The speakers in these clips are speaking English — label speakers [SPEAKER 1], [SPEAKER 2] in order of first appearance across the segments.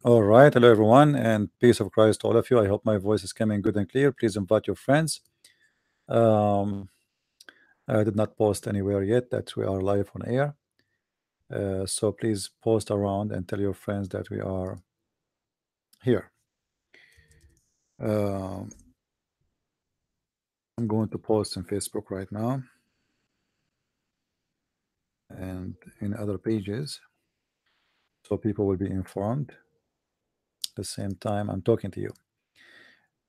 [SPEAKER 1] All right, hello everyone, and peace of Christ to all of you. I hope my voice is coming good and clear. Please invite your friends. Um, I did not post anywhere yet that we are live on air, so please post around and tell your friends that we are here. Um, I'm going to post on Facebook right now and in other pages, so people will be informed. At the same time, I'm talking to you.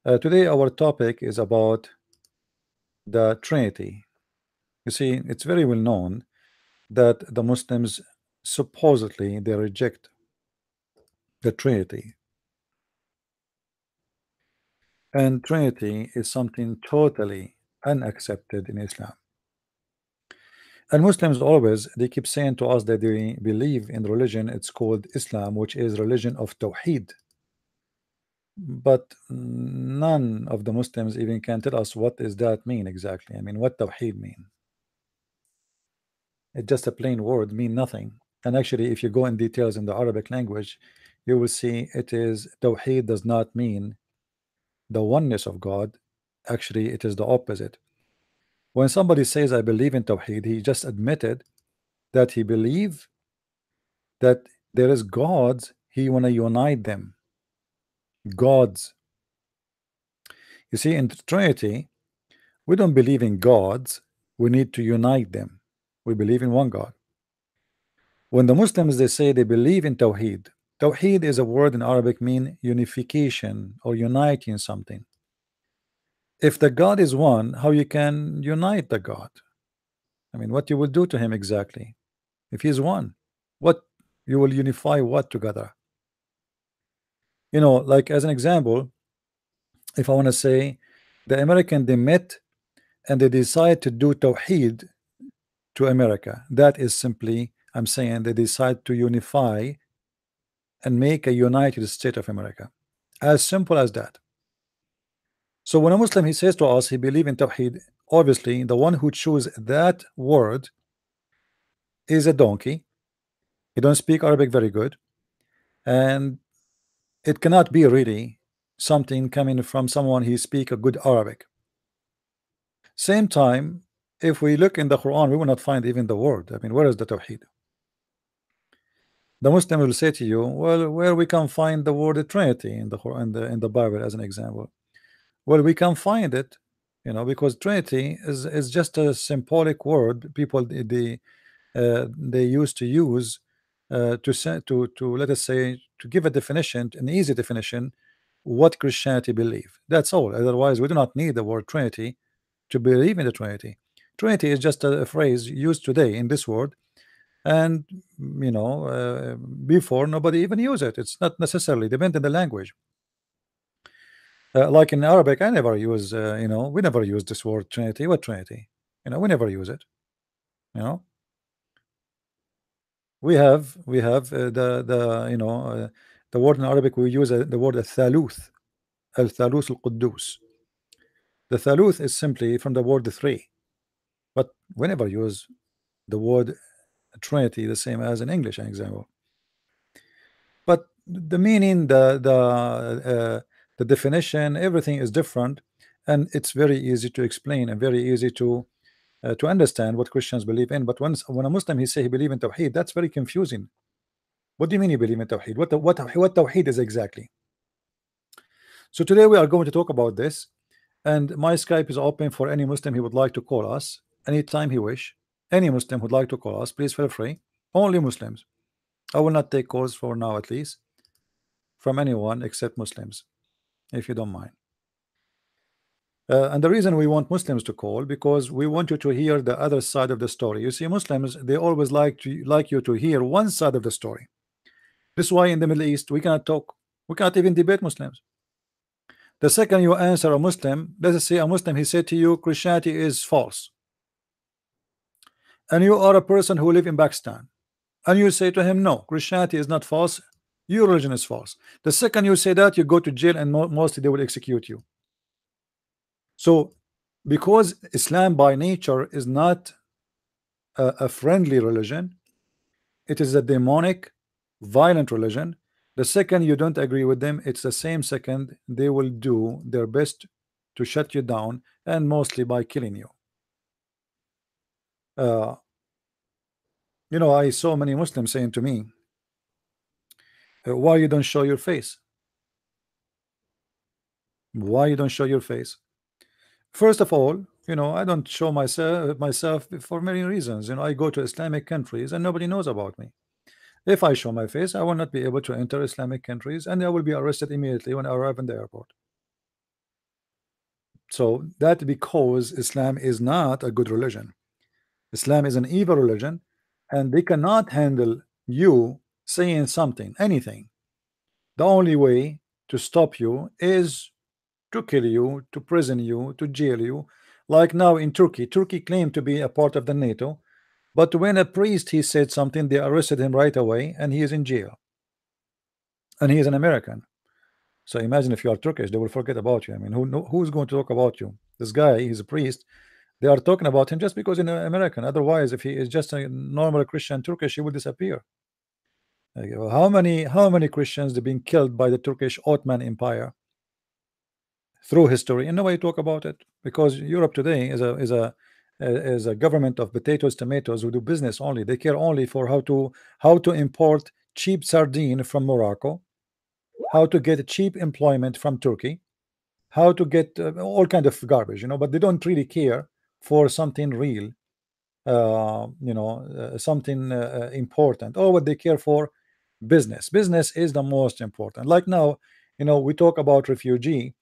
[SPEAKER 1] Today, our topic is about the Trinity. You see, it's very well known that the Muslims supposedly they reject the Trinity, and Trinity is something totally unaccepted in Islam. And Muslims always they keep saying to us that they believe in religion. It's called Islam, which is religion of Tawheed. But none of the Muslims even can tell us what does that mean exactly. I mean, what Tawheed mean? It's just a plain word, mean nothing. And actually, if you go in details in the Arabic language, you will see it is Tawheed does not mean the oneness of God. Actually, it is the opposite. When somebody says I believe in Tawheed, he just admitted that he believe that there is gods, he wanna unite them. Gods. You see, in the Trinity, we don't believe in gods, we need to unite them. We believe in one God. When the Muslims they say they believe in Tawheed, Tawheed is a word in Arabic mean unification or uniting something. If the God is one, how you can unite the God? I mean, what you will do to him exactly? If he's one, what you will unify what together? Like as an example, if I want to say the American they met and they decide to do Tawheed to America, that is simply I'm saying they decide to unify and make a United States of America. As simple as that. So when a Muslim he says to us he believe in Tawheed, obviously the one who choose that word is a donkey. He don't speak Arabic very good, and it cannot be really something coming from someone he speak a good Arabic. Same time, if we look in the Quran, we will not find even the word. I mean, where is the Tawheed? The Muslim will say to you, well, where we can find the word Trinity in the Quran, in the Bible, as an example. Well, we can find it, because Trinity is just a symbolic word. People they used to use to say to let us say to give a definition, an easy definition, what Christianity believe. That's all. Otherwise, we do not need the word Trinity to believe in the Trinity. Trinity is just a phrase used today in this world, and before nobody even use it. It's not necessarily depend on the language. Like in Arabic, I never use. We never use this word Trinity. What Trinity? We never use it. You know, we have the word in Arabic we use the word al-thaluth al-quddus. The thaluth is simply from the word three, but we never use the word Trinity the same as in English, an example. But the meaning, the definition, everything is different, and it's very easy to explain and very easy to understand what Christians believe in. But when a Muslim he say he believe in Tawheed, that's very confusing. What do you mean you believe in Tawheed? What Tawheed is exactly? So today we are going to talk about this, and my Skype is open for any Muslim he would like to call us anytime he wish. Any Muslim would like to call us, please feel free. Only Muslims. I will not take calls for now, at least from anyone except Muslims, if you don't mind. And the reason we want Muslims to call, because we want you to hear the other side of the story. You see, Muslims they always like you to hear one side of the story. This is why in the Middle East we cannot talk, we cannot even debate Muslims. The second you answer a Muslim, let us say a Muslim he said to you Christianity is false, and you are a person who live in Pakistan, and you say to him no, Christianity is not false, your religion is false. The second you say that, you go to jail, and mostly they will execute you. So because Islam by nature is not a friendly religion, it is a demonic, violent religion. The second you don't agree with them, it's the same second they will do their best to shut you down, and mostly by killing you. Uh, I saw many Muslims saying to me, why you don't show your face? Why you don't show your face? First of all, I don't show myself for many reasons. I go to Islamic countries and nobody knows about me. If I show my face, I will not be able to enter Islamic countries, and I will be arrested immediately when I arrive in the airport. So that because Islam is not a good religion. Islam is an evil religion, and they cannot handle you saying something, anything. The only way to stop you is to kill you, to prison you, to jail you. Like now in Turkey, Turkey claimed to be a part of the NATO, but when a priest he said something, they arrested him right away, and he is in jail. And he is an American. So imagine if you are Turkish, they will forget about you. I mean, who's going to talk about you? This guy, he's a priest. They are talking about him just because he's an American. Otherwise, if he is just a normal Christian Turkish, he would disappear. Like, well, how many Christians have been killed by the Turkish Ottoman Empire through history, and nobody talk about it because Europe today is a government of potatoes, tomatoes, who do business only. They care only for how to import cheap sardine from Morocco, how to get cheap employment from Turkey, how to get all kind of garbage, but they don't really care for something real, something important. Or what they care for, business is the most important. Like now, we talk about refugee.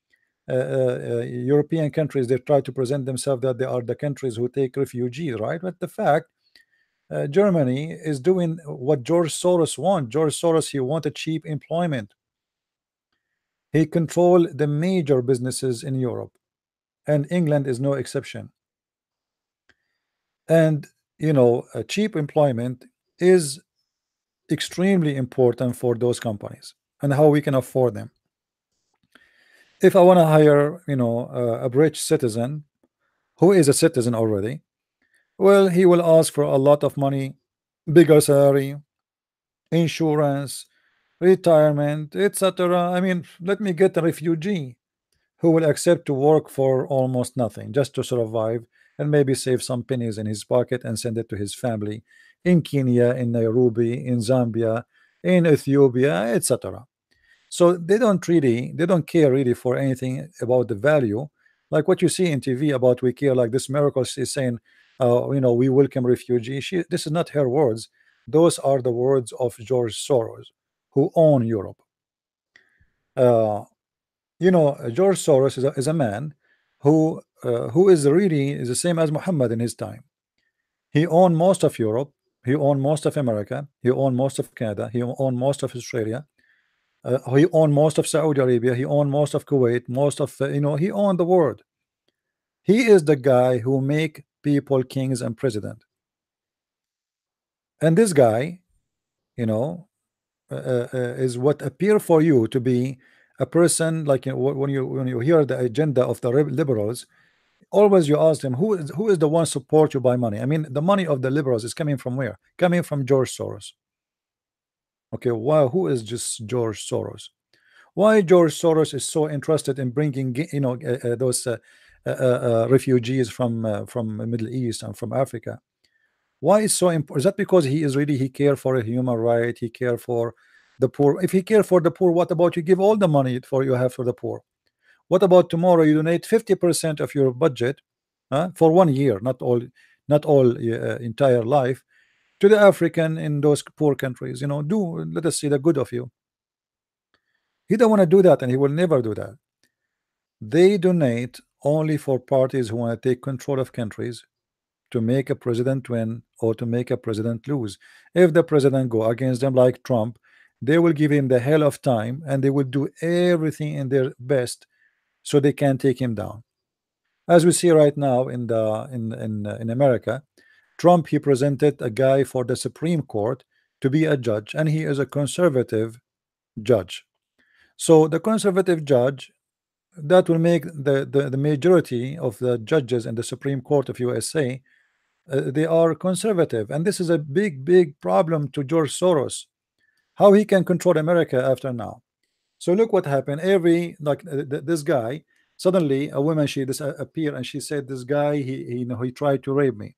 [SPEAKER 1] European countries, they try to present themselves that they are the countries who take refugees, right? But the fact, Germany is doing what George Soros wants. George Soros, he wanted cheap employment. He controlled the major businesses in Europe, and England is no exception. And cheap employment is extremely important for those companies and how we can afford them. If I want to hire, a British citizen who is a citizen already, well, he will ask for a lot of money, bigger salary, insurance, retirement, etc. I mean, let me get a refugee who will accept to work for almost nothing just to survive and maybe save some pennies in his pocket and send it to his family in Kenya, in Nairobi, in Zambia, in Ethiopia, etc. So they don't care really for anything about the value, like what you see in TV about we care, like this miracle is saying, we welcome refugees. This is not her words. Those are the words of George Soros, who own Europe. George Soros is a man who is really is the same as Muhammad in his time. He owned most of Europe. He owned most of America. He owned most of Canada. He owned most of Australia. He owned most of Saudi Arabia. He owned most of Kuwait. Most of he owned the world. He is the guy who make people kings and president. And this guy, you know, is what appear for you to be a person like when you hear the agenda of the liberals. Always you ask them who is the one support you by money. I mean, the money of the liberals is coming from where? Coming from George Soros. Okay, wow, who is just George Soros? Why George Soros is so interested in bringing those refugees from the Middle East and from Africa? Why is so important? Is that because he care for a human right? He care for the poor. If he care for the poor, what about you give all the money for you have for the poor? What about tomorrow you donate 50% of your budget for 1 year, not all entire life, to the African in those poor countries? Do let us see the good of you. He don't want to do that, and he will never do that. They donate only for parties who want to take control of countries, to make a president win or to make a president lose. If the president go against them like Trump, they will give him the hell of time, and they will do everything in their best so they can take him down. As we see right now in America, Trump, he presented a guy for the Supreme Court to be a judge, and he is a conservative judge. So the conservative judge, that will make the majority of the judges in the Supreme Court of USA, they are conservative, and this is a big problem to George Soros. How he can control America after now? So look what happened. Every like this guy, suddenly a woman she appeared and she said this guy he tried to rape me.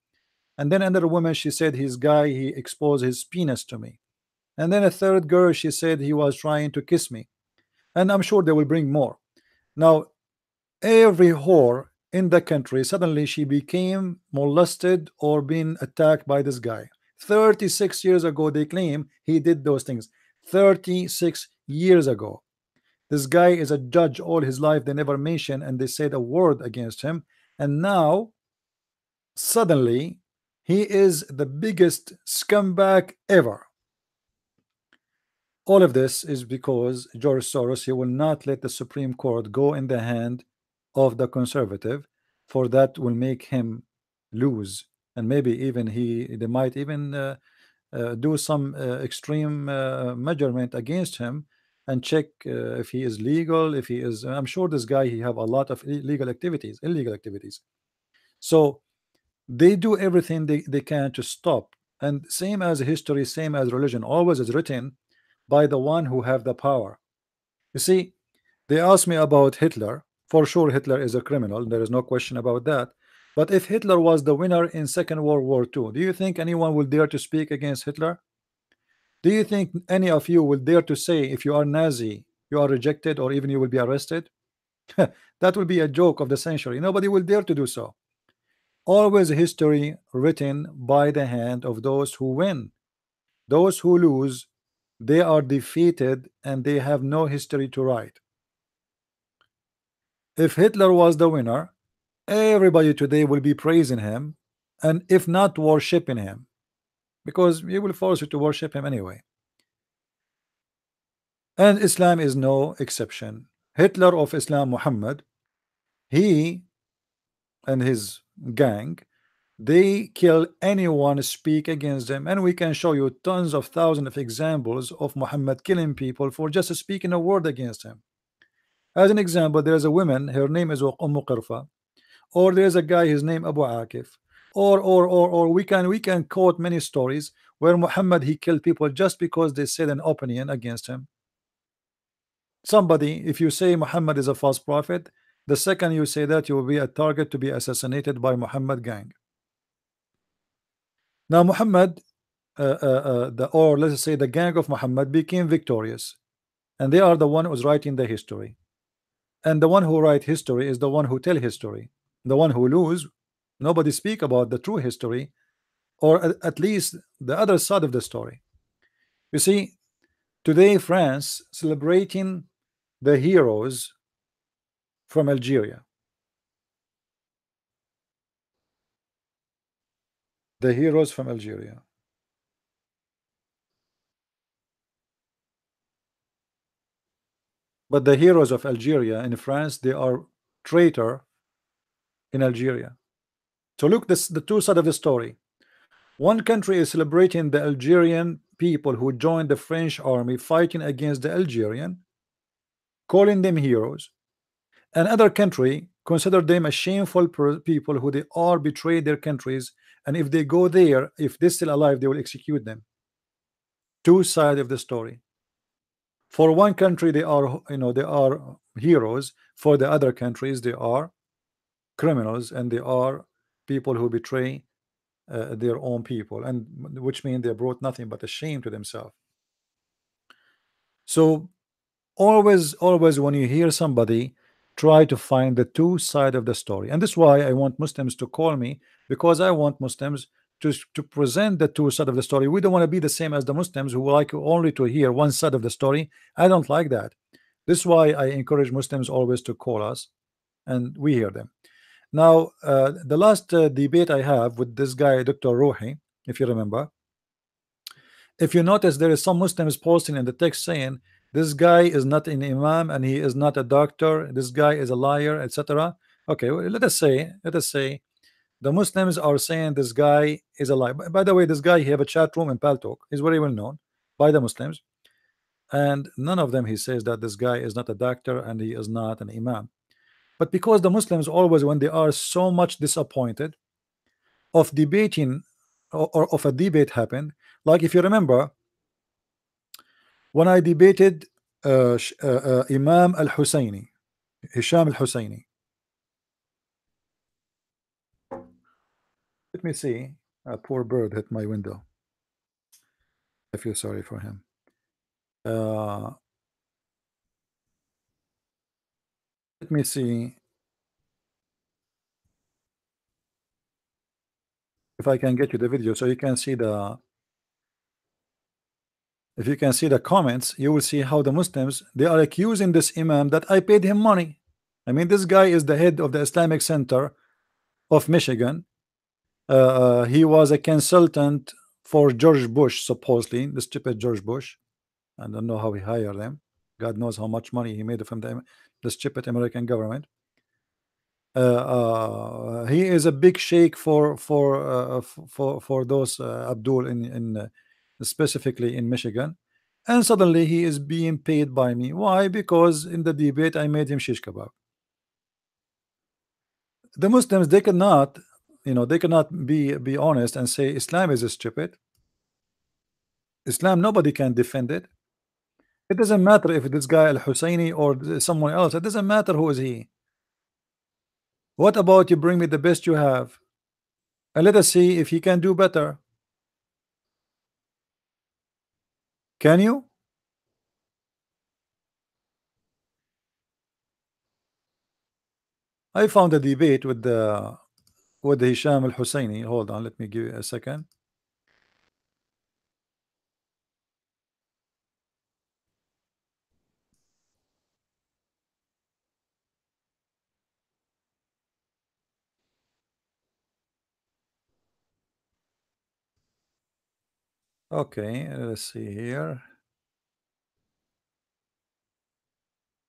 [SPEAKER 1] And then another woman she said his guy he exposed his penis to me. And then a third girl she said he was trying to kiss me. And I'm sure they will bring more. Now every whore in the country suddenly she became molested or been attacked by this guy. 36 years ago they claim he did those things. 36 years ago. This guy is a judge all his life. They never mention and they said a word against him. And now suddenly he is the biggest scumbag ever. All of this is because George Soros, he will not let the Supreme Court go in the hand of the conservative, for that will make him lose. And maybe even they might even do some extreme measurement against him and check if he is legal, if he is. I'm sure this guy he have a lot of illegal activities. So they do everything they can to stop. And same as history, same as religion, always is written by the one who have the power. You see, they asked me about Hitler. For sure, Hitler is a criminal. There is no question about that. But if Hitler was the winner in Second World War II, do you think anyone will dare to speak against Hitler? Do you think any of you will dare to say if you are Nazi, you are rejected, or even you will be arrested? That will be a joke of the century. Nobody will dare to do so. Always history written by the hand of those who win. Those who lose, they are defeated and they have no history to write. If Hitler was the winner, everybody today will be praising him, and if not worshiping him, because he will force you to worship him anyway. And Islam is no exception. Hitler of Islam, Muhammad, he and his gang, they kill anyone speak against them, and we can show you tons of thousands of examples of Muhammad killing people for just speaking a word against him. As an example, there's a woman, her name is Qirfa, or there's a guy, his name Abu Akif, or we can quote many stories where Muhammad he killed people just because they said an opinion against him. Somebody, if you say Muhammad is a false prophet, the second you say that, you will be a target to be assassinated by Muhammad gang. Now Muhammad, or let's say the gang of Muhammad became victorious, and they are the one who's writing the history. And the one who write history is the one who tell history. The one who lose, nobody speak about the true history, or at least the other side of the story. You see, today France celebrating the heroes from Algeria. The heroes from Algeria. But the heroes of Algeria in France, they are traitor in Algeria. So look, this the two sides of the story. One country is celebrating the Algerian people who joined the French army fighting against the Algerian, calling them heroes. Another country consider them a shameful people who they are betrayed their countries, and if they go there, if they're still alive, they will execute them. Two sides of the story. For one country, they are they are heroes. For the other countries, they are criminals, and they are people who betray their own people, and which means they brought nothing but a shame to themselves. So always when you hear somebody, try to find the two side of the story. And this is why I want Muslims to call me, because I want Muslims to present the two side of the story. We don't want to be the same as the Muslims who like only to hear one side of the story. I don't like that. This is why I encourage Muslims always to call us and we hear them. Now the last debate I have with this guy Dr. Ruhi, if you remember, if you notice, there is some Muslims posting in the text saying this guy is not an imam and he is not a doctor, this guy is a liar, etc. Okay, well, let us say the Muslims are saying this guy is a liar. By the way, this guy, he have a chat room in Paltalk, he's very well known by the Muslims, and none of them he says that this guy is not a doctor and he is not an imam. But because the Muslims always, when they are so much disappointed of debating, or of a debate happened, like if you remember, when I debated Imam al-Husayni, Hisham al-Husayni. Let me see. A poor bird hit my window. I feel sorry for him. Let me see if I can get you the video so you can see the. If you can see the comments, you will see how the Muslims, they are accusing this Imam that I paid him money. I mean, this guy is the head of the Islamic Center of Michigan. He was a consultant for George Bush, supposedly, the stupid George Bush. I don't know how he hired them. God knows how much money he made from the stupid American government. He is a big sheikh for those Abdul in specifically in Michigan, and suddenly he is being paid by me. Why? Because in the debate I made him shish kebab. The Muslims, they cannot, they cannot be honest and say Islam is stupid. Islam, nobody can defend it. It doesn't matter if this guy Al-Husayni or someone else. It doesn't matter who is he. What about you bring me the best you have and let us see if he can do better. Can you? I found a debate with Hisham al-Husayni. Hold on, let me give you a second. Okay, let's see here.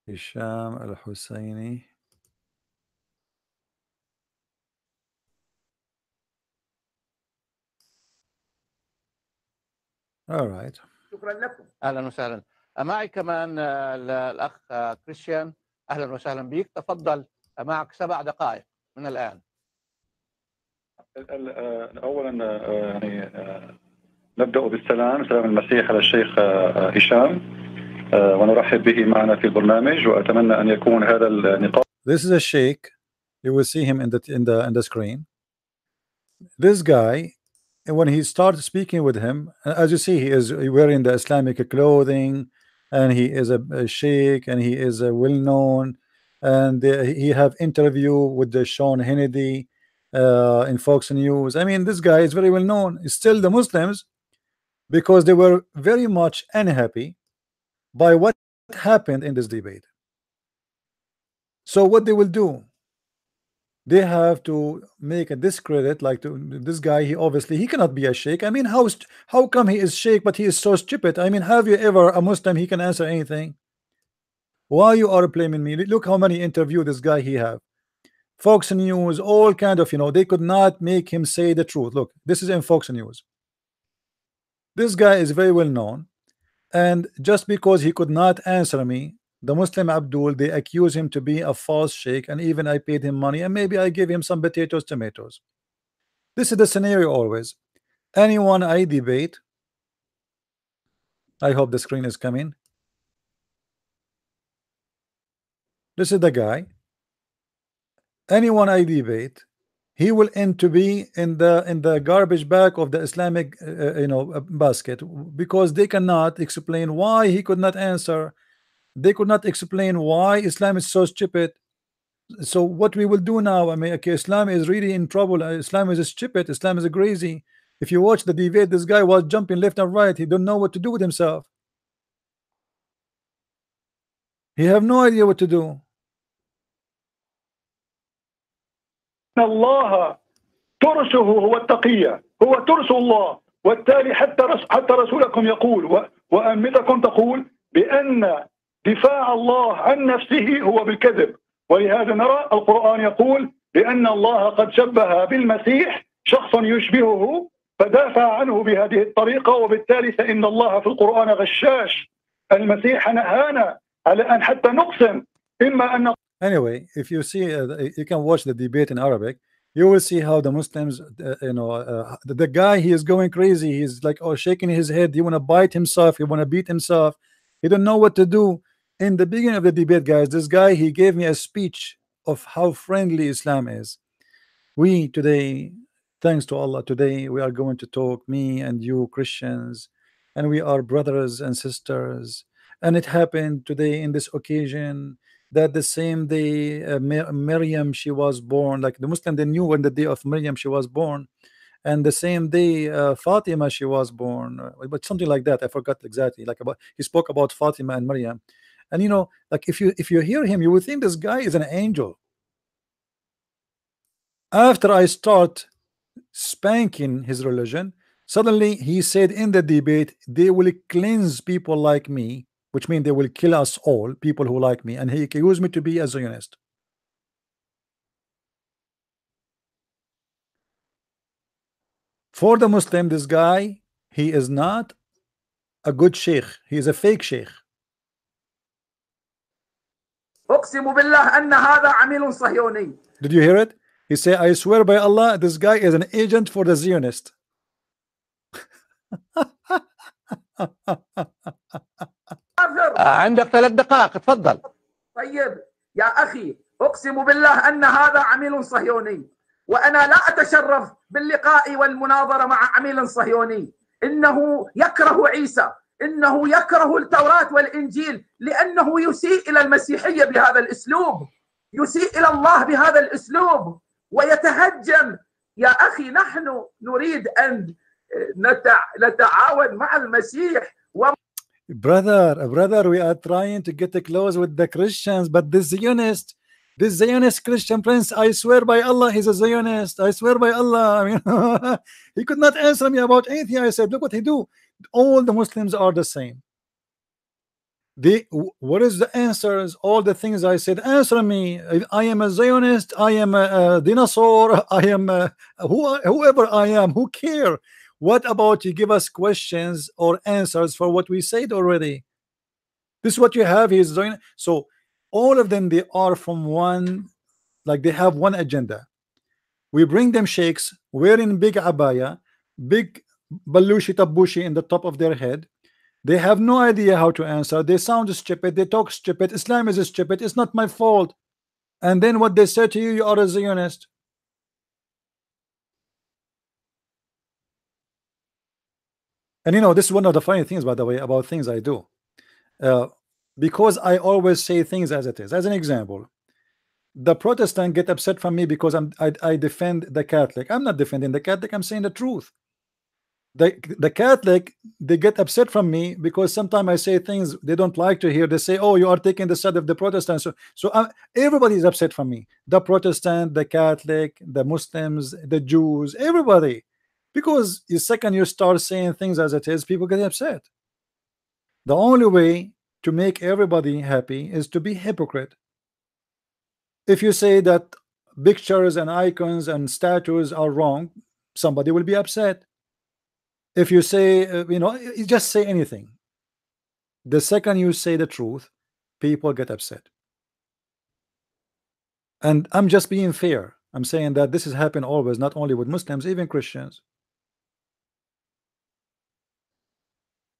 [SPEAKER 1] Hisham al-Husayni. All right.
[SPEAKER 2] شكرا لكم. اهلا وسهلا. معي كمان الاخ كريستيان. اهلا وسهلا بك. تفضل، معك 7 دقائق من الان.
[SPEAKER 3] اولا يعني نبدا بالسلام، سلام المسيح على الشيخ هشام، ونرحب به معنا في البرنامج، واتمنى ان يكون هذا النقاش.
[SPEAKER 1] This is a sheikh. You will see him in the screen. This guy, when he starts speaking with him, as you see, he is wearing the Islamic clothing, and he is a sheikh, and he is well known, and he have interview with the Sean Hannity in Fox News. I mean, this guy is very well known. Still, the Muslims, because they were very much unhappy by what happened in this debate. So what they will do? They have to make a discredit like this guy. He obviously he cannot be a sheikh. I mean, how come he is sheikh but he is so stupid? I mean, have you ever a Muslim he can answer anything? Why you are blaming me? Look how many interview this guy he have. Fox News, all kind of, they could not make him say the truth. Look, this is in Fox News. This guy is very well known, and just because he could not answer me, the Muslim Abdul, they accuse him to be a false sheikh, and even I paid him money, and maybe I give him some potatoes, tomatoes. This is the scenario always. Anyone I debate, I hope the screen is coming. This is the guy. Anyone I debate, he will end to be in the garbage bag of the Islamic basket, because they cannot explain why he could not answer. They could not explain why Islam is so stupid. So what we will do now, I mean, okay, Islam is really in trouble. Islam is stupid. Islam is crazy. If you watch the debate, this guy was jumping left and right. He don't know what to do with himself. He have no idea what to do.
[SPEAKER 3] الله ترسه هو التقية، هو ترس الله، وبالتالي حتى رسولكم يقول وأمتكم تقول بأن دفاع الله عن نفسه هو بالكذب، ولهذا نرى القرآن يقول بأن الله قد شبه بالمسيح شخصا يشبهه فدافع عنه بهذه الطريقة، وبالتالي فإن الله في القرآن غشاش. المسيح نهانا على أن حتى نقسم إما أن.
[SPEAKER 1] Anyway, if you see, you can watch the debate in Arabic. You will see how the Muslims, the guy, he is going crazy. He's like, shaking his head. He want to bite himself. He want to beat himself. He don't know what to do. In the beginning of the debate, guys, this guy, he gave me a speech of how friendly Islam is. We today, thanks to Allah, today we are going to talk, me and you Christians, and we are brothers and sisters. And it happened today in this occasion that the same day Miriam, she was born, like the Muslim, they knew when the day of Miriam she was born, and the same day Fatima she was born, but something like that, I forgot exactly, like about, he spoke about Fatima and Maryam. And you know, like if you hear him, you would think this guy is an angel. After I start spanking his religion, suddenly he said in the debate, they will cleanse people like me, which means they will kill us all, people who like me, and he accused me to be a Zionist. For the Muslim, this guy, he is not a good sheikh, he is a fake sheikh.
[SPEAKER 4] أقسم بالله أن هذا عميل صهيوني.
[SPEAKER 1] Did you hear it? He said, I swear by Allah, this guy is an agent for the Zionist.
[SPEAKER 2] عندك 3 دقائق تفضل.
[SPEAKER 4] طيب يا أخي، أقسم بالله أن هذا عميل صهيوني، وأنا لا أتشرف باللقاء والمناظرة مع عميل صهيوني. إنه يكره عيسى، إنه يكره التوراة والإنجيل، لأنه يسيء إلى المسيحية بهذا الأسلوب، يسيء إلى الله بهذا الأسلوب، ويتهجم. يا أخي، نحن نريد أن نتعاون مع المسيح.
[SPEAKER 1] Brother, we are trying to get close with the Christians, but this Zionist Christian prince, I swear by Allah, he's a Zionist. I swear by Allah. I mean, he could not answer me about anything. I said, look what he do. All the Muslims are the same. What is the answers? All the things I said, answer me. I am a Zionist. I am a dinosaur. I am whoever I am. Who care? What about you give us questions or answers for what we said already? This is what you have. He's doing. So all of them, they are from one, like they have one agenda. We bring them sheikhs wearing big abaya, big balushi tabushi in the top of their head. They have no idea how to answer. They sound stupid. They talk stupid. Islam is stupid. It's not my fault. And then what they say to you, you are a Zionist. And you know, this is one of the funny things, by the way, about things I do. Because I always say things as it is. As an example, the Protestant get upset from me because I defend the Catholic. I'm not defending the Catholic. I'm saying the truth. The Catholic, they get upset from me because sometimes I say things they don't like to hear. They say, oh, you are taking the side of the Protestants. So everybody is upset from me. The Protestant, the Catholic, the Muslims, the Jews, everybody. Because the second you start saying things as it is, people get upset. The only way to make everybody happy is to be hypocrite. If you say that pictures and icons and statues are wrong, somebody will be upset. If you say, you know, you just say anything. The second you say the truth, people get upset. And I'm just being fair. I'm saying that this has happened always, not only with Muslims, even Christians.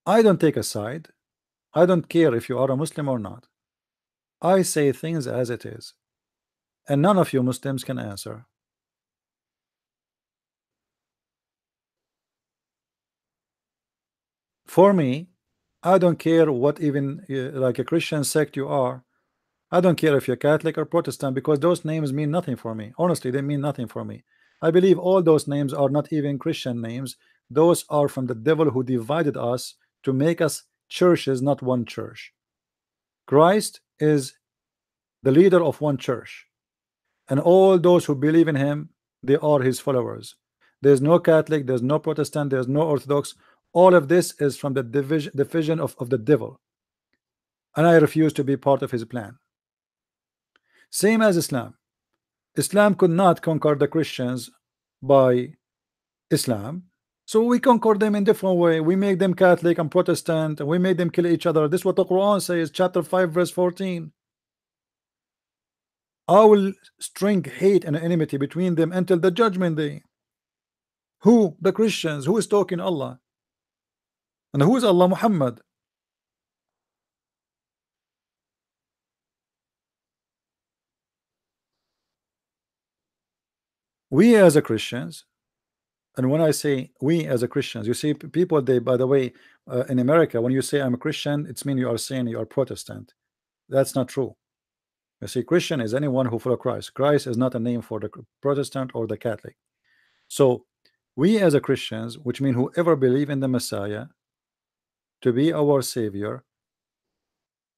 [SPEAKER 1] I don't take a side. I don't care if you are a Muslim or not. I say things as it is. And none of you Muslims can answer. For me, I don't care what even like a Christian sect you are. I don't care if you're Catholic or Protestant, because those names mean nothing for me. Honestly, they mean nothing for me. I believe all those names are not even Christian names. Those are from the devil who divided us to make us churches, not one church. Christ is the leader of one church, and all those who believe in him, they are his followers. There's no Catholic, there's no Protestant, there's no Orthodox. All of this is from the division of the devil, and I refuse to be part of his plan. Same as Islam. Islam could not conquer the Christians by Islam, so we conquer them in different way. We make them Catholic and Protestant, and we make them kill each other. This is what the Quran says, chapter 5 verse 14. I will string hate and enmity between them until the judgment day. Who? The Christians. Who is talking? Allah. And who is Allah? Muhammad. We as a Christians, and when I say we as a Christians, you see people, they, by the way, in America, when you say I'm a Christian, it's mean you are saying you are Protestant. That's not true. You see, Christian is anyone who follow Christ. Christ is not a name for the Protestant or the Catholic. So we as a Christians, which mean whoever believe in the Messiah to be our Savior,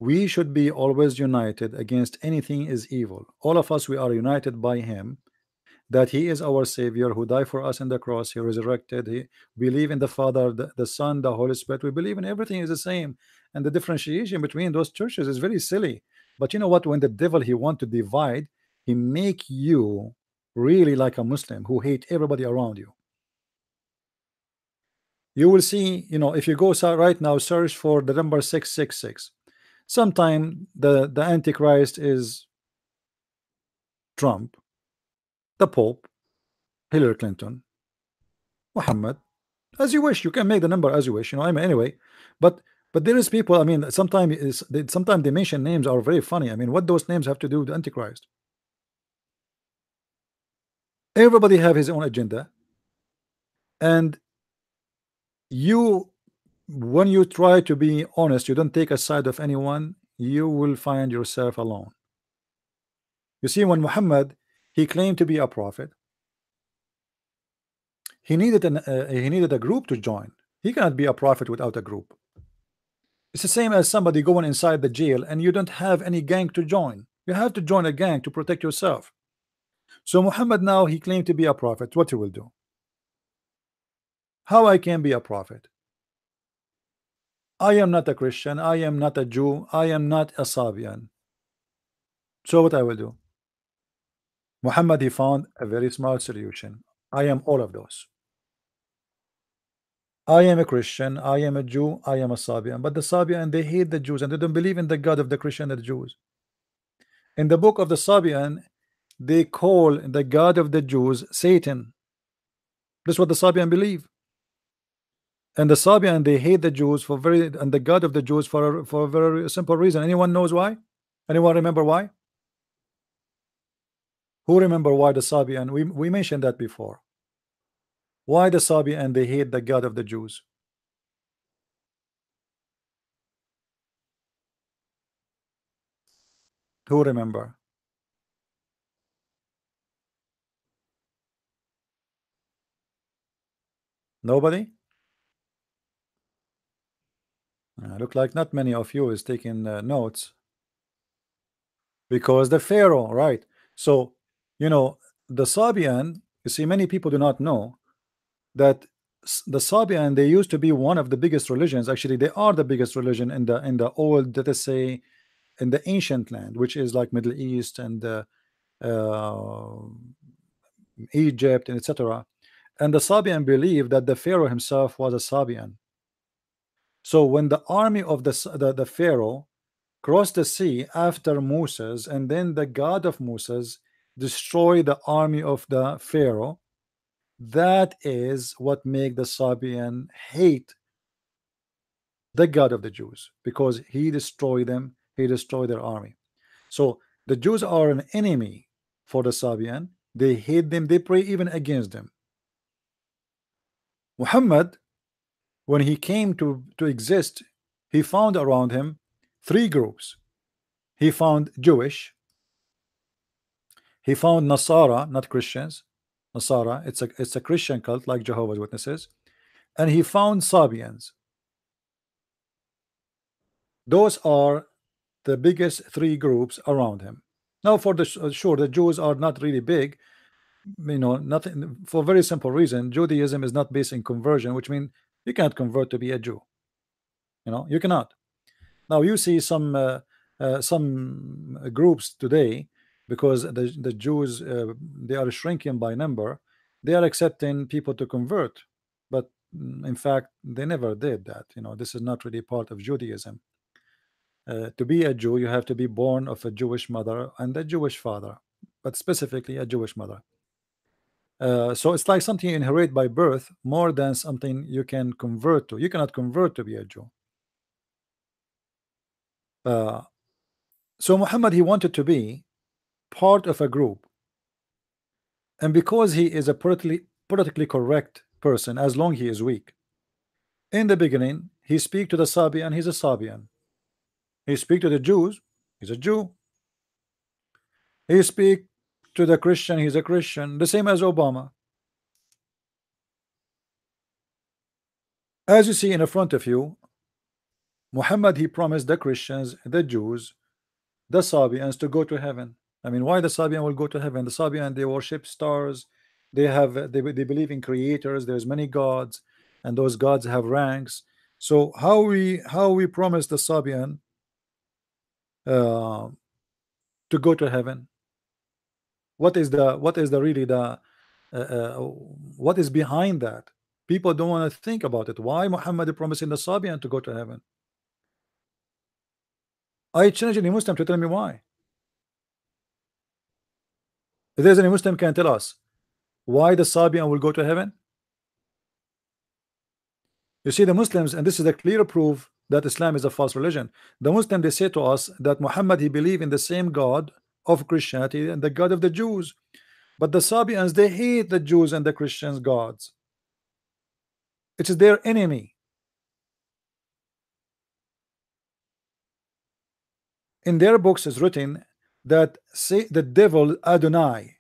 [SPEAKER 1] we should be always united against anything is evil. All of us, we are united by him, that he is our Savior who died for us in the cross. He resurrected. He believe in the Father, the Son, the Holy Spirit. We believe in everything is the same, and the differentiation between those churches is very silly. But you know what? When the devil, he want to divide, he make you really like a Muslim who hate everybody around you. You will see, you know, if you go right now, search for the number 666. Sometime the Antichrist is Trump, the Pope, Hillary Clinton, Muhammad. As you wish, you can make the number as you wish, you know. I mean, anyway, but there is people. I mean, sometimes they mention names are very funny. I mean, what those names have to do with the Antichrist? Everybody have his own agenda, and you, when you try to be honest, you don't take a side of anyone, you will find yourself alone. You see, when Muhammad, he claimed to be a prophet, he needed a group to join. He cannot be a prophet without a group. It's the same as somebody going inside the jail and you don't have any gang to join. You have to join a gang to protect yourself. So Muhammad, now he claimed to be a prophet. What he will do? How I can be a prophet? I am not a Christian. I am not a Jew. I am not a Sabian. So what I will do? Muhammad, he found a very smart solution. I am all of those. I am a Christian, I am a Jew, I am a Sabian. But the Sabian, they hate the Jews and they don't believe in the God of the Christian and the Jews. In the book of the Sabian, they call the God of the Jews Satan. That's what the Sabian believe. And the Sabian, they hate the Jews and the God of the Jews for a very simple reason. Anyone knows why? Anyone remember why? Who remember why the Sabian? We mentioned that before. Why the Sabian, they hate the God of the Jews? Who remember? Nobody? Look like not many of you is taking notes. Because the Pharaoh, right? So, you know, the Sabian, you see, many people do not know that the Sabian, they used to be one of the biggest religions. Actually, they are the biggest religion in the old, let us say, in the ancient land, which is like Middle East and uh, Egypt and etc. And the Sabian believed that the Pharaoh himself was a Sabian. So when the army of the Pharaoh crossed the sea after Moses, and then the God of Moses destroyed the army of the Pharaoh, that is what make the Sabian hate the God of the Jews, because he destroyed them, he destroyed their army. So the Jews are an enemy for the Sabian. They hate them, they pray even against them. Muhammad, when he came to exist, he found around him three groups. He found Jewish, he found Nasara, not Christians. Nasara, it's a Christian cult like Jehovah's Witnesses, and he found Sabians. Those are the biggest three groups around him. Now, for the sure, the Jews are not really big, you know, nothing, for a very simple reason. Judaism is not based in conversion, which means you can't convert to be a Jew. You know, you cannot. Now you see some groups today, because the Jews, they are shrinking by number, they are accepting people to convert, but in fact they never did that. You know, this is not really part of Judaism. To be a Jew, you have to be born of a Jewish mother and a Jewish father, but specifically a Jewish mother. So it's like something you inherit by birth more than something you can convert to. You cannot convert to be a Jew. So Muhammad, he wanted to be part of a group, and because he is a politically correct person, as long he is weak. In the beginning, he speak to the Sabian, he's a Sabian. He speak to the Jews, he's a Jew. He speak to the Christian, he's a Christian. The same as Obama. As you see in front of you, Muhammad, he promised the Christians, the Jews, the Sabians to go to heaven. I mean, why the Sabian will go to heaven? The Sabian, they worship stars, they believe in creators, there's many gods, and those gods have ranks. So how we promise the Sabian to go to heaven? What is the really the what is behind that? People don't want to think about it. Why Muhammad is promising the Sabian to go to heaven? I challenge any Muslim to tell me why. If there's any Muslim can tell us why the Sabian will go to heaven. You see, the Muslims, and this is a clear proof that Islam is a false religion. The Muslim, they say to us that Muhammad, he believe in the same God of Christianity and the God of the Jews, but the Sabians, they hate the Jews and the Christians gods. It is their enemy. In their books is written that say the devil Adonai,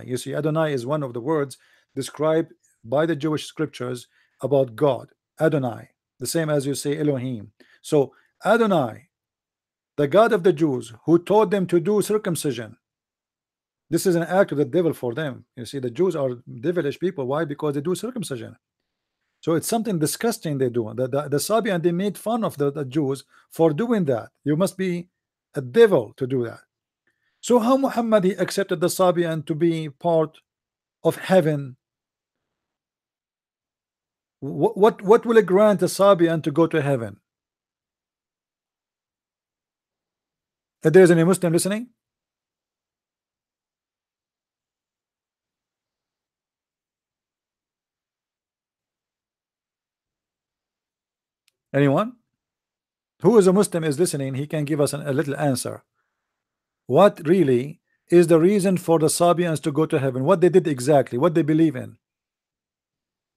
[SPEAKER 1] you see, Adonai is one of the words described by the Jewish scriptures about God. Adonai, the same as you say Elohim. So Adonai, the God of the Jews, who taught them to do circumcision, this is an act of the devil for them. You see, the Jews are devilish people. Why? Because they do circumcision. So it's something disgusting they do. The Sabian, they made fun of the Jews for doing that. You must be a devil to do that. So how Muhammad, he accepted the Sabian to be part of heaven? What will it grant a Sabian to go to heaven? If there's any Muslim listening, anyone who is a Muslim is listening, he can give us a little answer. What really is the reason for the Sabians to go to heaven? What they did exactly, what they believe in,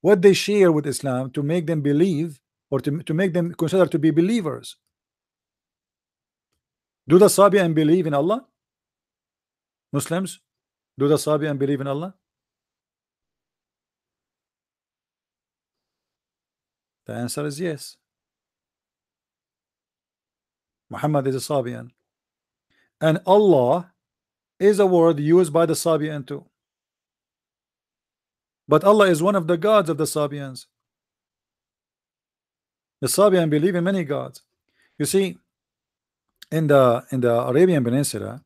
[SPEAKER 1] what they share with Islam to make them believe, or to make them consider to be believers. Do the Sabian believe in Allah? Muslims, do the Sabian believe in Allah? The answer is yes. Muhammad is a Sabian, and Allah is a word used by the Sabian too. But Allah is one of the gods of the Sabians. The Sabian believe in many gods. You see, in the Arabian Peninsula,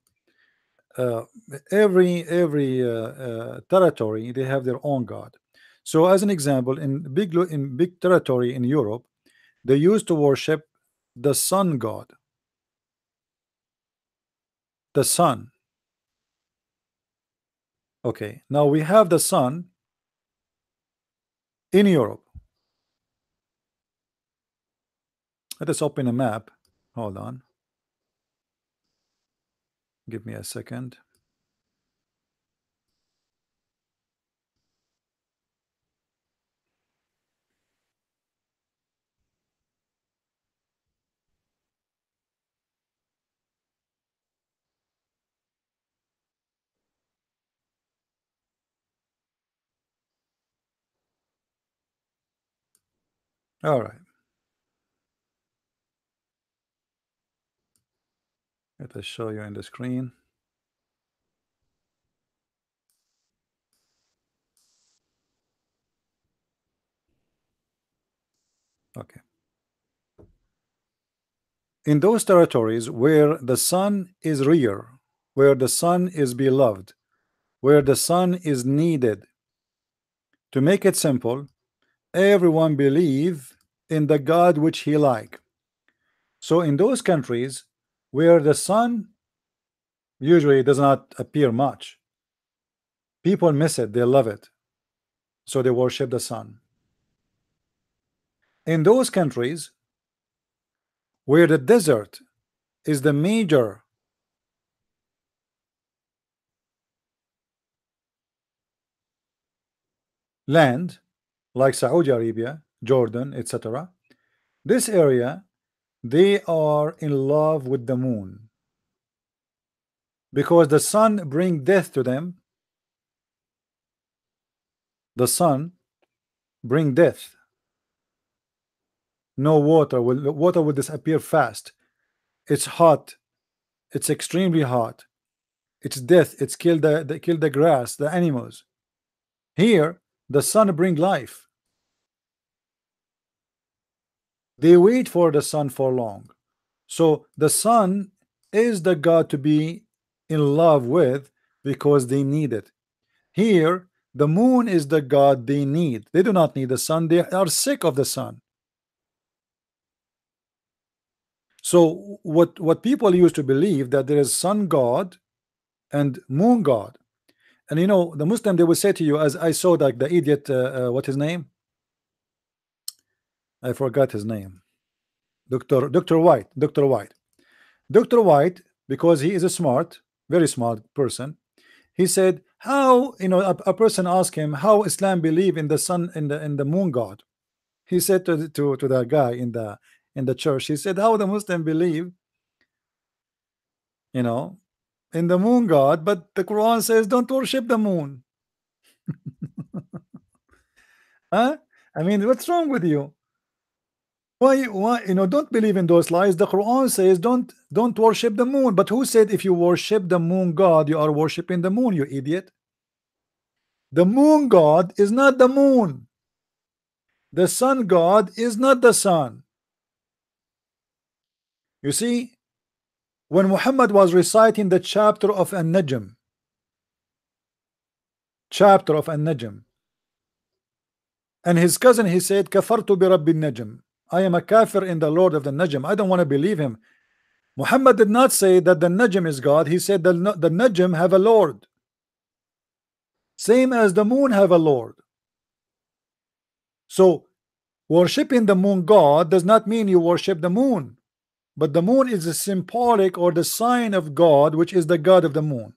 [SPEAKER 1] every territory, they have their own god. So as an example, in big territory in Europe, they used to worship the sun god. The sun. Okay, now we have the sun in Europe. Let us open a map. Hold on. Give me a second. All right. Let us show you in the screen. Okay. In those territories where the sun is real, where the sun is beloved, where the sun is needed, to make it simple, everyone believe in the God which he like. So in those countries where the sun usually does not appear much, people miss it, they love it, so they worship the sun. In those countries where the desert is the major land like Saudi Arabia, Jordan, etc., this area, they are in love with the moon because the sun bring death to them. The sun bring death. No water will disappear fast. It's hot. It's extremely hot. It's death. It's kill the grass, the animals. Here, the sun bring life. They wait for the sun for long. So the sun is the God to be in love with because they need it. Here, the moon is the God they need. They do not need the sun. They are sick of the sun. So what people used to believe that there is sun God and moon God. And you know, the Muslim, they will say to you, as I saw like the idiot, what his name? I forgot his name. Dr. White. Dr. White, because he is a smart, very smart person, he said, how, you know, a person asked him how Islam believe in the sun, in the moon God. He said to the guy in the church, he said, how the Muslim believe, you know, in the moon God, but the Quran says don't worship the moon. Huh? I mean, what's wrong with you? Why, you know, don't believe in those lies. The Quran says don't worship the moon. But who said if you worship the moon God, you are worshiping the moon, you idiot? The moon God is not the moon. The sun God is not the sun. You see, when Muhammad was reciting the chapter of An-Najm, and his cousin, he said, Kafartu bi Rabbi Najm. I am a kafir in the Lord of the Najm. I don't want to believe him. Muhammad did not say that the Najm is God. He said the Najm have a Lord. Same as the moon have a Lord. So worshipping the moon God does not mean you worship the moon. But the moon is a symbolic or the sign of God, which is the God of the moon.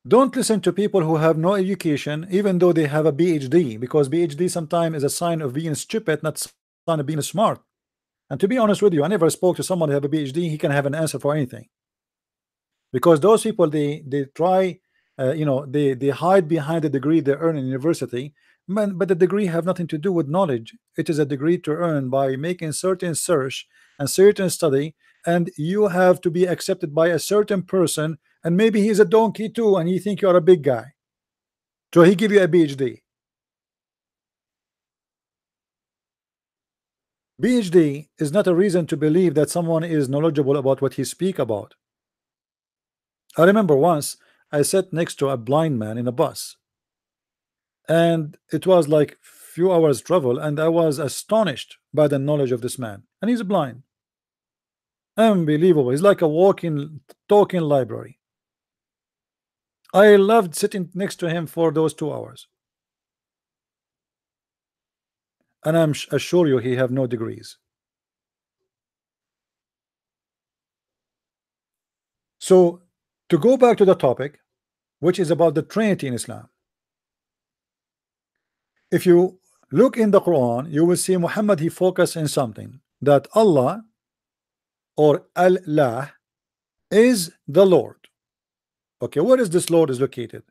[SPEAKER 1] Don't listen to people who have no education, even though they have a PhD, because PhD sometimes is a sign of being stupid, not sign of being smart. And to be honest with you, I never spoke to someone who have a PhD. He can have an answer for anything, because those people they try, you know, they hide behind the degree they earn in university. But the degree have nothing to do with knowledge. It is a degree to earn by making certain search and certain study, and you have to be accepted by a certain person, and maybe he's a donkey too, and he think you are a big guy, so he give you a PhD. PhD is not a reason to believe that someone is knowledgeable about what he speak about. I remember once I sat next to a blind man in a bus, and it was like few hours travel, and I was astonished by the knowledge of this man, and he's blind. Unbelievable. He's like a walking, talking library. I loved sitting next to him for those 2 hours, and I'm assure you he have no degrees. So to go back to the topic, which is about the Trinity in Islam, if you look in the Quran, you will see Muhammad, he focused in something, that Allah or Allah is the Lord. Okay, where is this Lord is located?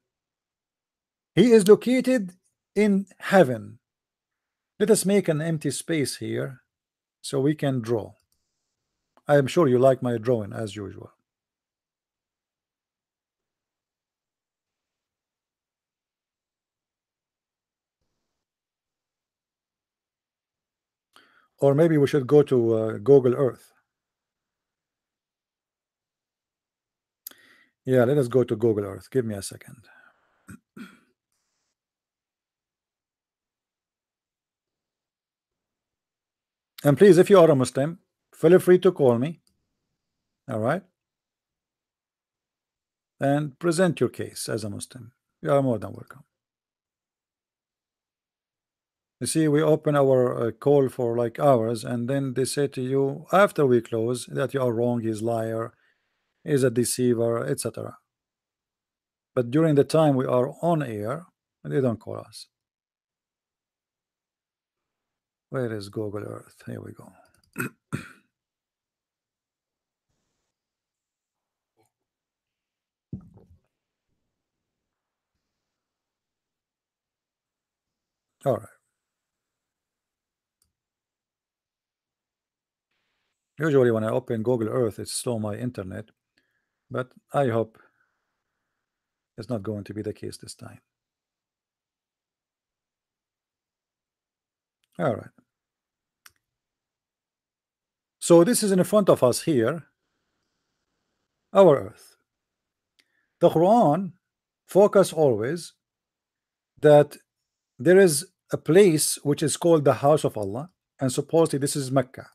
[SPEAKER 1] He is located in heaven. Let us make an empty space here so we can draw. I am sure you like my drawing as usual. Or maybe we should go to Google Earth. Yeah, let us go to Google Earth. Give me a second. And please, if you are a Muslim, feel free to call me. All right. And present your case as a Muslim. You are more than welcome. You see, we open our call for like hours, and then they say to you after we close that you are wrong, he's liar, he's a deceiver, etc. But during the time we are on air, they don't call us. Where is Google Earth? Here we go. All right. Usually when I open Google Earth, it's slow my internet, but I hope it's not going to be the case this time. All right. So this is in front of us here, our Earth. The Quran focus always that there is a place which is called the house of Allah, and supposedly this is Mecca,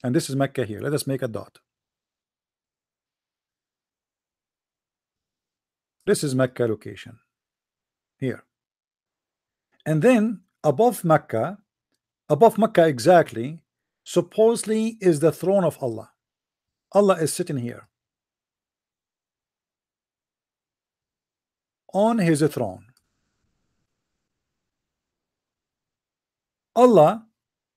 [SPEAKER 1] and this is Mecca here. Let us make a dot. This is Mecca location here, and then above Mecca exactly, supposedly is the throne of Allah. Allah is sitting here on his throne. Allah,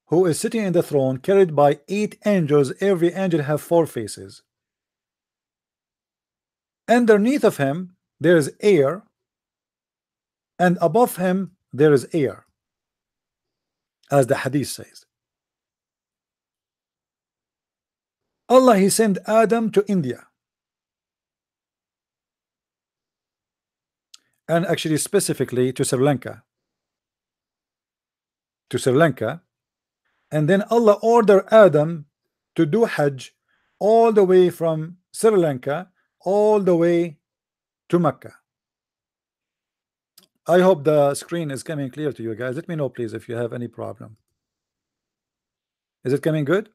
[SPEAKER 1] who is sitting in the throne, carried by 8 angels. Every angel have 4 faces. Underneath of him there is air, and above him there is air, as the hadith says. Allah, he sent Adam to India, and actually specifically to Sri Lanka. And then Allah ordered Adam to do Hajj all the way from Sri Lanka all the way to Mecca. I hope the screen is coming clear to you guys. Let me know please if you have any problem. Is it coming good?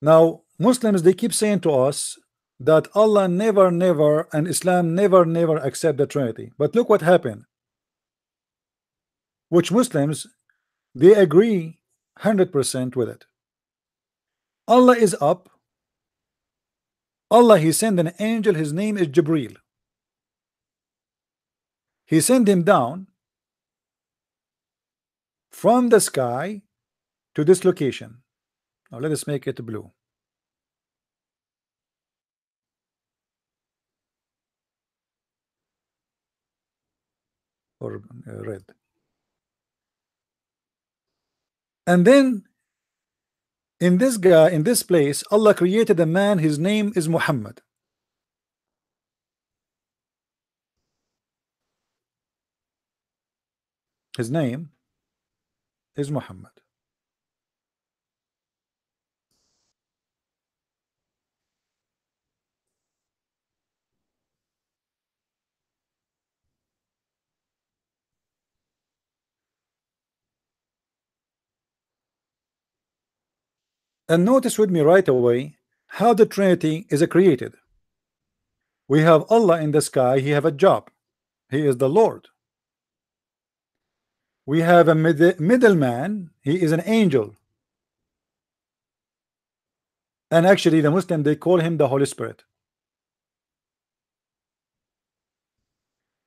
[SPEAKER 1] Now Muslims, they keep saying to us that Allah never and Islam never accept the Trinity. But look what happened. Which Muslims, they agree 100% with it. Allah is up. Allah, he sent an angel, his name is Jibreel. He sent him down from the sky to this location. Now let us make it blue or red. And then in this place, Allah created a man, his name is Muhammad. His name is Muhammad. And notice with me right away how the Trinity is created. We have Allah in the sky, he have a job, he is the Lord. We have a middleman, he is an angel, and actually the Muslim, they call him the Holy Spirit.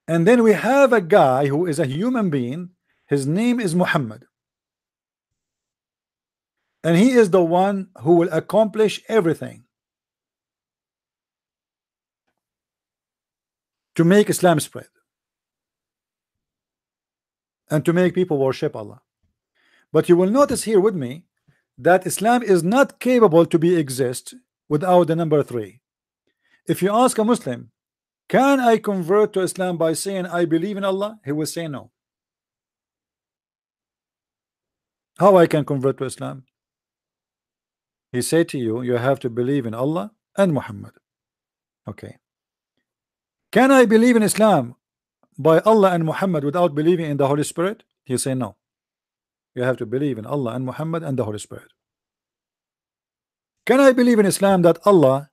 [SPEAKER 1] And then we have a guy who is a human being, his name is Muhammad, and he is the one who will accomplish everything to make Islam spread and to make people worship Allah. But you will notice here with me that Islam is not capable to be exist without the number 3. If you ask a Muslim, can I convert to Islam by saying I believe in Allah, he will say no. How I can convert to Islam? He said to you, you have to believe in Allah and Muhammad. Okay. Can I believe in Islam by Allah and Muhammad without believing in the Holy Spirit? He say no. You have to believe in Allah and Muhammad and the Holy Spirit. Can I believe in Islam that Allah,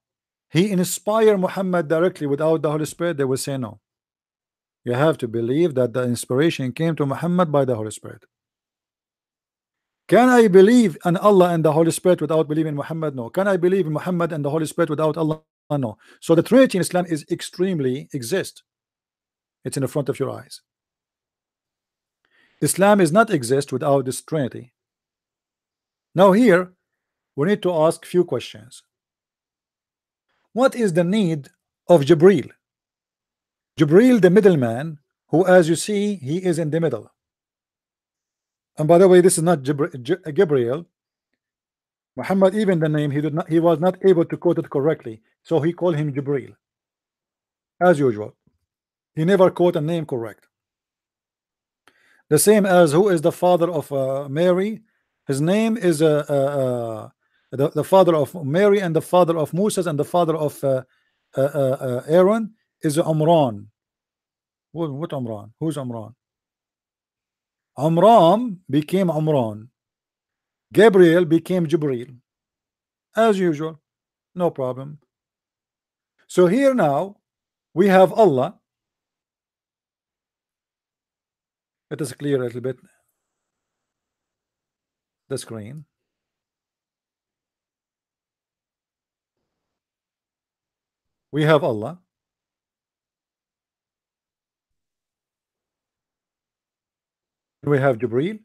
[SPEAKER 1] he inspired Muhammad directly without the Holy Spirit, they will say no. You have to believe that the inspiration came to Muhammad by the Holy Spirit. Can I believe in Allah and the Holy Spirit without believing Muhammad? No. Can I believe in Muhammad and the Holy Spirit without Allah? No. So the Trinity in Islam is extremely exist. It's in the front of your eyes. Islam is not exist without this Trinity. Now here we need to ask few questions. What is the need of Jibril? Jibril, the middleman, who, as you see, he is in the middle. And by the way, this is not Gabriel. Muhammad, even the name, he was not able to quote it correctly, so he called him Jibril. As usual, he never quote a name correct. The same as who is the father of Mary. His name is the father of Mary and the father of Moses and the father of Aaron is Umran. What Umran? Who's Umran? Umran became Umran. Gabriel became Jibril. As usual, no problem. So here now we have Allah. Let us clear a little bit the screen. We have Allah. We have Jibril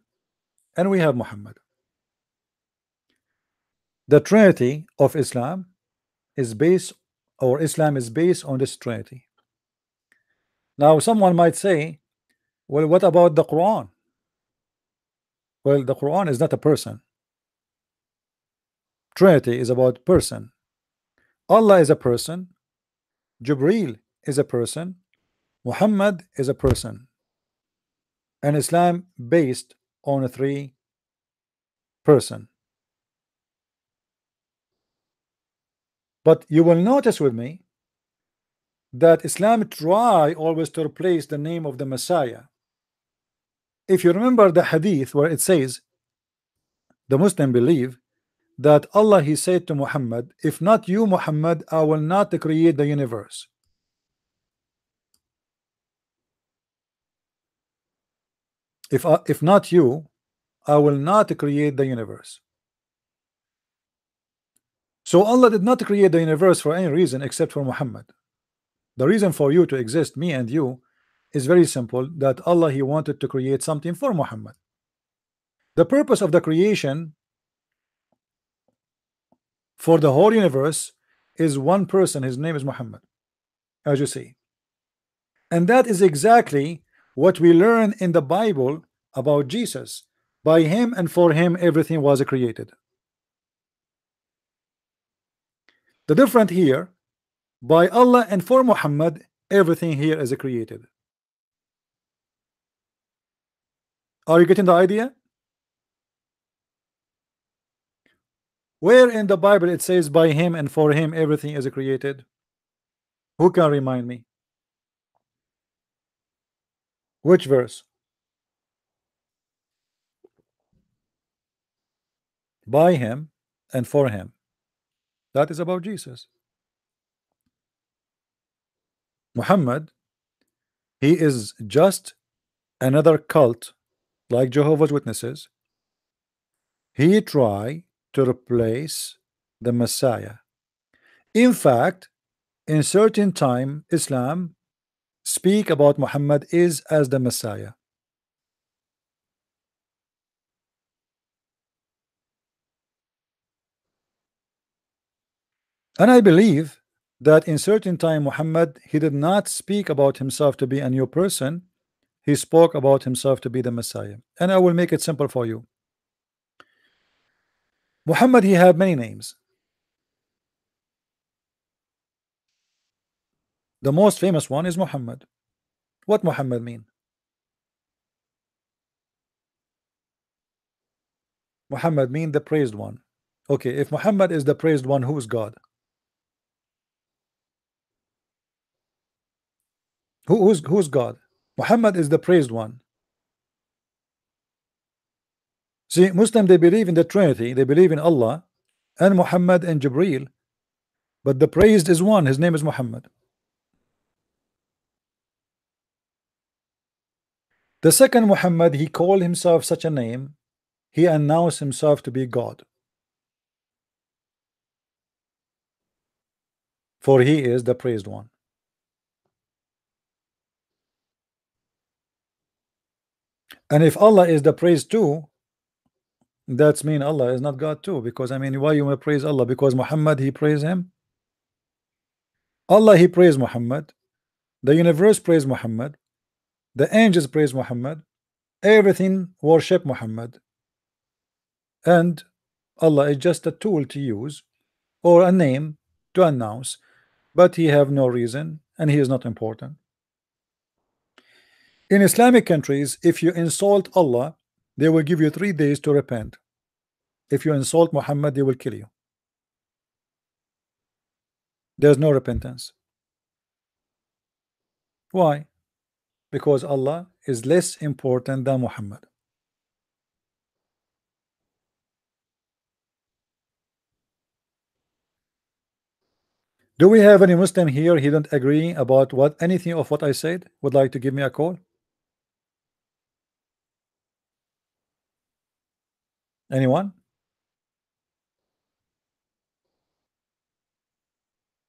[SPEAKER 1] and we have Muhammad. The Trinity of Islam is based, or Islam is based on this Trinity. Now someone might say, well, what about the Quran? Well, the Quran is not a person. Trinity is about person. Allah is a person, Jibril is a person, Muhammad is a person, and Islam based on a three person. But you will notice with me that Islam try always to replace the name of the Messiah. If you remember the hadith where it says the Muslim believe that Allah, he said to Muhammad, if not you Muhammad, I will not create the universe. If not you, I will not create the universe. So Allah did not create the universe for any reason except for Muhammad. The reason for you to exist, me and you, is very simple, that Allah, he wanted to create something for Muhammad. The purpose of the creation for the whole universe is one person, his name is Muhammad, as you see. And that is exactly what we learn in the Bible about Jesus. By him and for him everything was created. The difference here, by Allah and for Muhammad, everything here is created. Are you getting the idea? Where in the Bible it says by him and for him everything is created? Who can remind me? Which verse? By him and for him. That is about Jesus. Muhammad, he is just another cult like Jehovah's Witnesses. He tried to replace the Messiah. In fact, in certain time, Islam speak about Muhammad is as the Messiah. And I believe that in certain time Muhammad, he did not speak about himself to be a new person. He spoke about himself to be the Messiah. And I will make it simple for you. Muhammad, he had many names. The most famous one is Muhammad. What Muhammad mean? Muhammad mean the praised one. Okay, if Muhammad is the praised one, who is God? Who's God? Muhammad is the praised one. See, Muslim, they believe in the Trinity. They believe in Allah and Muhammad and Jibril. but the praised is one. His name is Muhammad. The second Muhammad, he called himself such a name. He announced himself to be God, for he is the praised one. And if Allah is the praised too, that's mean Allah is not God too, because I mean, why you want to praise Allah? Because Muhammad, he praised him. Allah, he praised Muhammad. The universe praised Muhammad. The angels praise Muhammad. Everything worship Muhammad. And Allah is just a tool to use, or a name to announce, but he have no reason and he is not important. In Islamic countries, if you insult Allah, they will give you 3 days to repent. If you insult Muhammad, they will kill you. There's no repentance. Why? Because Allah is less important than Muhammad. Do we have any Muslim here? He don't agree about anything of what I said? Would like to give me a call? Anyone?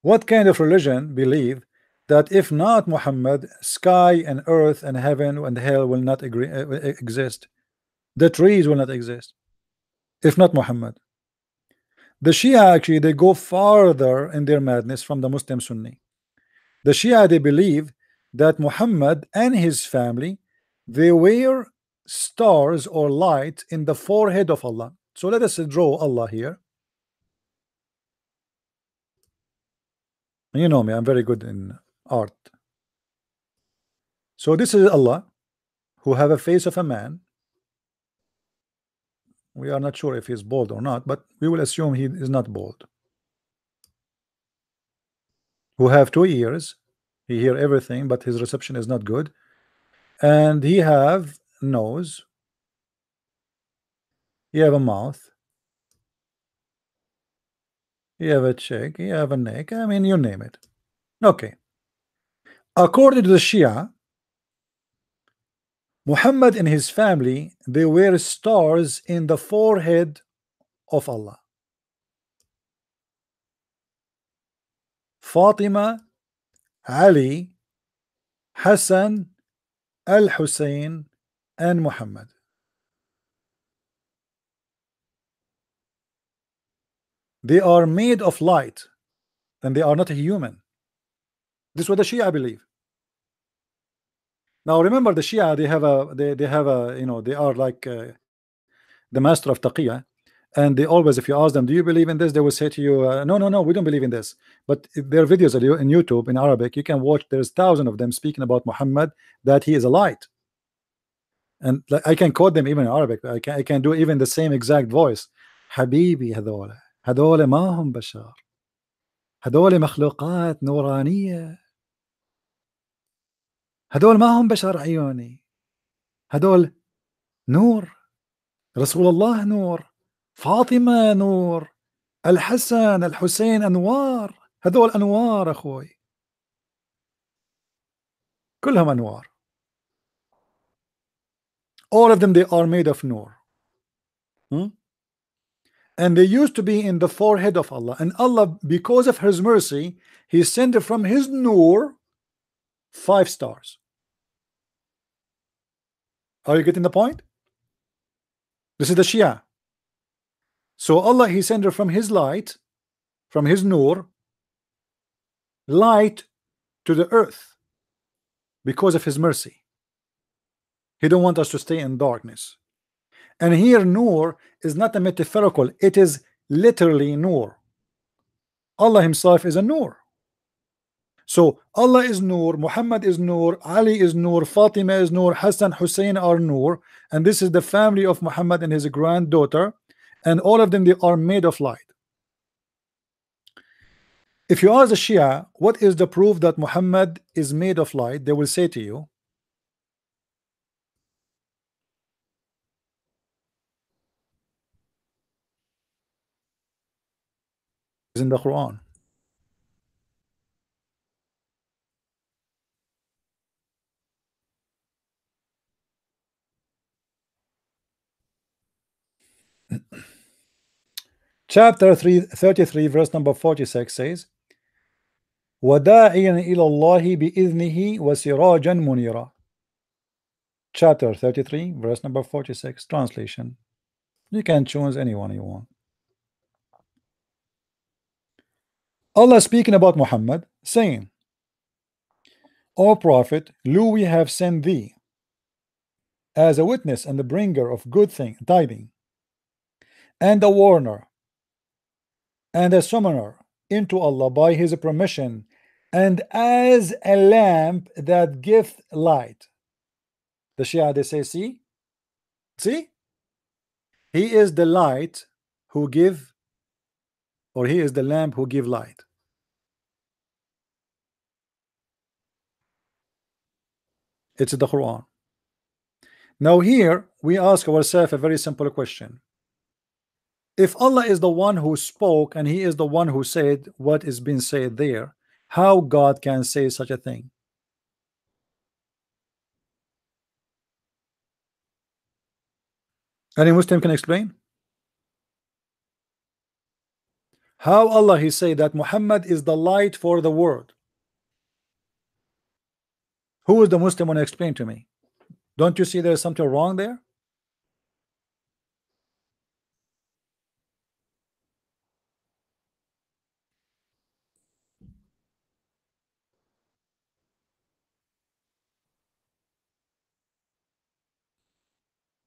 [SPEAKER 1] What kind of religion believe that if not Muhammad, sky and earth and heaven and hell will not exist? The trees will not exist if not Muhammad. The Shia, actually, they go farther in their madness from the Muslim Sunni. The Shia, they believe that Muhammad and his family, they wear stars or light in the forehead of Allah. So let us draw Allah here. You know me, I'm very good in art. So this is Allah, who have a face of a man. We are not sure if he's bald or not, but we will assume he is not bald. Who have 2 ears, he hear everything, but his reception is not good. And he have nose, he have a mouth, he have a cheek, he have a neck. I mean, you name it. Okay. According to the Shia, Muhammad and his family, they wear stars in the forehead of Allah. Fatima, Ali, Hassan, Al-Hussein, and Muhammad. They are made of light, and they are not a human. This is what the Shia believe. Now remember, the Shia, they have a, you know, they are like the master of taqiyya, and they always, if you ask them, do you believe in this, they will say to you, no, we don't believe in this. But their videos are in YouTube in Arabic, you can watch. There's thousands of them speaking about Muhammad, that he is a light. And like, I can quote them even in Arabic. I can do even the same exact voice. حبيبي هذول ما هم بشر, هذول مخلوقات نورانية, هذول ما هم بشر عيوني, هذول نور, رسول الله نور, فاطمة نور, الحسن الحسين أنوار, هذول أنوار أخوي, كلهم أنوار. All of them, they are made of nur. And they used to be in the forehead of Allah, and Allah, because of his mercy, he sent from his nur 5 stars. Are you getting the point? This is the Shia. So Allah, he sent from his light, from his nur, light to the earth because of his mercy. He don't want us to stay in darkness. And here nur is not a metaphorical, it is literally nur. Allah himself is a nur. So Allah is nur, Muhammad is nur, Ali is nur, Fatima is nur, Hassan, Hussein are nur, and this is the family of Muhammad and his granddaughter, and all of them, they are made of light. If you ask the Shia, what is the proof that Muhammad is made of light, they will say to you, is in the Quran. Chapter 33 verse number 46 says, وَدَاعِيًا إِلَى اللَّهِ بِإِذْنِهِ وَسِرَاجًا مُنِيرًا. Chapter 33 verse number 46. Translation. You can choose anyone you want. Allah speaking about Muhammad, saying, O Prophet, lo, we have sent thee as a witness and the bringer of good tidings, and a warner, and a summoner into Allah by his permission, and as a lamp that giveth light. The Shia, they say, see, he is the light who give, or he is the lamp who give light. It's the Quran. Now here we ask ourselves a very simple question. If Allah is the one who spoke and he is the one who said what is being said there, how God can say such a thing? Any Muslim can explain? How Allah he say that Muhammad is the light for the world? Who is the Muslim want to explain to me? Don't you see there's something wrong there?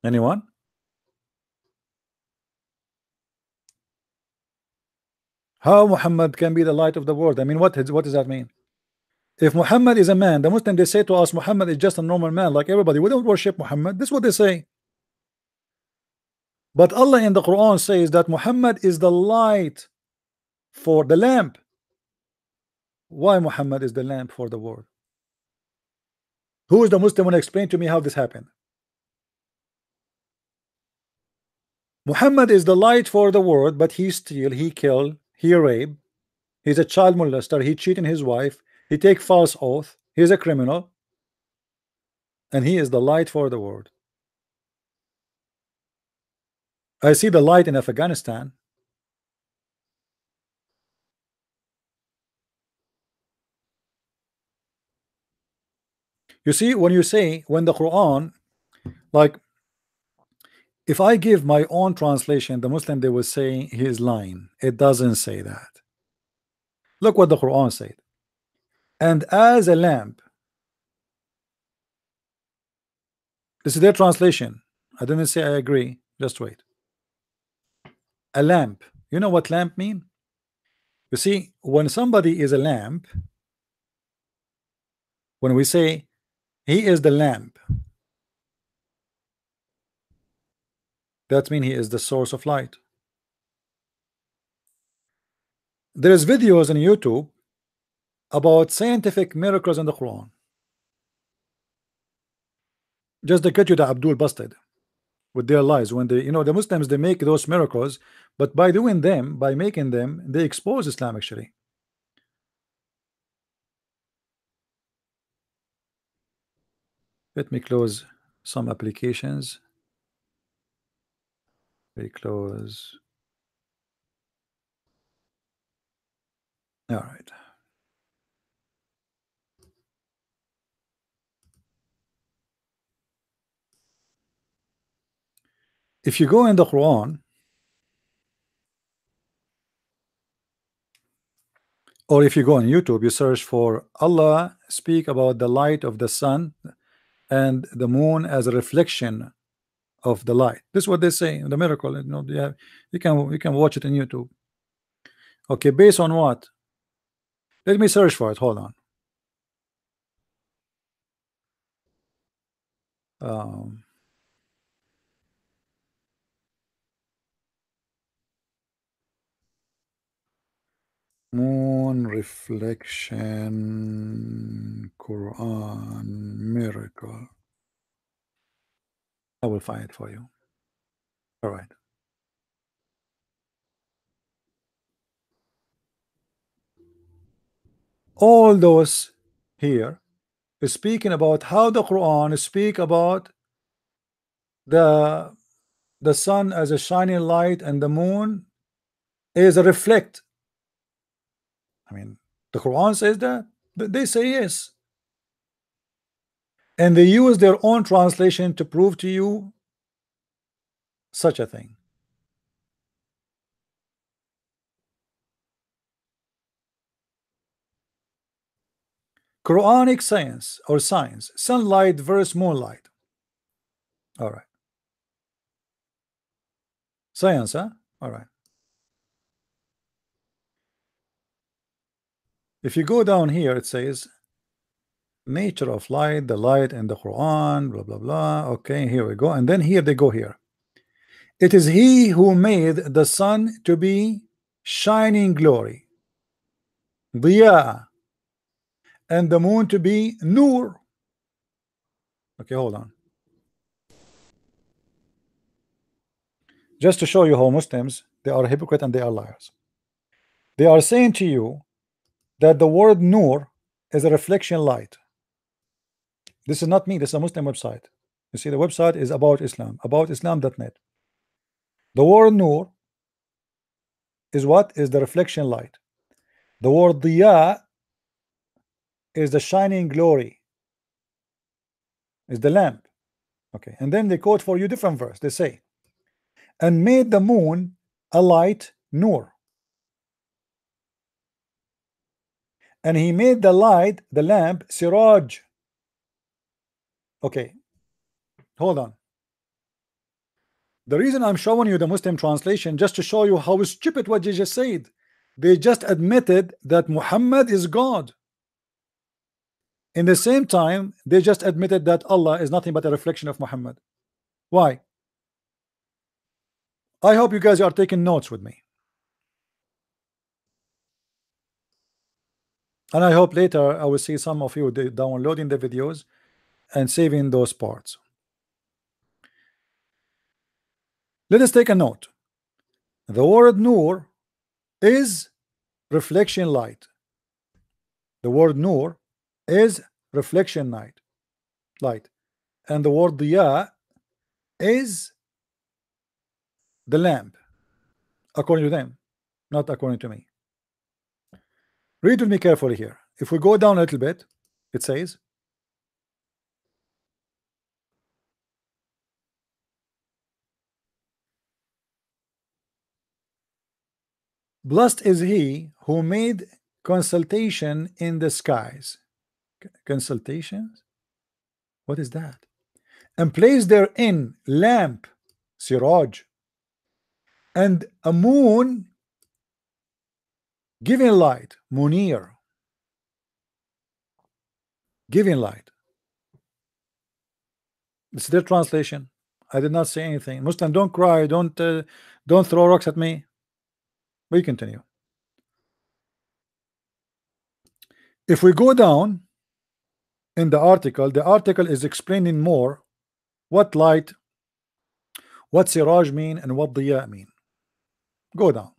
[SPEAKER 1] Anyone? How Muhammad can be the light of the world? I mean, what does that mean? If Muhammad is a man, the Muslim they say to us, Muhammad is just a normal man like everybody. We don't worship Muhammad. This is what they say. But Allah in the Quran says that Muhammad is the light for the lamp. Why Muhammad is the lamp for the world? Who is the Muslim want to explain to me how this happened? Muhammad is the light for the world, but he steal, he kill, he rape, he's a child molester, he cheating his wife, he take false oath, he's a criminal, and he is the light for the world. I see the light in Afghanistan. You see, when you say, when the Quran, like, if I give my own translation, the Muslim they will say he is lying. It doesn't say that. Look what the Quran said. And as a lamp. This is their translation. I didn't say I agree. Just wait. A lamp. You know what lamp mean? You see, when somebody is a lamp, when we say he is the lamp, that means he is the source of light. There is videos on YouTube about scientific miracles in the Quran. Just to get you the Abdul busted with their lies. When they, the Muslims they make those miracles, but by doing them, by making them, they expose Islam actually. Let me close some applications. Very close. All right. If you go in the Quran, or if you go on YouTube, you search for Allah speak about the light of the sun and the moon as a reflection of the light. This is what they say in the miracle. You can watch it on YouTube. Okay, based on what? Let me search for it. Hold on. Moon reflection Quran miracle. I will find it for you. All right. All those here is speaking about how the Quran speak about the sun as a shining light and the moon is a reflect. I mean, the Quran says that, they say yes, and they use their own translation to prove to you such a thing. Quranic science or science, sunlight versus moonlight. All right, science, huh? All right. If you go down here, it says nature of light, the light in the Quran, blah blah blah. Okay, here we go, and then here they go here. It is he who made the sun to be shining glory, diya, and the moon to be nur. Okay, hold on. Just to show you how Muslims, they are hypocrite and they are liars. They are saying to you that the word nur is a reflection light. This is not me, this is a Muslim website. You see, the website is about Islam, aboutislam.net. The word nur is what? Is the reflection light. The word diya is the shining glory, is the lamp. Okay, and then they quote for you different verse. They say, and made the moon a light, nur, and he made the light, the lamp, siraj. Okay, hold on. The reason I'm showing you the Muslim translation, just to show you how stupid what you just said. They just admitted that Muhammad is God. In the same time, they just admitted that Allah is nothing but a reflection of Muhammad. Why? I hope you guys are taking notes with me. And I hope later I will see some of you downloading the videos and saving those parts. Let us take a note. The word nur is reflection light. The word nur is reflection light, and the word diya is the lamp, according to them, not according to me. Read with me carefully here. If we go down a little bit, it says, blessed is he who made consultation in the skies. Consultations? What is that? And placed therein lamp, siraj, and a moon giving light, munir, giving light. It's their translation. I did not say anything. Muslim, don't cry, don't throw rocks at me. We continue. If we go down in the article is explaining more what light, what siraj mean, and what diya mean. Go down.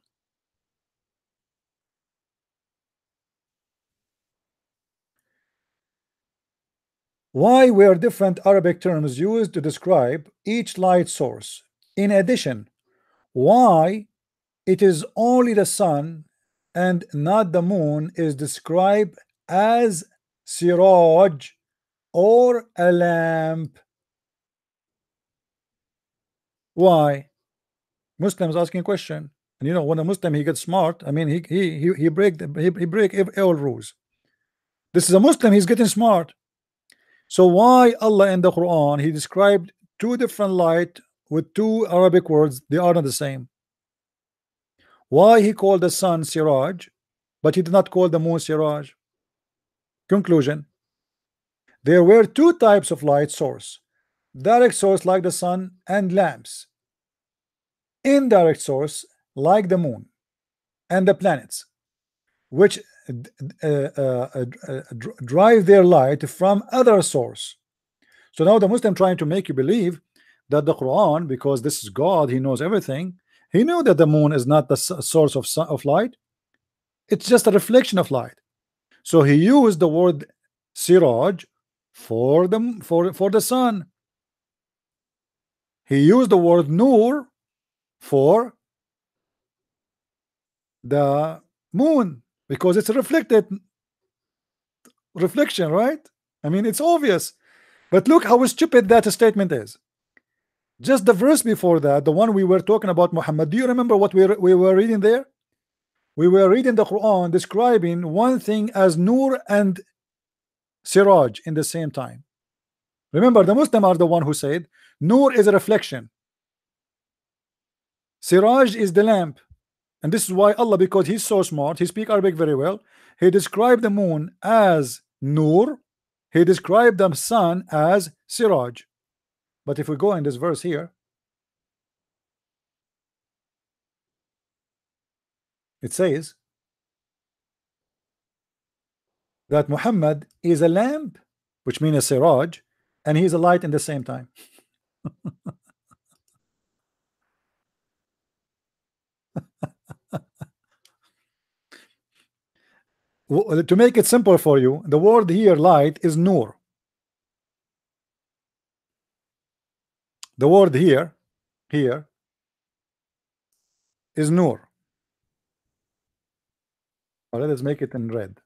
[SPEAKER 1] Why were different Arabic terms used to describe each light source? In addition, why it is only the sun and not the moon is described as siraj or a lamp? Why? Muslims asking a question, and you know, when a Muslim he gets smart, I mean, he break all rules. This is a Muslim, he's getting smart. So why Allah in the Quran he described two different light with two Arabic words, they are not the same? Why he called the sun siraj but he did not call the moon siraj? Conclusion: there were two types of light source: direct source like the sun and lamps, indirect source like the moon and the planets, which drive their light from other source. So now the Muslim trying to make you believe that the Quran, because this is God, he knows everything, he knew that the moon is not the source of light, it's just a reflection of light. So he used the word siraj for the sun. He used the word nur for the moon because it's a reflection, right? I mean, it's obvious. But look how stupid that statement is. Just the verse before that, the one we were talking about Muhammad, do you remember what we were reading there? We were reading the Quran describing one thing as Nur and Siraj in the same time. Remember, the Muslim are the one who said Nur is a reflection, Siraj is the lamp. And this is why Allah, because he's so smart, he speaks Arabic very well, he described the moon as Nur, he described the sun as Siraj. But if we go in this verse here, it says that Muhammad is a lamp, which means a Siraj, and he's a light in the same time. To make it simple for you, the word here light is Nur. The word here is Nur. Let us make it in red.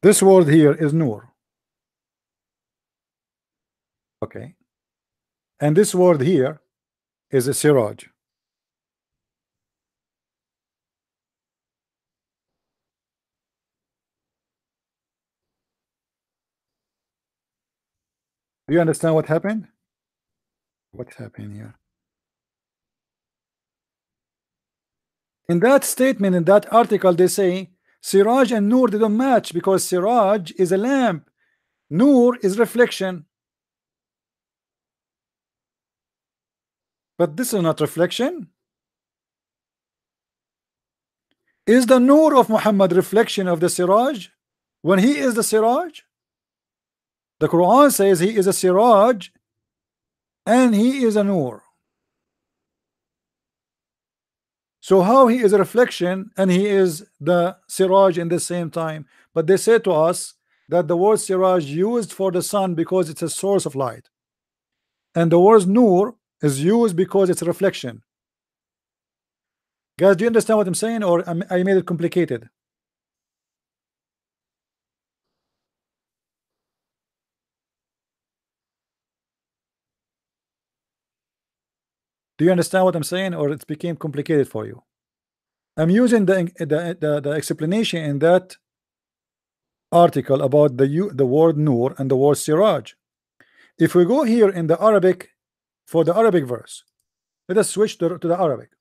[SPEAKER 1] This word here is Nur. Okay. And this word here is a Siraj. Do you understand what happened? What's happening here? In that statement, in that article, they say Siraj and Nur, they don't match because Siraj is a lamp, Nur is reflection. But this is not reflection. Is the Nur of Muhammad reflection of the Siraj when he is the Siraj? The Quran says he is a Siraj and he is a Nur. So how he is a reflection and he is the Siraj in the same time? But they say to us that the word Siraj used for the sun because it's a source of light, and the word Nur is used because it's a reflection. Guys, do you understand what I'm saying, or I made it complicated? Do you understand what I'm saying, or it became complicated for you? I'm using the explanation in that article about the word Nur and the word Siraj. If we go here in the Arabic, for the Arabic verse, let us switch to the Arabic.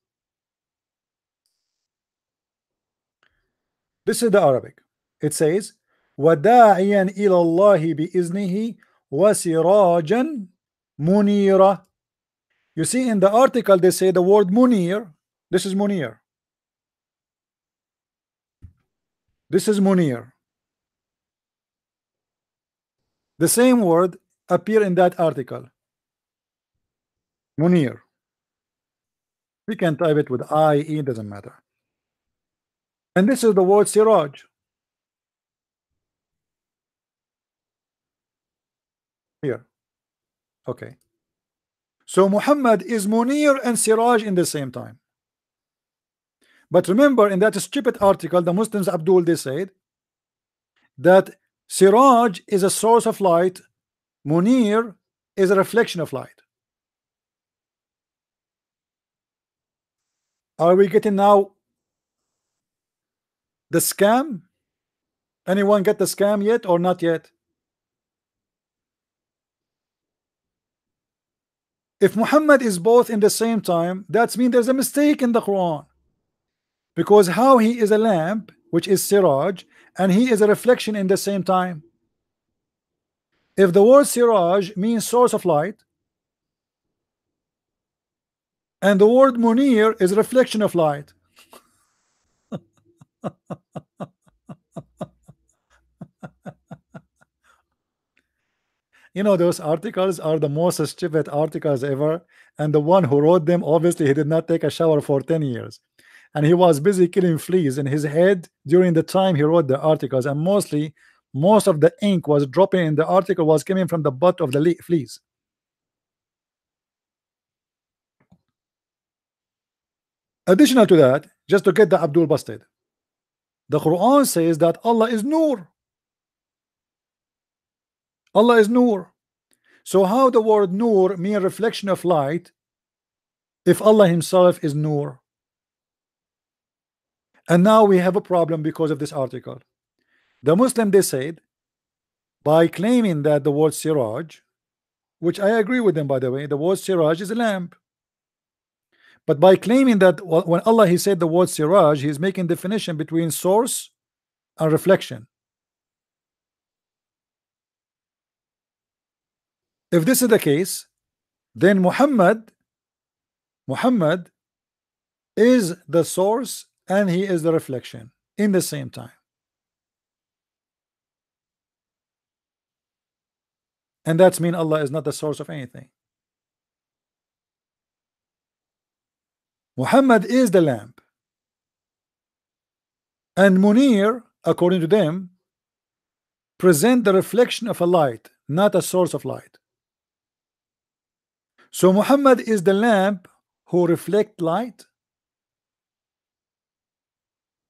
[SPEAKER 1] This is the Arabic. It says وَدَاعِيًا إِلَى اللَّهِ بِإِذْنِهِ وَسِرَاجًا مُنِيرًا. You see, in the article they say the word Munir. This is Munir. This is Munir. The same word appear in that article. Munir. We can type it with IE, doesn't matter. And this is the word Siraj. Here. Okay. So Muhammad is Munir and Siraj in the same time. But remember, in that stupid article, the Muslims, Abdul, they said that Siraj is a source of light, Munir is a reflection of light. Are we getting now the scam? Anyone get the scam yet or not yet? If Muhammad is both in the same time, that means there's a mistake in the Quran. Because how he is a lamp, which is Siraj, and he is a reflection in the same time. If the word Siraj means source of light, and the word Munir is reflection of light. You know, those articles are the most stupid articles ever, and the one who wrote them, obviously he did not take a shower for 10 years, and he was busy killing fleas in his head during the time he wrote the articles. And mostly most of the ink was dropping in the article was coming from the butt of the fleas. Additional to that, just to get the Abdul busted, the Quran says that Allah is Nur. Allah is Nur. So how the word Nur mean reflection of light if Allah himself is Nur? And now we have a problem because of this article. The Muslim, they said, by claiming that the word Siraj, which I agree with them, by the way, the word Siraj is a lamp. But by claiming that when Allah he said the word Siraj, he's making definition between source and reflection. If this is the case, then Muhammad is the source and he is the reflection in the same time. And that's mean Allah is not the source of anything. Muhammad is the lamp, and Munir, according to them, present the reflection of a light, not a source of light. So Muhammad is the lamp who reflect light.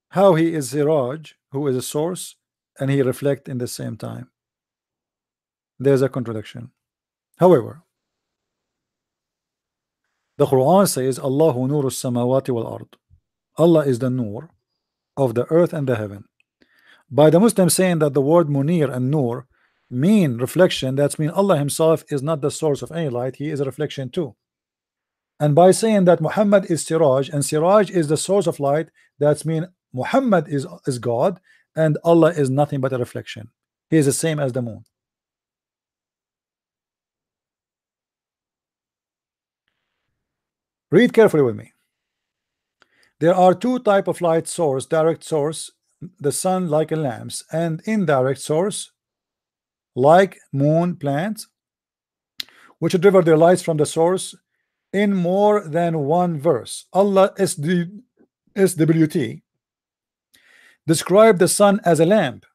[SPEAKER 1] How he is Siraj, who is a source, and he reflect in the same time. There's a contradiction. However, the Quran says Allahu nuru samawati wal ard. Allah is the nur of the earth and the heaven. By the Muslim saying that the word Munir and Nur mean reflection, that's mean Allah himself is not the source of any light, he is a reflection too. And by saying that Muhammad is Siraj and Siraj is the source of light, that's mean Muhammad is God and Allah is nothing but a reflection. He is the same as the moon. Read carefully with me. There are two types of light source: direct source, the sun like a lamps, and indirect source like moon, plants, which deliver their lights from the source. In more than one verse, Allah SWT described the sun as a lamp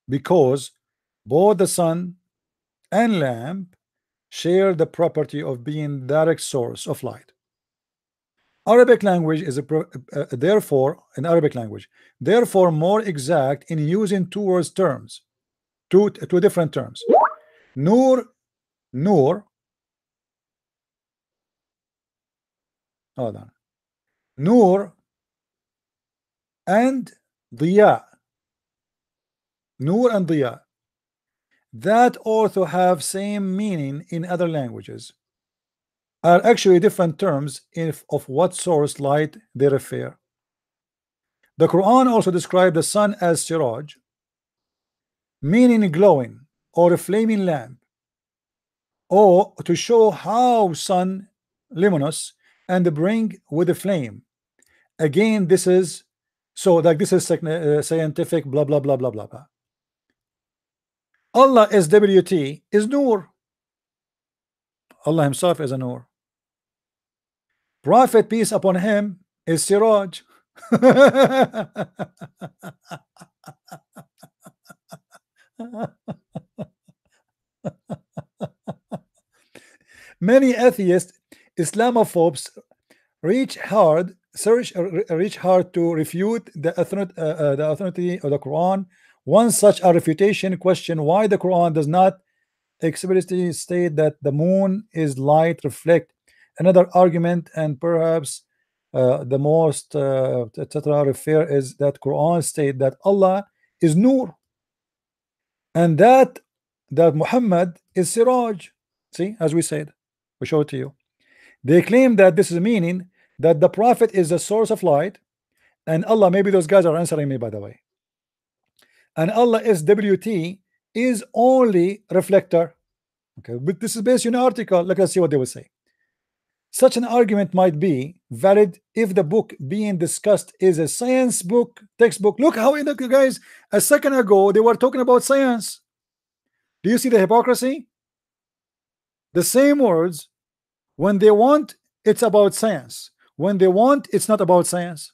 [SPEAKER 1] because both the sun and lamp share the property of being direct source of light. Arabic language is therefore more exact in using two different terms. Nur, hold on. Nur and Diya. Nur and Diya. That also have same meaning in other languages, are actually different terms of what source light they refer. The Quran also described the sun as Siraj, meaning glowing or a flaming lamp, or to show how sun luminous and bring with a flame. Again, this is so like this is scientific blah blah blah blah blah blah. Allah SWT is Nur. Allah himself is a Nur. Prophet, peace upon him, is Siraj. Many atheists, Islamophobes reach hard to refute the authority of the Quran. One such a refutation question why the Quran does not explicitly state that the moon is light reflect. Another argument, and perhaps the most etc. refer is that Quran state that Allah is Nur and that Muhammad is Siraj. See, as we said, we show it to you. They claim that this is meaning that the Prophet is the source of light, and Allah, maybe those guys are answering me by the way, and Allah SWT is only reflector. Okay, but this is based on an article. Let's see what they will say. Such an argument might be valid if the book being discussed is a science book, textbook. Look how, guys, a second ago they were talking about science. Do you see the hypocrisy? The same words, when they want, it's about science. When they want, it's not about science.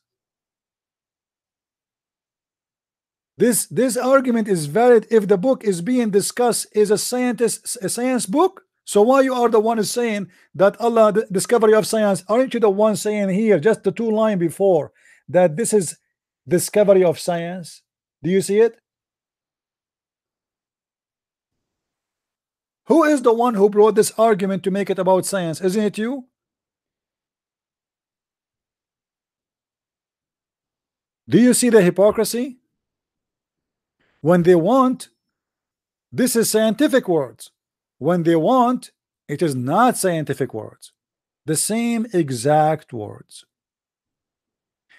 [SPEAKER 1] This argument is valid if the book is being discussed is a science book. So why you are the one is saying that Allah, the discovery of science? Aren't you the one saying here just the 2 lines before that this is discovery of science? Do you see it? Who is the one who brought this argument to make it about science? Isn't it you? Do you see the hypocrisy? When they want, this is scientific words. When they want, it is not scientific words. The same exact words.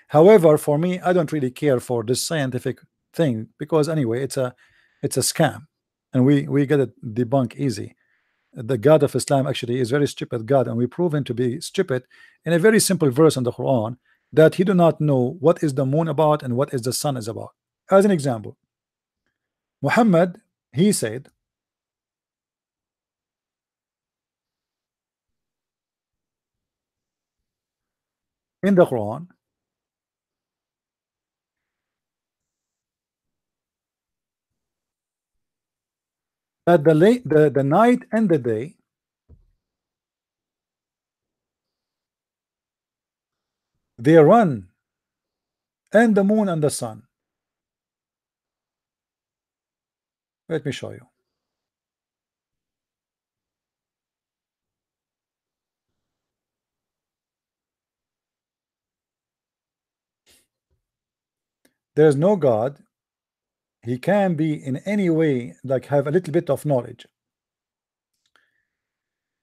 [SPEAKER 1] However, for me, I don't really care for this scientific thing because anyway, it's a scam, and we get it debunked easy. The God of Islam actually is very stupid God, and we prove him to be stupid in a very simple verse in the Quran that he do not know what is the moon about and what is the sun is about. As an example, Muhammad, he said in the Quran that the night and the day they run, and the moon and the sun. Let me show you. There's no God. He can be in any way like have a little bit of knowledge.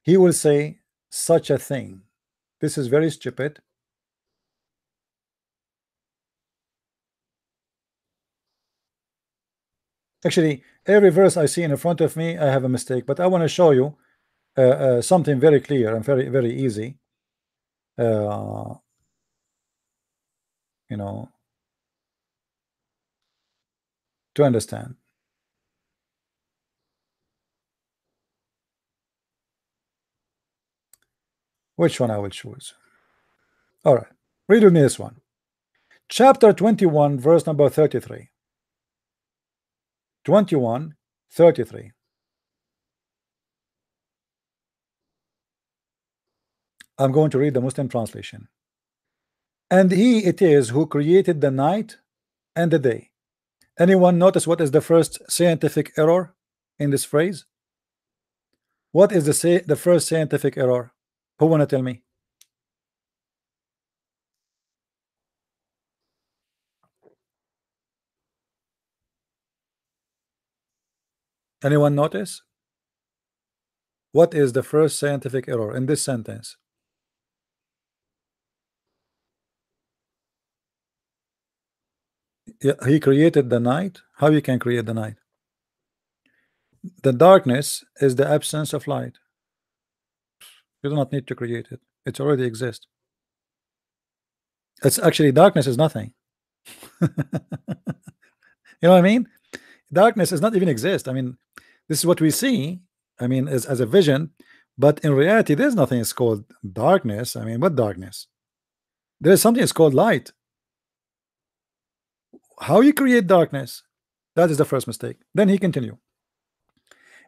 [SPEAKER 1] He will say such a thing. This is very stupid. Actually, every verse I see in front of me, I have a mistake, but I want to show you something very clear and very easy. You know, to understand. Which one I will choose? All right, read with me this one. Chapter 21, verse number 33. 21:33. I'm going to read the Muslim translation. And he it is who created the night and the day. Anyone notice what is the first scientific error in this phrase? What is the first scientific error? Who wanna tell me? Anyone notice? What is the first scientific error in this sentence? Yeah, he created the night. How you can create the night? The darkness is the absence of light. You do not need to create it. It already exists. It's actually darkness is nothing. You know what I mean? Darkness does not even exist. I mean, this is what we see. I mean, as a vision, but in reality, there's nothing is called darkness. I mean, what darkness? There is something is called light. How you create darkness? That is the first mistake. Then he continue.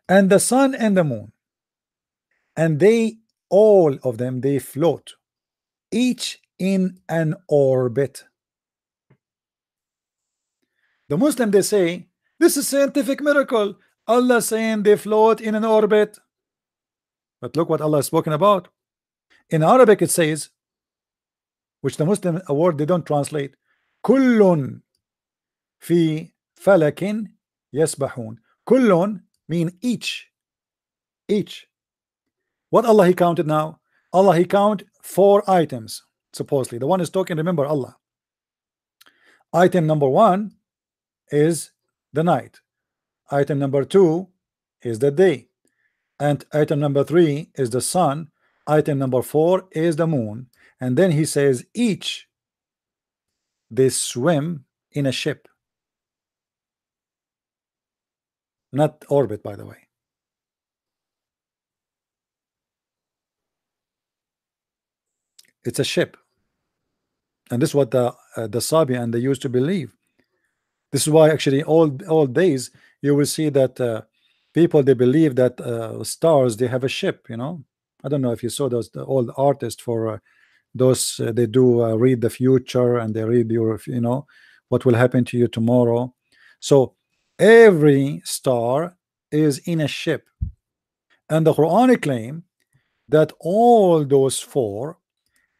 [SPEAKER 1] And the sun and the moon, and they all of them they float, each in an orbit. The Muslim they say this is scientific miracle. Allah saying they float in an orbit. But look what Allah has spoken about. In Arabic it says, which the Muslim a word they don't translate, kullun fi falakin yasbahun. Kullun mean each. What Allah he counted now? Allah he count 4 items supposedly. The one is talking, remember Allah. Item number 1 is the night. Item number 2 is the day. And item number 3 is the sun. Item number 4 is the moon. And then he says each they swim in a ship, not orbit, by the way. It's a ship, and this is what the Sabi and they used to believe This is why actually all days you will see that people, they believe that stars, they have a ship, you know. I don't know if you saw those, the old artists for those they do read the future, and they read your, you know, what will happen to you tomorrow. So every star is in a ship, and the Quranic claim that all those four,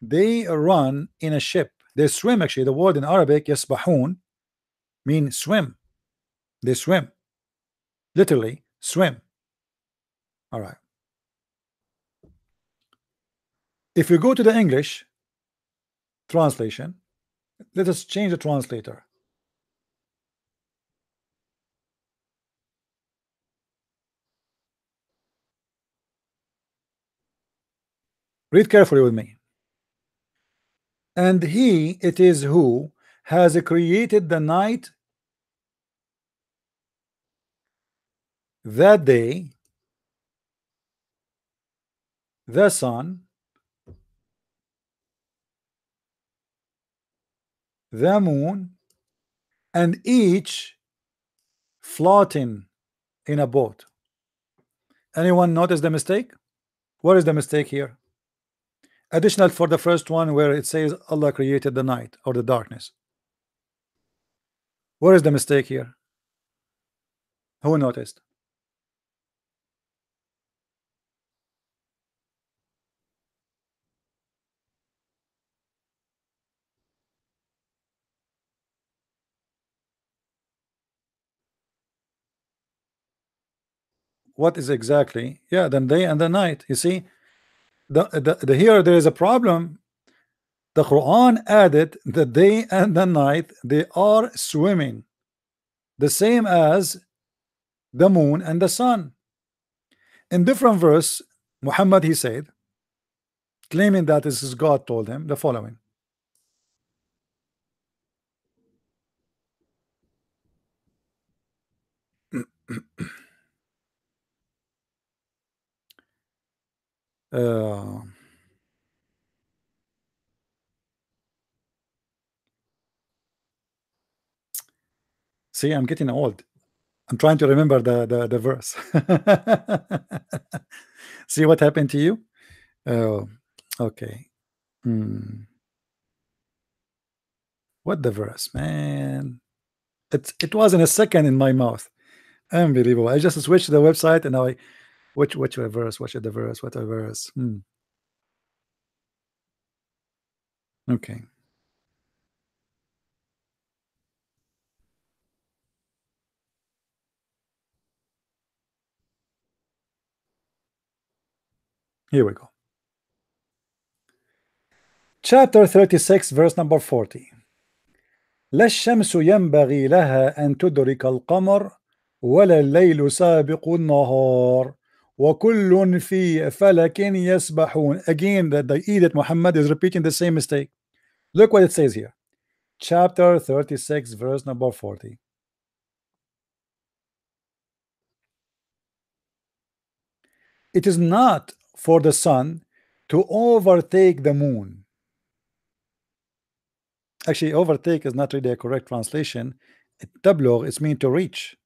[SPEAKER 1] they run in a ship, they swim. Actually, the word in Arabic yasbahun mean swim. They swim, literally swim. All right, if you go to the English translation, let us change the translator. Read carefully with me. And he it is who has created the night, that day, the sun, the moon, and each floating in a boat. Anyone notice the mistake? What is the mistake here? Additional for the first one, where it says Allah created the night or the darkness. What is the mistake here? Who noticed? What is exactly? Yeah, the day and the night. You see, the here there is a problem. The Quran added the day and the night, they are swimming, the same as the moon and the sun. In different verse, Muhammad, he said, claiming that this is God, told him the following. Uh, see, I'm getting old. I'm trying to remember the verse. See what happened to you? Okay. What the verse, man? It wasn't a second in my mouth. Unbelievable. I just switched the website, and now I which verse? What the verse? What a verse? Okay. Here we go. Chapter 36, verse number 40. لا الشمس ينبغي لها أن تدرك القمر ولا الليل سابق النهار وكل في فلك يسبحون. Again, the Edith Muhammad is repeating the same mistake. Look what it says here. Chapter 36, verse number 40. It is not for the sun to overtake the moon. Actually, overtake is not really a correct translation. Tablugh is mean to reach.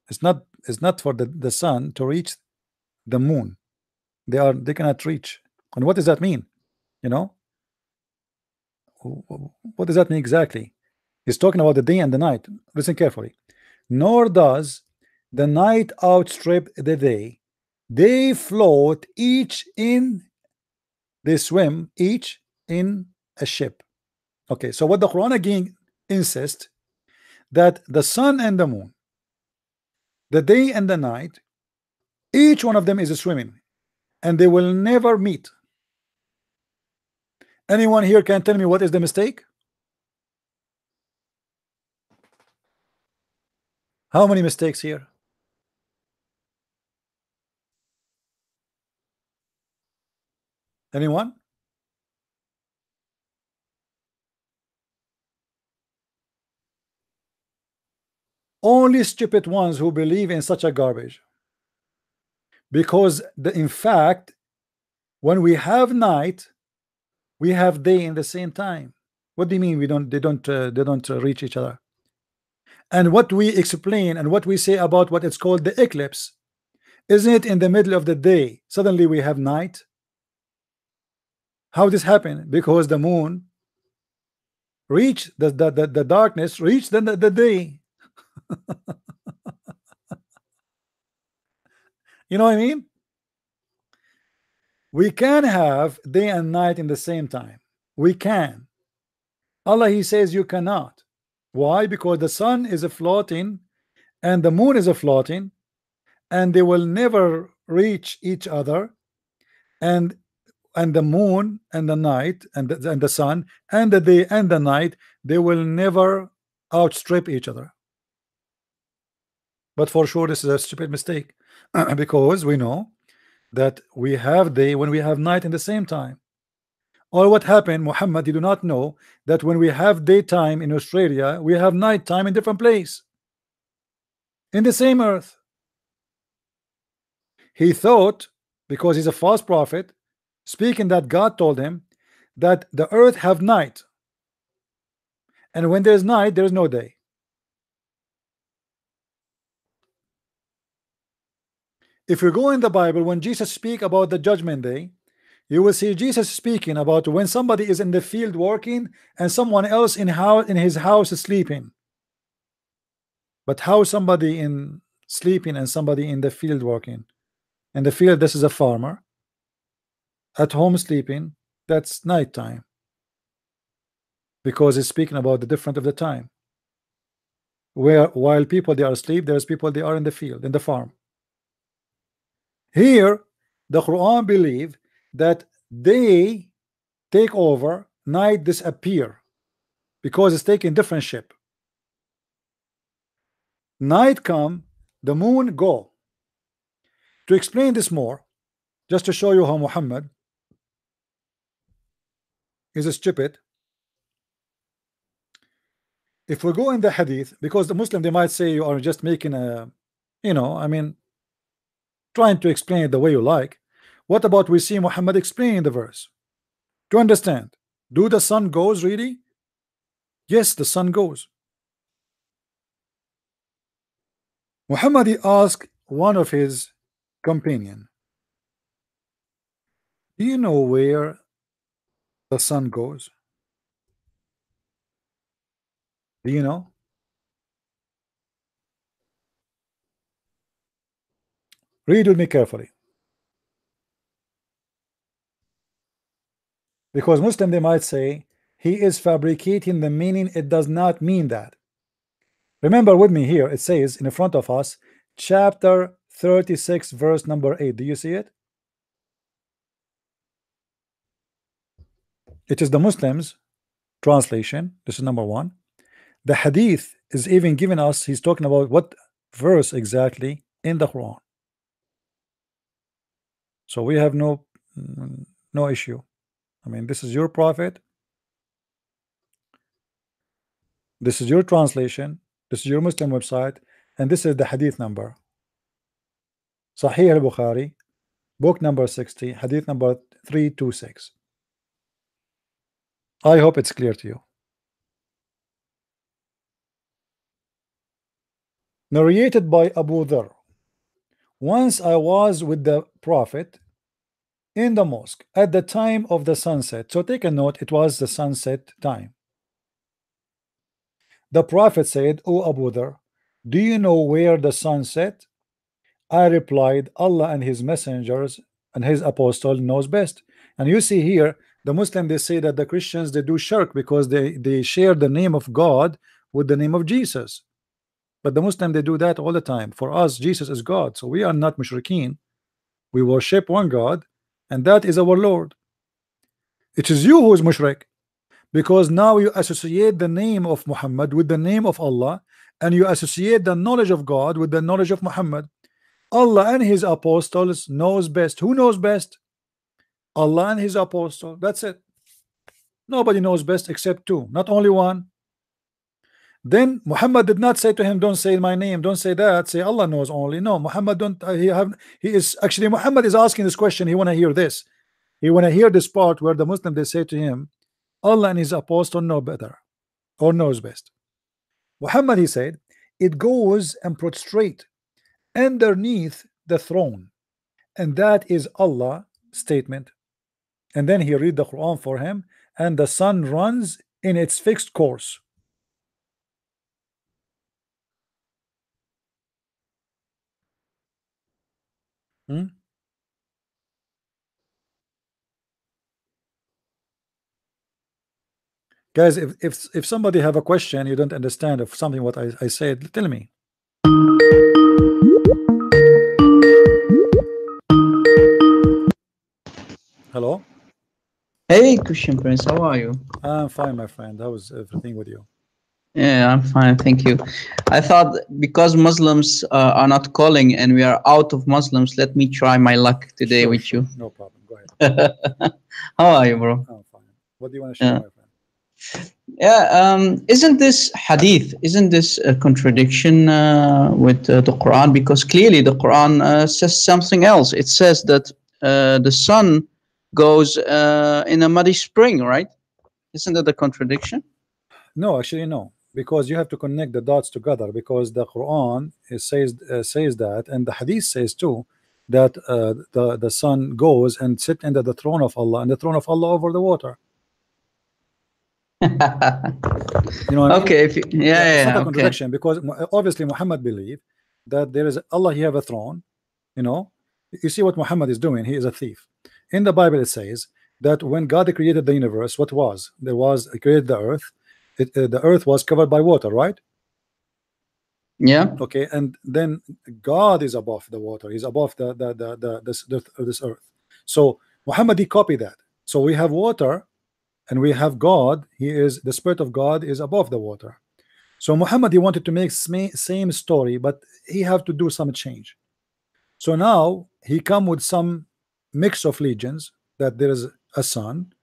[SPEAKER 1] It's not for the sun to reach the moon. They cannot reach. And what does that mean? You know, what does that mean exactly? He's talking about the day and the night. Listen carefully. Nor does the night outstrip the day. They float each in, they swim each in a ship. Okay, so what the Quran again insists, that the sun and the moon, the day and the night, each one of them is swimming, and they will never meet. Anyone here can tell me what is the mistake? How many mistakes here? Anyone? Only stupid ones who believe in such a garbage. Because in fact, when we have night, we have day in the same time. What do you mean they don't reach each other? And what we explain and what we say about what it's called the eclipse, isn't it in the middle of the day suddenly we have night? How this happen? Because the moon reach the darkness reach the day. You know what I mean? We can have day and night in the same time. We can. Allah, he says you cannot. Why? Because the sun is a floating and the moon is a floating, and they will never reach each other, and the moon and the night and the sun and the day and the night, they will never outstrip each other. But for sure this is a stupid mistake because we know that we have day when we have night in the same time. Or what happened, Muhammad, you do not know that when we have daytime in Australia, we have nighttime in different place in the same earth. He thought, because he's a false prophet, speaking that God told him that the earth have night, and when there's night there's no day. If you go in the Bible, when Jesus speak about the judgment day, you will see Jesus speaking about when somebody is in the field working and someone else in his house is sleeping. But how somebody in sleeping and somebody in the field working? In the field, this is a farmer. At home sleeping, that's nighttime, because it's speaking about the difference of the time. Where while people they are asleep, there's people they are in the field, in the farm. Here the Quran believe that they take over, night disappear, because it's taking different shape. Night come, the moon go. To explain this more, just to show you how Muhammad is a stupid, if we go in the hadith, because the Muslim they might say you are just making a, I mean, trying to explain it the way you like. What about we see Muhammad explaining the verse to understand? Do the sun goes really? Yes, the sun goes. Muhammad he asked one of his companion, do you know where the sun goes? Do you know? Read with me carefully, because Muslim they might say he is fabricating the meaning. It does not mean that. Remember with me here, it says in front of us, chapter 36 verse number 8. Do you see it? It is the Muslims translation. This is number one. The hadith is even giving us, he's talking about what verse exactly in the Quran. So we have no issue. I mean, this is your prophet, this is your translation, this is your Muslim website, and this is the hadith number. Sahih al-Bukhari, book number 60, hadith number 326. I hope it's clear to you. Narrated by Abu Dhar. Once I was with the Prophet in the mosque at the time of the sunset. So take a note, it was the sunset time. The Prophet said, O Abu Dhar, do you know where the sun set? I replied, Allah and his messengers and his apostle knows best. And you see here, the Muslim they say that the Christians they do shirk because they share the name of God with the name of Jesus. But the Muslim they do that all the time. For us, Jesus is God, so we are not mushrikeen. We worship one God, and that is our Lord. It is you who is mushrik, because now you associate the name of Muhammad with the name of Allah, and you associate the knowledge of God with the knowledge of Muhammad. Allah and his apostles knows best. Who knows best? Allah and his apostle. That's it. Nobody knows best except two, not only one. Then Muhammad did not say to him, don't say my name, don't say that, say Allah knows only. No, Muhammad don't he is actually, Muhammad is asking this question. He want to hear this. He want to hear this part where the Muslim they say to him, Allah and his apostle know better or knows best. Muhammad he said, it goes and prostrate underneath the throne, and that is Allah statement. And then he read the Quran for him, and the sun runs in its fixed course. Guys, if somebody have a question, you don't understand of something what I said, tell me. Hello.
[SPEAKER 5] Hey, Christian Prince, how are you?
[SPEAKER 1] I'm fine, my friend. How is everything with you?
[SPEAKER 5] Yeah, I'm fine, thank you. I thought because Muslims are not calling and we are out of Muslims, let me try my luck today with you.
[SPEAKER 1] No problem. Go ahead.
[SPEAKER 5] How are you, bro?
[SPEAKER 1] I'm fine. What do you want to share, my friend?
[SPEAKER 5] Yeah, isn't this hadith, isn't this a contradiction with the Quran? Because clearly the Quran says something else. It says that the sun goes in a muddy spring, right? Isn't that a contradiction?
[SPEAKER 1] No, actually, no, because you have to connect the dots together, because the Quran says that, and the Hadith says too, that the sun goes and sit under the throne of Allah, and the throne of Allah over the water. You know what I mean?
[SPEAKER 5] Okay,
[SPEAKER 1] It's not a
[SPEAKER 5] okay.
[SPEAKER 1] contradiction, because obviously Muhammad believed that there is Allah, he have a throne. You know, you see what Muhammad is doing. He is a thief. In the Bible it says that when God created the universe, what was there was created the earth. The earth was covered by water, right?
[SPEAKER 5] Yeah.
[SPEAKER 1] Okay, and then God is above the water. He's above this earth. So Muhammad, he copied that. So we have water, and we have God. He is the Spirit of God is above the water. So Muhammad, he wanted to make same story, but he have to do some change. So now he come with some mix of legends that there is a sun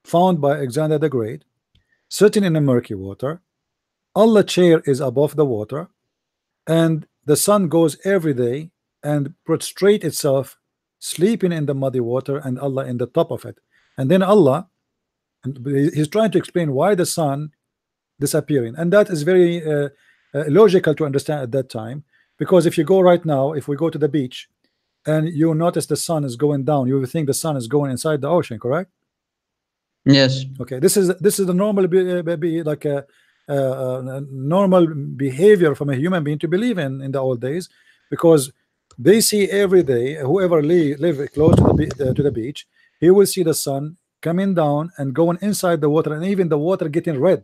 [SPEAKER 1] found by Alexander the Great, sitting in a murky water. Allah chair is above the water, and the sun goes every day and prostrate itself, sleeping in the muddy water, and Allah in the top of it. And then Allah, and he's trying to explain why the sun disappearing, and that is very logical to understand at that time, because if you go right now, if we go to the beach and you notice the sun is going down, you will think the sun is going inside the ocean, correct?
[SPEAKER 5] Yes.
[SPEAKER 1] Okay, this is the normal like a normal behavior from a human being to believe in the old days, because they see every day, whoever live close to the beach, he will see the sun coming down and going inside the water, and even the water getting red.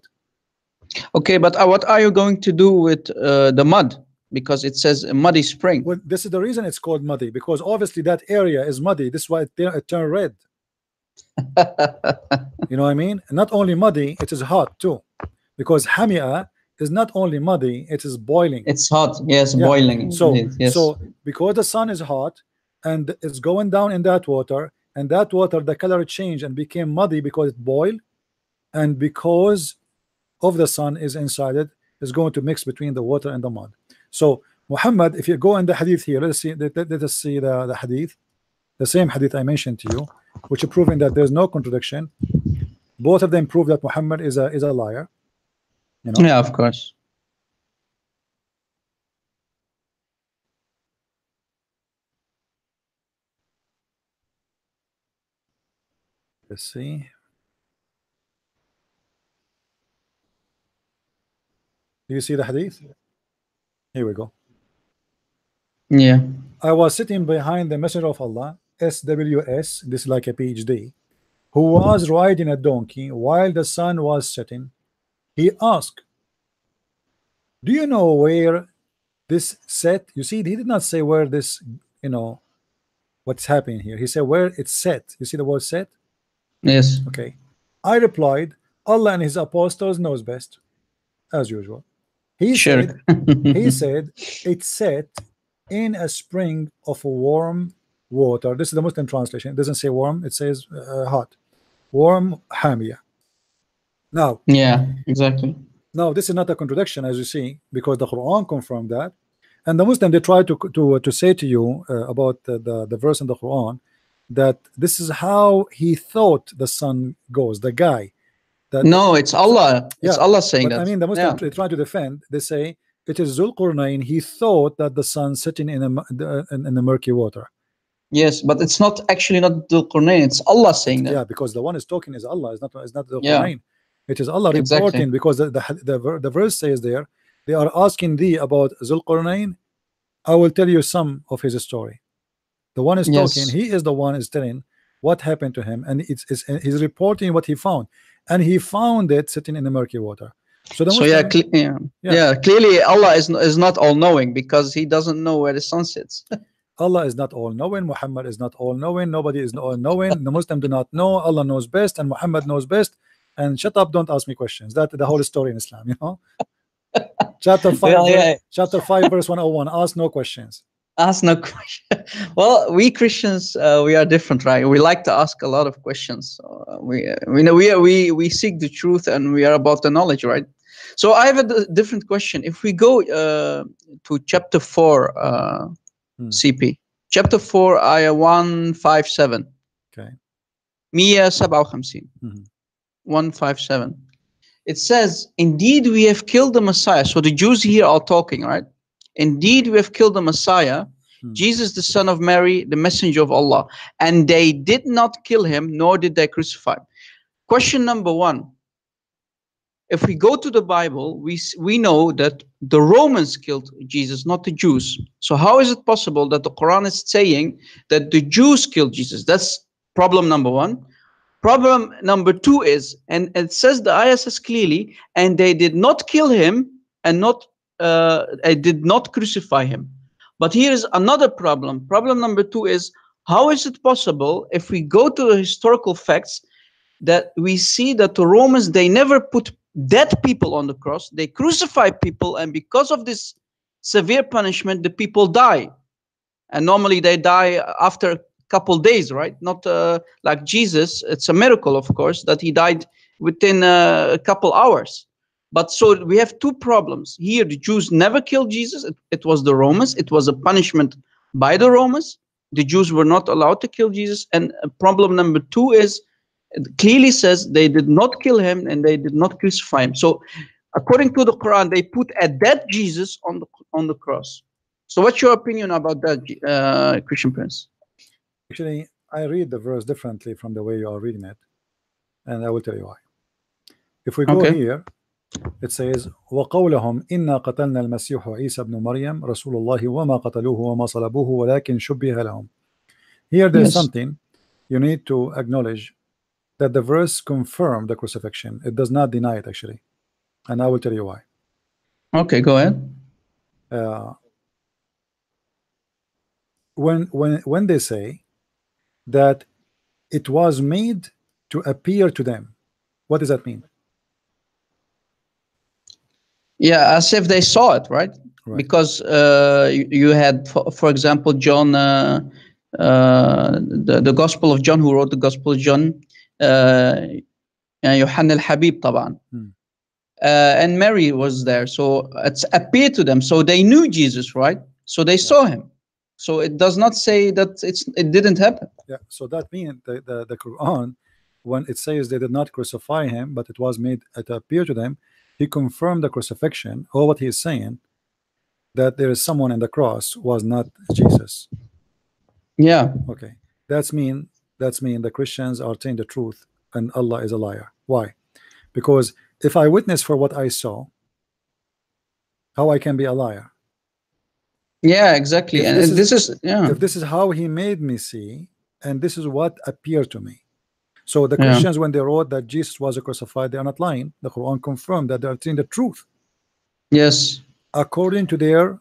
[SPEAKER 5] Okay, but what are you going to do with the mud? Because it says a muddy spring.
[SPEAKER 1] Well, this is the reason it's called muddy, because obviously that area is muddy. This is why it turned red. You know what I mean? And not only muddy, it is hot too, because hamia is not only muddy, it is boiling.
[SPEAKER 5] It's hot, yes,
[SPEAKER 1] Yeah.
[SPEAKER 5] boiling.
[SPEAKER 1] Yes. So because the sun is hot and it's going down in that water, and that water, the color changed and became muddy because it boiled, and because of the sun is inside it, is going to mix between the water and the mud. So Muhammad, if you go in the hadith here, let us see the hadith, the same hadith I mentioned to you, which are proving that there's no contradiction. Both of them prove that Muhammad is a liar. You know?
[SPEAKER 5] Yeah, of course.
[SPEAKER 1] Let's see. Do you see the hadith? Here we go.
[SPEAKER 5] Yeah.
[SPEAKER 1] I was sitting behind the Messenger of Allah, SWS, this is like a PhD, who was riding a donkey while the sun was setting. He asked, do you know where this set? You see, he did not say where this, you know, what's happening here. He said where it's set. You see the word set?
[SPEAKER 5] Yes.
[SPEAKER 1] Okay. I replied, Allah and his apostles knows best, as usual. He said it's set in a spring of warm water. This is the Muslim translation. It doesn't say warm, it says hot. Warm hamia. Now,
[SPEAKER 5] yeah, exactly.
[SPEAKER 1] Now, this is not a contradiction, as you see, because the Quran confirmed that, and the Muslim, they try to say to you about the verse in the Quran, that this is how he thought the sun goes. The guy.
[SPEAKER 5] No, it's Allah. It's Allah saying that.
[SPEAKER 1] I mean, the Muslims try to defend. They say it is Zul Qurnayn. He thought that the sun sitting in the murky water.
[SPEAKER 5] Yes, but it's not actually not Dhul Qurnayn. It's Allah saying that.
[SPEAKER 1] Yeah, because the one is talking is Allah. It's not Zul
[SPEAKER 5] Yeah.
[SPEAKER 1] Qurnayn. It is Allah
[SPEAKER 5] Exactly.
[SPEAKER 1] reporting, because the verse says there, they are asking thee about Zul Qurnayn. I will tell you some of his story. The one is
[SPEAKER 5] Yes.
[SPEAKER 1] talking. He is the one is telling what happened to him, and he's reporting what he found, and he found it sitting in the murky water. So the Muslim,
[SPEAKER 5] yeah, clearly Allah is not all knowing, because he doesn't know where the sun sits.
[SPEAKER 1] Allah is not all knowing. Muhammad is not all knowing. Nobody is all knowing. The Muslim do not know. Allah knows best, and Muhammad knows best. And shut up! Don't ask me questions. That's the whole story in Islam. You know. Chapter 5, chapter 5, verse 101. Ask no questions.
[SPEAKER 5] Ask no question. Well, we Christians, we are different, right? We like to ask a lot of questions. We seek the truth, and we are about the knowledge, right? So I have a different question. If we go to chapter 4, CP, chapter 4, ayah 157.
[SPEAKER 1] Okay.
[SPEAKER 5] 157. 157. It says, "Indeed, we have killed the Messiah." So the Jews here are talking, right? "Indeed, we have killed the Messiah, Jesus, the son of Mary, the messenger of Allah, and they did not kill him, nor did they crucify him." Question number one. If we go to the Bible, we know that the Romans killed Jesus, not the Jews. So how is it possible that the Quran is saying that the Jews killed Jesus? That's problem number one. Problem number two is, and it says, the ayah says clearly, "And they did not kill him, and did not crucify him." But here is another problem. Problem number two is, how is it possible, if we go to the historical facts, that we see that the Romans, they never put dead people on the cross, they crucify people, and because of this severe punishment, the people die. And normally they die after a couple days, right? Not like Jesus. It's a miracle, of course, that he died within a couple hours. But so we have two problems. Here, the Jews never killed Jesus. It was the Romans. It was a punishment by the Romans. The Jews were not allowed to kill Jesus. And problem number two is, it clearly says they did not kill him and they did not crucify him. So according to the Quran, they put a dead Jesus on the cross. So what's your opinion about that, Christian Prince?
[SPEAKER 1] Actually, I read the verse differently from the way you are reading it, and I will tell you why. If we go here, it says, وَقَوْلَهُمْ إِنَّا قَتَلْنَا الْمَسِيحُ عِيسَى بْنُ مَرْيَمْ رَسُولُ اللَّهِ وَمَا قَتَلُوهُ وَمَا صَلَبُوهُ وَلَكِنْ شُبِّهَ لَهُمْ. Here there's something you need to acknowledge, that the verse confirms the crucifixion. It does not deny it, actually. And I will tell you why.
[SPEAKER 5] Okay, go ahead.
[SPEAKER 1] When they say that it was made to appear to them, what does that mean?
[SPEAKER 5] Yeah, as if they saw it, right? Because you had, for example, John, the Gospel of John, who wrote the Gospel of John, Yohanna al-Habib طبعا. And Mary was there, so it's appeared to them, so they knew Jesus, right? So they saw him. So it does not say that it didn't happen.
[SPEAKER 1] Yeah, so that means the Quran, when it says they did not crucify him, but it was made to appear to them, he confirmed the crucifixion, or what he is saying, that there is someone in the cross was not Jesus.
[SPEAKER 5] Yeah.
[SPEAKER 1] Okay, that's mean the Christians are telling the truth and Allah is a liar. Why? Because if I witness for what I saw, how I can be a liar?
[SPEAKER 5] Yeah, exactly. And this is
[SPEAKER 1] if this is how he made me see, and this is what appeared to me. So the Christians, when they wrote that Jesus was crucified, they are not lying. The Quran confirmed that they are telling the truth.
[SPEAKER 5] Yes.
[SPEAKER 1] According to their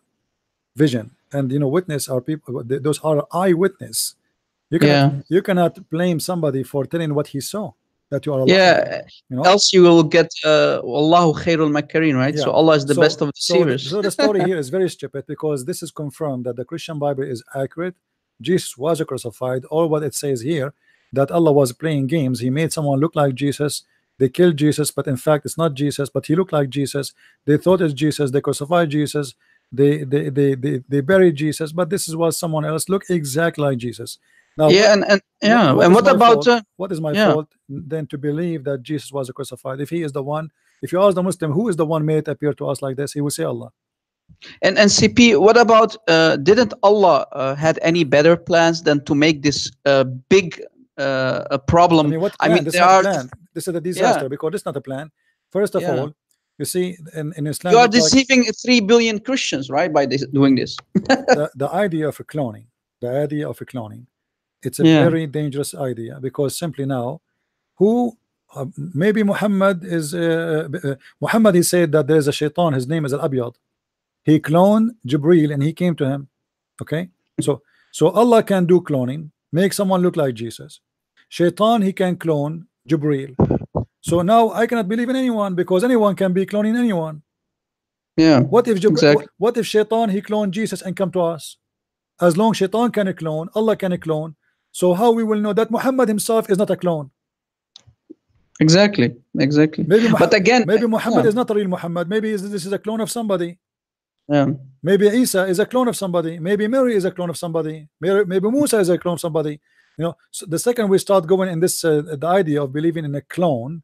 [SPEAKER 1] vision. And witness are people, those are eyewitness. You cannot blame somebody for telling what he saw, that you are a liar.
[SPEAKER 5] Else you will get Allahu khairul makirin, right? So Allah is the best of deceivers.
[SPEAKER 1] So the story here is very stupid, because this is confirmed that the Christian Bible is accurate. Jesus was crucified. All what it says here, that Allah was playing games. He made someone look like Jesus. They killed Jesus, but in fact it's not Jesus, but he looked like Jesus. They thought it's Jesus. They crucified Jesus. They buried Jesus, but this was someone else. Look exactly like Jesus. Now, what is my fault then to believe that Jesus was crucified? If he is the one, if you ask the Muslim who is the one made it appear to us like this, he will say Allah.
[SPEAKER 5] And CP, what about didn't Allah had any better plans than to make this big a problem?
[SPEAKER 1] I mean, what
[SPEAKER 5] I
[SPEAKER 1] plan?
[SPEAKER 5] mean,
[SPEAKER 1] This is
[SPEAKER 5] there
[SPEAKER 1] not a
[SPEAKER 5] are
[SPEAKER 1] plan. This is a
[SPEAKER 5] yeah,
[SPEAKER 1] disaster because this is not a plan. First of
[SPEAKER 5] yeah.
[SPEAKER 1] all, you see, in
[SPEAKER 5] You
[SPEAKER 1] Islam,
[SPEAKER 5] are
[SPEAKER 1] we talk
[SPEAKER 5] deceiving 3 billion Christians, right, by this, doing this.
[SPEAKER 1] the idea of cloning. The idea of cloning. It's a
[SPEAKER 5] Yeah.
[SPEAKER 1] very dangerous idea because simply now, who maybe Muhammad is Muhammad, he said that there is a shaitan, his name is Al-Abyad. He cloned Jibril and he came to him. Okay, so Allah can do cloning, make someone look like Jesus. Shaitan, he can clone Jibril. So now I cannot believe in anyone because anyone can be cloning anyone.
[SPEAKER 5] Yeah.
[SPEAKER 1] What if
[SPEAKER 5] Exactly.
[SPEAKER 1] what if Shaitan, he cloned Jesus and come to us? As long Shaitan can clone, Allah can clone. So how we will know that Muhammad himself is not a clone?
[SPEAKER 5] Exactly. Exactly.
[SPEAKER 1] Maybe
[SPEAKER 5] But again,
[SPEAKER 1] maybe Muhammad
[SPEAKER 5] yeah,
[SPEAKER 1] is not a real Muhammad. Maybe this is a clone of somebody.
[SPEAKER 5] yeah.
[SPEAKER 1] Maybe Isa is a clone of somebody. Maybe Mary is a clone of somebody. Maybe Musa is a clone of somebody. You know, so the second we start going in this the idea of believing in a clone,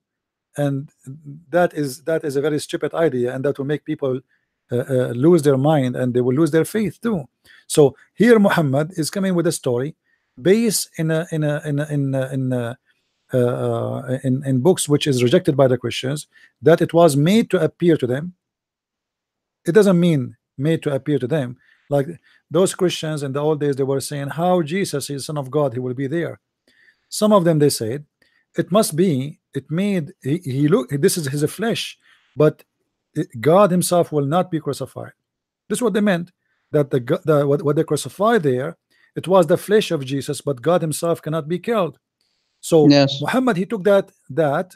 [SPEAKER 1] and that is a very stupid idea, and that will make people lose their mind, and they will lose their faith too. So here Muhammad is coming with a story based in books which is rejected by the Christians, that it was made to appear to them. It doesn't mean made to appear to them. Like those Christians in the old days, they were saying how Jesus is Son of God, he will be there. Some of them, they said it must be it made he look, this is his flesh, but God himself will not be crucified. This is what they meant, that what they crucified there, it was the flesh of Jesus, but God himself cannot be killed. So
[SPEAKER 5] Yes.
[SPEAKER 1] Muhammad, he took that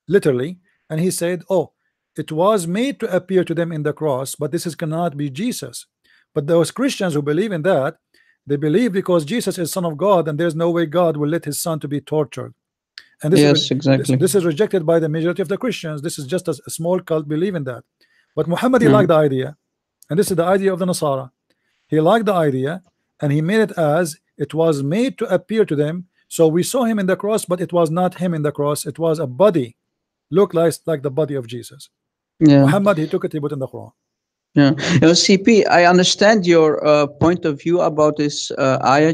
[SPEAKER 1] literally, and he said, oh, it was made to appear to them in the cross, but this is cannot be Jesus. But those Christians who believe in that, they believe because Jesus is Son of God, and there's no way God will let his son to be tortured. And this
[SPEAKER 5] Yes.
[SPEAKER 1] this,
[SPEAKER 5] Exactly.
[SPEAKER 1] this is rejected by the majority of the Christians. This is just a small cult believe in that. But Muhammad, he
[SPEAKER 5] Yeah.
[SPEAKER 1] liked the idea, and this is the idea of the Nasara. He liked the idea, and he made it as it was made to appear to them. So we saw him in the cross, but it was not him in the cross. It was a body, looked like the body of Jesus.
[SPEAKER 5] Yeah.
[SPEAKER 1] Muhammad, he took it, he put in the Quran.
[SPEAKER 5] Yeah, CP, I understand your point of view about this ayah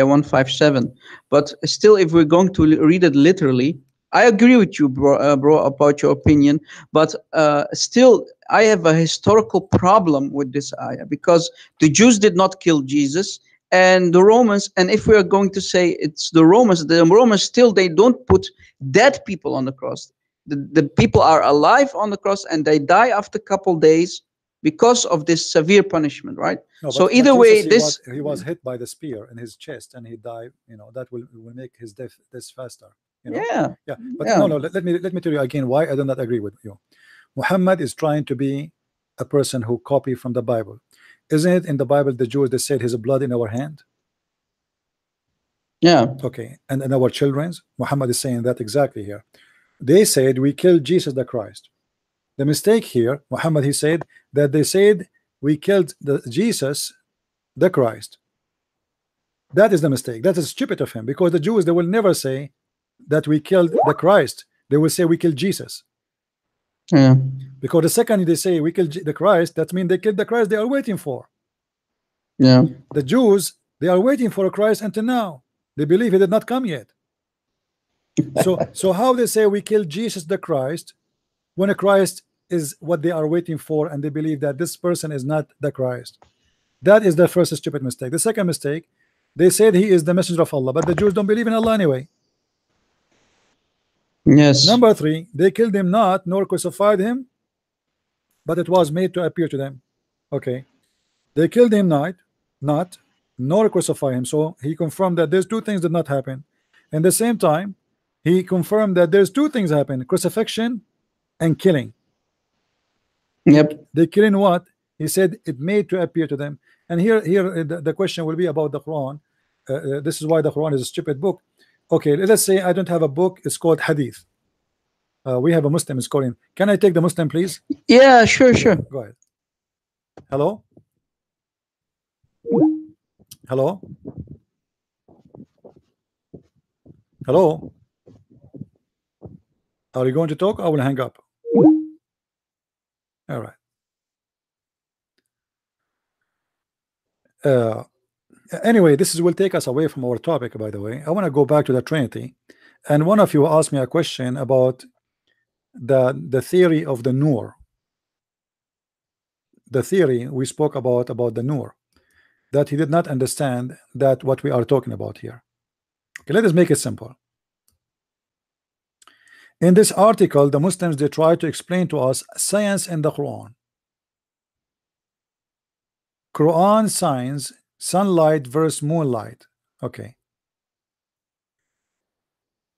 [SPEAKER 5] 157, but still, if we're going to read it literally, I agree with you, bro, about your opinion. But still, I have a historical problem with this ayah because the Jews did not kill Jesus, and the Romans. And if we are going to say it's the Romans still they don't put dead people on the cross. The people are alive on the cross, and they die after a couple days because of this severe punishment, right?
[SPEAKER 1] No,
[SPEAKER 5] So
[SPEAKER 1] but
[SPEAKER 5] either
[SPEAKER 1] Jesus,
[SPEAKER 5] way,
[SPEAKER 1] he was hit by the spear in his chest and he died. You know, that will make his death faster. You know,
[SPEAKER 5] yeah,
[SPEAKER 1] But
[SPEAKER 5] yeah,
[SPEAKER 1] no, let me tell you again why I do not agree with you. Muhammad is trying to be a person who copy from the Bible. Isn't it in the Bible the Jews, they said his blood in our hand?
[SPEAKER 5] yeah,
[SPEAKER 1] Okay, and our children's, Muhammad is saying that exactly here. They said we killed Jesus the Christ. The mistake here, Muhammad, he said that they said we killed Jesus the Christ. That is the mistake. That is stupid of him, because the Jews, they will never say that we killed the Christ. They will say we killed Jesus.
[SPEAKER 5] yeah,
[SPEAKER 1] Because the second they say we killed the Christ, that means they killed the Christ they are waiting for.
[SPEAKER 5] yeah,
[SPEAKER 1] The Jews, they are waiting for a Christ until now. They believe he did not come yet. So how they say we killed Jesus the Christ when a Christ is what they are waiting for, and they believe that this person is not the Christ? That is the first stupid mistake. The second mistake, they said he is the messenger of Allah, but the Jews don't believe in Allah anyway.
[SPEAKER 5] yes,
[SPEAKER 1] Number three, they killed him not, nor crucified him, but it was made to appear to them. Okay, they killed him not, nor crucify him. So he confirmed that there's two things did not happen. And the same time, he confirmed that there's two things happen: crucifixion and killing.
[SPEAKER 5] yep,
[SPEAKER 1] They killing what? He said it made to appear to them. And here the question will be about the Quran. This is why the Quran is a stupid book. Okay, let's say I don't have a book. It's called Hadith. We have a Muslim is calling. Can I take the Muslim, please?
[SPEAKER 5] yeah, sure.
[SPEAKER 1] Go ahead. Hello. Hello. Hello. Are you going to talk? I will hang up. All right. Uh, anyway, this will take us away from our topic, by the way. I want to go back to the Trinity. And one of you asked me a question about the theory of the Nur. The theory we spoke about the Nur, that he did not understand that what we are talking about here. Okay, let us make it simple. In this article, the Muslims, they try to explain to us science in the Quran. Quran science, sunlight versus moonlight. Okay.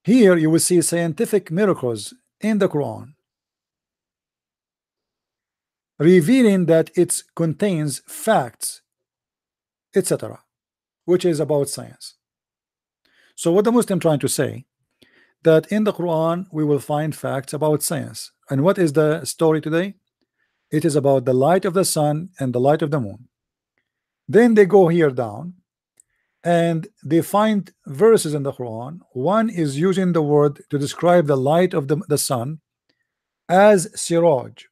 [SPEAKER 1] Here you will see scientific miracles in the Quran, revealing that it contains facts, etc., which is about science. So what the Muslim trying to say, that in the Quran we will find facts about science. And what is the story today? It is about the light of the sun and the light of the moon. Then they go here down and they find verses in the Quran. One is using the word to describe the light of the sun as siraj.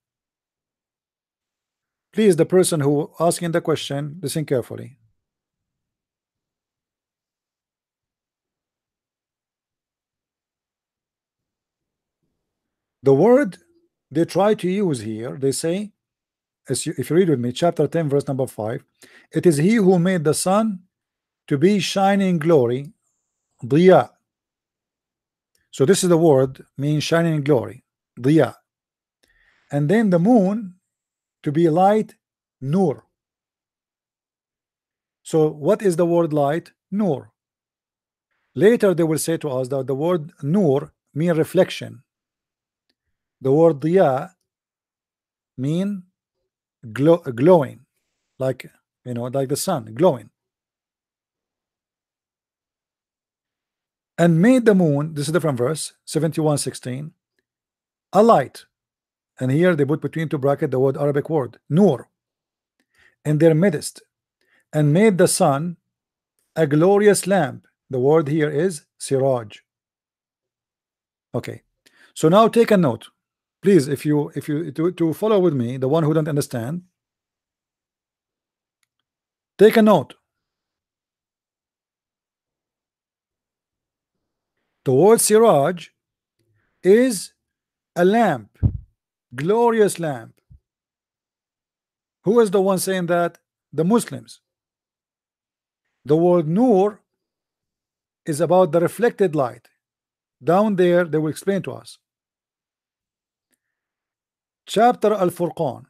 [SPEAKER 1] Please, the person who asking the question, listen carefully. The word they try to use here, they say, if you read with me, chapter 10, verse number 5, it is he who made the sun to be shining glory, diya. So this is the word means shining glory, diya. And then the moon to be light, nur. So what is the word light? Nur. Later they will say to us that the word nur mean reflection. The word diya mean glowing, like, you know, like the sun glowing. And made the moon, this is a different verse, 71:16, a light. And here they put between two brackets the word Arabic word nur in their midst, and made the sun a glorious lamp. The word here is siraj. Okay, so now take a note, please, if you to follow with me, the one who don't understand, take a note. The word siraj is a lamp, glorious lamp. Who is the one saying that? The Muslims. The word nur is about the reflected light. Down there they will explain to us. Chapter Al-Furqan.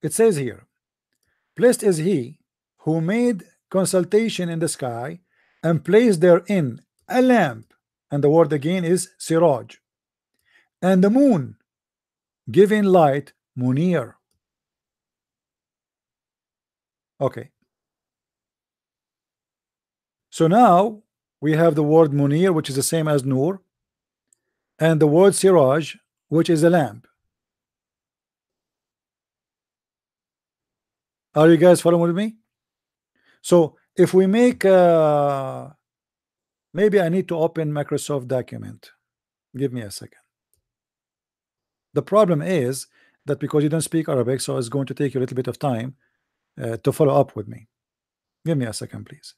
[SPEAKER 1] It says here, blessed is he who made consultation in the sky and placed therein a lamp, and the word again is siraj, and the moon giving light, munir. Okay, so now we have the word munir, which is the same as nur, and the word siraj, which is a lamp. Are you guys following with me? So if we make maybe I need to open Microsoft document. Give me a second. The problem is that because you don't speak Arabic, so it's going to take you a little bit of time to follow up with me. Give me a second, please.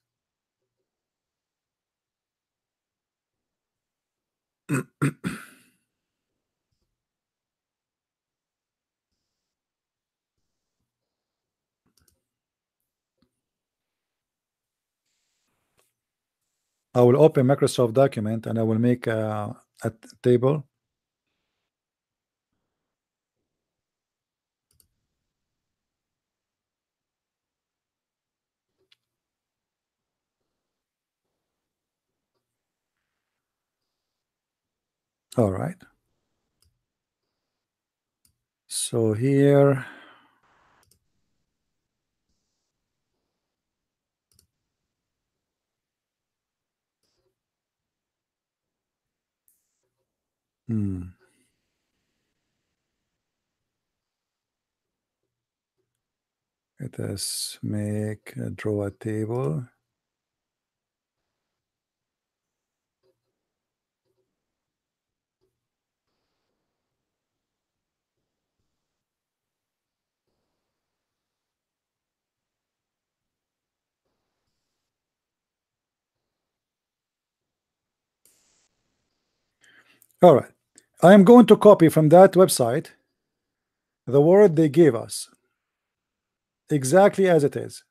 [SPEAKER 1] I will open Microsoft document and I will make a table. All right. So here, let us draw a table. All right. I am going to copy from that website the word they gave us exactly as it is.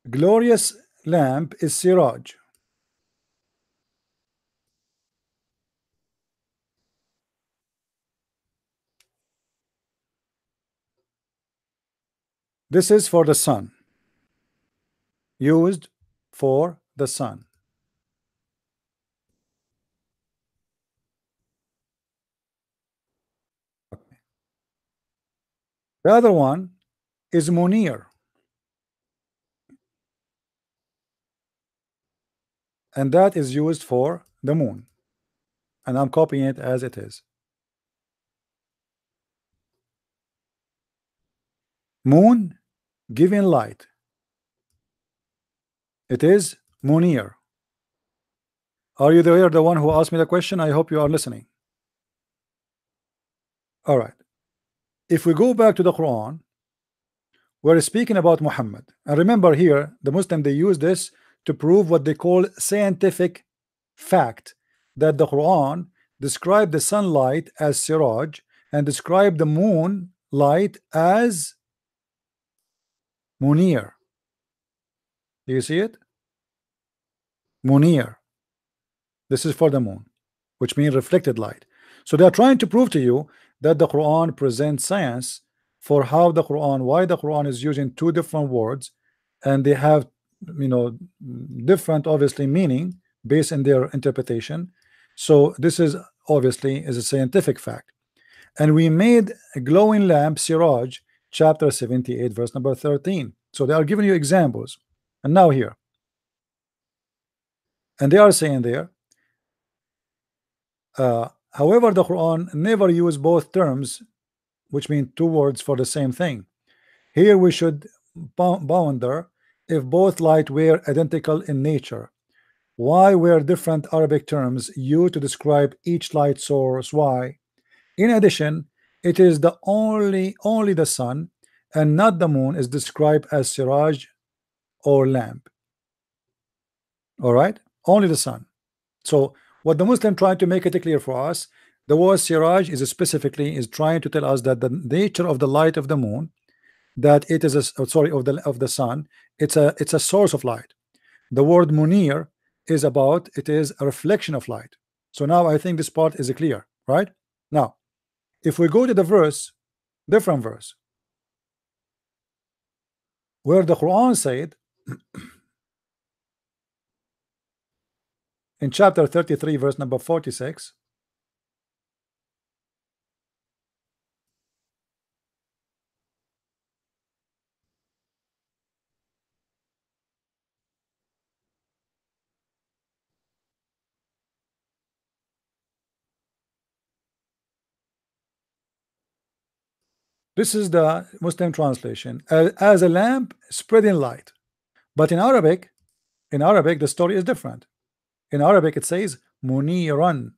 [SPEAKER 1] Glorious lamp is siraj. This is for the sun, used for the sun. The other one is munir, and that is used for the moon, and I'm copying it as it is. Moon giving light, it is munir. Are you the one who asked me the question? I hope you are listening. All right. If we go back to the Quran, we're speaking about Muhammad, and remember here the Muslim, they use this to prove what they call scientific fact, that the Quran described the sunlight as siraj and described the moon light as munir. Do you see it? Munir. This is for the moon, which means reflected light. So they are trying to prove to you that the Quran presents science for how the Quran, why the Quran is using two different words, and they have, you know, different obviously meaning based in their interpretation. So this is obviously is a scientific fact. And we made a glowing lamp siraj, chapter 78 verse number 13. So they are giving you examples. And now here, and they are saying there, however, the Quran never use both terms, which mean two words for the same thing. Here we should ponder if both light were identical in nature, why were different Arabic terms used to describe each light source? Why? In addition, it is the only the sun and not the moon is described as siraj or lamp. All right, only the sun. So what the Muslim trying to make it clear for us, the word siraj is specifically is trying to tell us that the nature of the light of the moon, that it is a sorry of the sun, it's a source of light. The word munir is about, it is a reflection of light. So now I think this part is clear, right? Now if we go to the verse, different verse, where the Quran said in chapter 33 verse number 46, this is the Muslim translation, as a lamp spreading light. But in Arabic the story is different. In Arabic it says muniran,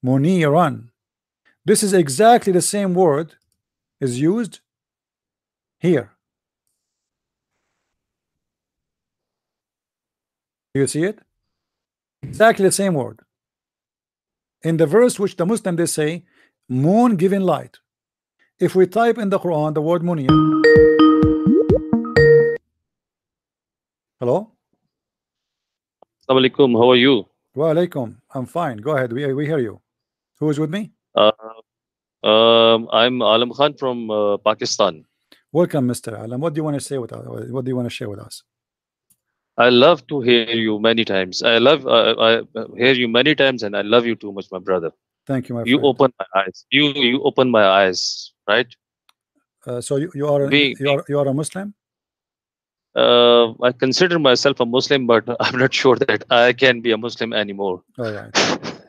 [SPEAKER 1] muniran. This is exactly the same word is used here. Do you see it? Exactly the same word in the verse which the Muslim they say moon giving light. If we type in the Quran the word munir. Hello.
[SPEAKER 6] Assalamu alaikum. How are you?
[SPEAKER 1] Wa alaikum. I'm fine. Go ahead. We hear you. Who is with me?
[SPEAKER 6] I'm Alam Khan from Pakistan.
[SPEAKER 1] Welcome, Mr. Alam. What do you want to say with us? What do you want to share with us?
[SPEAKER 6] I love to hear you many times. I hear you many times, and I love you too much, my brother.
[SPEAKER 1] Thank you, my
[SPEAKER 6] You
[SPEAKER 1] friend.
[SPEAKER 6] open my eyes. You open my eyes, right?
[SPEAKER 1] So you are a Muslim?
[SPEAKER 6] I consider myself a Muslim, but I'm not sure that I can be a Muslim anymore.
[SPEAKER 1] All right.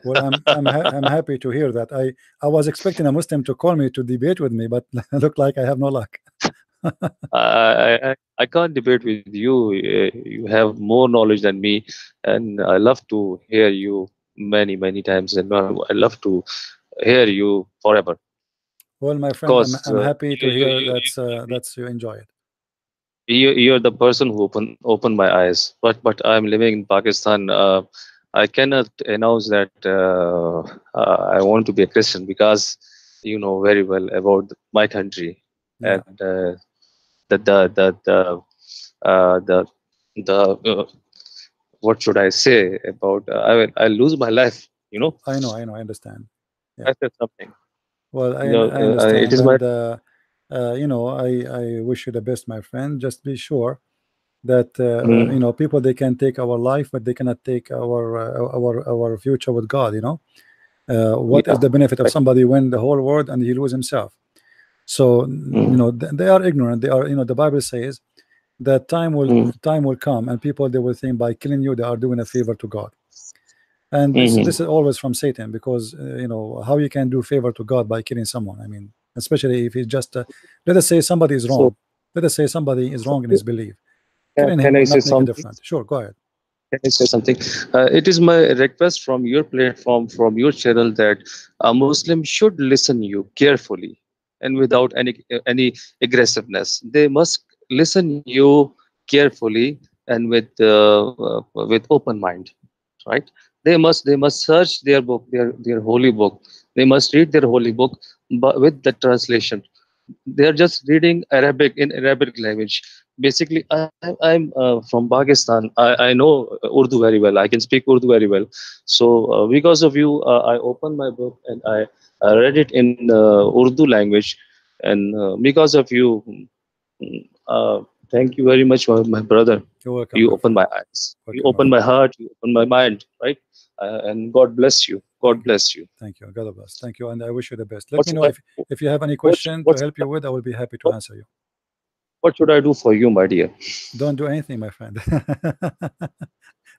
[SPEAKER 1] Well, I'm happy to hear that. I was expecting a Muslim to call me to debate with me, but look like I have no luck.
[SPEAKER 6] I can't debate with you. You have more knowledge than me, and I love to hear you many times, and I love to hear you forever.
[SPEAKER 1] Well, my friend, I'm happy to hear that's you enjoy it.
[SPEAKER 6] you're the person who opened my eyes. But I'm living in Pakistan. I cannot announce that I want to be a Christian, because you know very well about my country.
[SPEAKER 1] Yeah,
[SPEAKER 6] And the the what should I say about I lose my life. You know,
[SPEAKER 1] I know, I understand. Yeah.
[SPEAKER 6] I said something.
[SPEAKER 1] Well,
[SPEAKER 6] You know,
[SPEAKER 1] I
[SPEAKER 6] it
[SPEAKER 1] understand,
[SPEAKER 6] is my.
[SPEAKER 1] and you know, I wish you the best, my friend. Just be sure that you
[SPEAKER 6] Mm,
[SPEAKER 1] know, people, they can take our life, but they cannot take our future with God. You know, what is
[SPEAKER 6] yeah.
[SPEAKER 1] the benefit of
[SPEAKER 6] Right.
[SPEAKER 1] somebody win the whole world and he lose himself? So you
[SPEAKER 6] Mm,
[SPEAKER 1] know, they are ignorant. They are, you know, the Bible says that
[SPEAKER 6] mm,
[SPEAKER 1] time will come, and people, they will think by killing you they are doing a favor to God. And this
[SPEAKER 6] mm.
[SPEAKER 1] is always from Satan, because you know, how you can do favor to God by killing someone? I mean, especially if he's just let us say somebody is
[SPEAKER 6] So,
[SPEAKER 1] wrong. Let us say somebody is wrong in his belief. Killing him
[SPEAKER 6] can I
[SPEAKER 1] will
[SPEAKER 6] say
[SPEAKER 1] not make a
[SPEAKER 6] something?
[SPEAKER 1] difference. Sure, go ahead.
[SPEAKER 6] Can I say something? It is my request from your platform, from your channel, that a Muslim should listen you carefully and without any aggressiveness. They must listen you carefully and with open mind, right? They must search their book, their holy book. They must read their holy book, but with the translation. They are just reading Arabic in Arabic language. Basically, I'm from Pakistan. I know Urdu very well. I can speak Urdu very well. So because of you, I opened my book and I read it in Urdu language. And because of you, thank you very much, my brother.
[SPEAKER 1] You're welcome,
[SPEAKER 6] You
[SPEAKER 1] my
[SPEAKER 6] opened
[SPEAKER 1] friend.
[SPEAKER 6] my eyes. You
[SPEAKER 1] Welcome, my
[SPEAKER 6] opened my
[SPEAKER 1] friend.
[SPEAKER 6] heart. You opened my mind. Right? And God bless you. God
[SPEAKER 1] Thank you.
[SPEAKER 6] bless you.
[SPEAKER 1] Thank you. God bless. Thank you, and I wish you the best. Let
[SPEAKER 6] What
[SPEAKER 1] me
[SPEAKER 6] should
[SPEAKER 1] know
[SPEAKER 6] I?
[SPEAKER 1] if you have any
[SPEAKER 6] What
[SPEAKER 1] question to
[SPEAKER 6] what
[SPEAKER 1] help you with. I will be happy to
[SPEAKER 6] what,
[SPEAKER 1] answer you.
[SPEAKER 6] what should I do for you, my dear?
[SPEAKER 1] Don't do anything, my friend.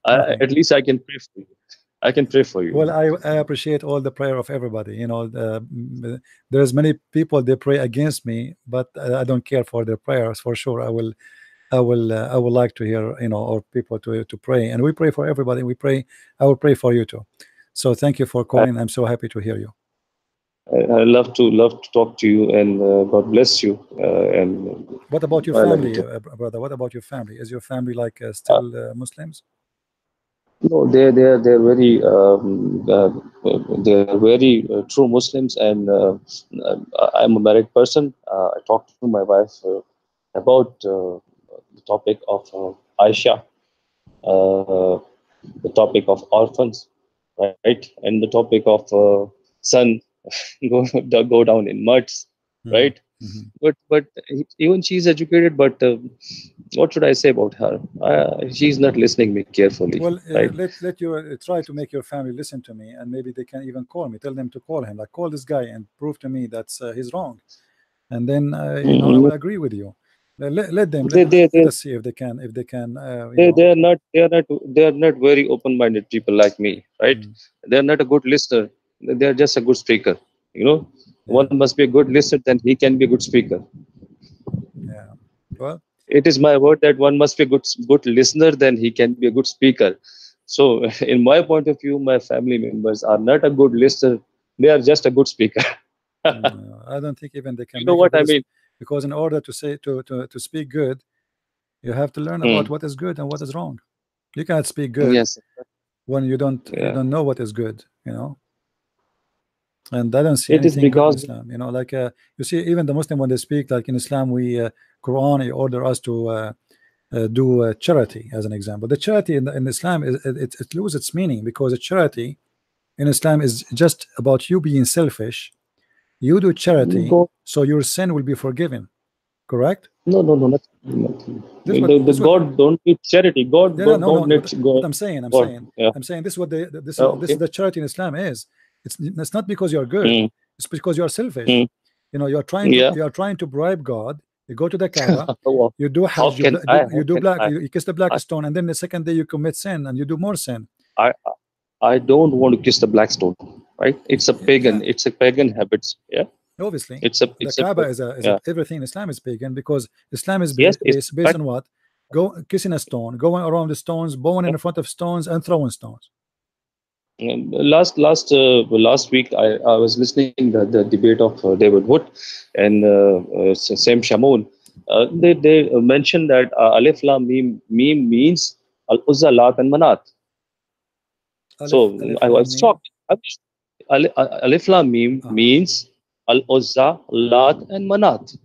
[SPEAKER 6] I,
[SPEAKER 1] Nothing.
[SPEAKER 6] at least I can pray for you. I can pray for you.
[SPEAKER 1] Well, I appreciate all the prayer of everybody. You know, there's many people, they pray against me, but I don't care for their prayers. For sure, I will like to hear, you know, or people to pray, and we pray for everybody. We pray. I will pray for you too. So thank you for
[SPEAKER 6] I,
[SPEAKER 1] calling. I'm so happy to hear you.
[SPEAKER 6] I love to talk to you, and God bless you. And
[SPEAKER 1] What about your
[SPEAKER 6] I love you
[SPEAKER 1] family,
[SPEAKER 6] too.
[SPEAKER 1] brother? What about your family? Is your family like
[SPEAKER 6] Uh,
[SPEAKER 1] still Muslims?
[SPEAKER 6] no, they're very they're very true Muslims, and I'm a married person. I talked to my wife about the topic of Aisha, uh, the topic of orphans, right, and the topic of son go down in muds,
[SPEAKER 1] Hmm.
[SPEAKER 6] right?
[SPEAKER 1] Hmm.
[SPEAKER 6] But even she's educated, but what should I say about her? She's not listening me carefully,
[SPEAKER 1] Well,
[SPEAKER 6] right?
[SPEAKER 1] let you try to make your family listen to me, and maybe they can even call me. Tell them to call him, like call this guy and prove to me that's he's wrong, and then you know, I
[SPEAKER 6] Mm,
[SPEAKER 1] will agree with you. Let them
[SPEAKER 6] they they
[SPEAKER 1] let
[SPEAKER 6] they
[SPEAKER 1] us see if they can you
[SPEAKER 6] they
[SPEAKER 1] know.
[SPEAKER 6] they are not very open-minded people like me, right?
[SPEAKER 1] Mm,
[SPEAKER 6] They're not a good listener. They're just a good speaker. You know,
[SPEAKER 1] yeah,
[SPEAKER 6] one must be a good listener, then he can be a good speaker.
[SPEAKER 1] yeah. Well,
[SPEAKER 6] It is my word that one must be a good listener, then he can be a good speaker. So in my point of view, my family members are not a good listener. They are just a good speaker.
[SPEAKER 1] I don't think even they can
[SPEAKER 6] You know
[SPEAKER 1] make a
[SPEAKER 6] what
[SPEAKER 1] good
[SPEAKER 6] I mean?
[SPEAKER 1] because in order to say to speak good, you have to learn about
[SPEAKER 6] Hmm.
[SPEAKER 1] what is good and what is wrong. You cannot speak good
[SPEAKER 6] Yes.
[SPEAKER 1] when you
[SPEAKER 6] Yeah.
[SPEAKER 1] don't know what is good, you know. And I don't see
[SPEAKER 6] It is
[SPEAKER 1] anything good in
[SPEAKER 6] because.
[SPEAKER 1] Islam, you know, like you see, even the Muslim, when they speak, like in Islam, we Quran, he order us to do charity, as an example. The charity in Islam is it loses its meaning, because a charity in Islam is just about you being selfish. You do charity
[SPEAKER 6] God.
[SPEAKER 1] so your sin will be forgiven, correct?
[SPEAKER 6] No, nothing.
[SPEAKER 1] This what
[SPEAKER 6] The
[SPEAKER 1] this what
[SPEAKER 6] God don't need charity. God,
[SPEAKER 1] Yeah, no,
[SPEAKER 6] God
[SPEAKER 1] no,
[SPEAKER 6] don't
[SPEAKER 1] no.
[SPEAKER 6] need
[SPEAKER 1] What
[SPEAKER 6] God.
[SPEAKER 1] I'm saying,
[SPEAKER 6] God. Yeah.
[SPEAKER 1] I'm saying this is what this is
[SPEAKER 6] Okay.
[SPEAKER 1] the charity in Islam is. It's not because you're good.
[SPEAKER 6] Mm,
[SPEAKER 1] It's because you're selfish.
[SPEAKER 6] mm,
[SPEAKER 1] You know,
[SPEAKER 6] yeah.
[SPEAKER 1] you're trying to bribe God. You go to the Kaaba,
[SPEAKER 6] How
[SPEAKER 1] you do
[SPEAKER 6] how
[SPEAKER 1] Hajj,
[SPEAKER 6] can I? How
[SPEAKER 1] you do
[SPEAKER 6] can
[SPEAKER 1] black,
[SPEAKER 6] I?
[SPEAKER 1] you kiss the black
[SPEAKER 6] I
[SPEAKER 1] stone, and then the second day you commit sin and you do more sin.
[SPEAKER 6] I I don't want to kiss the black stone. Right? It's a
[SPEAKER 1] Yeah,
[SPEAKER 6] pagan. It's a pagan habits. Yeah.
[SPEAKER 1] obviously.
[SPEAKER 6] It's
[SPEAKER 1] The
[SPEAKER 6] a
[SPEAKER 1] Kaaba is
[SPEAKER 6] yeah.
[SPEAKER 1] everything in Islam is pagan, because Islam is
[SPEAKER 6] Yes. It's
[SPEAKER 1] based
[SPEAKER 6] fact.
[SPEAKER 1] on what? Go kissing a stone, going around the stones, bowing in front of stones, and throwing stones.
[SPEAKER 6] Last week, I was listening the debate of David Wood and Sam Shamoun. they mention that Alif Lam Mim means Al Uzza, Lat, and Manat. So
[SPEAKER 1] Alif
[SPEAKER 6] I
[SPEAKER 1] Lam
[SPEAKER 6] was
[SPEAKER 1] Mim.
[SPEAKER 6] shocked. Alif Lam Mim means Al Uzza, Lat, and Manat.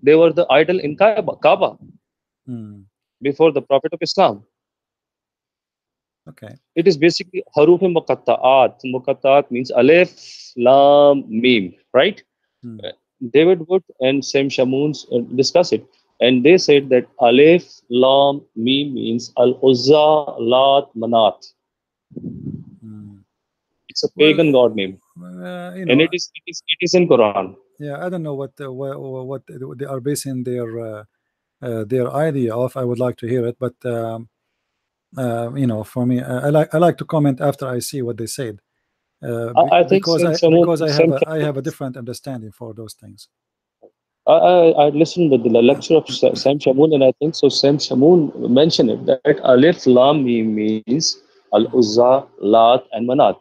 [SPEAKER 6] They were the idol in Kaaba
[SPEAKER 1] Hmm.
[SPEAKER 6] before the Prophet of Islam.
[SPEAKER 1] Okay.
[SPEAKER 6] It is basically Haruf Muqatta'at. Muqatta'at means Alif, Lam, Mim, right?
[SPEAKER 1] Hmm.
[SPEAKER 6] David Wood and Sam Shamoon discuss it. And they said that Alif, Lam, Mim means Al Uzza, Lat, Manat.
[SPEAKER 1] Hmm.
[SPEAKER 6] It's a
[SPEAKER 1] Well,
[SPEAKER 6] pagan god name.
[SPEAKER 1] you
[SPEAKER 6] And
[SPEAKER 1] know,
[SPEAKER 6] it is in Quran.
[SPEAKER 1] yeah, I don't know what they are basing their idea off. I would like to hear it, but you know, for me, I like to comment after I see what they said,
[SPEAKER 6] I think
[SPEAKER 1] because
[SPEAKER 6] Sam
[SPEAKER 1] I have a
[SPEAKER 6] Shamoon,
[SPEAKER 1] different understanding for those things.
[SPEAKER 6] I listened to the lecture of Sam Shamoon, and I think so. Sam Shamoon mentioned it that Alif Lam Mim means Al Uzza, Lat, and Manat.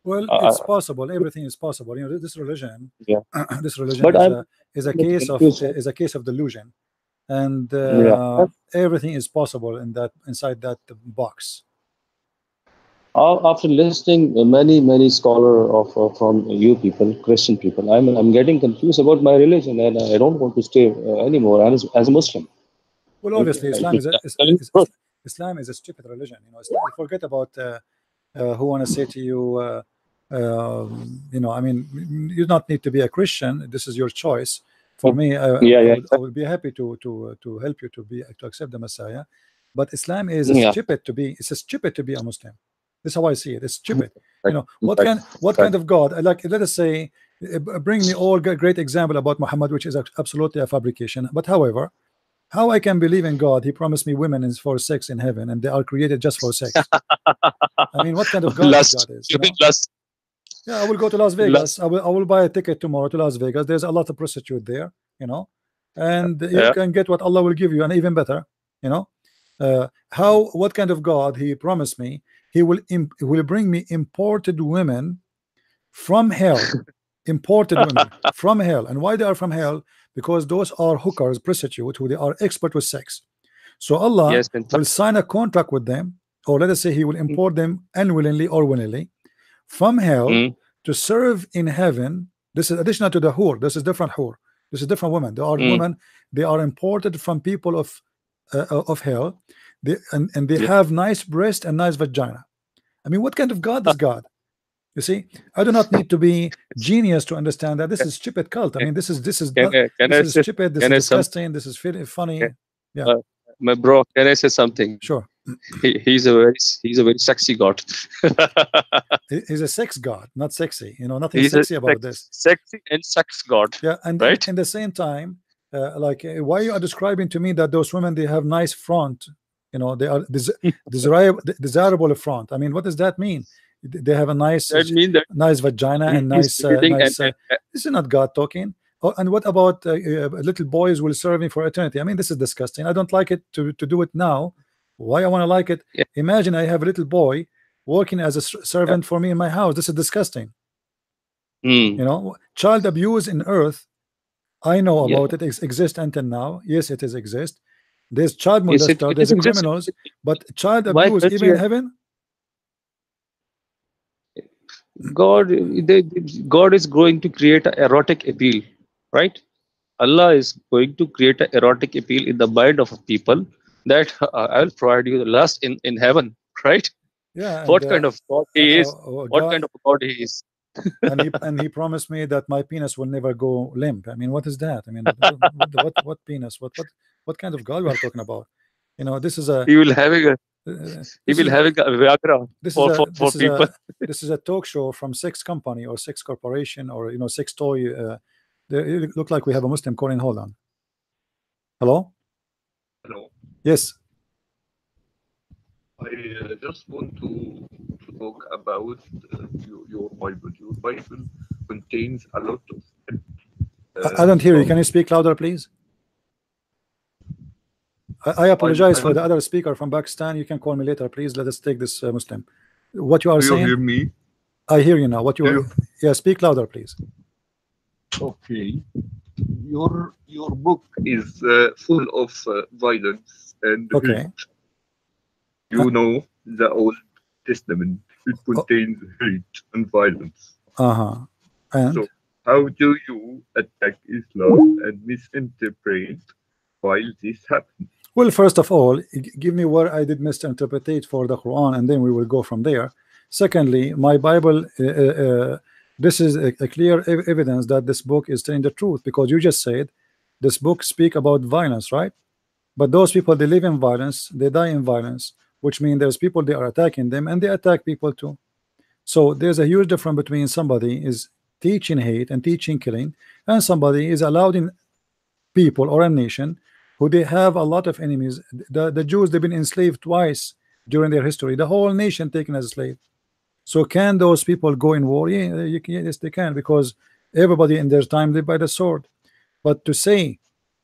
[SPEAKER 1] Well, it's possible. Everything is possible. You know, this religion,
[SPEAKER 6] Yeah,
[SPEAKER 1] this religion
[SPEAKER 6] but I'm a
[SPEAKER 1] is a
[SPEAKER 6] bit confused.
[SPEAKER 1] is a case of delusion, and
[SPEAKER 6] Yeah.
[SPEAKER 1] everything is possible in that inside that box.
[SPEAKER 6] After listening many scholar of from you people, Christian people, I'm getting confused about my religion, and I don't want to stay anymore as a Muslim.
[SPEAKER 1] Well, obviously, Islam
[SPEAKER 6] Telling the truth.
[SPEAKER 1] Islam is a stupid religion. You know, forget about who want to say to you, you know, I mean, you do not need to be a Christian. This is your choice. For me,
[SPEAKER 6] Yeah,
[SPEAKER 1] I would be happy to help you to accept the Messiah. But Islam is
[SPEAKER 6] yeah.
[SPEAKER 1] stupid to be. It's stupid to be a Muslim. This is how I see it. It's stupid. You know,
[SPEAKER 6] Right.
[SPEAKER 1] what kind of God? Like, let us say, bring me all great example about Muhammad, which is absolutely a fabrication. But however, how I can believe in God? He promised me women is for sex in heaven, and they are created just for sex. I mean, what kind of God this
[SPEAKER 6] Lust.
[SPEAKER 1] God is?
[SPEAKER 6] You
[SPEAKER 1] You
[SPEAKER 6] mean
[SPEAKER 1] know?
[SPEAKER 6] lust?
[SPEAKER 1] Yeah, I will go to Las Vegas.
[SPEAKER 6] Lust.
[SPEAKER 1] I will buy a ticket tomorrow to Las Vegas. There's a lot of prostitute there, you know, and you
[SPEAKER 6] Yeah.
[SPEAKER 1] can get what Allah will give you, and even better, you know. What kind of God He promised me? He will bring me imported women from hell, imported women from hell. And why they are from hell? Because those are hookers, prostitute, who they are expert with sex. So Allah
[SPEAKER 6] Yes, in
[SPEAKER 1] will
[SPEAKER 6] fact.
[SPEAKER 1] sign a contract with them, or let us say He will import them unwillingly or willingly from hell
[SPEAKER 6] Mm,
[SPEAKER 1] to serve in heaven. This is additional to the whore. This is different whore. This is different women. There are
[SPEAKER 6] mm,
[SPEAKER 1] women. They are imported from people of hell. And they
[SPEAKER 6] yeah.
[SPEAKER 1] have nice breast and nice vagina. I mean, what kind of God is God? You see, I do not need to be genius to understand that this is stupid cult. I mean, this is not,
[SPEAKER 6] Can
[SPEAKER 1] this
[SPEAKER 6] I
[SPEAKER 1] is
[SPEAKER 6] say
[SPEAKER 1] stupid. This
[SPEAKER 6] can
[SPEAKER 1] is
[SPEAKER 6] I some
[SPEAKER 1] disgusting. This is funny.
[SPEAKER 6] can,
[SPEAKER 1] Yeah,
[SPEAKER 6] uh, my bro? Can I say something?
[SPEAKER 1] sure.
[SPEAKER 6] He's a very sexy god.
[SPEAKER 1] He's a sex god, not sexy. You know, nothing
[SPEAKER 6] He's a
[SPEAKER 1] sexy about this.
[SPEAKER 6] sexy and sex god,
[SPEAKER 1] Yeah, and
[SPEAKER 6] right?
[SPEAKER 1] in the same time, like, why you are describing to me that those women, they have nice front, you know, they are desirable front. I mean, what does that mean? They have a
[SPEAKER 6] That means that
[SPEAKER 1] nice vagina and
[SPEAKER 6] he's
[SPEAKER 1] nice
[SPEAKER 6] creating
[SPEAKER 1] this is not God talking. Oh, and what about little boys will serve me for eternity? I mean, this is disgusting. I don't like it to do it now. Why I want to like it?
[SPEAKER 6] yeah,
[SPEAKER 1] Imagine I have a little boy working as a
[SPEAKER 6] yeah.
[SPEAKER 1] servant for me in my house. This is disgusting.
[SPEAKER 6] Mm,
[SPEAKER 1] You know, child abuse in earth, I know
[SPEAKER 6] yeah.
[SPEAKER 1] about it. It exists until now. Yes, it is exist. There's child
[SPEAKER 6] Yes,
[SPEAKER 1] molester,
[SPEAKER 6] it
[SPEAKER 1] there's
[SPEAKER 6] is
[SPEAKER 1] a
[SPEAKER 6] existing.
[SPEAKER 1] criminals, but child
[SPEAKER 6] My
[SPEAKER 1] abuse even
[SPEAKER 6] country,
[SPEAKER 1] in heaven.
[SPEAKER 6] God, God is going to create an erotic appeal, right? Allah is going to create an erotic appeal in the mind of people that I will provide you the lust in heaven, right?
[SPEAKER 1] Yeah, and
[SPEAKER 6] What kind of God he is? What kind
[SPEAKER 1] God,
[SPEAKER 6] of God he is?
[SPEAKER 1] and he promised me that my penis will never go limp. I mean, what is that? I mean, what penis? What kind of God we are talking about? You know, this is a
[SPEAKER 6] He will having a he
[SPEAKER 1] this
[SPEAKER 6] will
[SPEAKER 1] is
[SPEAKER 6] having a Viagra
[SPEAKER 1] this is a
[SPEAKER 6] for people.
[SPEAKER 1] this is a talk show from Sex Company or Sex Corporation, or you know, sex toy. It look like we have a Muslim calling. Hold on. Hello.
[SPEAKER 7] Hello.
[SPEAKER 1] Yes.
[SPEAKER 7] I just want to talk about your Bible. Your Bible contains a lot of
[SPEAKER 1] I don't hear you.
[SPEAKER 7] stuff.
[SPEAKER 1] Can you speak louder, please? I apologize
[SPEAKER 7] I
[SPEAKER 1] for
[SPEAKER 7] don't.
[SPEAKER 1] the other speaker from Pakistan. You can call me later, please. Let us take this Muslim. What you are
[SPEAKER 7] Do you
[SPEAKER 1] saying?
[SPEAKER 7] hear me?
[SPEAKER 1] I hear you now. What you
[SPEAKER 7] Do
[SPEAKER 1] are?
[SPEAKER 7] you?
[SPEAKER 1] Yeah, speak louder, please.
[SPEAKER 7] Okay. your book is full of violence and
[SPEAKER 1] Okay.
[SPEAKER 7] hate. You know, the Old Testament, it contains hate and violence.
[SPEAKER 1] And
[SPEAKER 7] So how do you attack Islam and misinterpret while this happens?
[SPEAKER 1] well, first of all, give me where I did misinterpret for the Quran, and then we will go from there. Secondly, my Bible, this is a clear evidence that this book is telling the truth, because you just said this book speak about violence, right? But those people, they live in violence, they die in violence, which means there's people, they are attacking them, and they attack people too. So there's a huge difference between somebody is teaching hate and teaching killing, and somebody is allowing people or a nation who they have a lot of enemies. The Jews, they've been enslaved twice during their history, the whole nation taken as a slave. So can those people go in war? Yeah, yes, they can, because everybody in their time lived by the sword. But to say,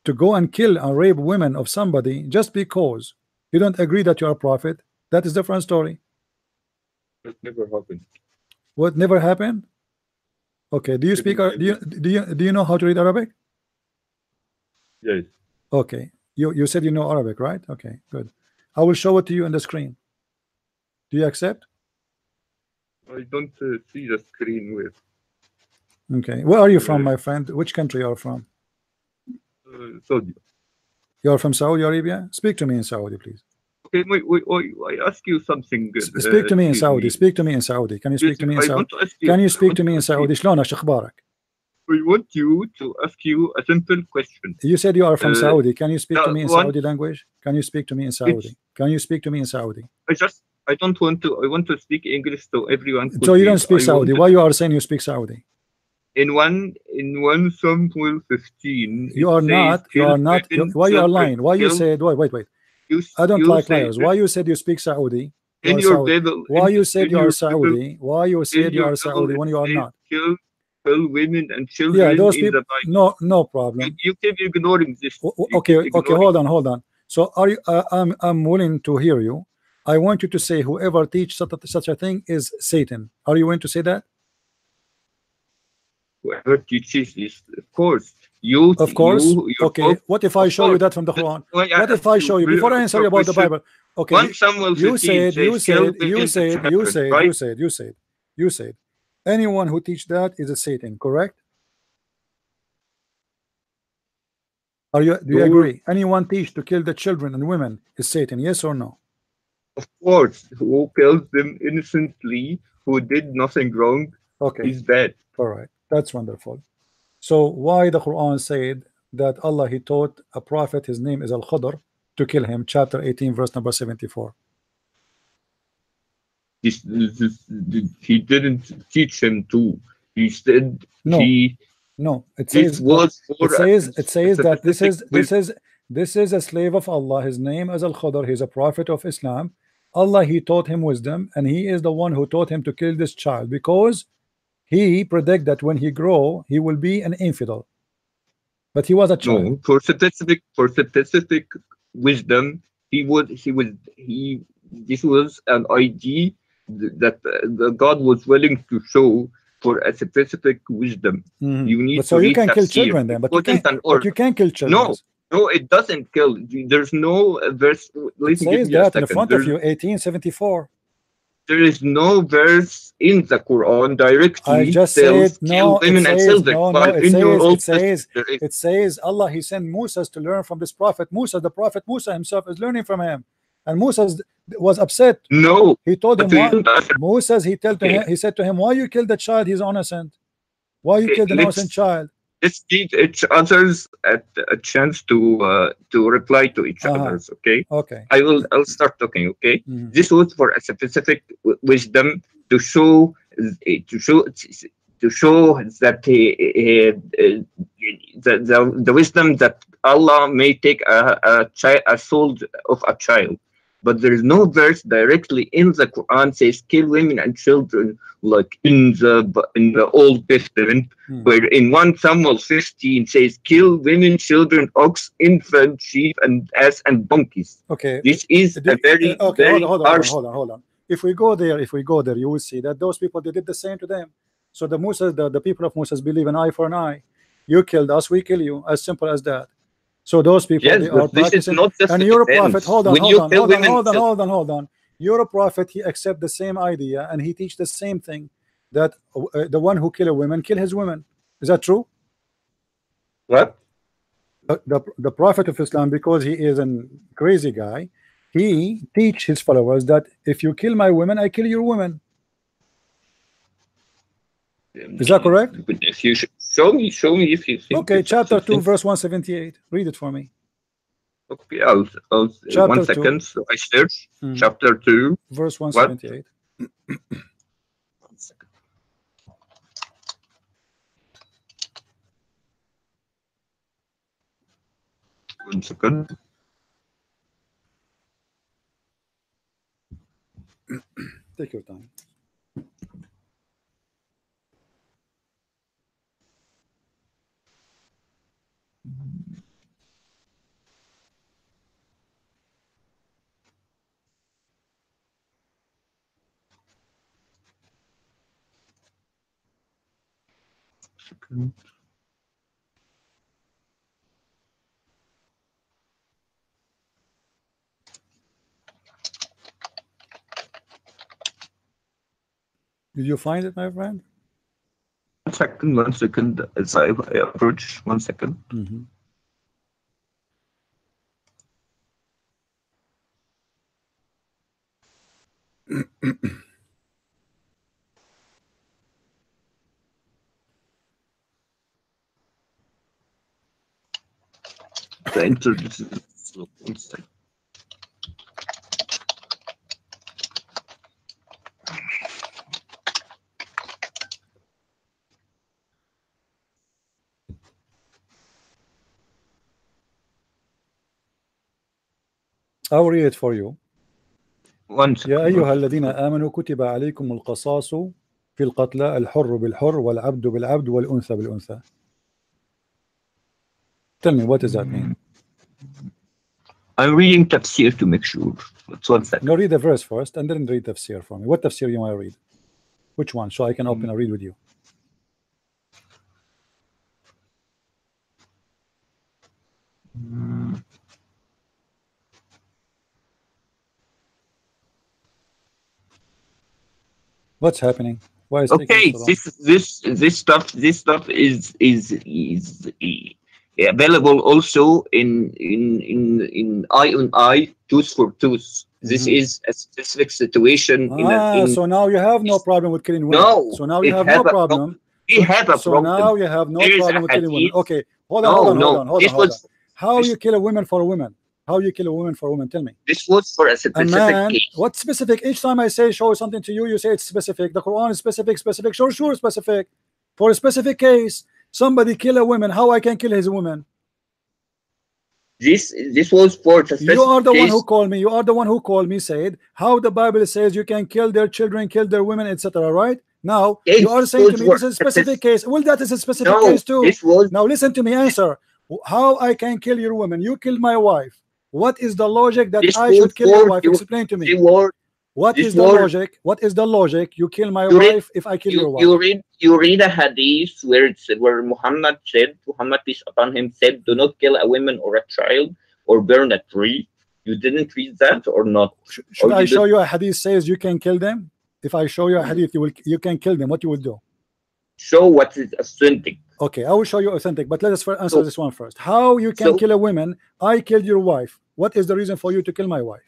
[SPEAKER 1] to go and kill and rape women of somebody just because you don't agree that you're a prophet, that is a different story.
[SPEAKER 7] It never happened.
[SPEAKER 1] What never happened? Okay, do you speak, do you know how to read Arabic?
[SPEAKER 7] Yes.
[SPEAKER 1] Okay, you said you know Arabic, right? Okay, good. I will show it to you on the screen. Do you accept?
[SPEAKER 7] I don't see the screen with
[SPEAKER 1] Okay, where are you from, my friend? Which country you are from?
[SPEAKER 7] Saudi.
[SPEAKER 1] You are from Saudi Arabia? Speak to me in Saudi, please.
[SPEAKER 7] Okay, wait, I ask you something.
[SPEAKER 1] Speak to me in Saudi. Speak to me in Saudi. Can you speak to me in Saudi? Can you speak to me in Saudi? شلونك شخبارك?
[SPEAKER 7] We want you to ask you a simple question.
[SPEAKER 1] You said you are from Saudi. Can you speak to me in Saudi language? Can you speak to me in Saudi? Can you speak to me in Saudi?
[SPEAKER 7] I don't want to. I want to speak English so everyone.
[SPEAKER 1] So you don't speak Saudi. Why you are saying you speak Saudi?
[SPEAKER 7] In one Samuel 15.
[SPEAKER 1] You are not. You are not. Why you are lying? Why you said? Wait. I don't like liars. Why you said you speak Saudi?
[SPEAKER 7] In your Bible.
[SPEAKER 1] Why you said you are Saudi? Why you said you are Saudi when you are not?
[SPEAKER 7] Kill women and children.
[SPEAKER 1] Yeah, those people. No problem.
[SPEAKER 7] You keep ignoring this.
[SPEAKER 1] Okay, hold on. So are you? I'm willing to hear you. I want you to say whoever teach such a thing is Satan. Are you willing to say that?
[SPEAKER 7] Whoever teaches this, of course. You.
[SPEAKER 1] Of course. Okay. What if I show you that from the Quran? What if I show you before I answer you about the Bible? Okay. You said. Anyone who teach that is a Satan, correct? Do you agree? Anyone teach to kill the children and women is Satan, yes or no?
[SPEAKER 7] Of course, who kills them innocently, who did nothing wrong, is bad.
[SPEAKER 1] All right, that's wonderful. So why the Quran said that Allah, he taught a prophet, his name is Al-Khadr, to kill him, chapter 18 verse number 74.
[SPEAKER 7] He didn't teach him to. He said
[SPEAKER 1] no. It says that this is a slave of Allah. His name is Al-Khadr. He's a prophet of Islam. Allah, he taught him wisdom, and he is the one who taught him to kill this child, because he predict that when he grow he will be an infidel. But he was a child.
[SPEAKER 7] No, for specific wisdom, this was an idea that God was willing to show for a specific wisdom. You need
[SPEAKER 1] so you can kill children then, but you can't kill children.
[SPEAKER 7] No, it doesn't kill. There's no verse.
[SPEAKER 1] It says that in front of you, 1874.
[SPEAKER 7] There is no verse in the Quran directly.
[SPEAKER 1] I just said no. It says Allah, he sent Musa to learn from this prophet. The prophet Musa himself is learning from him, and Musa was upset.
[SPEAKER 7] No,
[SPEAKER 1] he told him Musa. He said to him, "Why you killed the child? He's innocent. Why you killed an innocent child?"
[SPEAKER 7] Let's give each others a chance to reply to each others. Okay. I'll start talking. Okay. This was for a specific wisdom to show that the wisdom that Allah may take a soul of a child. But there is no verse directly in the Quran says kill women and children like in the Old Testament, where in 1 Samuel 15 says kill women, children, ox, infant, sheep, and ass and donkeys.
[SPEAKER 1] Okay.
[SPEAKER 7] This is a very
[SPEAKER 1] hold on. If we go there, you will see that those people, they did the same to them. So the people of Musa believe an eye for an eye. You killed us, we kill you. As simple as that. So those people,
[SPEAKER 7] Yes,
[SPEAKER 1] they are
[SPEAKER 7] but this is
[SPEAKER 1] practicing.
[SPEAKER 7] not just
[SPEAKER 1] And
[SPEAKER 7] a
[SPEAKER 1] your
[SPEAKER 7] defense.
[SPEAKER 1] prophet, hold on,
[SPEAKER 7] When
[SPEAKER 1] hold
[SPEAKER 7] you
[SPEAKER 1] on,
[SPEAKER 7] kill
[SPEAKER 1] hold on,
[SPEAKER 7] women,
[SPEAKER 1] hold on, hold on, hold on. Your prophet, he accept the same idea, and he teach the same thing, that the one who kill a woman kill his women. Is that true?
[SPEAKER 7] what?
[SPEAKER 1] The prophet of Islam, because he is a crazy guy, he teach his followers that if you kill my women, I kill your women. Is that correct?
[SPEAKER 7] But if you show me if you think
[SPEAKER 1] Okay,
[SPEAKER 7] it's
[SPEAKER 1] chapter 2,
[SPEAKER 7] something.
[SPEAKER 1] verse 178. Read it for me.
[SPEAKER 7] Okay, I'll
[SPEAKER 1] Chapter 2.
[SPEAKER 7] 1 second. So I search
[SPEAKER 1] Mhm.
[SPEAKER 7] chapter 2,
[SPEAKER 1] Verse
[SPEAKER 7] what?
[SPEAKER 1] 178.
[SPEAKER 7] 1 second. One second.
[SPEAKER 1] Take your time. Did you find it, my friend?
[SPEAKER 7] 1 second. 1 second. As I approach. 1 second.
[SPEAKER 1] Mhm.
[SPEAKER 7] The internet is slow. 1 second.
[SPEAKER 1] I'll read it for you.
[SPEAKER 7] 1 second.
[SPEAKER 1] يا أيها الذين آمنوا كتب عليكم القصاص في القتلى الحر بالحر والعبد بالعبد والأنثى بالأنثى. Tell me, what does that mean?
[SPEAKER 7] I'm reading tafsir to make sure. It's 1 second.
[SPEAKER 1] No, read the verse first and then read tafsir for me. What tafsir you want to read? Which one? So I can open and read with you. What's happening? Why is
[SPEAKER 7] Okay,
[SPEAKER 1] taking so long?
[SPEAKER 7] this stuff is available also in eye on eye, tooth for tooth. This
[SPEAKER 1] Mhm.
[SPEAKER 7] is a specific situation
[SPEAKER 1] So now you have no problem with killing women.
[SPEAKER 7] no.
[SPEAKER 1] So now you
[SPEAKER 7] it
[SPEAKER 1] have
[SPEAKER 7] have
[SPEAKER 1] no
[SPEAKER 7] a
[SPEAKER 1] problem.
[SPEAKER 7] We have a
[SPEAKER 1] So
[SPEAKER 7] problem.
[SPEAKER 1] now you have no
[SPEAKER 7] There is
[SPEAKER 1] problem
[SPEAKER 7] a
[SPEAKER 1] with killing women.
[SPEAKER 7] hadith.
[SPEAKER 1] Okay, hold on.
[SPEAKER 7] No, this
[SPEAKER 1] Hold on.
[SPEAKER 7] was
[SPEAKER 1] How
[SPEAKER 7] this-
[SPEAKER 1] you kill a woman for a woman? How you kill a woman for a woman? Tell me.
[SPEAKER 7] this was for a
[SPEAKER 1] A
[SPEAKER 7] specific
[SPEAKER 1] man,
[SPEAKER 7] case.
[SPEAKER 1] what specific? Each time I say show something to you, you say it's specific. The Quran is specific. Sure, specific. For a specific case, somebody kill a woman. How I can kill his woman?
[SPEAKER 7] This was for a specific
[SPEAKER 1] You are the one
[SPEAKER 7] case.
[SPEAKER 1] who called me. You are the one who called me. Said how the Bible says you can kill their children, kill their women, etc. Right now,
[SPEAKER 7] Case
[SPEAKER 1] you are saying to
[SPEAKER 7] was
[SPEAKER 1] me
[SPEAKER 7] for
[SPEAKER 1] this is a specific case. Well, that is a specific
[SPEAKER 7] No,
[SPEAKER 1] case too.
[SPEAKER 7] this was
[SPEAKER 1] Now listen to me. Answer. How I can kill your woman? You killed my wife. What is the logic that
[SPEAKER 7] this
[SPEAKER 1] I
[SPEAKER 7] was
[SPEAKER 1] should kill your
[SPEAKER 7] for
[SPEAKER 1] wife? Explain to me.
[SPEAKER 7] the war.
[SPEAKER 1] What
[SPEAKER 7] This
[SPEAKER 1] is the
[SPEAKER 7] war.
[SPEAKER 1] logic? What is the logic? You kill my
[SPEAKER 7] You read-
[SPEAKER 1] wife if I kill your wife.
[SPEAKER 7] You read a hadith where Muhammad peace upon him said, "Do not kill a woman or a child or burn a tree." You didn't read that or not?
[SPEAKER 1] Should
[SPEAKER 7] Or
[SPEAKER 1] I
[SPEAKER 7] you
[SPEAKER 1] show
[SPEAKER 7] did-
[SPEAKER 1] you a hadith says you can kill them? If I show you a hadith, you can kill them. What you will do?
[SPEAKER 7] Show what is authentic.
[SPEAKER 1] Okay, I will show you authentic, but let us answer
[SPEAKER 7] So-
[SPEAKER 1] this one first. How you can
[SPEAKER 7] so-
[SPEAKER 1] kill a woman? I killed your wife. What is the reason for you to kill my wife?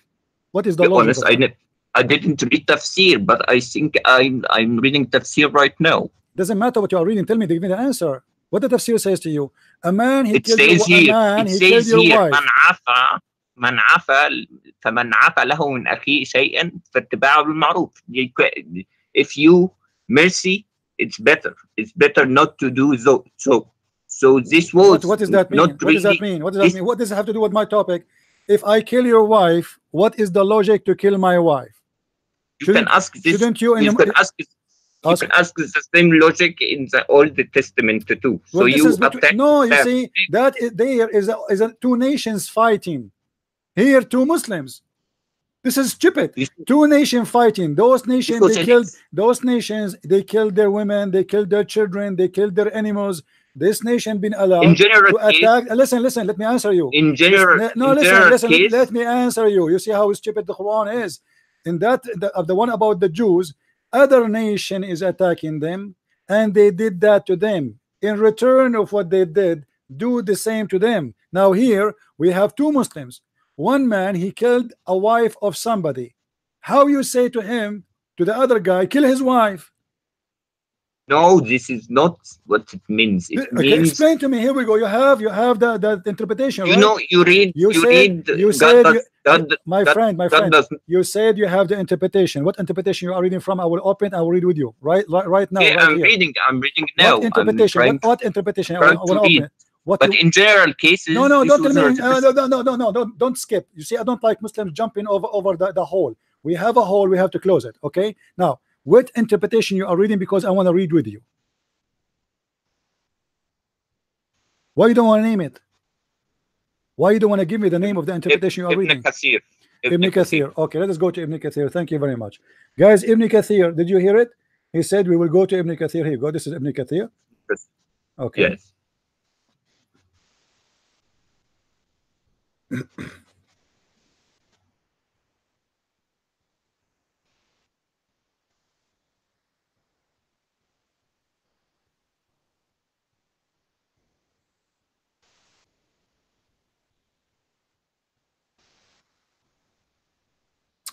[SPEAKER 1] What is the
[SPEAKER 7] To be
[SPEAKER 1] logic
[SPEAKER 7] honest,
[SPEAKER 1] of that?
[SPEAKER 7] I didn't read tafsir, but I think I'm reading tafsir right now.
[SPEAKER 1] Doesn't matter what you are reading. Tell me, give me the answer. What the tafsir says to you? A man he
[SPEAKER 7] It
[SPEAKER 1] killed
[SPEAKER 7] says
[SPEAKER 1] your, a
[SPEAKER 7] here.
[SPEAKER 1] man
[SPEAKER 7] It
[SPEAKER 1] he killed
[SPEAKER 7] says
[SPEAKER 1] your
[SPEAKER 7] here.
[SPEAKER 1] wife.
[SPEAKER 7] من عفى فمن عفى له من أخيه شيئا فاتباعه بالمعروف. If you mercy, it's better. It's better not to do so this was
[SPEAKER 1] What does that mean?
[SPEAKER 7] not
[SPEAKER 1] What does that
[SPEAKER 7] really-
[SPEAKER 1] mean? What does that mean? What does it have to do with my topic? If I kill your wife, what is the logic to kill my wife?
[SPEAKER 7] You can ask this.
[SPEAKER 1] Shouldn't you?
[SPEAKER 7] You can ask the same logic in the Old Testament too. So
[SPEAKER 1] Well, this
[SPEAKER 7] you
[SPEAKER 1] is
[SPEAKER 7] attack.
[SPEAKER 1] no, you see that there is two nations fighting. Here, two Muslims. This is stupid. Two nations fighting. Those nations they killed. Those nations they killed their women. They killed their children. They killed their animals. this nation been allowed
[SPEAKER 7] In general
[SPEAKER 1] to
[SPEAKER 7] case,
[SPEAKER 1] attack? Listen, let me answer you.
[SPEAKER 7] in general,
[SPEAKER 1] No,
[SPEAKER 7] in
[SPEAKER 1] listen,
[SPEAKER 7] general case,
[SPEAKER 1] let me answer you. You see how stupid the Quran is. In that, the one about the Jews, other nation is attacking them, and they did that to them. In return of what they did, do the same to them. Now here we have two Muslims. One man, he killed a wife of somebody. How you say to him, to the other guy, kill his wife?
[SPEAKER 7] no, this is not what it means. It
[SPEAKER 1] Okay,
[SPEAKER 7] means,
[SPEAKER 1] explain to me. Here we go. You have the interpretation,
[SPEAKER 7] you
[SPEAKER 1] right?
[SPEAKER 7] know, you read,
[SPEAKER 1] You
[SPEAKER 7] you
[SPEAKER 1] said,
[SPEAKER 7] read.
[SPEAKER 1] you
[SPEAKER 7] God
[SPEAKER 1] said,
[SPEAKER 7] does, God,
[SPEAKER 1] my
[SPEAKER 7] God,
[SPEAKER 1] friend,
[SPEAKER 7] God does.
[SPEAKER 1] you said you have the interpretation. What interpretation you are reading from? I will open. I will read with you. Right now,
[SPEAKER 7] Okay,
[SPEAKER 1] right here.
[SPEAKER 7] I'm reading now.
[SPEAKER 1] What interpretation? What interpretation? I
[SPEAKER 7] trying
[SPEAKER 1] will
[SPEAKER 7] to
[SPEAKER 1] open
[SPEAKER 7] read.
[SPEAKER 1] it. What
[SPEAKER 7] But
[SPEAKER 1] you?
[SPEAKER 7] in general cases,
[SPEAKER 1] No,
[SPEAKER 7] this
[SPEAKER 1] don't tell
[SPEAKER 7] was
[SPEAKER 1] me.
[SPEAKER 7] not
[SPEAKER 1] No, don't skip. You see, I don't like Muslims jumping over the hole. We have a hole. We have to close it. Okay. Now, what interpretation you are reading? Because I want to read with you. Why you don't want to name it? Why you don't want to give me the name of the interpretation you are reading?
[SPEAKER 7] Kathir.
[SPEAKER 1] Ibn Kathir. Okay, let us go to Ibn Kathir. Thank you very much. Guys, Ibn Kathir, did you hear it? He said we will go to Ibn Kathir. Here you go. This is Ibn Kathir. Okay.
[SPEAKER 7] Yes.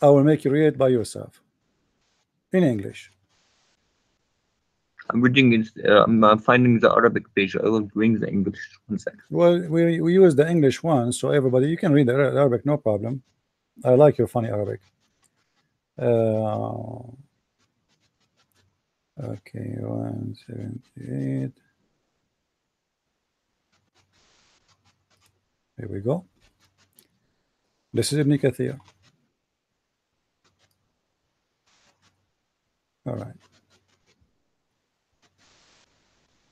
[SPEAKER 1] I will make you read it by yourself. In English.
[SPEAKER 7] I'm reading it. I'm finding the Arabic page. I will bring the English one second.
[SPEAKER 1] Well, we use the English one, so everybody, you can read the Arabic, no problem. I like your funny Arabic. Okay, 178. Here we go. This is Ibn Kathir. All right.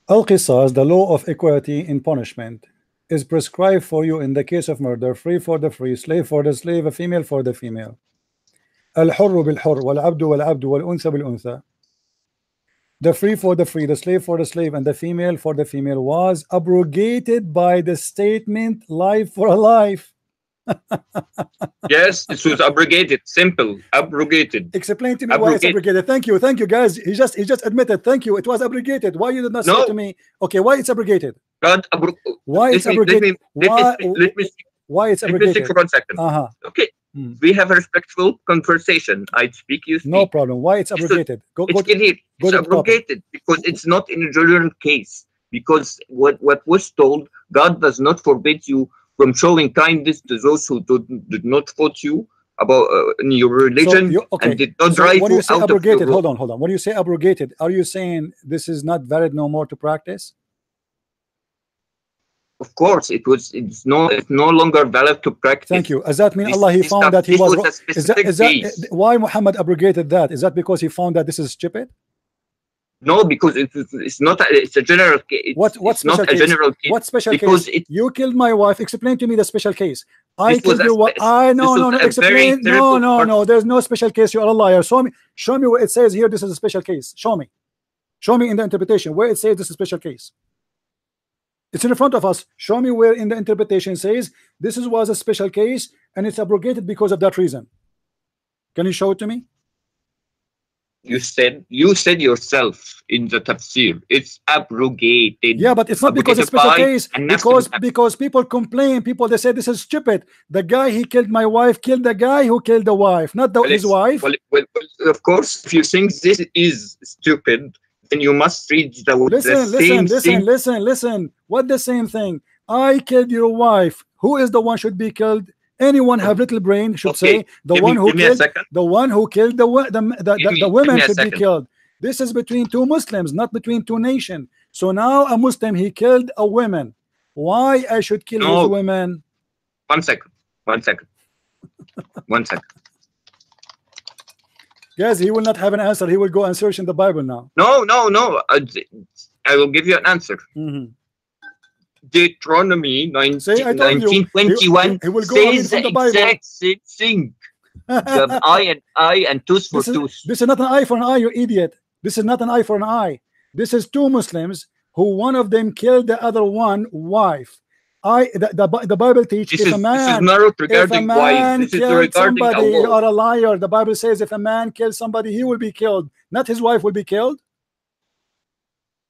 [SPEAKER 1] Al-Qisas, the law of equality in punishment, is prescribed for you in the case of murder, free for the free, slave for the slave, a female for the female. Al-Hurru bil-Hurr, wal-Abdu wal-Abdu, wal-Untha bil-Untha. The free for the free, the slave for the slave, and the female for the female was abrogated by the statement life for a life.
[SPEAKER 7] Yes, it was abrogated. Simple. Abrogated.
[SPEAKER 1] Explain to me why it's abrogated. Thank you, guys. He just admitted. Thank you. It was abrogated. Why you did not say to me? Okay, why it's abrogated?
[SPEAKER 7] God,
[SPEAKER 1] why it's abrogated? Why it's abrogated?
[SPEAKER 7] Let me speak for 1 second. Okay. We have a respectful conversation. I speak, you speak.
[SPEAKER 1] No problem. Why it's abrogated?
[SPEAKER 7] It's abrogated because it's not in a general case. Because what was told, God does not forbid you from showing kindness to those who did not fault you about in your religion and did not drive
[SPEAKER 1] when you say
[SPEAKER 7] out
[SPEAKER 1] abrogated,
[SPEAKER 7] of your
[SPEAKER 1] hold on. When you say abrogated, are you saying this is not valid no more to practice?
[SPEAKER 7] Of course, it's no longer valid to practice.
[SPEAKER 1] Thank you. Does that mean Allah he found that he was wrong? Is that why Muhammad abrogated that? Is that because he found that this is stupid?
[SPEAKER 7] No, because it's not. It's a general case. It's not a general case.
[SPEAKER 1] What special
[SPEAKER 7] because
[SPEAKER 1] case? You killed my wife. Explain to me the special case. I
[SPEAKER 7] killed your wife.
[SPEAKER 1] No. Explain. No. There's no special case. You are a liar. Show me where it says here. This is a special case. Show me. Show me in the interpretation where it says this is a special case. It's in front of us. Show me where in the interpretation says this was a special case and it's abrogated because of that reason. Can you show it to me?
[SPEAKER 7] You said yourself in the tafsir it's abrogated.
[SPEAKER 1] Yeah, but it's not because it's a special case. Because people complain. They say this is stupid. The guy he killed my wife killed the guy who killed the wife, not his wife.
[SPEAKER 7] Well, of course, if you think this is stupid, then you must read the
[SPEAKER 1] listen. What the same thing? I killed your wife. Who is the one should be killed? Anyone have little brain should say the one who killed the women should be killed. This is between two Muslims, not between two nations. So now a Muslim he killed a woman. Why I should kill his women?
[SPEAKER 7] 1 second. 1 second.
[SPEAKER 1] Guys, he will not have an answer. He will go and search in the Bible now.
[SPEAKER 7] No. I will give you an answer. Deuteronomy 19:21 says the exact same thing. The eye and tooth for tooth.
[SPEAKER 1] This is not an eye for an eye, you idiot. This is not an eye for an eye. This is two Muslims. who one of them killed the other one wife. The Bible teaches
[SPEAKER 7] This
[SPEAKER 1] if
[SPEAKER 7] is
[SPEAKER 1] a man
[SPEAKER 7] not
[SPEAKER 1] if a
[SPEAKER 7] regarding wife.
[SPEAKER 1] man
[SPEAKER 7] This is
[SPEAKER 1] killed
[SPEAKER 7] regarding
[SPEAKER 1] somebody, you
[SPEAKER 7] Allah.
[SPEAKER 1] are a liar. The Bible says if a man kills somebody, he will be killed, not his wife will be killed.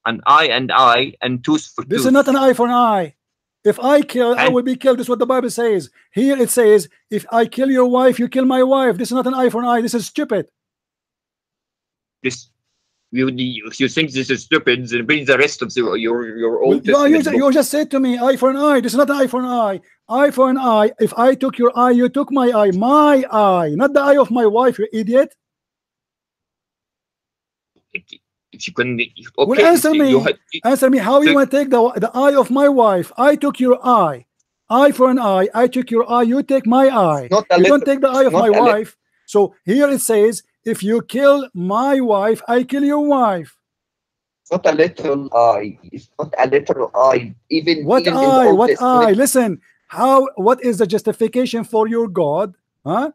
[SPEAKER 7] An eye and eye and tooth for
[SPEAKER 1] This
[SPEAKER 7] tooth.
[SPEAKER 1] is not an eye for an eye. If I kill, I
[SPEAKER 7] And-
[SPEAKER 1] will be killed. This is what the Bible says. Here it says, if I kill your wife, you kill my wife. This is not an eye for an eye. This is stupid.
[SPEAKER 7] This, if you think this is stupid, then read the rest of your Old
[SPEAKER 1] Well,
[SPEAKER 7] Testament book.
[SPEAKER 1] you just said to me, eye for an eye. This is not an eye for an eye. Eye for an eye. If I took your eye, you took my eye. My eye, not the eye of my wife, you idiot.
[SPEAKER 7] If you can,
[SPEAKER 1] Well,
[SPEAKER 7] okay,
[SPEAKER 1] answer me. Answer me. How you
[SPEAKER 7] the-
[SPEAKER 1] want to take the eye of my wife? I took your eye. Eye for an eye. I took your eye. You take my eye.
[SPEAKER 7] not a
[SPEAKER 1] You don't
[SPEAKER 7] little-
[SPEAKER 1] take the eye of
[SPEAKER 7] not
[SPEAKER 1] my
[SPEAKER 7] a little-
[SPEAKER 1] wife. So here it says, if you kill my wife, I kill your wife.
[SPEAKER 7] It's not a literal eye. It's not a literal eye.
[SPEAKER 1] What
[SPEAKER 7] even in the
[SPEAKER 1] eye?
[SPEAKER 7] Old
[SPEAKER 1] What
[SPEAKER 7] Testament.
[SPEAKER 1] eye? Listen. What is the justification for your God? Huh?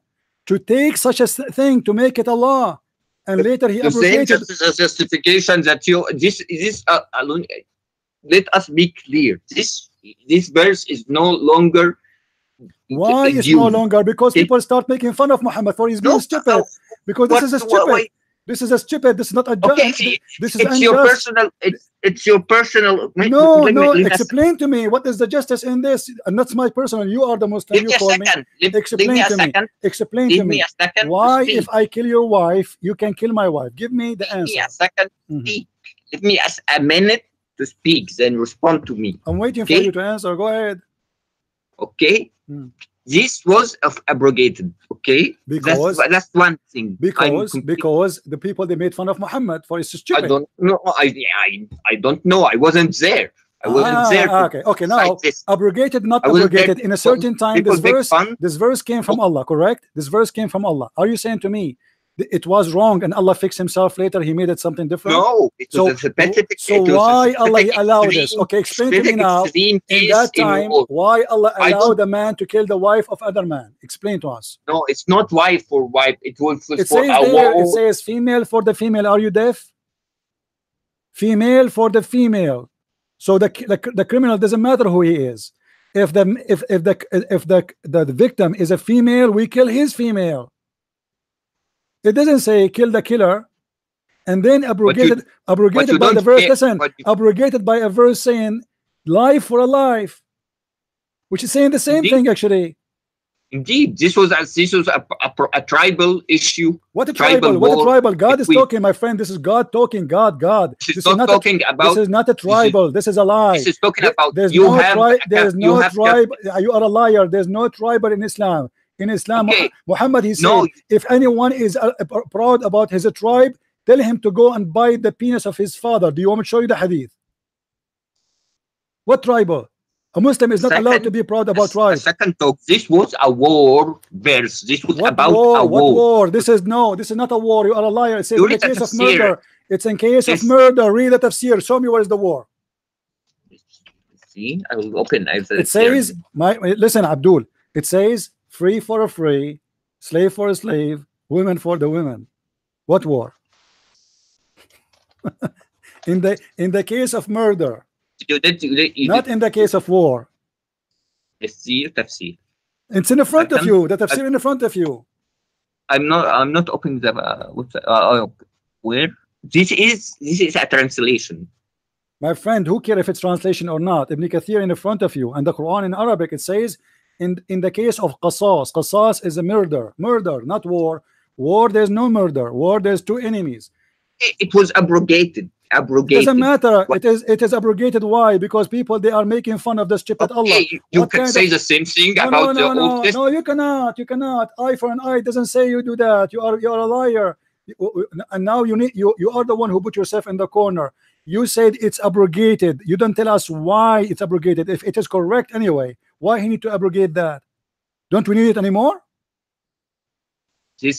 [SPEAKER 1] To take such a thing to make it a law, and later he
[SPEAKER 7] The same
[SPEAKER 1] abrogated.
[SPEAKER 7] justification that you this alone. Let us be clear. This verse is no longer.
[SPEAKER 1] Why is
[SPEAKER 7] due.
[SPEAKER 1] no longer? Because
[SPEAKER 7] Okay.
[SPEAKER 1] people start making fun of Muhammad for his being
[SPEAKER 7] No,
[SPEAKER 1] stupid.
[SPEAKER 7] no.
[SPEAKER 1] Because
[SPEAKER 7] What-
[SPEAKER 1] this is a
[SPEAKER 7] why-
[SPEAKER 1] stupid.
[SPEAKER 7] why-
[SPEAKER 1] This is a stupid. This is not a
[SPEAKER 7] Okay,
[SPEAKER 1] this is
[SPEAKER 7] it's your
[SPEAKER 1] unjust.
[SPEAKER 7] personal. It's your personal.
[SPEAKER 1] No,
[SPEAKER 7] let me-
[SPEAKER 1] no.
[SPEAKER 7] let us-
[SPEAKER 1] Explain to me what is the justice in this, and that's my personal. You are the Muslim.
[SPEAKER 7] Give
[SPEAKER 1] You
[SPEAKER 7] me a
[SPEAKER 1] call me.
[SPEAKER 7] second. Give
[SPEAKER 1] Explain
[SPEAKER 7] me a
[SPEAKER 1] to me.
[SPEAKER 7] second.
[SPEAKER 1] Explain
[SPEAKER 7] Give
[SPEAKER 1] to
[SPEAKER 7] me
[SPEAKER 1] me.
[SPEAKER 7] a second. to
[SPEAKER 1] Why,
[SPEAKER 7] speak.
[SPEAKER 1] if I kill your wife, you can kill my wife? Give me the
[SPEAKER 7] Give me
[SPEAKER 1] answer.
[SPEAKER 7] a second.
[SPEAKER 1] Mhm.
[SPEAKER 7] Speak. Give me a minute to speak. Then respond to me.
[SPEAKER 1] I'm waiting for
[SPEAKER 7] Okay.
[SPEAKER 1] you to answer. Go ahead.
[SPEAKER 7] Okay.
[SPEAKER 1] Hmm.
[SPEAKER 7] This was abrogated. Okay.
[SPEAKER 1] Because-
[SPEAKER 7] that's one thing.
[SPEAKER 1] Because the people they made fun of Muhammad for his
[SPEAKER 7] I
[SPEAKER 1] stupid.
[SPEAKER 7] don't know. I don't know. I wasn't there. I wasn't there. to
[SPEAKER 1] Okay. Now
[SPEAKER 7] cite this.
[SPEAKER 1] abrogated, not
[SPEAKER 7] I wasn't there
[SPEAKER 1] abrogated. In a certain time,
[SPEAKER 7] People
[SPEAKER 1] this
[SPEAKER 7] make
[SPEAKER 1] verse,
[SPEAKER 7] fun.
[SPEAKER 1] this verse came from Allah. Correct? This verse came from Allah. Are you saying to me it was wrong and Allah fixed himself later? He made it something different.
[SPEAKER 7] No, it
[SPEAKER 1] So,
[SPEAKER 7] was a pathetic.
[SPEAKER 1] so
[SPEAKER 7] it was a
[SPEAKER 1] why Allah
[SPEAKER 7] pathetic
[SPEAKER 1] allowed this?
[SPEAKER 7] extreme-
[SPEAKER 1] Okay, explain to me
[SPEAKER 7] pathetic
[SPEAKER 1] now.
[SPEAKER 7] extreme
[SPEAKER 1] In
[SPEAKER 7] case
[SPEAKER 1] that
[SPEAKER 7] in
[SPEAKER 1] time,
[SPEAKER 7] war.
[SPEAKER 1] why Allah
[SPEAKER 7] I don't-
[SPEAKER 1] allowed a man to kill the wife of other man? Explain to us.
[SPEAKER 7] No, it's not wife for wife. It was for
[SPEAKER 1] It says
[SPEAKER 7] a
[SPEAKER 1] there,
[SPEAKER 7] war.
[SPEAKER 1] it says female for the female. Are you deaf? Female for the female. So the criminal doesn't matter who he is. If the victim is a female, we kill his female. It doesn't say kill the killer, and then abrogated by
[SPEAKER 7] don't
[SPEAKER 1] the verse.
[SPEAKER 7] care,
[SPEAKER 1] Listen,
[SPEAKER 7] but you-
[SPEAKER 1] abrogated by a verse saying life for a life, which is saying the same
[SPEAKER 7] Indeed.
[SPEAKER 1] thing actually.
[SPEAKER 7] Indeed, this was a tribal issue.
[SPEAKER 1] What a
[SPEAKER 7] Tribal
[SPEAKER 1] tribal! What a
[SPEAKER 7] war
[SPEAKER 1] tribal! God is
[SPEAKER 7] between-
[SPEAKER 1] talking, my friend. This is God talking. God.
[SPEAKER 7] This is not talking about.
[SPEAKER 1] This is not a tribal. This is a lie.
[SPEAKER 7] This is talking about.
[SPEAKER 1] There's
[SPEAKER 7] you
[SPEAKER 1] no
[SPEAKER 7] have.
[SPEAKER 1] there's
[SPEAKER 7] you
[SPEAKER 1] no
[SPEAKER 7] have
[SPEAKER 1] tribe. You are a liar. There's no tribal in Islam. In Islam,
[SPEAKER 7] Okay.
[SPEAKER 1] Muhammad, he said,
[SPEAKER 7] No.
[SPEAKER 1] if anyone is proud about his tribe, tell him to go and bite the penis of his father. Do you want me to show you the hadith? What tribal? A Muslim is not allowed to be proud about
[SPEAKER 7] A
[SPEAKER 1] tribe.
[SPEAKER 7] second talk. This was a war verse. This was
[SPEAKER 1] What
[SPEAKER 7] about
[SPEAKER 1] war?
[SPEAKER 7] a
[SPEAKER 1] What
[SPEAKER 7] war.
[SPEAKER 1] war? This is not a war. You are a liar. It says
[SPEAKER 7] You
[SPEAKER 1] in the
[SPEAKER 7] read the
[SPEAKER 1] case of
[SPEAKER 7] tafsir.
[SPEAKER 1] murder. It's in case of
[SPEAKER 7] Yes.
[SPEAKER 1] murder. Read the tafsir. Show me where is the war.
[SPEAKER 7] See, I will open.
[SPEAKER 1] It says, listen, Abdul. It says free for a free, slave for a slave, women for the women. What war? in the case of murder, not in the case of war.
[SPEAKER 7] Tafsir.
[SPEAKER 1] It's in the front of
[SPEAKER 7] can-
[SPEAKER 1] you. The tafsir in the front of you.
[SPEAKER 7] I'm not opening the where this is a translation.
[SPEAKER 1] My friend, who care if it's translation or not? Ibn Kathir in the front of you, and the Quran in Arabic, it says in the case of qasas. Qasas is a murder, not war. War, there's no murder. War, there's two enemies.
[SPEAKER 7] It was abrogated.
[SPEAKER 1] Doesn't matter. It is abrogated. Why? Because people, they are making fun of the stupid Allah.
[SPEAKER 7] Okay, you
[SPEAKER 1] What
[SPEAKER 7] can
[SPEAKER 1] kind
[SPEAKER 7] say
[SPEAKER 1] of-
[SPEAKER 7] the same thing
[SPEAKER 1] No,
[SPEAKER 7] about the
[SPEAKER 1] no,
[SPEAKER 7] Old
[SPEAKER 1] no,
[SPEAKER 7] Testament.
[SPEAKER 1] no, you cannot. You cannot. Eye for an eye doesn't say you do that. You are a liar. And now you are the one who put yourself in the corner. You said it's abrogated. You don't tell us why it's abrogated. If it is correct anyway, why he need to abrogate that? Don't we need it anymore?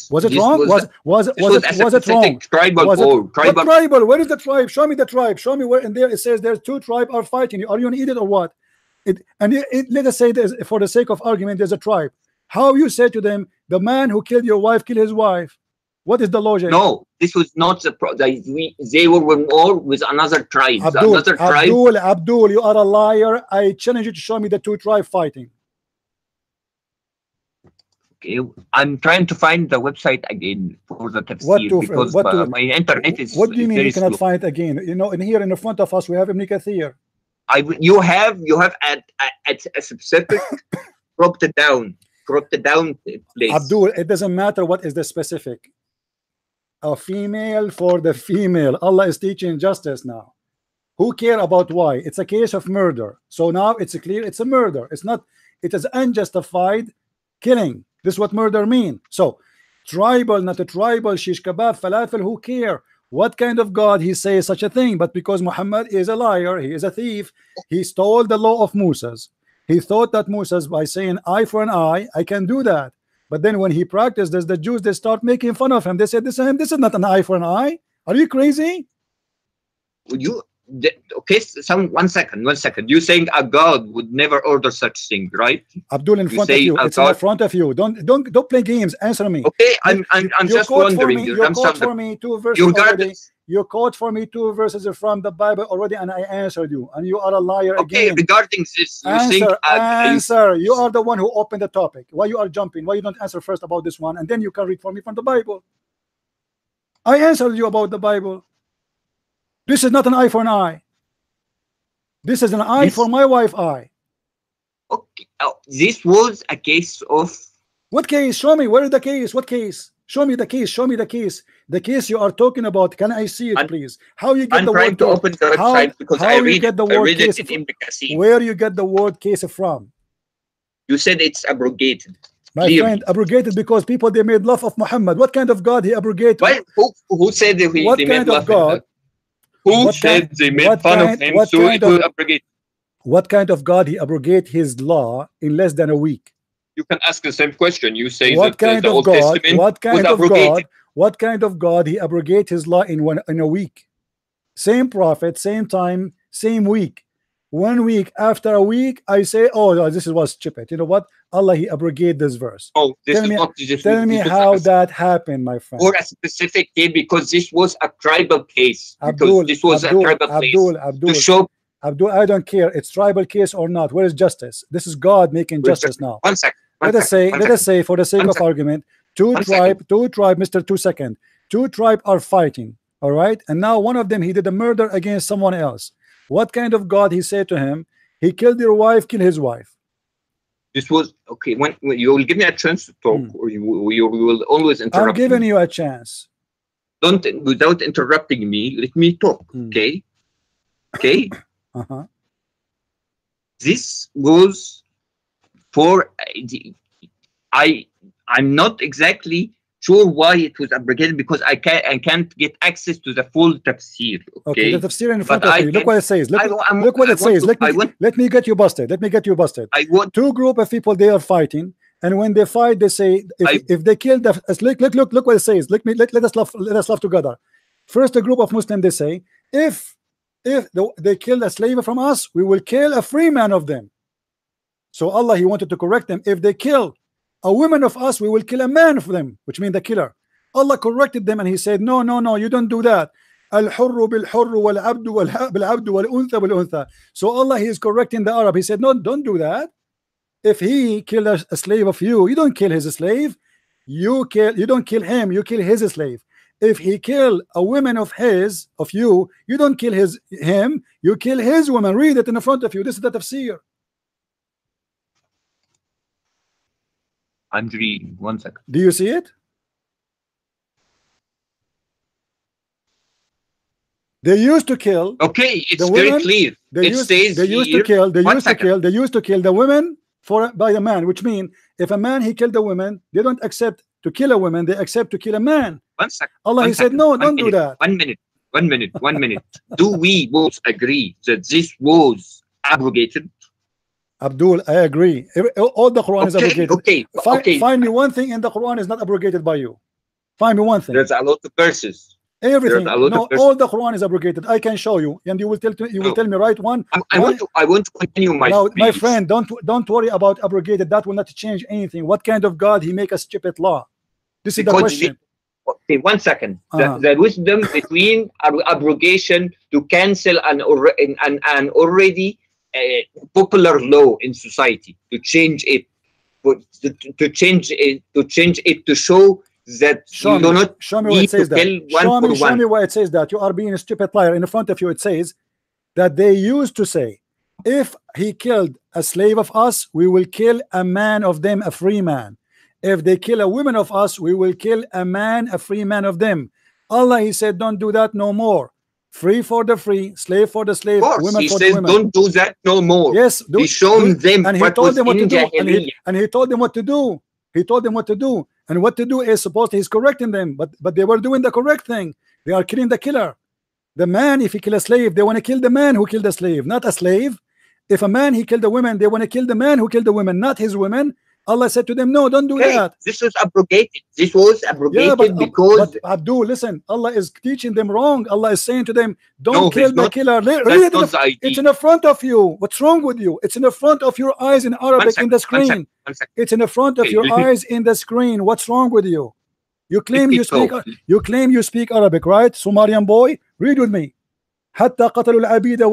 [SPEAKER 1] Was it wrong? Was it wrong?
[SPEAKER 7] Tribal
[SPEAKER 1] Was it,
[SPEAKER 7] war.
[SPEAKER 1] what
[SPEAKER 7] Tribal.
[SPEAKER 1] tribal? Where is the tribe? Show me the tribe. Show me where. And there it says there's two tribes are fighting. Are you an idiot or what? Let us say this for the sake of argument. There's a tribe. How you say to them, the man who killed your wife, kill his wife? What is the logic?
[SPEAKER 7] No, this was not they were in war with another tribe.
[SPEAKER 1] Abdul, you are a liar. I challenge you to show me the two tribes fighting.
[SPEAKER 7] Okay, I'm trying to find the website again for the tafsir because my internet is.
[SPEAKER 1] What do you mean you cannot
[SPEAKER 7] slow.
[SPEAKER 1] find it again? You know, in here in the front of us we have Ibn Kathir.
[SPEAKER 7] You have at a specific cropped down place.
[SPEAKER 1] Abdul, it doesn't matter what is the specific. A female for the female. Allah is teaching justice now. Who care about why? It's a case of murder. So now it's clear it's a murder. It's not. It is unjustified killing. This is what murder mean. So tribal, not a tribal, shish kebab, falafel. Who care? What kind of God he says such a thing? But because Muhammad is a liar, he is a thief. He stole the law of Moses. He thought that Moses, by saying eye for an eye, I can do that. But then when he practiced this, the Jews, they start making fun of him. They said, this is not an eye for an eye. Are you crazy?
[SPEAKER 7] Okay, one second. You saying a God would never order such thing, right?
[SPEAKER 1] Abdul, in front of you. It's in front of you. Don't play games. Answer me.
[SPEAKER 7] Okay, I'm just wondering.
[SPEAKER 1] You quote for me 2 verses already. You quote for me 2 verses from the Bible already, and I answered you, and you are a liar again.
[SPEAKER 7] Okay, regarding this,
[SPEAKER 1] answer. You are the one who opened the topic. Why you are jumping? Why you don't answer first about this one, and then you can read for me from the Bible? I answered you about the Bible. This is not an eye for an eye. This is an eye for my wife eye.
[SPEAKER 7] Okay. Oh, this was a case of
[SPEAKER 1] what case? Show me. Where is the case? What case? Show me the case. Show me the case. The case you are talking about. Can I see it, please? How you get the word?
[SPEAKER 7] I'm trying to open the website because I read
[SPEAKER 1] case
[SPEAKER 7] it in Bekasi.
[SPEAKER 1] Where you get the word case from?
[SPEAKER 7] You said it's abrogated.
[SPEAKER 1] My friend, abrogated because people they made love of Muhammad. What kind of God he abrogated?
[SPEAKER 7] Well, who said that they made love of God? Who said they made fun of him? So it will abrogate.
[SPEAKER 1] What kind of God he abrogate his law in less than a week?
[SPEAKER 7] You can ask the same question. You say
[SPEAKER 1] what
[SPEAKER 7] that
[SPEAKER 1] kind
[SPEAKER 7] the
[SPEAKER 1] of
[SPEAKER 7] Old
[SPEAKER 1] God?
[SPEAKER 7] Testament
[SPEAKER 1] What kind
[SPEAKER 7] was
[SPEAKER 1] of
[SPEAKER 7] abrogated.
[SPEAKER 1] God? What kind of God he abrogate his law in a week? Same prophet, same time, same week. 1 week after a week, I say, oh no, this was stupid. You know what? Allah he abrogate this verse.
[SPEAKER 7] Oh, this
[SPEAKER 1] tell me how that happened, my friend.
[SPEAKER 7] For a specific case, because this was a tribal case. Abdul, this was a tribal case. To show
[SPEAKER 1] Abdul, I don't care. It's tribal case or not. Where is justice? This is God making justice now.
[SPEAKER 7] One second.
[SPEAKER 1] Let us say, for the sake of argument, two tribe, Mr. 2 second, 2 tribe are fighting. All right, and now one of them he did a murder against someone else. What kind of God he said to him? He killed your wife, kill his wife.
[SPEAKER 7] This was okay. When you will give me a chance to talk, or you will always interrupt.
[SPEAKER 1] I'm giving you a chance.
[SPEAKER 7] Don't without interrupting me. Let me talk. Okay. Okay. This goes for I'm not exactly sure why it was abrogated because I can't get access to the full tafsir. Okay,
[SPEAKER 1] the tafsir in front of you. Look what it says. Look what it says. Let me get you busted. Let me get you busted. Two group of people they are fighting, and when they fight, they say if they kill the look what it says. Let us laugh together. First, a group of Muslims they say if they kill a slave from us, we will kill a free man of them. So Allah he wanted to correct them. If they kill a woman of us, we will kill a man of them, which means the killer. Allah corrected them and he said, no, you don't do that. Al-hurru bil-hurru wal-abdu bil-abdu wal-untha bil-untha. So Allah he is correcting the Arab. He said, no, don't do that. If he killed a slave of you, you don't kill his slave. You don't kill him, you kill his slave. If he kill a woman of you, you don't kill him, you kill his woman. Read it in front of you. This is the tafsir.
[SPEAKER 7] I'm reading. 1 second.
[SPEAKER 1] Do you see it? They used to kill.
[SPEAKER 7] Okay, it's very clear. They used to kill
[SPEAKER 1] the women by the man, which means if a man he killed a woman, they don't accept to kill a woman, they accept to kill a man.
[SPEAKER 7] 1 second.
[SPEAKER 1] Allah he said, no, don't do that.
[SPEAKER 7] 1 minute. Do we both agree that this was abrogated?
[SPEAKER 1] Abdul, I agree. All the Quran is abrogated.
[SPEAKER 7] Okay.
[SPEAKER 1] Find me one thing in the Quran is not abrogated by you. Find me one thing.
[SPEAKER 7] There's a lot of verses.
[SPEAKER 1] Everything. No, all the Quran is abrogated. I can show you, and you will tell me right one.
[SPEAKER 7] I want to continue my
[SPEAKER 1] speech. My friend, don't worry about abrogated. That will not change anything. What kind of God he make a stupid law? This is the question.
[SPEAKER 7] Okay, 1 second. The wisdom between abrogation to cancel an already popular law in society, to change it, to change it to show that you do not need to kill one for one.
[SPEAKER 1] Show me where it says that. You are being a stupid liar. In front of you it says that they used to say, if he killed a slave of us, we will kill a man of them, a free man. If they kill a woman of us, we will kill a man, a free man of them. Allah, he said, don't do that no more. Free for the free, slave for the slave, women for the women.
[SPEAKER 7] Don't do that no more.
[SPEAKER 1] Yes,
[SPEAKER 7] He's shown them
[SPEAKER 1] and he told them what to do. And he told them what to do. He told them what to do. And what to do is supposed he's correcting them, but they were doing the correct thing. They are killing the killer. The man, if he kill a slave, they want to kill the man who killed the slave, not a slave. If a man he killed a woman, they want to kill the man who killed the women, not his women. Allah said to them, no, don't do that.
[SPEAKER 7] This was abrogated. This was abrogated because...
[SPEAKER 1] But Abdul, listen, Allah is teaching them wrong. Allah is saying to them, don't kill the killer. Read it. It's in the front of you. What's wrong with you? It's in the front of your eyes in Arabic in the screen. It's in the front of your eyes in the screen. What's wrong with you? You claim you speak Arabic, right? Sumerian boy, read with me. حتى قتلوا العبيد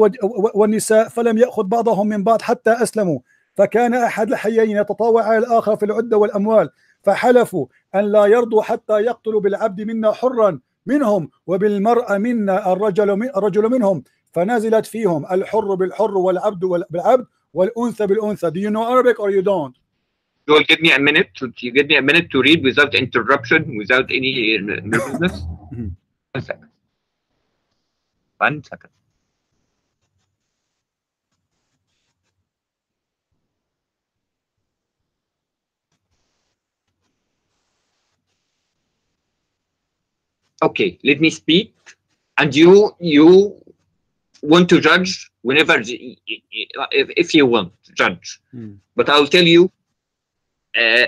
[SPEAKER 1] والنساء فلم يأخذ بعضهم من بعض حتى أسلموا فكان أحد الحيين يتطاوع على الآخر في العدة والأموال فحلفوا أن لا يرضوا حتى يقتلوا بالعبد منا حرا منهم وبالمرأة منا الرجل منهم فنزلت فيهم الحر بالحر والعبد بالعبد والأنثى بالأنثى. Do you know Arabic or you don't?
[SPEAKER 7] You will give me a minute to read without interruption, without any nervousness. 1 second. 1 second. Okay, let me speak, and you want to judge whenever, if you want to judge, but I'll tell you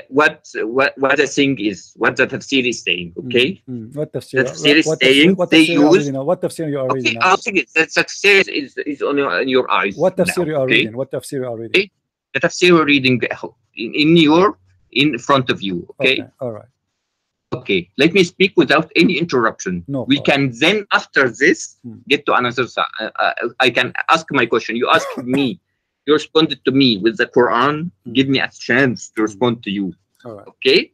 [SPEAKER 7] what the thing is, what the tafsir is saying. Okay,
[SPEAKER 1] what tafsir?
[SPEAKER 7] The tafsir is saying they use.
[SPEAKER 1] What tafsir you are reading?
[SPEAKER 7] Okay, I'll think the tafsir is on your eyes.
[SPEAKER 1] What tafsir you are reading? What tafsir you are reading?
[SPEAKER 7] Okay? The tafsir you're reading in front of you. Okay.
[SPEAKER 1] All right.
[SPEAKER 7] Okay, let me speak without any interruption.
[SPEAKER 1] No
[SPEAKER 7] we
[SPEAKER 1] problem.
[SPEAKER 7] can then, after this, get to another. I can ask my question. You ask me. You responded to me with the Quran. Give me a chance to respond to you.
[SPEAKER 1] All right.
[SPEAKER 7] Okay.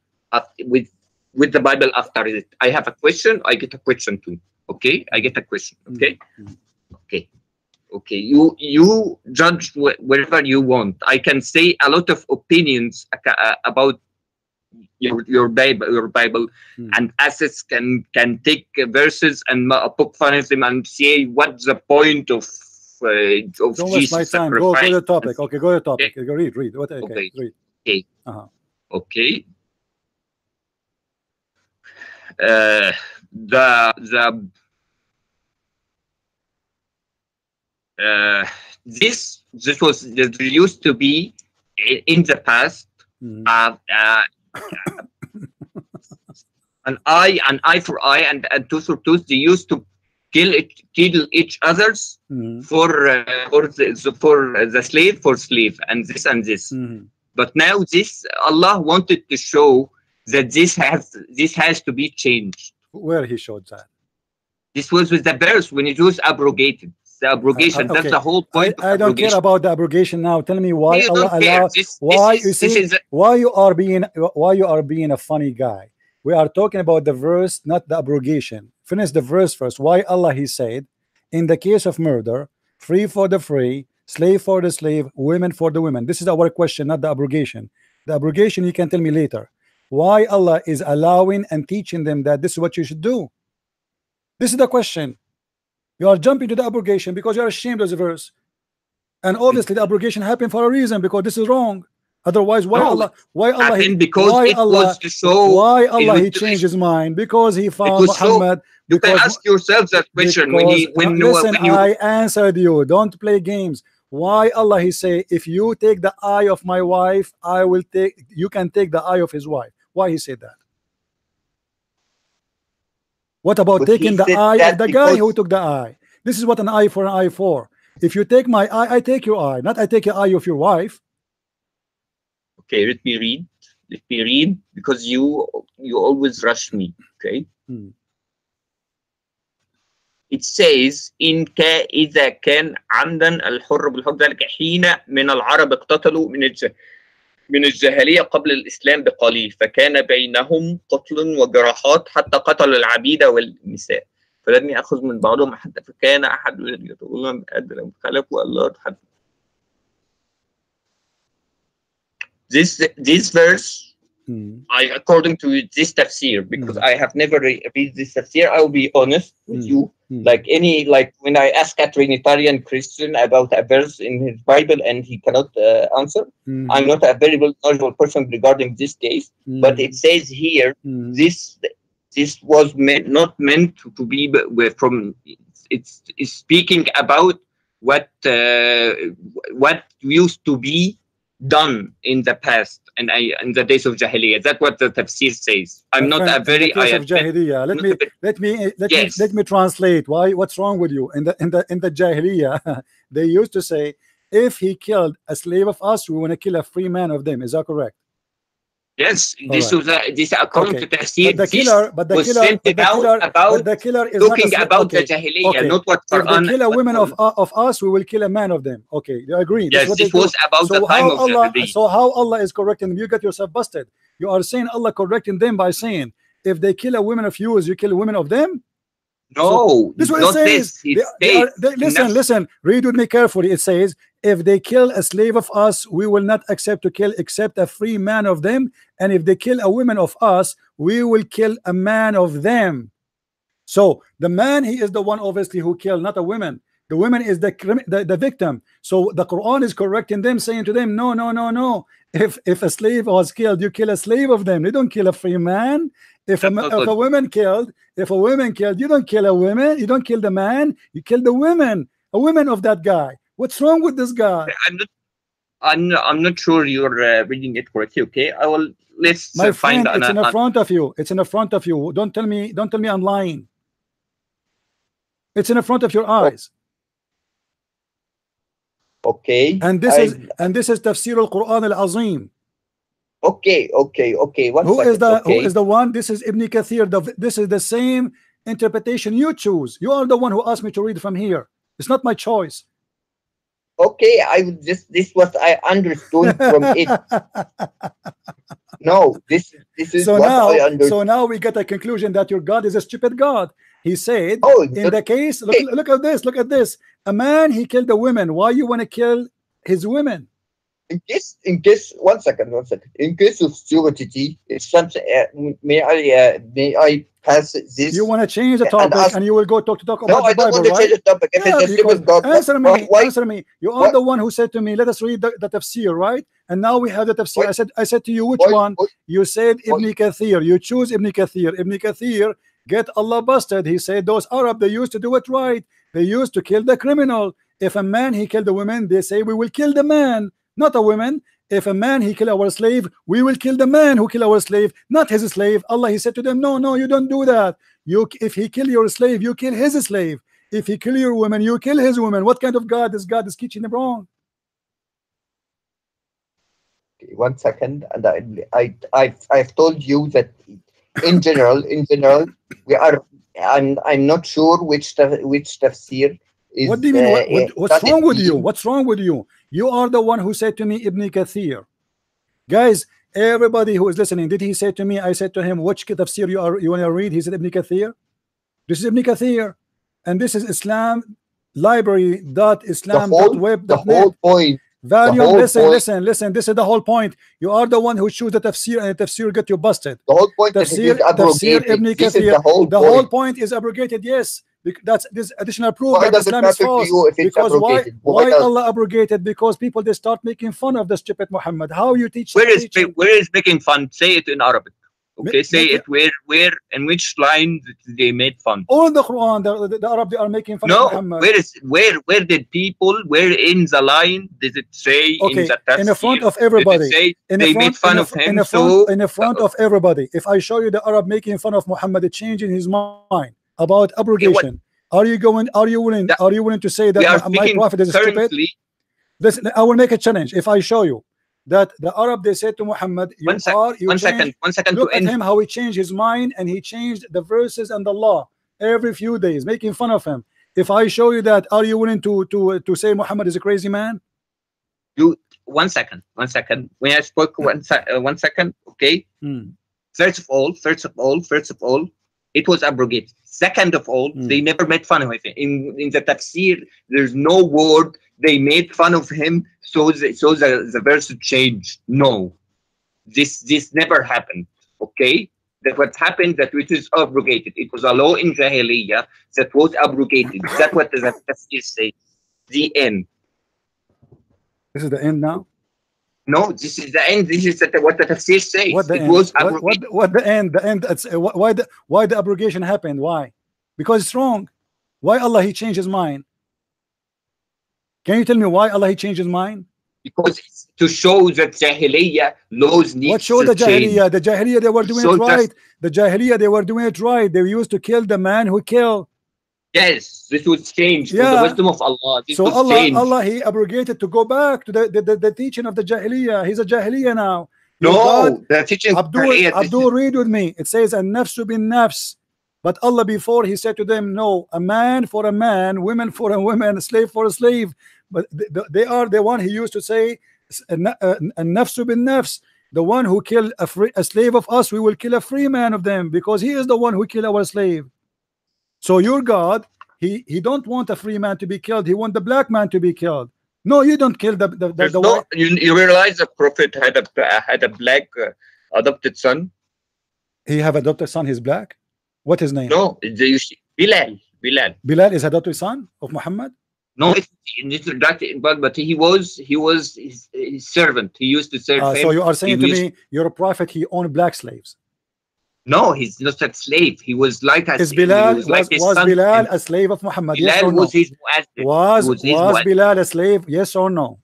[SPEAKER 7] With the Bible after it, I have a question. I get a question too. Okay. I get a question. Okay. Okay. Okay. You judge wherever you want. I can say a lot of opinions about your Bible, and assets can take verses and poke fun at them and say what's the point of
[SPEAKER 1] Don't waste my time. Go to the topic. Okay, go to the topic. Okay. Read. What? Okay,
[SPEAKER 7] okay.
[SPEAKER 1] Read.
[SPEAKER 7] Okay. Okay. This used to be in the past. An eye for eye, and tooth for tooth. They used to kill each others for the slave for slave, and this and this. But now Allah wanted to show that this has to be changed.
[SPEAKER 1] Where he showed that?
[SPEAKER 7] This was with the verse when it was abrogated. The abrogation.
[SPEAKER 1] Okay.
[SPEAKER 7] That's the whole point.
[SPEAKER 1] I don't care about the abrogation now. Tell me why Allah allowed. Why you are being a funny guy. We are talking about the verse, not the abrogation. Finish the verse first. Why Allah, he said, in the case of murder, free for the free, slave for the slave, women for the women. This is our question, not the abrogation. The abrogation you can tell me later. Why Allah is allowing and teaching them that this is what you should do. This is the question. You are jumping to the abrogation because you are ashamed of the verse. And obviously the abrogation happened for a reason, because this is wrong. Otherwise, why Allah he changed his mind? Because he found Muhammad.
[SPEAKER 7] You can ask yourself that question
[SPEAKER 1] I answered you. Don't play games. Why Allah he say, if you take the eye of my wife, you can take the eye of his wife. Why he said that? What about taking the eye of the guy who took the eye? This is what an eye for an eye for. If you take my eye, I take your eye. Not I take your eye of your wife.
[SPEAKER 7] Okay, let me read. let me read, because you always rush me. Okay. It says إذا كان عمدا الحر بالحر ذلك حين من العرب اقتتلوا من الجاهلية قبل الإسلام بقليل فكان بينهم قتل وجراحات حتى قتل العبيد والنساء فلم يأخذ من بعضهم حتى فكان أحد يقول أدرى خلقوا الله حتى. This verse, according to this tafsir, because I have never read this tafsir, I will be honest with you. Like when I ask a Trinitarian Christian about a verse in his Bible and he cannot answer, I'm not a very knowledgeable person regarding this case. But it says here, this was not meant to be from. It's speaking about what used to be done in the past and in the days of Jahiliyyah. That's what the tafsir says. I'm not a very
[SPEAKER 1] of Jahiliyyah. Let me translate. What's wrong with you? In the Jahiliyyah, they used to say, if he killed a slave of us, we want to kill a free man of them. Is that correct?
[SPEAKER 7] Yes, this was this according to tafsir.
[SPEAKER 1] But the killer is
[SPEAKER 7] talking about the Jahiliyyah, not what Quran.
[SPEAKER 1] If they kill a woman of us, we will kill a man of them. Okay, you agree?
[SPEAKER 7] Yes, this was about the time of Jahiliyyah.
[SPEAKER 1] So how Allah is correcting them? You got yourself busted. You are saying Allah correcting them by saying, if they kill a woman of yours, you kill a woman of them?
[SPEAKER 7] No,
[SPEAKER 1] so this is what it says. Listen, read with me carefully. It says, if they kill a slave of us, we will not accept to kill except a free man of them. And if they kill a woman of us, we will kill a man of them. So the man, he is the one obviously who killed, not a woman. The woman is the victim. So the Quran is correcting them, saying to them, no. If a slave was killed, you kill a slave of them. You don't kill a free man. If a woman killed, you don't kill a woman. You don't kill the man. You kill the women. A woman of that guy. What's wrong with this guy?
[SPEAKER 7] I'm not sure you're reading it correctly. Okay, let's
[SPEAKER 1] my friend.
[SPEAKER 7] Find
[SPEAKER 1] it's in the front of you. It's in the front of you. Don't tell me I'm lying. It's in the front of your eyes.
[SPEAKER 7] Okay.
[SPEAKER 1] And this is Tafsir al-Quran al-Azim.
[SPEAKER 7] Okay.
[SPEAKER 1] Who is the one? This is Ibn Kathir. This is the same interpretation you choose. You are the one who asked me to read from here. It's not my choice.
[SPEAKER 7] Okay, this was I understood from it. No, this is
[SPEAKER 1] so
[SPEAKER 7] what
[SPEAKER 1] now,
[SPEAKER 7] I understood.
[SPEAKER 1] So now we get a conclusion that your God is a stupid God. He said, in the case, look at this. A man, he killed a woman. Why you want to kill his women?
[SPEAKER 7] In case, one second. In case of stupidity, it's something. May I pass this?
[SPEAKER 1] You want to change the topic, and you will go talk about the Bible, right? No, I don't want to change the topic.
[SPEAKER 7] If it's a stupid God,
[SPEAKER 1] answer me. You are the one who said to me, "Let us read the tafsir," right? And now we have the tafsir. I said to you, which one? You said Ibn Kathir. You choose Ibn Kathir. Ibn Kathir get Allah busted. He said those Arab, they used to do it right. They used to kill the criminal. If a man he killed a woman, they say we will kill the man, not a woman. If a man he kill our slave, we will kill the man who kill our slave, not his slave. Allah, he said to them, no, you don't do that. If he kill your slave, you kill his slave. If he kill your woman, you kill his woman. What kind of God is God is teaching them wrong?
[SPEAKER 7] Okay, 1 second, and I've told you that in general we are. I'm not sure which tafsir is.
[SPEAKER 1] What do you mean? What's wrong with you? What's wrong with you? You are the one who said to me Ibn Kathir. Guys, everybody who is listening, did he say to me? I said to him, which tafsir you want to read? He said Ibn Kathir. This is Ibn Kathir, and this is Islam library.islam.web.net.
[SPEAKER 7] The whole point.
[SPEAKER 1] Volume, listen. This is the whole point. You are the one who choose the tafsir, and the tafsir get you busted.
[SPEAKER 7] The whole point
[SPEAKER 1] tafsir,
[SPEAKER 7] is abrogated.
[SPEAKER 1] Ibn Kathir. The whole point is abrogated. Yes, that's this additional proof that Islam is false. Because why Allah abrogated? Because people they start making fun of the stupid Muhammad. How you teach?
[SPEAKER 7] Where is making fun? Say it in Arabic. Okay, say it where in which line they made fun.
[SPEAKER 1] All the Quran, the Arab, they are making fun of Muhammad.
[SPEAKER 7] Where did people, where in the line did it say in the tafsir?
[SPEAKER 1] In the front of everybody.
[SPEAKER 7] Say they made fun of him.
[SPEAKER 1] In the front of everybody. If I show you the Arab making fun of Muhammad, changing his mind about abrogation, are you willing to say that my prophet is stupid? Listen, I will make a challenge. If I show you that the Arab, they said to Muhammad, you
[SPEAKER 7] One second to
[SPEAKER 1] look at
[SPEAKER 7] end.
[SPEAKER 1] him, how he changed his mind, and he changed the verses and the law every few days, making fun of him. If I show you that, are you willing to say Muhammad is a crazy man?
[SPEAKER 7] You 1 second. When I spoke 1 second, okay. First of all, it was abrogated. Second of all, they never made fun of him. In the tafsir, there's no word they made fun of him, so the verse changed. No, this never happened. Okay, that what happened, that it is abrogated. It was a law in Jahiliyyah that was abrogated. That's what the tafsir says. The end.
[SPEAKER 1] This is the end now.
[SPEAKER 7] No, this is the end. This is what the tafsir says.
[SPEAKER 1] What the
[SPEAKER 7] it
[SPEAKER 1] end?
[SPEAKER 7] was
[SPEAKER 1] What the end? The end. It's, why the abrogation happened? Why? Because it's wrong. Why Allah he changed his mind? Can you tell me why Allah he changed his mind?
[SPEAKER 7] Because it's to show that Jahiliyyah laws need
[SPEAKER 1] What showed the Jahiliyyah? The Jahiliyyah, they were doing it right. The Jahiliyyah, they were doing it right. They used to kill the man who killed.
[SPEAKER 7] Yes, this was changed. Yeah. For the wisdom of Allah. This
[SPEAKER 1] so
[SPEAKER 7] was changed.
[SPEAKER 1] Allah he abrogated to go back to the teaching of the Jahiliyyah. He's a Jahiliyyah now.
[SPEAKER 7] No, the teaching
[SPEAKER 1] Abdul, read with me. It says an-nafsu bin-nafs. But Allah before he said to them, no, a man for a man, women for a woman, a slave for a slave. But they are the one he used to say, an-nafsu bin-nafs. The one who killed a slave of us, we will kill a free man of them, because he is the one who killed our slave. So your God, he don't want a free man to be killed. He want the black man to be killed. No, you don't kill the white.
[SPEAKER 7] You realize the Prophet had a black adopted son.
[SPEAKER 1] He have adopted son. He's black. What his name?
[SPEAKER 7] No, Bilal.
[SPEAKER 1] Bilal is adopted son of Muhammad.
[SPEAKER 7] No, but he was his servant. He used to serve him.
[SPEAKER 1] So you are saying to me, your prophet he owned black slaves?
[SPEAKER 7] No, he's not a slave. He was like a
[SPEAKER 1] slave. Was Bilal a slave of Muhammad?
[SPEAKER 7] Bilal
[SPEAKER 1] yes or no?
[SPEAKER 7] Was his muazzin.
[SPEAKER 1] Was Bilal a slave? Yes or no?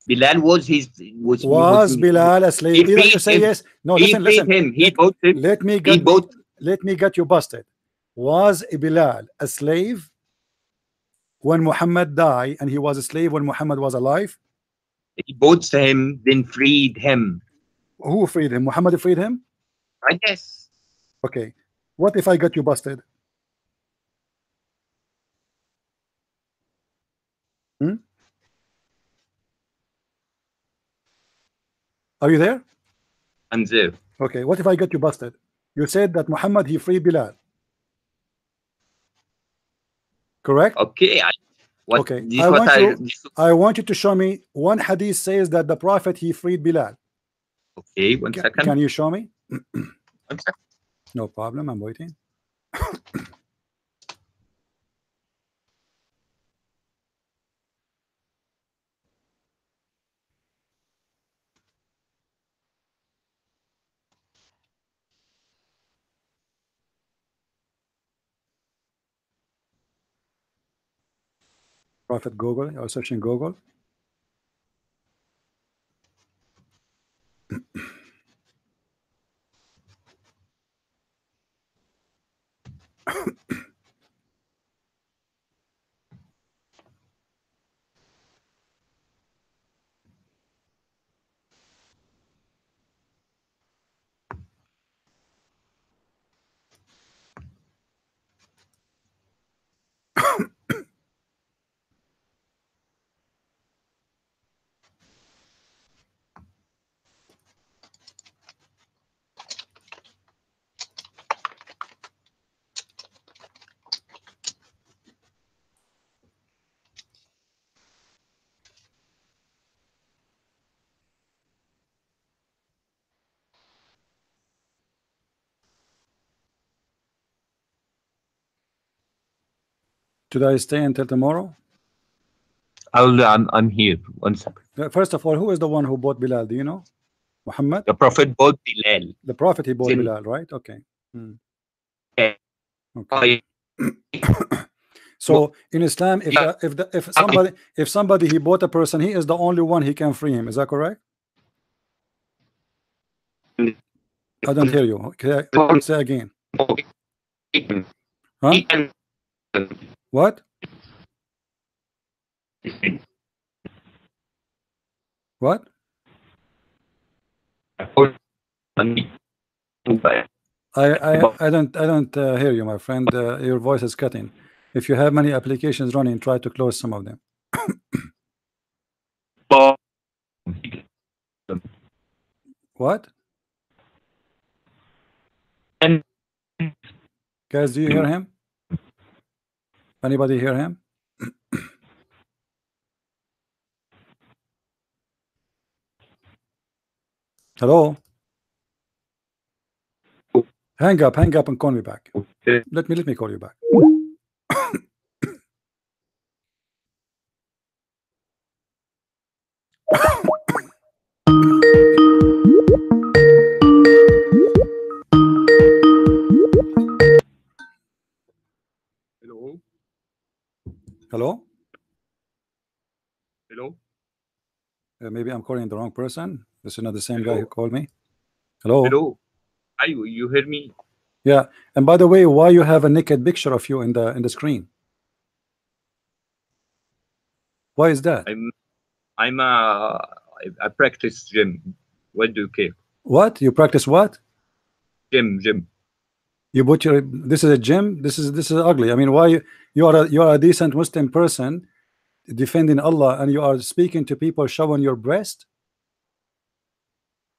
[SPEAKER 7] Bilal was
[SPEAKER 1] Bilal a slave? Either you say yes. No, listen.
[SPEAKER 7] Him. He bought him.
[SPEAKER 1] Let me get you busted. Was Bilal a slave when Muhammad died, and he was a slave when Muhammad was alive?
[SPEAKER 7] He bought him, then freed him.
[SPEAKER 1] Who freed him? Muhammad freed him?
[SPEAKER 7] I guess.
[SPEAKER 1] Okay. What if I got you busted? Are you there?
[SPEAKER 7] I'm there.
[SPEAKER 1] Okay. What if I got you busted? You said that Muhammad he freed Bilal. Correct?
[SPEAKER 7] Okay.
[SPEAKER 1] I want you to show me one hadith says that the Prophet he freed Bilal.
[SPEAKER 7] Okay, 1 second.
[SPEAKER 1] Can you show me?
[SPEAKER 7] 1 second.
[SPEAKER 1] No problem, I'm waiting. Prophet Google, or searching Google. Should I stay until tomorrow?
[SPEAKER 7] I'm here. 1 second.
[SPEAKER 1] First of all, who is the one who bought Bilal? Do you know? Muhammad?
[SPEAKER 7] The Prophet bought Bilal.
[SPEAKER 1] The Prophet he bought Bilal, right? Okay.
[SPEAKER 7] Okay.
[SPEAKER 1] So in Islam, if somebody he bought a person, he is the only one he can free him. Is that correct? I don't hear you. Okay, say again. Huh? What? What? I don't hear you, my friend. Your voice is cutting. If you have many applications running, try to close some of them. What? Guys, do you hear him? Anybody hear him? Hello? Hang up and call me back. Let me call you back.
[SPEAKER 7] Hello?
[SPEAKER 1] Hello?
[SPEAKER 7] Hello?
[SPEAKER 1] Maybe I'm calling the wrong person. This is not the same guy who called me. Hello?
[SPEAKER 7] Hello? You hear me?
[SPEAKER 1] Yeah. And by the way, why you have a naked picture of you in the screen? Why is that?
[SPEAKER 7] I practice gym. What do you care?
[SPEAKER 1] What? You practice what?
[SPEAKER 7] Gym.
[SPEAKER 1] You put your, this is a gym. This is ugly. I mean, why you are a decent Muslim person defending Allah and you are speaking to people showing your breast?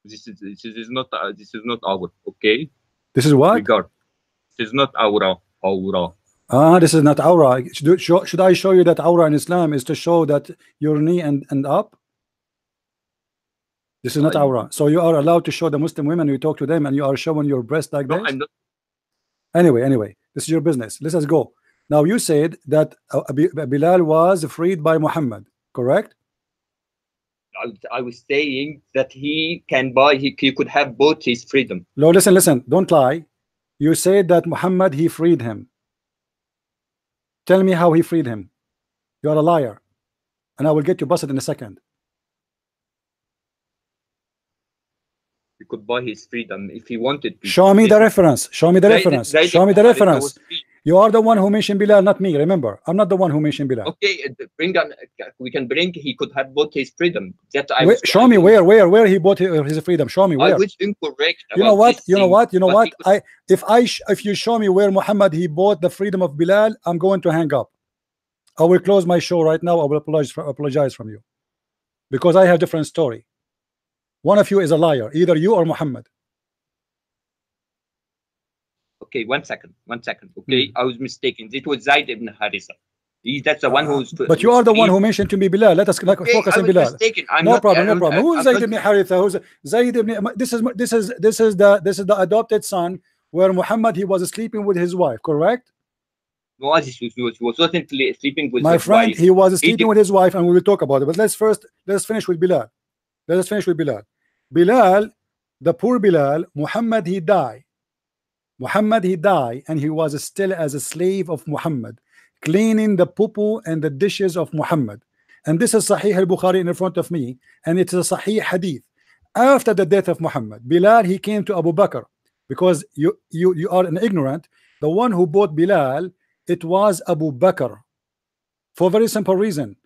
[SPEAKER 7] This is not our, okay?
[SPEAKER 1] This is what?
[SPEAKER 7] Regard. This is not aura.
[SPEAKER 1] This is not aura. Should I show you that aura in Islam is to show that your knee and up? This is not aura. So you are allowed to show the Muslim women, you talk to them and you are showing your breast like this?
[SPEAKER 7] I'm not.
[SPEAKER 1] Anyway, this is your business. Let us go. Now you said that Bilal was freed by Muhammad, correct?
[SPEAKER 7] I was saying that he could have bought his freedom.
[SPEAKER 1] No, listen, don't lie. You said that Muhammad, he freed him. Tell me how he freed him. You are a liar. And I will get you busted in a second.
[SPEAKER 7] He could buy his freedom if he wanted to.
[SPEAKER 1] Show me the reference. Show me the reference. Show me the reference. You are the one who mentioned Bilal, not me. Remember, I'm not the one who mentioned Bilal.
[SPEAKER 7] Okay, we can bring. He could have bought his freedom.
[SPEAKER 1] Show me where he bought his freedom. Show me where.
[SPEAKER 7] I was incorrect.
[SPEAKER 1] You know what? If you show me where Muhammad he bought the freedom of Bilal, I'm going to hang up. I will close my show right now. I will apologize from you because I have different story. One of you is a liar, either you or Muhammad.
[SPEAKER 7] Okay, one second. Okay, I was mistaken. It was Zaid ibn Harisa. That's the one who's.
[SPEAKER 1] But you are the one who mentioned to me Bilal. Let us focus on Bilal. No problem. Who is Zaid ibn Haritha? Who's Zaid ibn? This is the adopted son where Muhammad he was sleeping with his wife. Correct?
[SPEAKER 7] No, he wasn't sleeping with
[SPEAKER 1] my
[SPEAKER 7] his
[SPEAKER 1] friend.
[SPEAKER 7] Wife.
[SPEAKER 1] He was sleeping with his wife, and we will talk about it. But let's finish with Bilal. Let us finish with Bilal. Bilal, the poor Bilal, Muhammad he died. And he was still as a slave of Muhammad, cleaning the poo and the dishes of Muhammad. And this is Sahih al-Bukhari in front of me, and it's a Sahih hadith. After the death of Muhammad, Bilal he came to Abu Bakr, because you are an ignorant. The one who bought Bilal, it was Abu Bakr, for a very simple reason.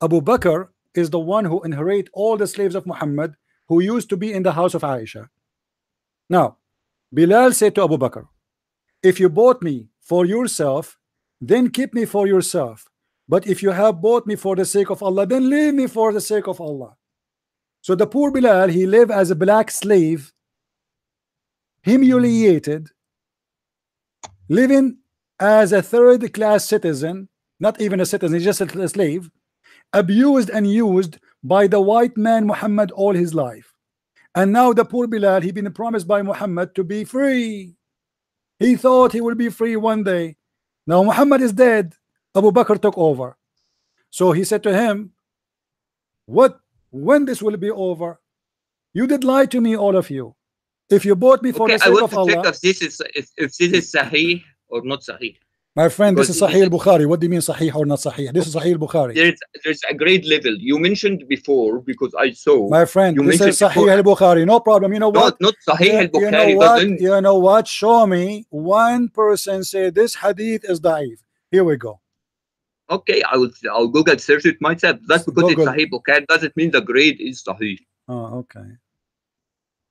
[SPEAKER 1] Abu Bakr is the one who inherit all the slaves of Muhammad who used to be in the house of Aisha. Now Bilal said to Abu Bakr, if you bought me for yourself, then keep me for yourself. But if you have bought me for the sake of Allah, then leave me for the sake of Allah. So the poor Bilal, he lived as a black slave, humiliated, living as a third-class citizen, not even a citizen, he's just a slave, abused and used by the white man Muhammad all his life. And now the poor Bilal, he been promised by Muhammad to be free. He thought he will be free one day. Now Muhammad is dead. Abu Bakr took over. So he said to him, when this will be over? You did lie to me, all of you. If you bought me for the sake of Allah.
[SPEAKER 7] I want to check if this is Sahih or not Sahih.
[SPEAKER 1] My friend, this is Sahih al-Bukhari. What do you mean Sahih or not Sahih? This is Sahih al-Bukhari.
[SPEAKER 7] There's a great level. You mentioned before, because I saw.
[SPEAKER 1] My friend, this is Sahih al-Bukhari. No problem. You know what?
[SPEAKER 7] Not Sahih al-Bukhari.
[SPEAKER 1] You know what? Show me one person say this hadith is da'if. Here we go.
[SPEAKER 7] Okay, I'll Google search it myself. That's because
[SPEAKER 1] Google.
[SPEAKER 7] it's Sahih Bukhari doesn't mean the grade is Sahih.
[SPEAKER 1] Oh, okay.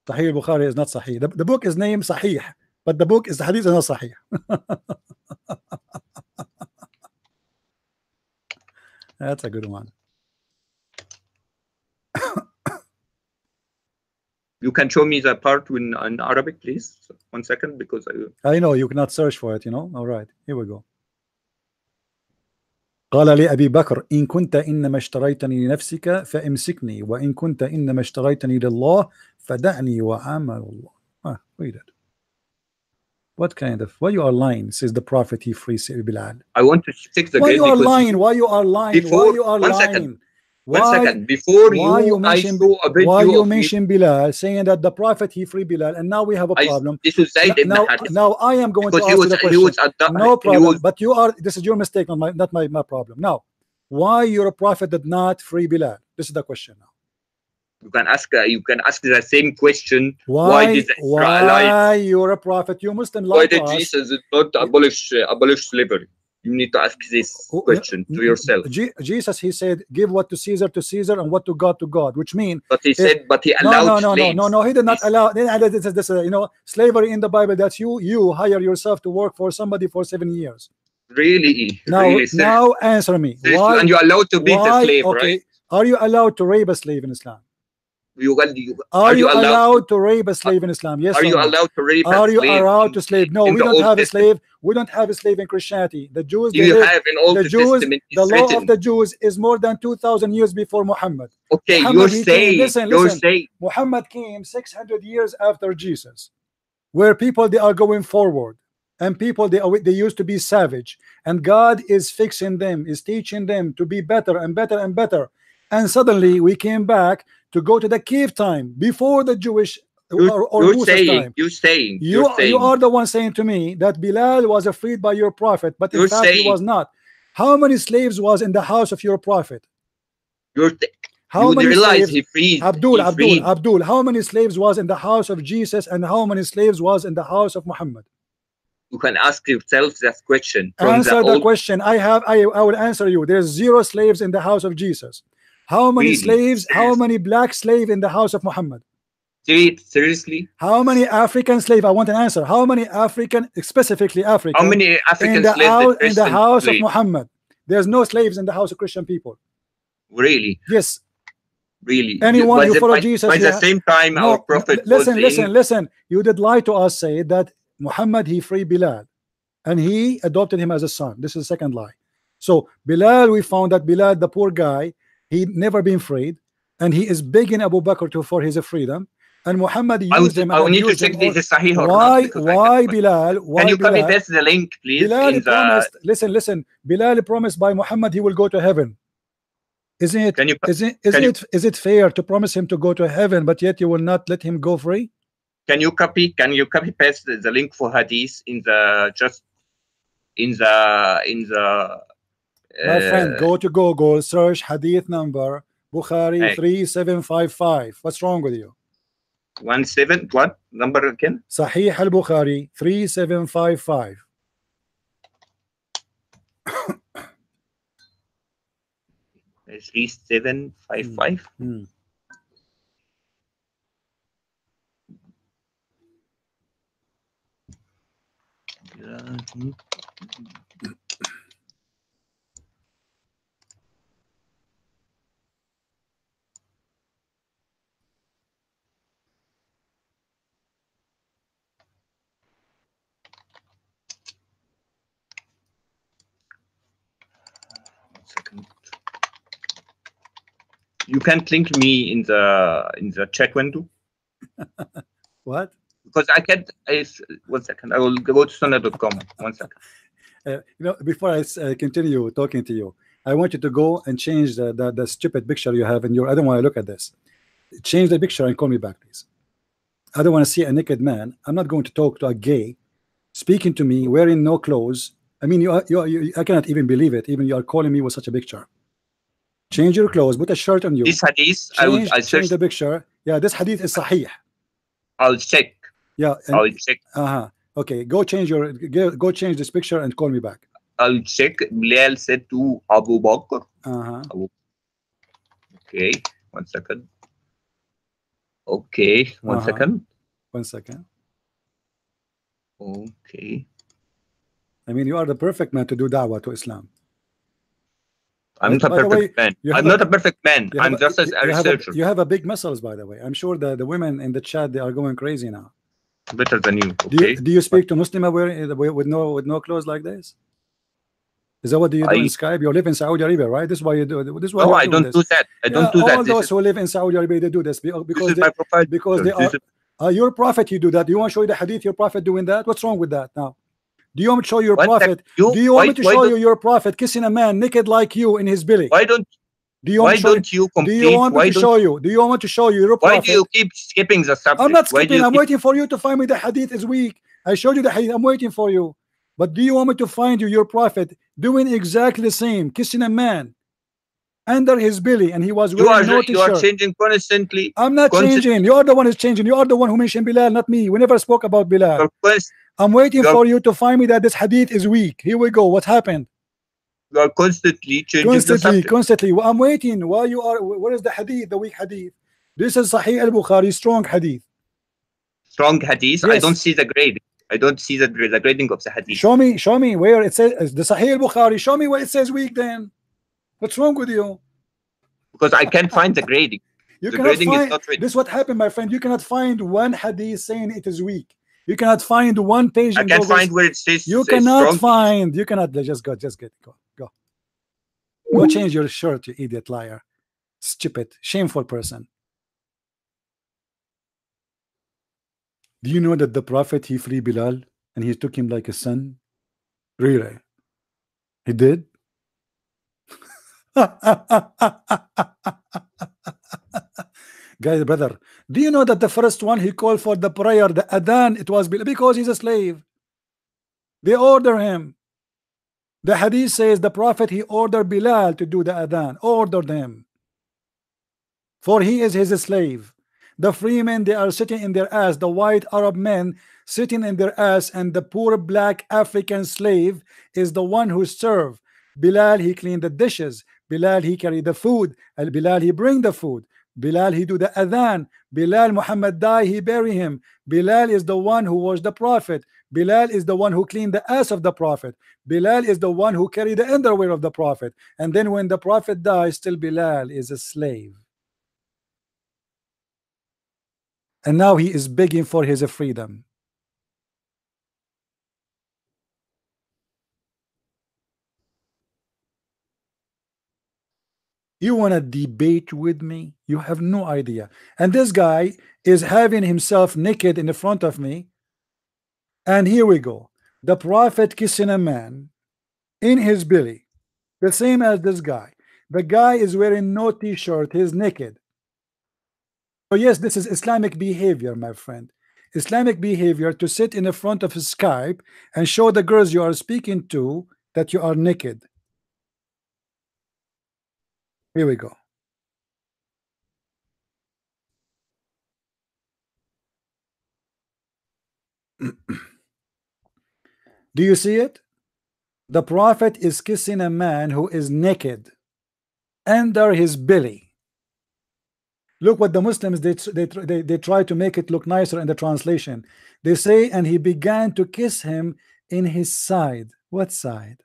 [SPEAKER 1] Sahih al-Bukhari is not Sahih. The book is named Sahih, but the book is the hadith is not Sahih. That's a good one.
[SPEAKER 7] You can show me the part in Arabic, please. 1 second, because
[SPEAKER 1] I know you cannot search for it, you know. All right, here we go. قال لأبي بكر إن كنت إنما اشتريتني لنفسك فامسكني وإن كنت إنما اشتريتني لله فدعني وعمل الله. Read it. What kind of, why you are lying? Says the prophet, he frees Bilal.
[SPEAKER 7] I want to fix the
[SPEAKER 1] why
[SPEAKER 7] grade.
[SPEAKER 1] You are lying? Why you are lying?
[SPEAKER 7] Before,
[SPEAKER 1] why you are
[SPEAKER 7] 1
[SPEAKER 1] lying?
[SPEAKER 7] second. Why, 1 second. Before
[SPEAKER 1] why
[SPEAKER 7] you
[SPEAKER 1] mention, why you mention Bilal, saying that the prophet he freed Bilal, and now we have a problem.
[SPEAKER 7] This is
[SPEAKER 1] now I am going to ask you the question. No problem. But you are. This is your mistake, not my problem. Now, why your prophet did not free Bilal? This is the question now.
[SPEAKER 7] You can ask the same question.
[SPEAKER 1] Why
[SPEAKER 7] did
[SPEAKER 1] why you're a prophet? You Muslim like
[SPEAKER 7] why did
[SPEAKER 1] us.
[SPEAKER 7] Jesus not abolish slavery? You need to ask this question to yourself.
[SPEAKER 1] Jesus, he said, give what to Caesar and what to God, which means.
[SPEAKER 7] But he said, but he allowed slaves.
[SPEAKER 1] No, he did not allow. This you know, slavery in the Bible. That's you hire yourself to work for somebody for 7 years.
[SPEAKER 7] Really?
[SPEAKER 1] Now answer me. Why?
[SPEAKER 7] And you're allowed to beat the slave,
[SPEAKER 1] okay.
[SPEAKER 7] Right?
[SPEAKER 1] Are you allowed to rape a slave in Islam?
[SPEAKER 7] Are you
[SPEAKER 1] allowed to rape a slave in Islam? Yes.
[SPEAKER 7] Are you allowed to rape a slave?
[SPEAKER 1] Are you allowed to slave? No, we don't have a slave. We don't have a slave in Christianity. The Jews, the Jews, the law of the Jews is more than 2,000 years before Muhammad.
[SPEAKER 7] Okay,
[SPEAKER 1] Muhammad,
[SPEAKER 7] you're saying,
[SPEAKER 1] listen. Muhammad came 600 years after Jesus, where people they are going forward, and people they used to be savage, and God is fixing them, is teaching them to be better and better and better. And suddenly we came back to go to the cave time before the Jewish
[SPEAKER 7] you're saying
[SPEAKER 1] you are the one saying to me that Bilal was freed by your prophet, but in fact he was not. How many slaves was in the house of your prophet? How many slaves?
[SPEAKER 7] He freed
[SPEAKER 1] Abdul, how many slaves was in the house of Jesus, and how many slaves was in the house of Muhammad?
[SPEAKER 7] You can ask yourself that question.
[SPEAKER 1] Answer the question. I will answer you. There's 0 slaves in the house of Jesus. How many slaves? How many black slaves in the house of Muhammad?
[SPEAKER 7] Seriously?
[SPEAKER 1] How many African slaves? I want an answer. How many African, specifically African?
[SPEAKER 7] How many African slaves
[SPEAKER 1] in the house of Muhammad? There's no slaves in the house of Christian people.
[SPEAKER 7] Really?
[SPEAKER 1] Yes.
[SPEAKER 7] Really?
[SPEAKER 1] Anyone who follow Jesus?
[SPEAKER 7] By the same time, our prophet.
[SPEAKER 1] Listen. You did lie to us. Say that Muhammad he freed Bilal, and he adopted him as a son. This is the second lie. So Bilal, we found that Bilal, the poor guy, he'd never been freed, and he is begging Abu Bakr for his freedom. And Muhammad used him.
[SPEAKER 7] I need to check this is Sahih or
[SPEAKER 1] not. Why Bilal?
[SPEAKER 7] Can you copy paste the link, please?
[SPEAKER 1] Bilal promised. Listen. Bilal promised by Muhammad he will go to heaven. Isn't it fair to promise him to go to heaven, but yet you will not let him go free?
[SPEAKER 7] Can you copy paste the link for hadith in the
[SPEAKER 1] my friend, go to Google, search hadith number Bukhari 3755. What's wrong with you?
[SPEAKER 7] 17 what number again?
[SPEAKER 1] Sahih al-Bukhari 3755.
[SPEAKER 7] 3755. You can't link me in the chat window.
[SPEAKER 1] What?
[SPEAKER 7] Because I can't. 1 second. I will go to sunnah.com. 1 second.
[SPEAKER 1] Before I continue talking to you, I want you to go and change the stupid picture you have in your. I don't want to look at this. Change the picture and call me back, please. I don't want to see a naked man. I'm not going to talk to a gay speaking to me wearing no clothes. I mean, I cannot even believe it. Even you are calling me with such a picture. Change your clothes. Put a shirt on you.
[SPEAKER 7] This hadith, I'll
[SPEAKER 1] change the picture. Yeah, this hadith is sahih.
[SPEAKER 7] I'll check.
[SPEAKER 1] Yeah,
[SPEAKER 7] I'll check.
[SPEAKER 1] Okay, go change this picture and call me back.
[SPEAKER 7] I'll check. Bilal said to Abu Bakr.
[SPEAKER 1] Uh-huh.
[SPEAKER 7] Okay, 1 second. Okay, one
[SPEAKER 1] Uh-huh.
[SPEAKER 7] second.
[SPEAKER 1] 1 second.
[SPEAKER 7] Okay.
[SPEAKER 1] I mean, you are the perfect man to do da'wah to Islam.
[SPEAKER 7] I'm not a
[SPEAKER 1] By the way,
[SPEAKER 7] perfect man.
[SPEAKER 1] you
[SPEAKER 7] I'm
[SPEAKER 1] have
[SPEAKER 7] not a perfect man.
[SPEAKER 1] you have
[SPEAKER 7] I'm just a researcher.
[SPEAKER 1] you have a big muscles, by the way. I'm sure the women in the chat, they are going crazy now.
[SPEAKER 7] Better than you.
[SPEAKER 1] Do
[SPEAKER 7] Okay.
[SPEAKER 1] you speak to Muslim with no clothes like this? Is that what do you do in Skype? You live in Saudi Arabia, right? This is why you do. This is why
[SPEAKER 7] No,
[SPEAKER 1] you're
[SPEAKER 7] I
[SPEAKER 1] doing
[SPEAKER 7] don't
[SPEAKER 1] this.
[SPEAKER 7] do that. I don't do that.
[SPEAKER 1] All those who live in Saudi Arabia, they do this because
[SPEAKER 7] This is my profile
[SPEAKER 1] they
[SPEAKER 7] picture.
[SPEAKER 1] are your prophet. You do that. Do you want to show you the hadith? Your prophet doing that? What's wrong with that now? Do you want me to show your prophet? Do you want me to show you your prophet kissing a man naked like you in his belly?
[SPEAKER 7] Why don't you complete?
[SPEAKER 1] Do you want me to show you? Do you want to show you your prophet?
[SPEAKER 7] Why do you keep skipping the subject?
[SPEAKER 1] I'm not skipping. I'm waiting for you to find me the hadith is weak. I showed you the hadith. I'm waiting for you. But do you want me to find you your prophet doing exactly the same, kissing a man under his belly, and he was wearing no t-shirt?
[SPEAKER 7] You are changing constantly.
[SPEAKER 1] I'm not changing. You are the one who's changing. You are the one who mentioned Bilal, not me. We never spoke about Bilal. I'm waiting for you to find me that this hadith is weak. Here we go. What happened?
[SPEAKER 7] You are constantly changing the subject.
[SPEAKER 1] Constantly. Well, I'm waiting. Why you are? Where is the hadith? The weak hadith. This is Sahih al-Bukhari, strong hadith.
[SPEAKER 7] Strong hadith.
[SPEAKER 1] Yes.
[SPEAKER 7] I don't see the grading. I don't see the grading of the hadith.
[SPEAKER 1] Show me where it says the Sahih al-Bukhari. Show me where it says weak. Then what's wrong with you?
[SPEAKER 7] Because I can't find the grading.
[SPEAKER 1] The
[SPEAKER 7] grading is not written.
[SPEAKER 1] This is what happened, my friend. You cannot find one hadith saying it is weak. You cannot find one page.
[SPEAKER 7] I can't find where it says.
[SPEAKER 1] You cannot find. You cannot. Just go. Go. Go change your shirt, you idiot liar, stupid, shameful person. Do you know that the Prophet, he freed Bilal and he took him like a son? Really? He did? Guys, brother, do you know that the first one he called for the prayer, the adhan, it was because he's a slave. They order him. The hadith says the Prophet, he ordered Bilal to do the adhan, ordered him. For he is his slave. The free men, they are sitting in their ass, the white Arab men sitting in their ass, and the poor black African slave is the one who served. Bilal, he cleaned the dishes. Bilal, he carried the food. And Bilal, he bring the food. Bilal, he do the adhan. Bilal, Muhammad die, he bury him. Bilal is the one who was the Prophet. Bilal is the one who cleaned the ass of the Prophet. Bilal is the one who carried the underwear of the Prophet. And then when the Prophet dies, still Bilal is a slave. And now he is begging for his freedom. You want to debate with me? You have no idea. And this guy is having himself naked in the front of me. And here we go. The Prophet kissing a man in his belly. The same as this guy. The guy is wearing no t-shirt. He's naked. So yes, this is Islamic behavior, my friend. Islamic behavior to sit in the front of Skype and show the girls you are speaking to that you are naked. Here we go. Do you see it? The Prophet is kissing a man who is naked under his belly. Look what the Muslims they try to make it look nicer in the translation. They say, and he began to kiss him in his side. What side?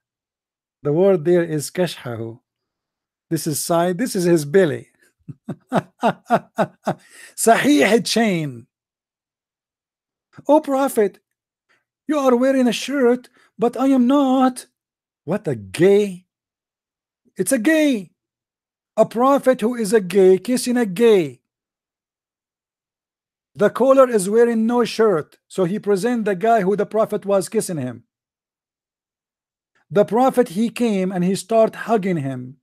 [SPEAKER 1] The word there is kashhahu. This is side. This is his belly. Sahih chain. Oh Prophet, you are wearing a shirt, but I am not. What a gay. It's a gay. A prophet who is a gay kissing a gay. The caller is wearing no shirt, so he present the guy who the prophet was kissing him. The prophet, he came and he start hugging him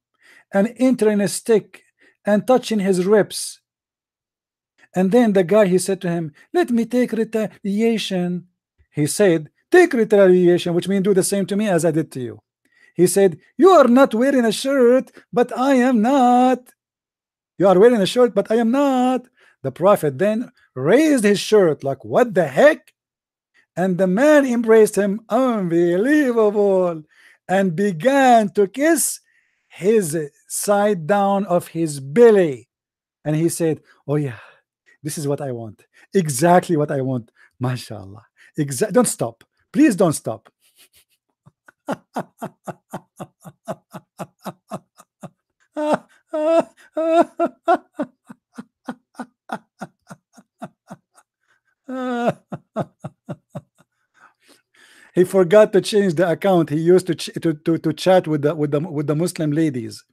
[SPEAKER 1] and entering a stick and touching his ribs. And then the guy, he said to him, let me take retaliation. He said, take retaliation, which means do the same to me as I did to you. He said, you are not wearing a shirt, but I am not. You are wearing a shirt, but I am not. The prophet then raised his shirt like, what the heck? And the man embraced him. Unbelievable. and began to kiss his side down of his belly. And he said, oh yeah, this is what I want. Exactly what I want. MashaAllah. Don't stop. Please don't stop. He forgot to change the account he used to chat with the Muslim ladies.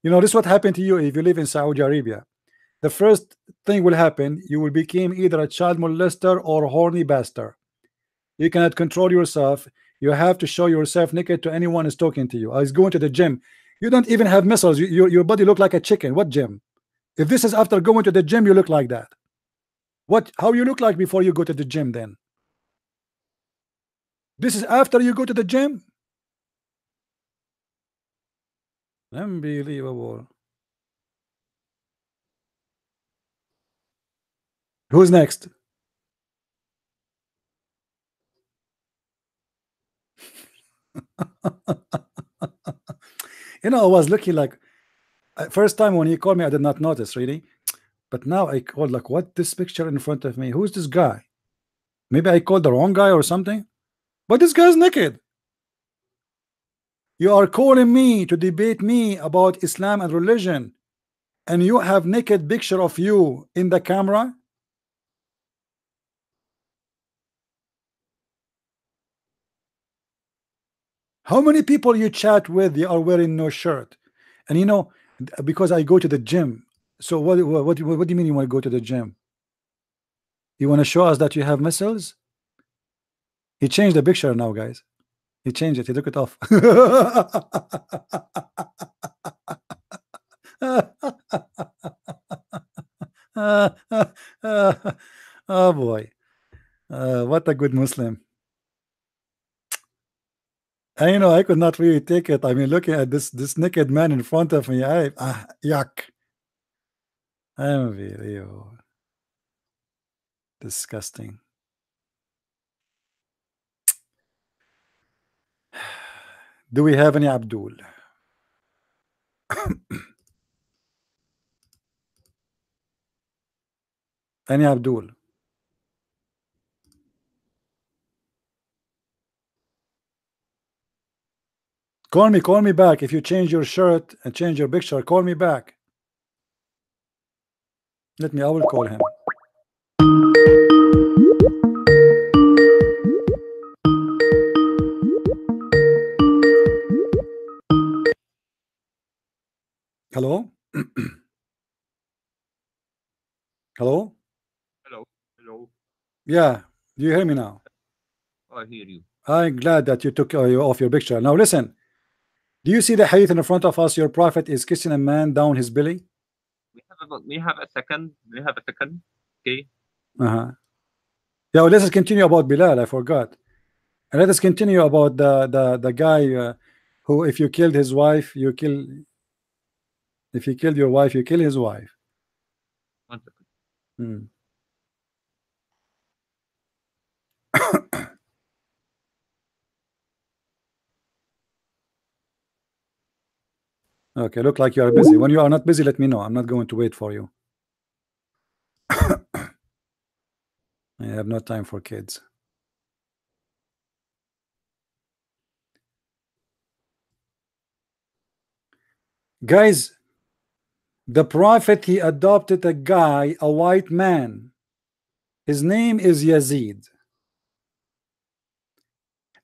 [SPEAKER 1] You know, this is what happened to you if you live in Saudi Arabia. The first thing will happen, you will become either a child molester or horny bastard. You cannot control yourself. You have to show yourself naked to anyone who's talking to you. I was going to the gym. You don't even have muscles. Your body look like a chicken. What gym? If this is after going to the gym, you look like that. How you look like before you go to the gym then? This is after you go to the gym? Unbelievable. Who's next? You know, I was looking like first time when he called me, I did not notice really, but now I called like, what, this picture in front of me? Who's this guy? Maybe I called the wrong guy or something, but this guy's naked. You are calling me to debate me about Islam and religion, and you have naked picture of you in the camera. How many people you chat with, they are wearing no shirt? And you know, because I go to the gym. So what do you mean you want to go to the gym? You want to show us that you have muscles? He changed the picture now, guys. He changed it. He took it off. Oh boy. What a good Muslim. I know I could not really take it. I mean, looking at this naked man in front of me, yuck. Unbelievable. Disgusting. Do we have any Abdul? Any Abdul? Call me back. If you change your shirt and change your picture, call me back. I will call him. Hello? Hello?
[SPEAKER 7] Hello.
[SPEAKER 1] Yeah, do you hear me now?
[SPEAKER 7] I hear you.
[SPEAKER 1] I'm glad that you took you off your picture. Now listen, do you see the hadith in front of us? Your prophet is kissing a man down his belly.
[SPEAKER 7] We have a second. Okay.
[SPEAKER 1] Yeah, well, let us continue about Bilal. I forgot. And let us continue about the guy who, if you killed his wife, you kill. If you killed your wife, you kill his wife.
[SPEAKER 7] 1 second.
[SPEAKER 1] Okay, look like you are busy. When you are not busy, let me know. I'm not going to wait for you. I have no time for kids. Guys, the prophet, he adopted a guy, a white man. His name is Yazid.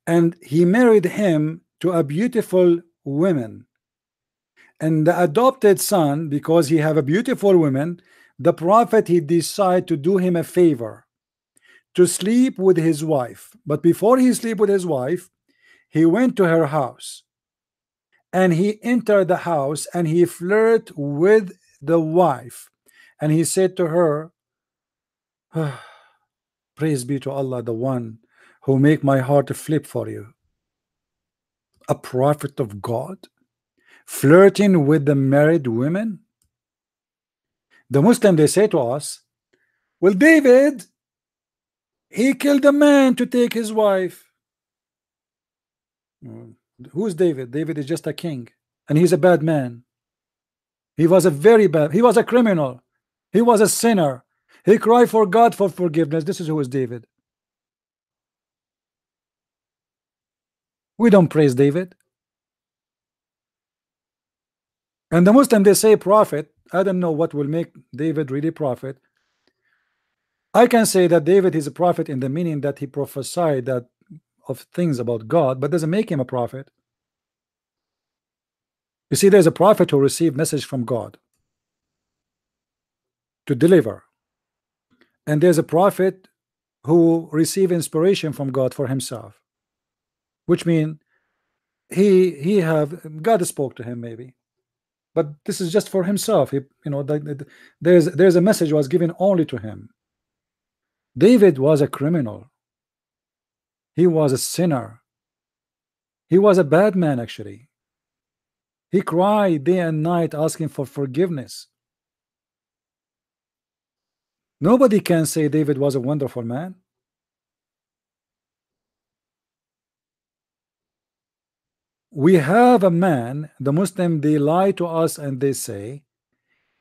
[SPEAKER 1] And he married him to a beautiful woman. And the adopted son, because he have a beautiful woman, the prophet, he decided to do him a favor, to sleep with his wife. But before he sleep with his wife, he went to her house. And he entered the house and he flirted with the wife. And he said to her, praise be to Allah, the one who make my heart flip for you. A prophet of God flirting with the married women. The Muslim, they say to us, well, David, he killed a man to take his wife. Who's David? David is just a king, and he's a bad man. He was a very bad, he was a criminal, he was a sinner. He cried for God for forgiveness. This is who is David. We don't praise David. And the Muslim, they say prophet. I don't know what will make David really prophet. I can say that David is a prophet in the meaning that he prophesied that of things about God, but doesn't make him a prophet. You see, there's a prophet who received message from God to deliver, and there's a prophet who received inspiration from God for himself, which means he have God spoke to him maybe, but this is just for himself. He, you know, there's a message was given only to him. David was a criminal. He was a sinner. He was a bad man actually. He cried day and night asking for forgiveness. Nobody can say David was a wonderful man. We have a man, the Muslim, they lie to us and they say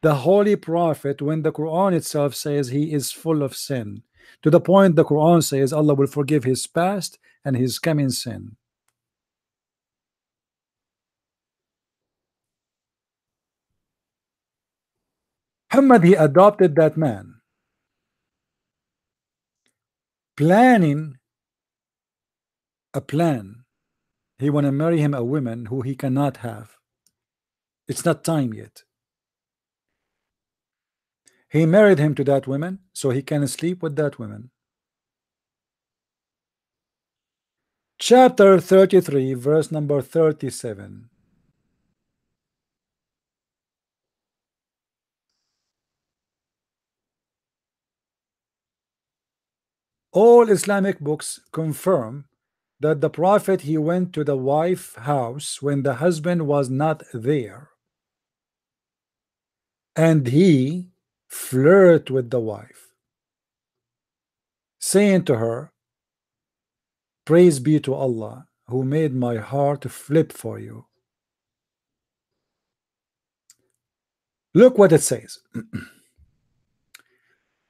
[SPEAKER 1] the holy prophet, when the Quran itself says he is full of sin, to the point the Quran says Allah will forgive his past and his coming sin. Muhammad, he adopted that man, planning a plan. He want to marry him a woman who he cannot have. It's not time yet. He married him to that woman so he can sleep with that woman. Chapter 33, verse number 37. All Islamic books confirm that the Prophet, he went to the wife house when the husband was not there, and he flirted with the wife, saying to her, praise be to Allah who made my heart flip for you. Look what it says.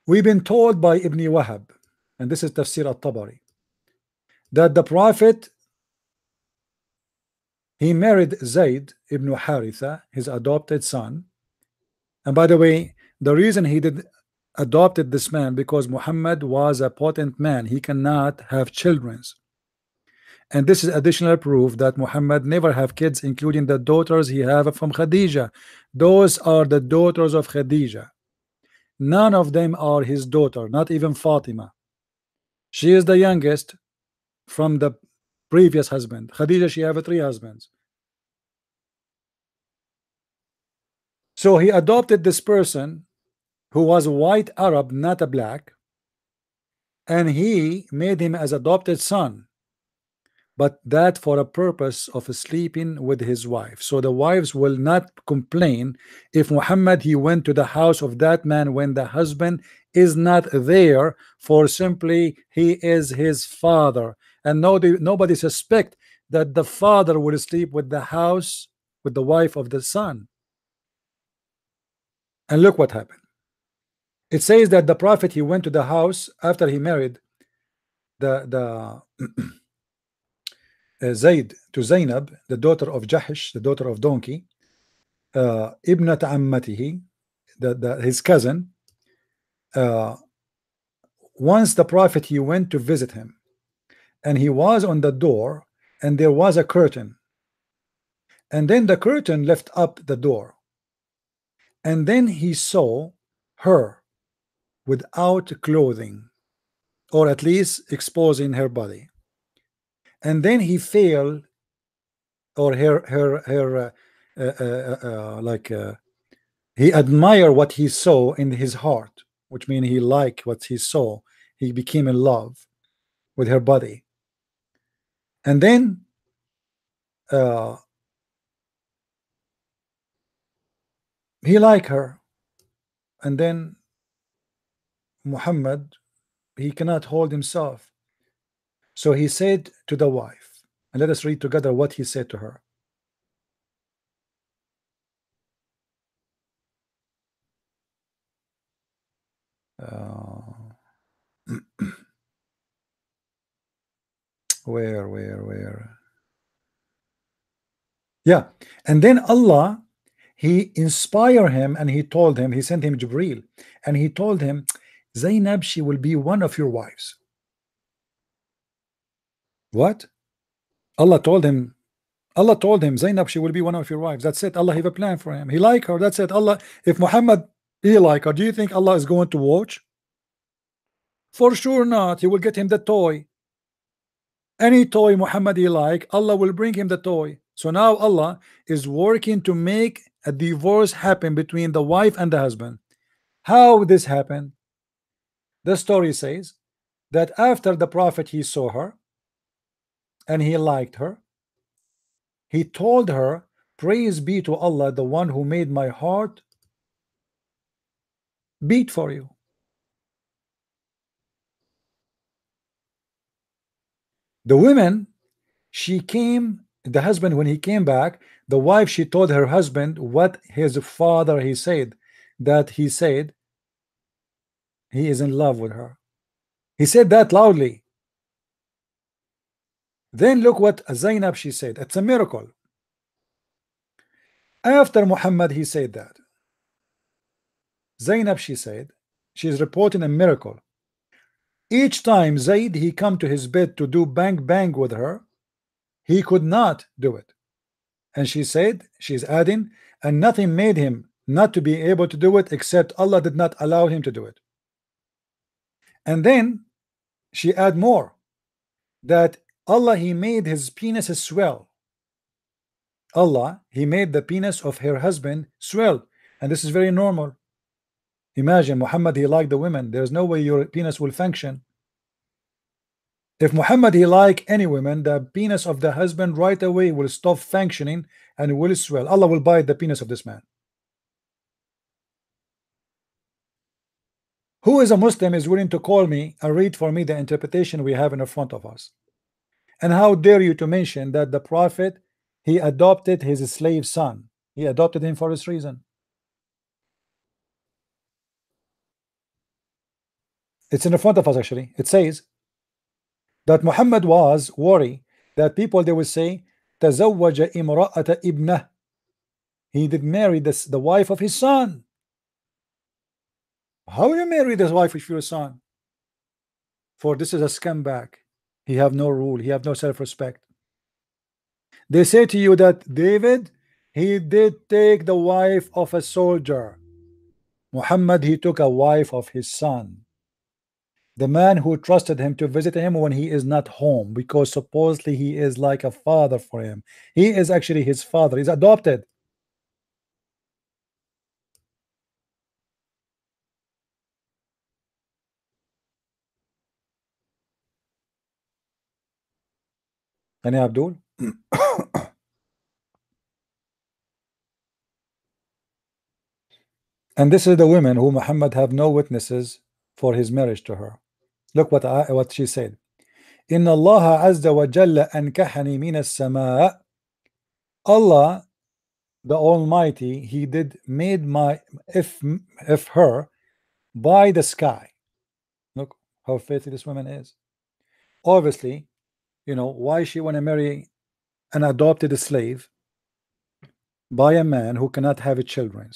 [SPEAKER 1] We've been told by Ibn Wahab, and this is Tafsir al-Tabari, that the Prophet, he married Zayd ibn Haritha, his adopted son. And by the way, the reason he did adopted this man because Muhammad was a potent man. He cannot have children. And this is additional proof that Muhammad never have kids, including the daughters he have from Khadija. Those are the daughters of Khadija. None of them are his daughter, not even Fatima. She is the youngest from the previous husband. Khadija, she have 3 husbands. So he adopted this person who was a white Arab, not a black, and he made him as adopted son, but that for a purpose of sleeping with his wife. So the wives will not complain if Muhammad, he went to the house of that man when the husband is not there, for simply he is his father, and nobody suspect that the father will sleep with the house with the wife of the son. And look what happened. It says that the Prophet, he went to the house after he married the Zayd to Zainab, the daughter of Jahish, the daughter of donkey, ibnat ammatihi, his cousin. Once the Prophet, he went to visit him, and he was on the door, and there was a curtain, and then the curtain left up the door, and then he saw her without clothing, or at least exposing her body, and then he felt, or he admired what he saw in his heart, which means he liked what he saw. He became in love with her body, and then he liked her, and then Muhammad, he cannot hold himself, so he said to the wife, And let us read together what he said to her. Where? Yeah. And then Allah, he inspired him and he told him, he sent him Jibreel, and he told him, Zainab, she will be one of your wives. What? Allah told him, Zainab, she will be one of your wives. That's it. Allah have a plan for him. He like her. That's it. Allah, if Muhammad, he like her, do you think Allah is going to watch? For sure not. He will get him the toy. Any toy Muhammad he like, Allah will bring him the toy. So now Allah is working to make a divorce happen between the wife and the husband. How this happened? The story says that after the prophet he saw her and he liked her, he told her, praise be to Allah, the one who made my heart beat for you. The women, she came, the husband, when he came back, the wife, she told her husband what his father he said, that he said he is in love with her. He said that loudly. Then look what Zainab she said. It's a miracle. After Muhammad he said that, Zainab she said, she is reporting a miracle. Each time Zaid he come to his bed to do bang bang with her, he could not do it. And she said, she's adding, and nothing made him not to be able to do it except Allah did not allow him to do it. And then she add more, that Allah he made his penis swell. Allah he made the penis of her husband swell, and this is very normal. Imagine Muhammad he liked the women. There's no way your penis will function. If Muhammad he like any woman, the penis of the husband right away will stop functioning and will swell. Allah will bite the penis of this man. Who is a Muslim is willing to call me and read for me the interpretation we have in front of us? And how dare you to mention that the prophet he adopted his slave son? He adopted him for this reason. It's in the front of us actually. It says that Muhammad was worried that people they will say تزوج امرأة ابنه. He did marry the wife of his son. How you marry this wife of your son? For this is a scumbag. He have no rule. He have no self-respect. They say to you that David he did take the wife of a soldier. Muhammad he took a wife of his son, the man who trusted him to visit him when he is not home, because supposedly he is like a father for him. He is actually his father. He's adopted. And Abdul. And this is the women who Muhammad have no witnesses for his marriage to her. Look what she said. إن الله عز وجل أنكحني من السماء. Allah the Almighty he did made my if her by the sky. Look how faithful this woman is. Obviously, you know why she want to marry an adopted slave by a man who cannot have children.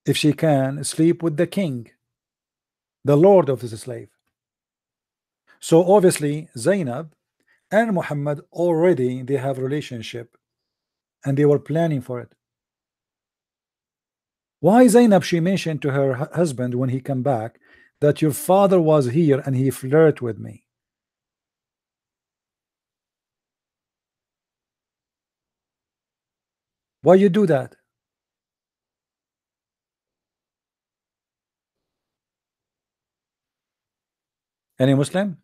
[SPEAKER 1] If she can sleep with the king, the lord of this slave. So obviously Zainab and Muhammad already they have relationship and they were planning for it. Why Zainab she mentioned to her husband when he come back that your father was here and he flirted with me? Why you do that? Any Muslim?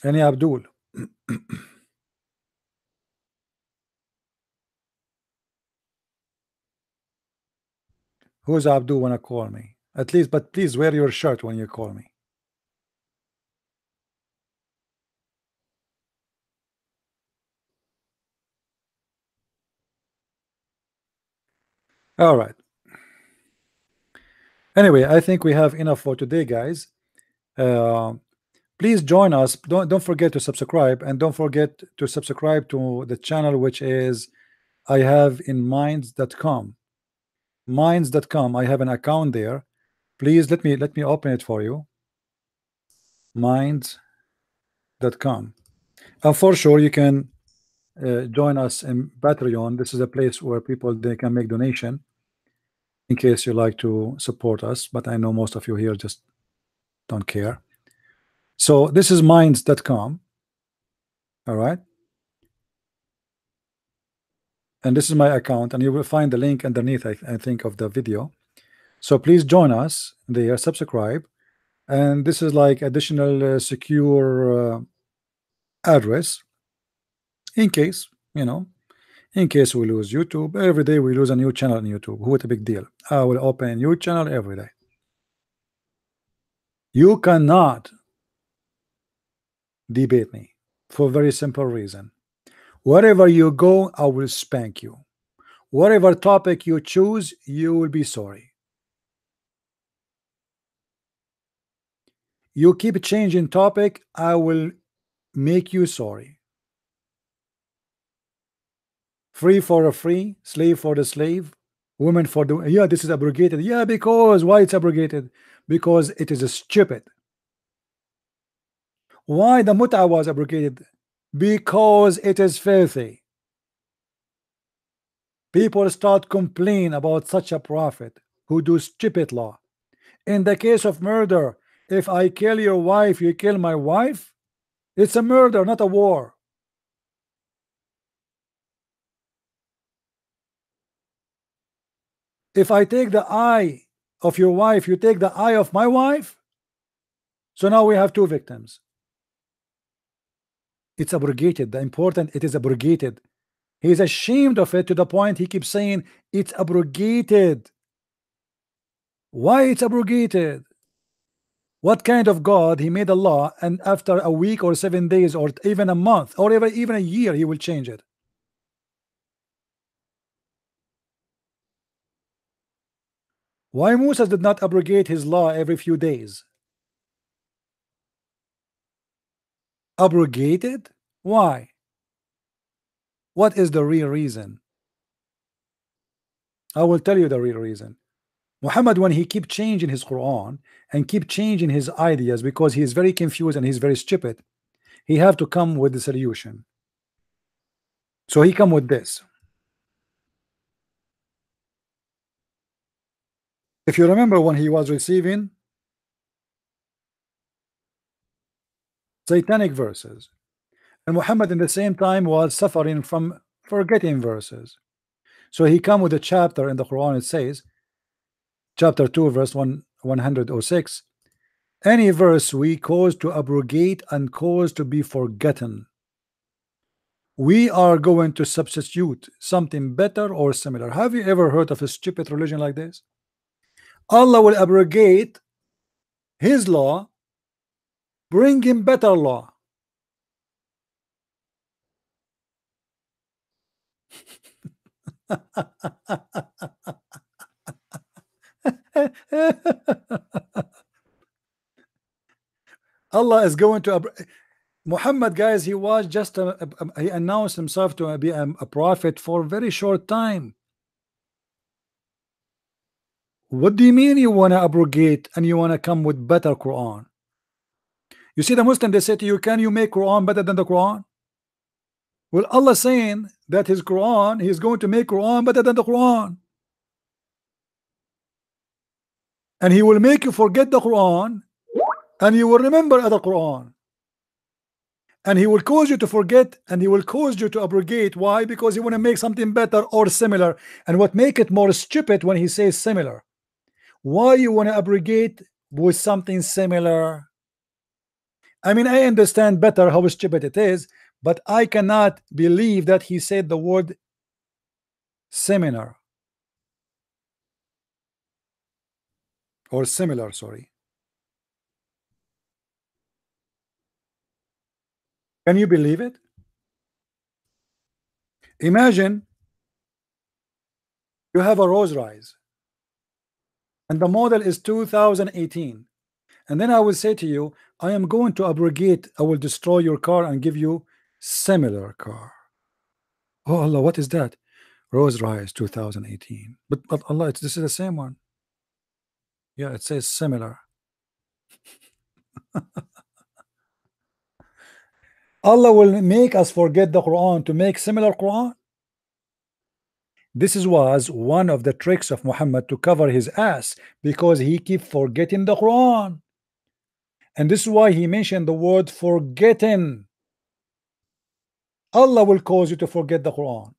[SPEAKER 1] Any Abdul? Who's Abdul wanna call me? At least, but please wear your shirt when you call me. All right. Anyway, I think we have enough for today, guys. Please join us. Don't forget to subscribe, and don't forget to subscribe to the channel, which is I have in minds.com. Minds.com. I have an account there. Please let me open it for you. Minds.com. And for sure you can join us in Patreon. This is a place where people they can make donation in case you like to support us, but I know most of you here just don't care. So this is minds.com. All right, and this is my account, and you will find the link underneath, I think, of the video. So please join us there, subscribe, and this is like additional secure address in case, you know, in case we lose YouTube. Every day we lose a new channel on YouTube. What a big deal. I will open a new channel every day. You cannot debate me for a very simple reason. Wherever you go, I will spank you. Whatever topic you choose, you will be sorry. You keep changing topic, I will make you sorry. Free for a free, slave for the slave, women for the, yeah, this is abrogated. Yeah, because why it's abrogated? Because it is stupid. Why the mut'a was abrogated? Because it is filthy. People start complaining about such a prophet who do stupid law. In the case of murder, if I kill your wife, you kill my wife, it's a murder, not a war. If I take the eye of your wife, you take the eye of my wife. So now we have two victims. It's abrogated. The important, it is abrogated. He is ashamed of it to the point he keeps saying it's abrogated. Why it's abrogated? What kind of God? He made a law, and after a week or 7 days or even a month or even a year, he will change it. Why Moses did not abrogate his law every few days? Abrogated? Why? What is the real reason? I will tell you the real reason. Muhammad, when he keep changing his Quran and keep changing his ideas because he is very confused and he's very stupid, he have to come with the solution. So he come with this. If you remember when he was receiving satanic verses, and Muhammad in the same time was suffering from forgetting verses, so he come with a chapter in the Quran. It says, chapter 2 verse 106, any verse we cause to abrogate and cause to be forgotten, we are going to substitute something better or similar. Have you ever heard of a stupid religion like this? Allah will abrogate his law, bring him better law. Allah is going to Muhammad, guys, he was just he announced himself to be a prophet for a very short time. What do you mean you want to abrogate and you want to come with better Quran? You see the Muslim, they say to you, can you make Quran better than the Quran? Well, Allah saying that his Quran, he is going to make Quran better than the Quran, and he will make you forget the Quran and you will remember other Quran, and he will cause you to forget and he will cause you to abrogate. Why? Because he want to make something better or similar. And what make it more stupid when he says similar? Why you want to abrogate with something similar? I mean, I understand better how stupid it is, but I cannot believe that he said the word similar. or similar, sorry. Can you believe it? Imagine you have a Rolls Royce and the model is 2018, and then I will say to you, I am going to abrogate, I will destroy your car and give you similar car. Oh Allah, what is that? Rolls Royce 2018. But Allah, this is the same one. Yeah, it says similar. Allah will make us forget the Quran to make similar Quran. This was one of the tricks of Muhammad to cover his ass, because he keep forgetting the Quran. And this is why he mentioned the word forgetting. Allah will cause you to forget the Quran,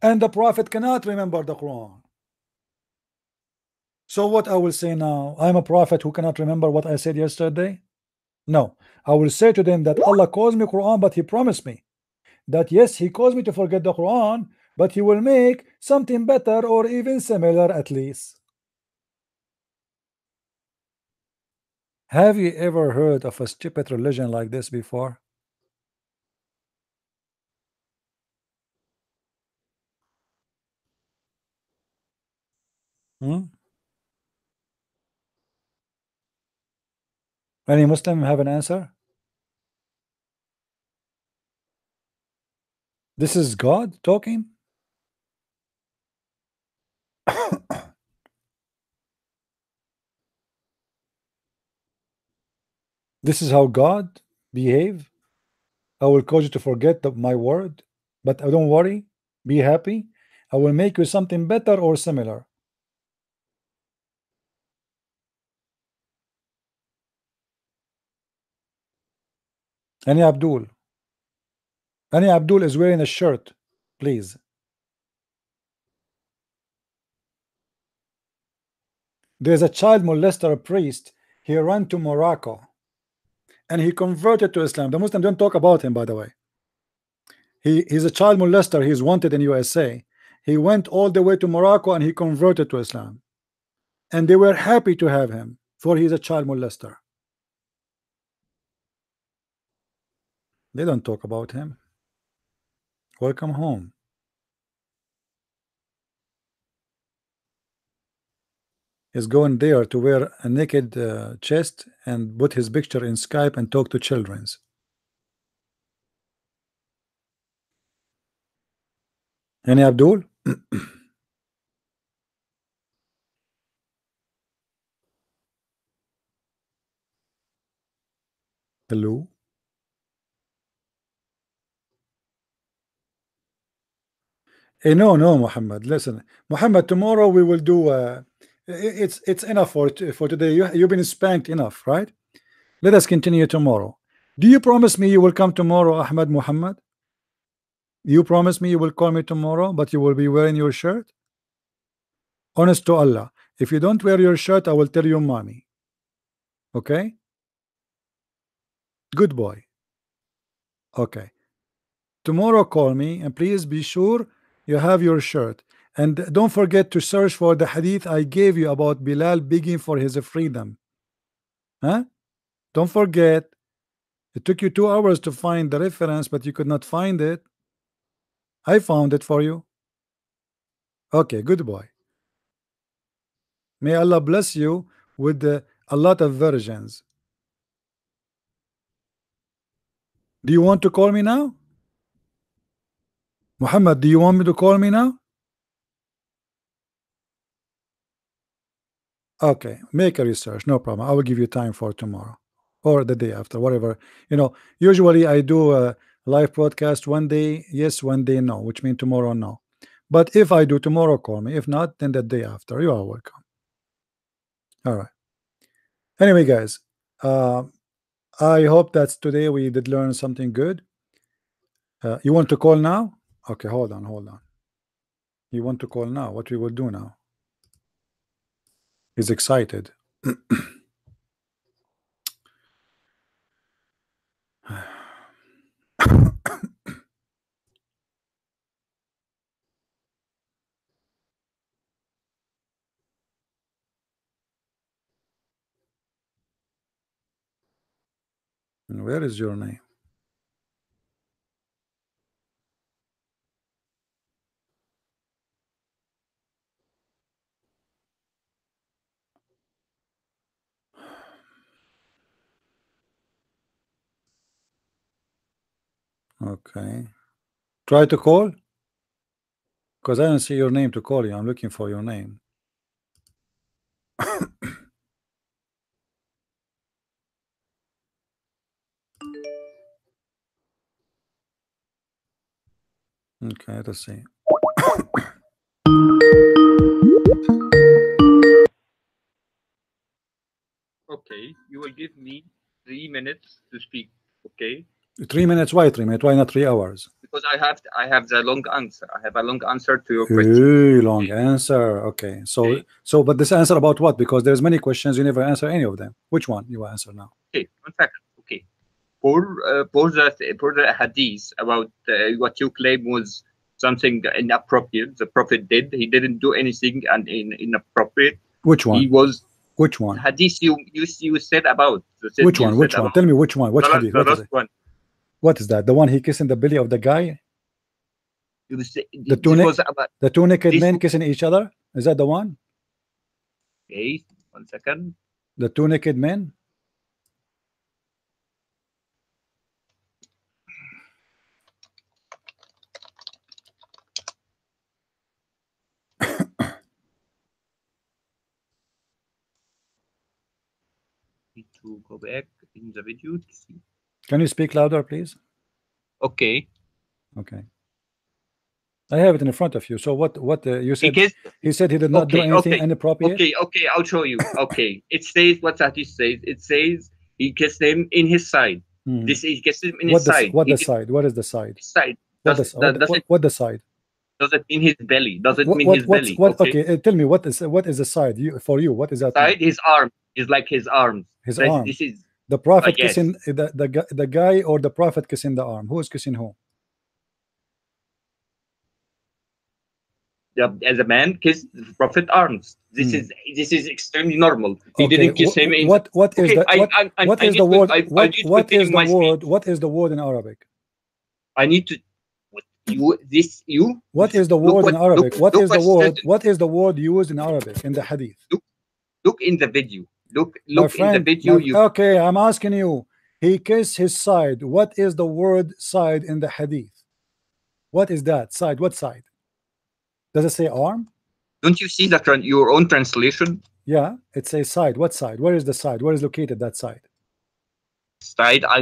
[SPEAKER 1] and the Prophet cannot remember the Quran. So what I will say now, I'm a prophet who cannot remember what I said yesterday? No, I will say to them that Allah calls me Quran, but he promised me that yes, he caused me to forget the Quran, but he will make something better or even similar at least. Have you ever heard of a stupid religion like this before? Hmm? Any Muslim have an answer? This is God talking? This is how God behave? I will cause you to forget my word, but don't worry, be happy. I will make you something better or similar. Any Abdul? Any Abdul is wearing a shirt, please. There's a child molester priest. He ran to Morocco and he converted to Islam. The Muslims don't talk about him, by the way. He's a child molester. He's wanted in USA. He went all the way to Morocco and he converted to Islam, and they were happy to have him, for he's a child molester. They don't talk about him. Welcome home. He's going there to wear a naked chest and put his picture in Skype and talk to children's. Any Abdul? Hello? No, Muhammad. Listen, Muhammad. Tomorrow we will do. It's enough for today. You've been spanked enough, right? Let us continue tomorrow. Do you promise me you will come tomorrow, Ahmad Muhammad? You promise me you will call me tomorrow, but you will be wearing your shirt? Honest to Allah. If you don't wear your shirt, I will tell your mommy. Okay? Good boy. Okay. Tomorrow call me and please be sure you have your shirt. And don't forget to search for the hadith I gave you about Bilal begging for his freedom. Huh? Don't forget. It took you 2 hours to find the reference, but you could not find it. I found it for you. Okay, good boy. May Allah bless you with a lot of virgins. Do you want to call me now? Muhammad, do you want me to call me now? Okay, make a research, no problem. I will give you time for tomorrow or the day after, whatever. Usually I do a live broadcast one day yes, one day no, which means tomorrow no. But if I do tomorrow, call me. If not, then the day after. You are welcome. All right. Anyway, guys, I hope that today we did learn something good. You want to call now? Okay, hold on. You want to call now? What we will do now? He's excited. Where is your name? Okay. Try to call, because I don't see your name to call you. I'm looking for your name. Okay, let's see.
[SPEAKER 7] Okay, you will give me 3 minutes to speak. Okay,
[SPEAKER 1] 3 minutes? Why 3 minutes? Why not 3 hours?
[SPEAKER 7] because I have the long answer. I have a long answer to your question.
[SPEAKER 1] Long answer. Okay. So
[SPEAKER 7] Okay.
[SPEAKER 1] but this answer about what? Because there's many questions, you never answer any of them. Which one you answer now?
[SPEAKER 7] Okay, 1 second. Okay, for the hadith about what you claim was something inappropriate. The Prophet did. He didn't do anything and inappropriate.
[SPEAKER 1] Which one?
[SPEAKER 7] He was
[SPEAKER 1] Which one?
[SPEAKER 7] hadith you said about.
[SPEAKER 1] Which one? Which one? Tell me which one. Which hadith?
[SPEAKER 7] The
[SPEAKER 1] What is
[SPEAKER 7] last
[SPEAKER 1] it?
[SPEAKER 7] one.
[SPEAKER 1] What is that? The one he kissing the belly of the guy?
[SPEAKER 7] You say,
[SPEAKER 1] The
[SPEAKER 7] this was about.
[SPEAKER 1] the two naked
[SPEAKER 7] this-
[SPEAKER 1] men kissing each other? Is that the one?
[SPEAKER 7] Okay, 1 second.
[SPEAKER 1] The two naked men?
[SPEAKER 7] Need to go back in the video to see.
[SPEAKER 1] Can you speak louder, please?
[SPEAKER 7] Okay.
[SPEAKER 1] Okay. I have it in front of you. So what you said?
[SPEAKER 7] Because
[SPEAKER 1] He said he did not do
[SPEAKER 7] Okay,
[SPEAKER 1] anything
[SPEAKER 7] okay,
[SPEAKER 1] inappropriate.
[SPEAKER 7] okay, I'll show you. Okay, it says what hadith says. It says he kissed him in his side.
[SPEAKER 1] Mhm.
[SPEAKER 7] This is kissed him in
[SPEAKER 1] What
[SPEAKER 7] his
[SPEAKER 1] the
[SPEAKER 7] side.
[SPEAKER 1] what
[SPEAKER 7] He
[SPEAKER 1] the
[SPEAKER 7] kissed
[SPEAKER 1] side? What is the side?
[SPEAKER 7] his side.
[SPEAKER 1] What
[SPEAKER 7] Does,
[SPEAKER 1] the what the side?
[SPEAKER 7] does it mean his belly? Does it mean
[SPEAKER 1] What
[SPEAKER 7] his belly?
[SPEAKER 1] what?
[SPEAKER 7] Okay.
[SPEAKER 1] Okay, tell me what is the side? For you, what is that?
[SPEAKER 7] Side, his arm is like his arms.
[SPEAKER 1] His
[SPEAKER 7] This-
[SPEAKER 1] arm.
[SPEAKER 7] This is
[SPEAKER 1] The prophet
[SPEAKER 7] yes.
[SPEAKER 1] kissing the guy, or the prophet kissing the arm? Who is kissing who?
[SPEAKER 7] As a man kissed the prophet arms. This is extremely normal. He
[SPEAKER 1] Okay,
[SPEAKER 7] didn't kiss him in.
[SPEAKER 1] what is
[SPEAKER 7] Okay,
[SPEAKER 1] the what
[SPEAKER 7] I
[SPEAKER 1] is
[SPEAKER 7] need
[SPEAKER 1] the
[SPEAKER 7] to-
[SPEAKER 1] word?
[SPEAKER 7] I
[SPEAKER 1] What
[SPEAKER 7] need to
[SPEAKER 1] what
[SPEAKER 7] continue
[SPEAKER 1] is the
[SPEAKER 7] my speech.
[SPEAKER 1] word? What is the word in Arabic?
[SPEAKER 7] I need to. You.
[SPEAKER 1] What is the
[SPEAKER 7] Look
[SPEAKER 1] word
[SPEAKER 7] what-
[SPEAKER 1] in Arabic?
[SPEAKER 7] look-
[SPEAKER 1] What
[SPEAKER 7] look
[SPEAKER 1] is the
[SPEAKER 7] what
[SPEAKER 1] word?
[SPEAKER 7] said-
[SPEAKER 1] What is the word used in Arabic in the hadith?
[SPEAKER 7] Look in the video. Look
[SPEAKER 1] My
[SPEAKER 7] in the
[SPEAKER 1] friend,
[SPEAKER 7] video.
[SPEAKER 1] okay, I'm asking you. He kissed his side. What is the word side in the hadith? What is that side? What side? Does it say arm?
[SPEAKER 7] Don't you see that your own translation?
[SPEAKER 1] Yeah, it says side. What side? Where is the side? Where is located that side?
[SPEAKER 7] Side. I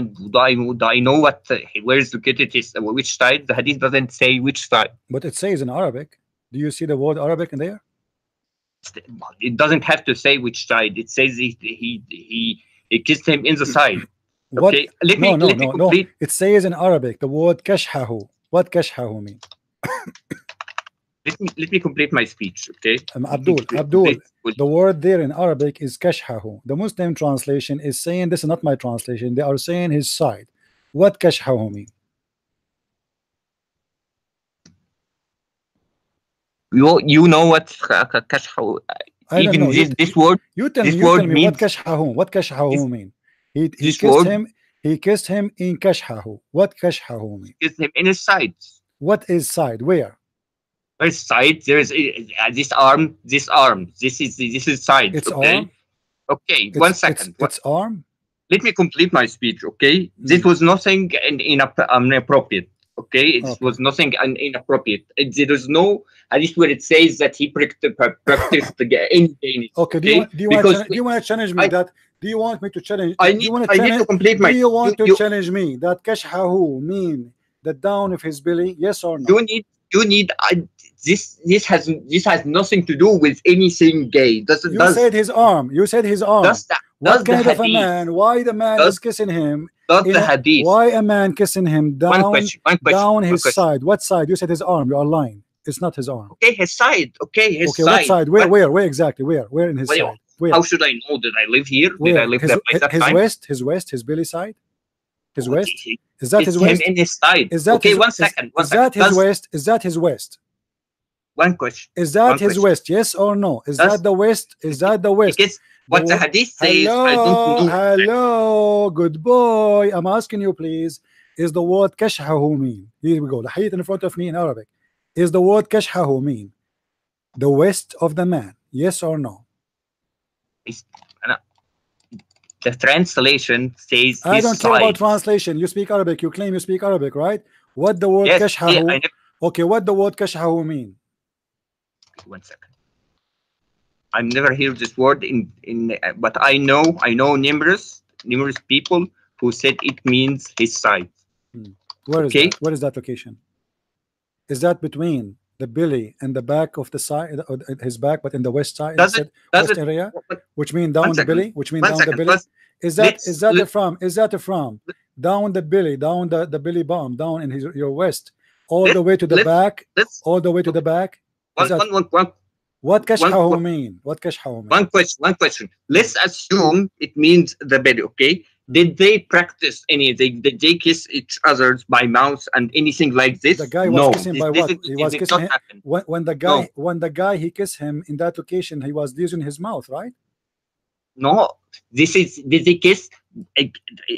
[SPEAKER 7] know what where is located is which side. The hadith doesn't say which side.
[SPEAKER 1] But it says in Arabic. Do you see the word Arabic in there?
[SPEAKER 7] It doesn't have to say which side. It says he kissed him in the side.
[SPEAKER 1] What?
[SPEAKER 7] Okay, let
[SPEAKER 1] no,
[SPEAKER 7] me complete.
[SPEAKER 1] It says in Arabic the word kashhahu. What kashhahu mean?
[SPEAKER 7] Let me complete my speech. Okay,
[SPEAKER 1] Abdul, the word there in Arabic is kashhahu. The Muslim translation is saying, this is not my translation, they are saying his side. What kashhahu mean?
[SPEAKER 7] You know what kashhahu?
[SPEAKER 1] I don't
[SPEAKER 7] Even
[SPEAKER 1] know.
[SPEAKER 7] this word.
[SPEAKER 1] You tell
[SPEAKER 7] this
[SPEAKER 1] me. You
[SPEAKER 7] word
[SPEAKER 1] tell me
[SPEAKER 7] means,
[SPEAKER 1] what kashhahu. What kashhahu mean? He
[SPEAKER 7] this
[SPEAKER 1] kissed
[SPEAKER 7] word-
[SPEAKER 1] him. He kissed him in kashhahu. What kashhahu mean?
[SPEAKER 7] Kissed him in his side.
[SPEAKER 1] What is side? Where?
[SPEAKER 7] Where's side? There is this arm. This arm. This is side.
[SPEAKER 1] It's
[SPEAKER 7] okay.
[SPEAKER 1] arm.
[SPEAKER 7] Okay. 1 second.
[SPEAKER 1] It's arm.
[SPEAKER 7] Let me complete my speech. Okay. This was nothing inappropriate. Okay. It was nothing inappropriate. There is no hadith where it says that he practiced any gain.
[SPEAKER 1] Okay. Do you want to challenge me that? Do you want me to challenge?
[SPEAKER 7] I need to complete my.
[SPEAKER 1] Do you want to challenge me that kashhahu mean the down of his belly? Yes or no?
[SPEAKER 7] You need this has nothing to do with anything gay.
[SPEAKER 1] You said his arm. You said his arm. What kind of a man? Why the man is kissing him?
[SPEAKER 7] The hadith.
[SPEAKER 1] Why a man kissing him down?
[SPEAKER 7] One question.
[SPEAKER 1] Down his side. What side? You said his arm. You are lying. It's not his arm.
[SPEAKER 7] Okay, his side. Okay, his side.
[SPEAKER 1] What side? Where exactly? Where in his side? Where?
[SPEAKER 7] How should I know? Did I live here?
[SPEAKER 1] Where?
[SPEAKER 7] Did I live there by that time?
[SPEAKER 1] His west, his belly side. His west. Is that his
[SPEAKER 7] Him
[SPEAKER 1] west?
[SPEAKER 7] in his side.
[SPEAKER 1] Is that
[SPEAKER 7] okay?
[SPEAKER 1] his,
[SPEAKER 7] 1 second.
[SPEAKER 1] Is that his west? Is that his west?
[SPEAKER 7] One question.
[SPEAKER 1] Is that his west? Yes or no? Is that the west? Is that the west?
[SPEAKER 7] What the hadith says, I don't know.
[SPEAKER 1] Hello, good boy. I'm asking you, please. Is the word kashhahu mean? Here we go. The hadith in front of me in Arabic. Is the word kashhahu mean the west of the man? Yes or no?
[SPEAKER 7] The translation says
[SPEAKER 1] I
[SPEAKER 7] his
[SPEAKER 1] don't care about
[SPEAKER 7] side.
[SPEAKER 1] translation. You speak Arabic. You claim you speak Arabic, right? What the word
[SPEAKER 7] Yes,
[SPEAKER 1] kashhahu?
[SPEAKER 7] yeah,
[SPEAKER 1] Okay, what the word kashhahu mean?
[SPEAKER 7] 1 second. I've never heard this word but I know numerous people who said it means his side.
[SPEAKER 1] Where is
[SPEAKER 7] Okay.
[SPEAKER 1] that? Where is that location? Is that between the belly and the back of the side, his back, but in the west side,
[SPEAKER 7] Does it
[SPEAKER 1] west area, which mean down the belly, which mean
[SPEAKER 7] One
[SPEAKER 1] down
[SPEAKER 7] second,
[SPEAKER 1] the belly?
[SPEAKER 7] let's-
[SPEAKER 1] Is that
[SPEAKER 7] let's-
[SPEAKER 1] from down the belly, down the belly bump, down in your west, all
[SPEAKER 7] Let's-
[SPEAKER 1] the way to the
[SPEAKER 7] let's-
[SPEAKER 1] back,
[SPEAKER 7] let's-
[SPEAKER 1] all the way to the back? Is that what kashhahu mean? What kashhahu mean?
[SPEAKER 7] One question. Let's assume it means the belly. Okay. Did they practice did they kiss each other's by mouth and anything like this?
[SPEAKER 1] The guy was
[SPEAKER 7] no.
[SPEAKER 1] kissing by what? He was
[SPEAKER 7] did
[SPEAKER 1] kissing
[SPEAKER 7] not
[SPEAKER 1] him.
[SPEAKER 7] happen.
[SPEAKER 1] When the guy he kissed him in that location, he was using his mouth, right?
[SPEAKER 7] No. Did they kiss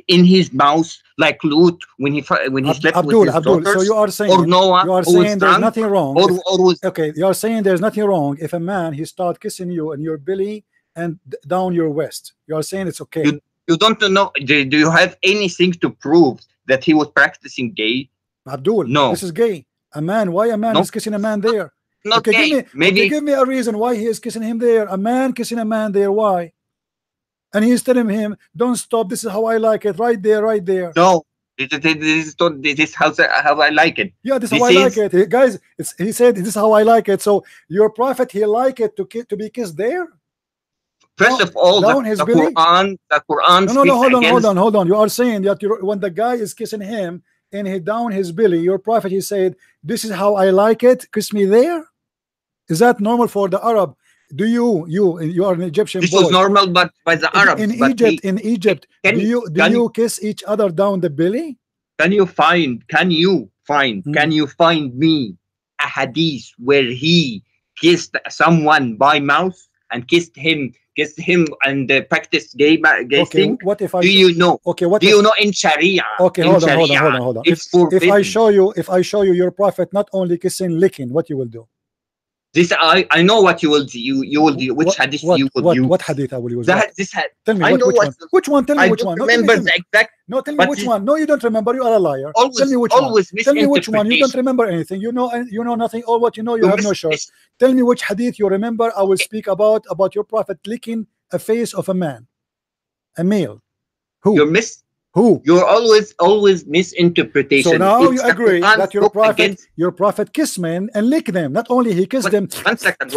[SPEAKER 7] in his mouth like Lut when he slept with his daughters?
[SPEAKER 1] So you are saying,
[SPEAKER 7] or Noah,
[SPEAKER 1] you are
[SPEAKER 7] who was
[SPEAKER 1] saying there's
[SPEAKER 7] drunk,
[SPEAKER 1] nothing wrong.
[SPEAKER 7] or was
[SPEAKER 1] Okay, you are saying there's nothing wrong if a man he start kissing you in your belly and down your west. You are saying it's okay.
[SPEAKER 7] You don't know. Do you have anything to prove that he was practicing gay?
[SPEAKER 1] Abdul,
[SPEAKER 7] No.
[SPEAKER 1] This is gay. A man, why a man
[SPEAKER 7] No.
[SPEAKER 1] is kissing a man there?
[SPEAKER 7] Not
[SPEAKER 1] Okay,
[SPEAKER 7] gay. Maybe
[SPEAKER 1] give me a reason why he is kissing him there. A man kissing a man there, why? And he's telling him, don't stop, this is how I like it, right there, right there.
[SPEAKER 7] no. This is how I like it.
[SPEAKER 1] Yeah, this is
[SPEAKER 7] This
[SPEAKER 1] how I like
[SPEAKER 7] is-
[SPEAKER 1] it. Guys, he said this is how I like it. So your prophet, he like it to be kissed there?
[SPEAKER 7] First of all,
[SPEAKER 1] down
[SPEAKER 7] the
[SPEAKER 1] his belly?
[SPEAKER 7] Quran
[SPEAKER 1] No,
[SPEAKER 7] speaks
[SPEAKER 1] hold
[SPEAKER 7] against.
[SPEAKER 1] on. You are saying that when the guy is kissing him and he down his belly, your prophet, he said, this is how I like it, kiss me there? Is that normal for the Arab? Do you are an Egyptian
[SPEAKER 7] This
[SPEAKER 1] boy.
[SPEAKER 7] was normal, but by the Arabs.
[SPEAKER 1] In
[SPEAKER 7] but
[SPEAKER 1] Egypt,
[SPEAKER 7] Can-
[SPEAKER 1] do
[SPEAKER 7] can-
[SPEAKER 1] you kiss each other down the belly?
[SPEAKER 7] Can you find me a hadith where he kissed someone by mouth and kissed him and practiced gay
[SPEAKER 1] Okay,
[SPEAKER 7] thing?
[SPEAKER 1] what if I
[SPEAKER 7] Do you know?
[SPEAKER 1] okay, what
[SPEAKER 7] Do
[SPEAKER 1] if,
[SPEAKER 7] you know in Sharia?
[SPEAKER 1] okay,
[SPEAKER 7] in
[SPEAKER 1] hold on,
[SPEAKER 7] Sharia, It's
[SPEAKER 1] If I
[SPEAKER 7] forbidden.
[SPEAKER 1] show you your prophet not only kissing, licking, what you will do?
[SPEAKER 7] This I know what you will do. You will do. Which hadith you will use?
[SPEAKER 1] What hadith I will use?
[SPEAKER 7] That
[SPEAKER 1] What?
[SPEAKER 7] this had.
[SPEAKER 1] Tell me
[SPEAKER 7] I know
[SPEAKER 1] which one. Which one? Tell me
[SPEAKER 7] I
[SPEAKER 1] which
[SPEAKER 7] don't
[SPEAKER 1] one. No, tell me,
[SPEAKER 7] remember
[SPEAKER 1] tell me.
[SPEAKER 7] the exact.
[SPEAKER 1] No, tell me
[SPEAKER 7] but
[SPEAKER 1] which
[SPEAKER 7] it-
[SPEAKER 1] one. No, you don't remember. You are a liar.
[SPEAKER 7] Always,
[SPEAKER 1] Tell me which one.
[SPEAKER 7] always
[SPEAKER 1] Tell me which one. You don't
[SPEAKER 7] misinterpretation.
[SPEAKER 1] remember anything. You know nothing. All what you know, you
[SPEAKER 7] You
[SPEAKER 1] have no shirt. Tell me which hadith you remember. I will speak about your prophet licking a face of a man, a male.
[SPEAKER 7] You're
[SPEAKER 1] Who?
[SPEAKER 7] You're always misinterpretation.
[SPEAKER 1] So now
[SPEAKER 7] It's
[SPEAKER 1] you
[SPEAKER 7] the
[SPEAKER 1] agree
[SPEAKER 7] Quran
[SPEAKER 1] that your prophet kissed men and licked them. Not only he kissed them.
[SPEAKER 7] One second.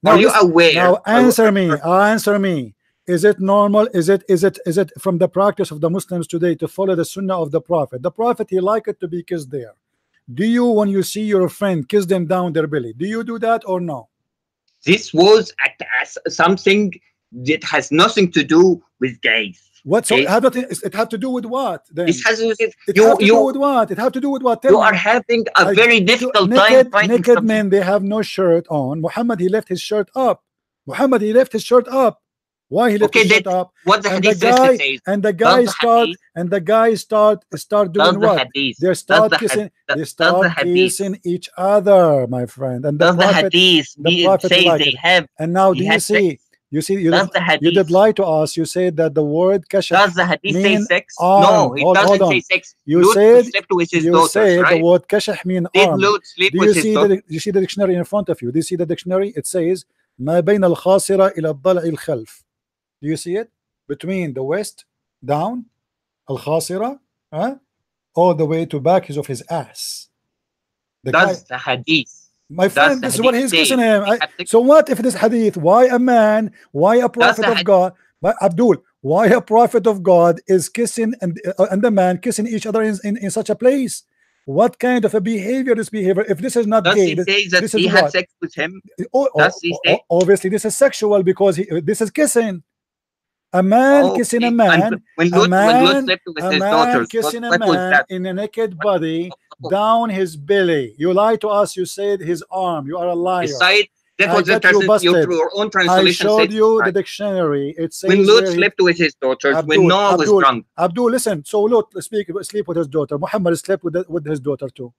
[SPEAKER 1] Now,
[SPEAKER 7] Are you aware?
[SPEAKER 1] Now answer me. Is it normal? Is it from the practice of the Muslims today to follow the Sunnah of the Prophet? The Prophet, he liked it to be kissed there. Do you, when you see your friend, kiss them down their belly? Do you do that or no?
[SPEAKER 7] This was something that has nothing to do with gays.
[SPEAKER 1] What? So
[SPEAKER 7] Okay.
[SPEAKER 1] it had to do with what? Then
[SPEAKER 7] This has
[SPEAKER 1] it have to do with what? It have to do with what? Tell
[SPEAKER 7] you
[SPEAKER 1] me.
[SPEAKER 7] are having a very difficult time
[SPEAKER 1] naked
[SPEAKER 7] finding something.
[SPEAKER 1] men, they have no shirt on. Muhammad, he left his shirt up. Why he left
[SPEAKER 7] Okay,
[SPEAKER 1] his shirt up?
[SPEAKER 7] What the
[SPEAKER 1] And the
[SPEAKER 7] hadith says
[SPEAKER 1] guy
[SPEAKER 7] it says.
[SPEAKER 1] and the guy start
[SPEAKER 7] Does
[SPEAKER 1] doing
[SPEAKER 7] the
[SPEAKER 1] what?
[SPEAKER 7] hadith?
[SPEAKER 1] They
[SPEAKER 7] does
[SPEAKER 1] start
[SPEAKER 7] the
[SPEAKER 1] kissing.
[SPEAKER 7] had-
[SPEAKER 1] They
[SPEAKER 7] does
[SPEAKER 1] start
[SPEAKER 7] the hadith?
[SPEAKER 1] kissing each other, my friend. And the
[SPEAKER 7] Does the
[SPEAKER 1] prophet.
[SPEAKER 7] hadith
[SPEAKER 1] Prophet
[SPEAKER 7] say
[SPEAKER 1] liked
[SPEAKER 7] they
[SPEAKER 1] it.
[SPEAKER 7] have?
[SPEAKER 1] And now,
[SPEAKER 7] he
[SPEAKER 1] do you
[SPEAKER 7] had
[SPEAKER 1] see?
[SPEAKER 7] sex?
[SPEAKER 1] You see, you
[SPEAKER 7] Does the
[SPEAKER 1] did
[SPEAKER 7] hadith?
[SPEAKER 1] lie to us. You said that the word kashaf.
[SPEAKER 7] Does the hadith say
[SPEAKER 1] mean
[SPEAKER 7] sex?
[SPEAKER 1] arm.
[SPEAKER 7] No, it
[SPEAKER 1] Hold
[SPEAKER 7] doesn't
[SPEAKER 1] on.
[SPEAKER 7] say sex.
[SPEAKER 1] You
[SPEAKER 7] Lut
[SPEAKER 1] said
[SPEAKER 7] slept with his
[SPEAKER 1] you
[SPEAKER 7] daughters,
[SPEAKER 1] said
[SPEAKER 7] right?
[SPEAKER 1] the word kashaf mean
[SPEAKER 7] Did
[SPEAKER 1] arm.
[SPEAKER 7] Lut sleep
[SPEAKER 1] Do
[SPEAKER 7] with
[SPEAKER 1] you
[SPEAKER 7] his
[SPEAKER 1] see
[SPEAKER 7] daughters?
[SPEAKER 1] you see the dictionary in front of you? Do you see the dictionary? It says ما بين الخاصرة إلى الضلع الخلف. Do you see it? Between the west down الخاصرة, all the way to back of his ass.
[SPEAKER 7] Does the hadith?
[SPEAKER 1] My friend,
[SPEAKER 7] the
[SPEAKER 1] this is what
[SPEAKER 7] hadith
[SPEAKER 1] he's kissing
[SPEAKER 7] say
[SPEAKER 1] him.
[SPEAKER 7] they have sex?
[SPEAKER 1] So what if this hadith? Why a man? Why a prophet of God? But Abdul, why a prophet of God is kissing and the man kissing each other in such a place? What kind of a behavior is behavior? If this is not
[SPEAKER 7] Does
[SPEAKER 1] gay,
[SPEAKER 7] he say that
[SPEAKER 1] this
[SPEAKER 7] he
[SPEAKER 1] is
[SPEAKER 7] had
[SPEAKER 1] what?
[SPEAKER 7] sex with him?
[SPEAKER 1] Oh,
[SPEAKER 7] Does he say?
[SPEAKER 1] obviously this is sexual because this is kissing. A man kissing a man,
[SPEAKER 7] And when
[SPEAKER 1] a
[SPEAKER 7] Lut
[SPEAKER 1] man,
[SPEAKER 7] slept with
[SPEAKER 1] a
[SPEAKER 7] his
[SPEAKER 1] man
[SPEAKER 7] daughters,
[SPEAKER 1] kissing a
[SPEAKER 7] what was
[SPEAKER 1] man
[SPEAKER 7] that?
[SPEAKER 1] in a naked body down his belly. You lied to us. You said his arm. You are a liar.
[SPEAKER 7] Beside That
[SPEAKER 1] I
[SPEAKER 7] was the
[SPEAKER 1] got you
[SPEAKER 7] translation.
[SPEAKER 1] busted.
[SPEAKER 7] Your own
[SPEAKER 1] I
[SPEAKER 7] translation
[SPEAKER 1] showed
[SPEAKER 7] said
[SPEAKER 1] you the
[SPEAKER 7] right.
[SPEAKER 1] dictionary. It says
[SPEAKER 7] When Lot
[SPEAKER 1] where he,
[SPEAKER 7] slept with his daughters, when
[SPEAKER 1] Abdul,
[SPEAKER 7] Noah was
[SPEAKER 1] Abdul,
[SPEAKER 7] drunk.
[SPEAKER 1] Abdul, listen. So Lot sleep with his daughter. Muhammad slept with his daughter too.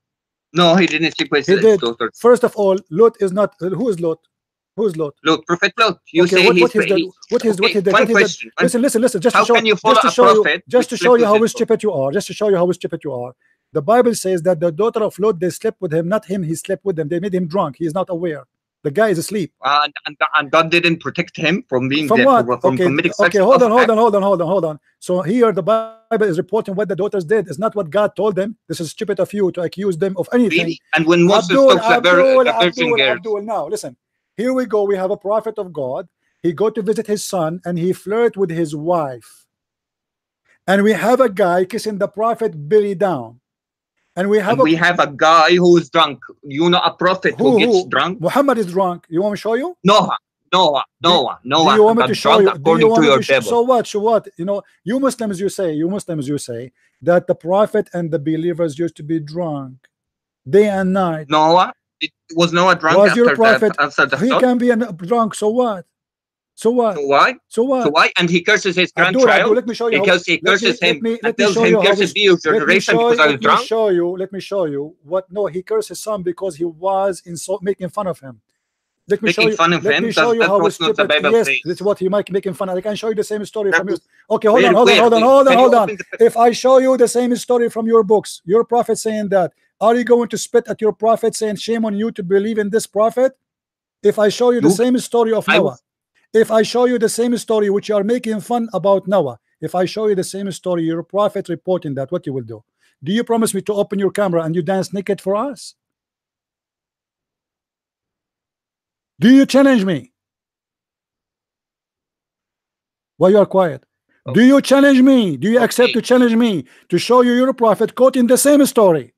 [SPEAKER 7] No, he didn't sleep with
[SPEAKER 1] He
[SPEAKER 7] his
[SPEAKER 1] did.
[SPEAKER 7] daughters.
[SPEAKER 1] First of all, Lot is not. Who is Lot? Who is Lot?
[SPEAKER 7] Lot, Prophet Lot. You
[SPEAKER 1] Okay,
[SPEAKER 7] say
[SPEAKER 1] what
[SPEAKER 7] he's
[SPEAKER 1] he's done? What he
[SPEAKER 7] okay.
[SPEAKER 1] did?
[SPEAKER 7] One
[SPEAKER 1] What he did?
[SPEAKER 7] question.
[SPEAKER 1] Listen. Just to
[SPEAKER 7] How
[SPEAKER 1] show,
[SPEAKER 7] can you follow a prophet
[SPEAKER 1] just
[SPEAKER 7] which
[SPEAKER 1] to
[SPEAKER 7] slept
[SPEAKER 1] show you
[SPEAKER 7] with
[SPEAKER 1] how
[SPEAKER 7] his daughter?
[SPEAKER 1] stupid you are. Just to show you how stupid you are. The Bible says that the daughter of Lot, they slept with him, not him. He slept with them. They made him drunk. He is not aware. The guy is asleep.
[SPEAKER 7] And God didn't protect him from being
[SPEAKER 1] From
[SPEAKER 7] there,
[SPEAKER 1] what?
[SPEAKER 7] from
[SPEAKER 1] Okay,
[SPEAKER 7] committing such
[SPEAKER 1] okay. Hold
[SPEAKER 7] awful act.
[SPEAKER 1] on. So here the Bible is reporting what the daughters did. It's not what God told them. This is stupid of you to accuse them of anything.
[SPEAKER 7] Really? And when Moses talks about the virgin girls,
[SPEAKER 1] Abdul. Now listen. Here we go. We have a prophet of God. He go to visit his son and he flirt with his wife. And we have a guy kissing the prophet belly down. And we have
[SPEAKER 7] a guy who is drunk. You know, a prophet who gets drunk.
[SPEAKER 1] Muhammad is drunk. You want me to show you?
[SPEAKER 7] Noah.
[SPEAKER 1] Do you want me to show you?
[SPEAKER 7] According to your Bible.
[SPEAKER 1] So what? You know, you Muslims, you say that the prophet and the believers used to be drunk day and night.
[SPEAKER 7] Noah, was Noah drunk
[SPEAKER 1] was
[SPEAKER 7] after
[SPEAKER 1] your prophet?
[SPEAKER 7] after the
[SPEAKER 1] He
[SPEAKER 7] flood?
[SPEAKER 1] can be drunk. So what?
[SPEAKER 7] So why? And he curses his grandchild.
[SPEAKER 1] Abdul, let me show you
[SPEAKER 7] because he curses him.
[SPEAKER 1] Let me
[SPEAKER 7] tells
[SPEAKER 1] show
[SPEAKER 7] him,
[SPEAKER 1] you how
[SPEAKER 7] cursed be your generation because I was drunk.
[SPEAKER 1] Let me show you what. No, he cursed his son because he was making fun of him. Let me show you. Let me show you how stupid. Yes, that's what he might making fun of. I can show you the same story from yours. Okay, hold on. If I show you the same story from your books, your prophet saying that, are you going to spit at your prophet saying shame on you to believe in this prophet? If I show you the same story of Noah, if I show you the same story which you are making fun about Noah, if I show you the same story, your prophet reporting that, what you will do? Do you promise me to open your camera and you dance naked for us? Do you challenge me? Why you are quiet? Do you challenge me? Do you accept to challenge me to show you your prophet quoting the same story?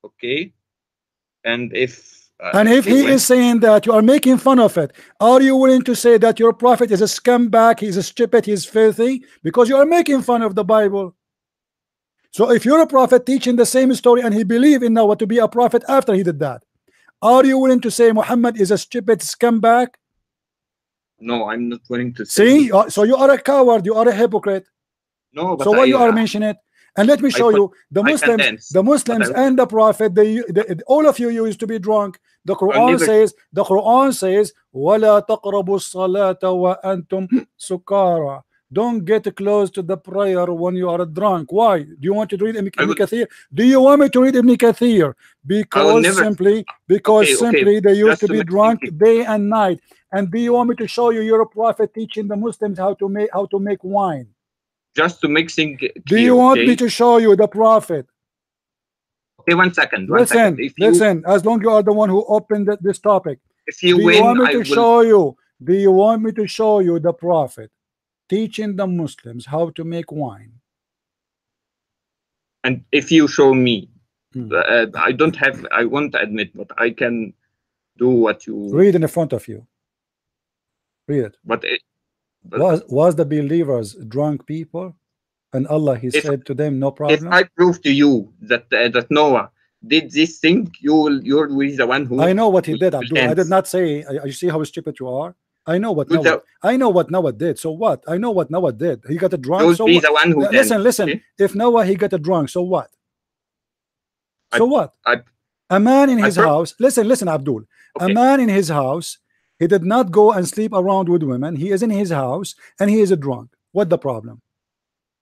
[SPEAKER 7] Okay. And if
[SPEAKER 1] he is saying that you are making fun of it, are you willing to say that your prophet is a scumbag, he's a stupid, he's filthy, because you are making fun of the Bible? So if you're a prophet teaching the same story and he believed in Noah to be a prophet after he did that, are you willing to say Muhammad is a stupid scumbag?
[SPEAKER 7] No, I'm not willing to say.
[SPEAKER 1] See, so you are a coward, you are a hypocrite.
[SPEAKER 7] No, but
[SPEAKER 1] so why you are mentioning it? And let me show you the Muslims and the prophet. All of you used to be drunk. The Quran says, "Wala taqrabu salata wa antum sukara." Don't get close to the prayer when you are drunk. Why? Do you want to read Ibn Kathir? Do you want me to read Ibn Kathir? Because simply they used to be drunk day and night. And do you want me to show you your prophet teaching the Muslims how to make wine?
[SPEAKER 7] Just to make things clear,
[SPEAKER 1] do you want me to show you the prophet?
[SPEAKER 7] Okay, one second.
[SPEAKER 1] Listen. As long as you are the one who opened this topic,
[SPEAKER 7] if you
[SPEAKER 1] do
[SPEAKER 7] win,
[SPEAKER 1] you want me to show you? Do you want me to show you the prophet teaching the Muslims how to make wine?
[SPEAKER 7] And if you show me, I won't admit, but I can do what you
[SPEAKER 1] read in the front of you. Read it.
[SPEAKER 7] But
[SPEAKER 1] was the believers drunk people? And Allah, he said to them, no problem.
[SPEAKER 7] If I prove to you that that Noah did this thing, you're the one who.
[SPEAKER 1] I know what he did, Abdul. I did not say. You see how stupid you are. I know what Noah. I know what Noah did. So what? I know what Noah did. He got a drunk. So
[SPEAKER 7] be the one who
[SPEAKER 1] listen. Okay? If Noah he got a drunk, so what? So what? A man in his house. Listen, Abdul. Okay. A man in his house. He did not go and sleep around with women. He is in his house and he is a drunk. What the problem?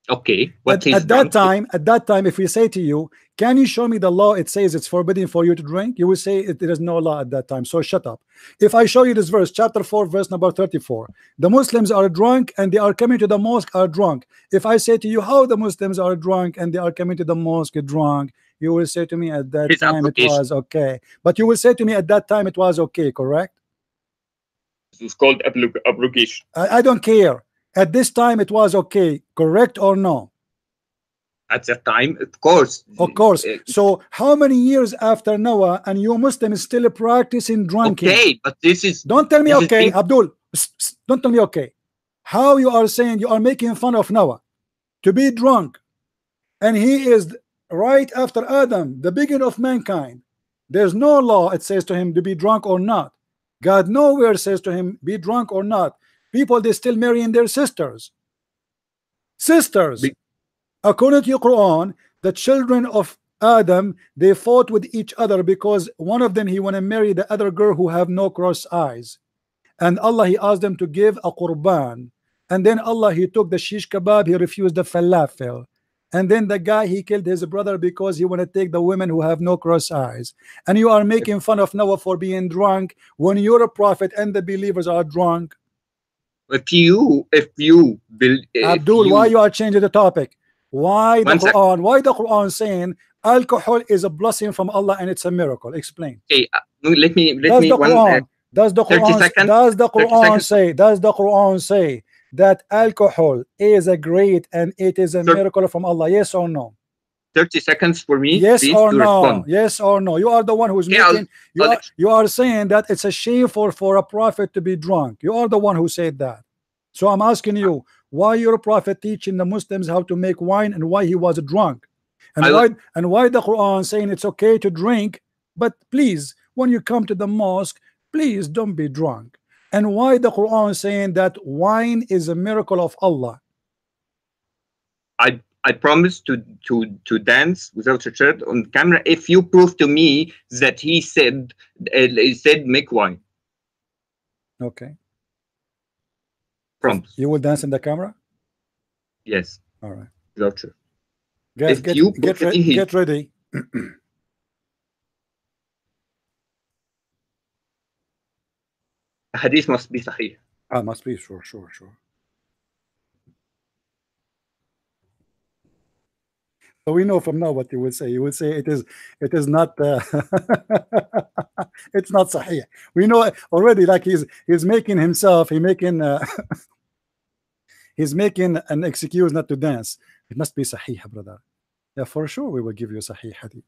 [SPEAKER 7] Okay.
[SPEAKER 1] At that time, if we say to you, can you show me the law? It says it's forbidden for you to drink. You will say there is no law at that time. So shut up. If I show you this verse, chapter 4, verse number 34, the Muslims are drunk and they are coming to the mosque are drunk. If I say to you how the Muslims are drunk and they are coming to the mosque drunk, you will say to me at that time it was okay. But you will say to me at that time it was okay, correct?
[SPEAKER 7] It's called abrogation.
[SPEAKER 1] I don't care. At this time it was okay, correct or no?
[SPEAKER 7] At that time, of course.
[SPEAKER 1] Of course. So how many years after Noah and you Muslims still practicing drinking?
[SPEAKER 7] Okay, but this is.
[SPEAKER 1] Don't tell me okay, Abdul. Don't tell me okay. How you are saying you are making fun of Noah to be drunk, and he is right after Adam, the beginning of mankind. There's no law it says to him to be drunk or not. God nowhere says to him be drunk or not. People, they still marrying their sisters. According to your Quran, the children of Adam, they fought with each other because one of them, he want to marry the other girl who have no cross eyes, and Allah, he asked them to give a qurban, and then Allah, he took the shish kebab, he refused the falafel, and then the guy, he killed his brother because he want to take the women who have no cross eyes. And you are making fun of Noah for being drunk when you're a prophet and the believers are drunk.
[SPEAKER 7] If you
[SPEAKER 1] Abdul, why you are changing the topic? Why the Quran? Why the Quran saying alcohol is a blessing from Allah and it's a miracle? Explain.
[SPEAKER 7] Okay, let me
[SPEAKER 1] Does the Quran does the
[SPEAKER 7] 30
[SPEAKER 1] Quran
[SPEAKER 7] seconds,
[SPEAKER 1] does the
[SPEAKER 7] 30
[SPEAKER 1] Quran
[SPEAKER 7] seconds.
[SPEAKER 1] say does the Quran say that alcohol is a great and it is a miracle from Allah? Yes or no?
[SPEAKER 7] 30 seconds for me,
[SPEAKER 1] yes
[SPEAKER 7] please,
[SPEAKER 1] or
[SPEAKER 7] to
[SPEAKER 1] no
[SPEAKER 7] respond.
[SPEAKER 1] Yes or no? You are the one who's
[SPEAKER 7] Okay,
[SPEAKER 1] making you are saying that it's a shame for a prophet to be drunk. You are the one who said that. So I'm asking you, why your prophet teaching the Muslims how to make wine and why he was drunk, and why the Quran saying it's okay to drink, but please when you come to the mosque, please don't be drunk, and why the Quran saying that wine is a miracle of Allah.
[SPEAKER 7] I promise to dance without a shirt on camera if you prove to me that he said make wine.
[SPEAKER 1] Okay.
[SPEAKER 7] Promise.
[SPEAKER 1] You will dance in the camera?
[SPEAKER 7] Yes.
[SPEAKER 1] All right.
[SPEAKER 7] Without shirt.
[SPEAKER 1] Guys, get ready.
[SPEAKER 7] Hadith must be sahih.
[SPEAKER 1] Must be, sure. So we know from now what you will say. You will say it is not it's not sahih. We know already, like he's making himself, he's making an excuse not to dance. It must be sahih, brother. Yeah, for sure we will give you sahih hadith.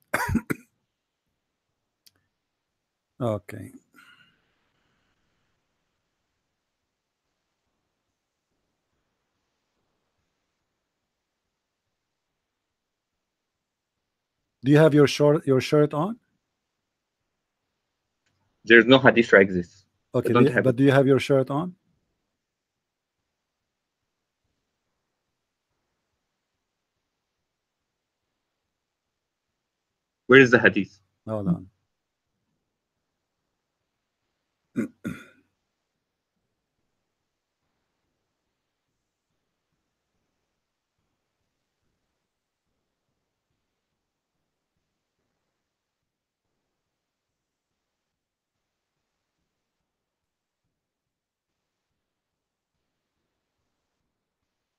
[SPEAKER 1] Okay. Do you have your shirt on?
[SPEAKER 7] There's no hadith like this.
[SPEAKER 1] Okay, but do you have your shirt on?
[SPEAKER 7] Where is the hadith?
[SPEAKER 1] Hold on.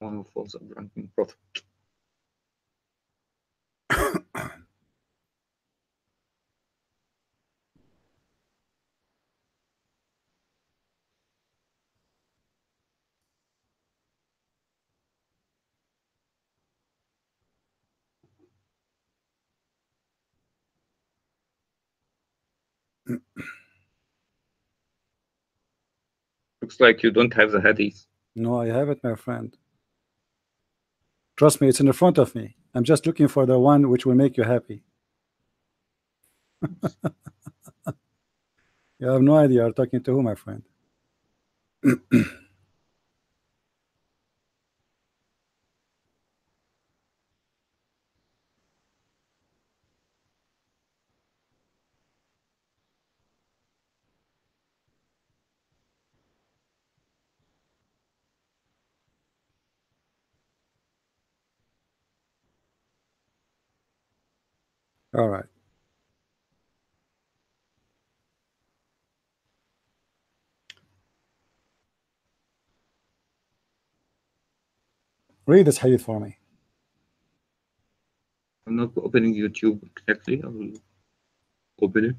[SPEAKER 7] One who falls a drunken prophet. Looks like you don't have the hadith.
[SPEAKER 1] No, I have it, my friend. Trust me, it's in the front of me. I'm just looking for the one which will make you happy. You have no idea you're talking to who, my friend. All right. Read this hadith for me.
[SPEAKER 7] I'm not opening YouTube exactly. I will open it.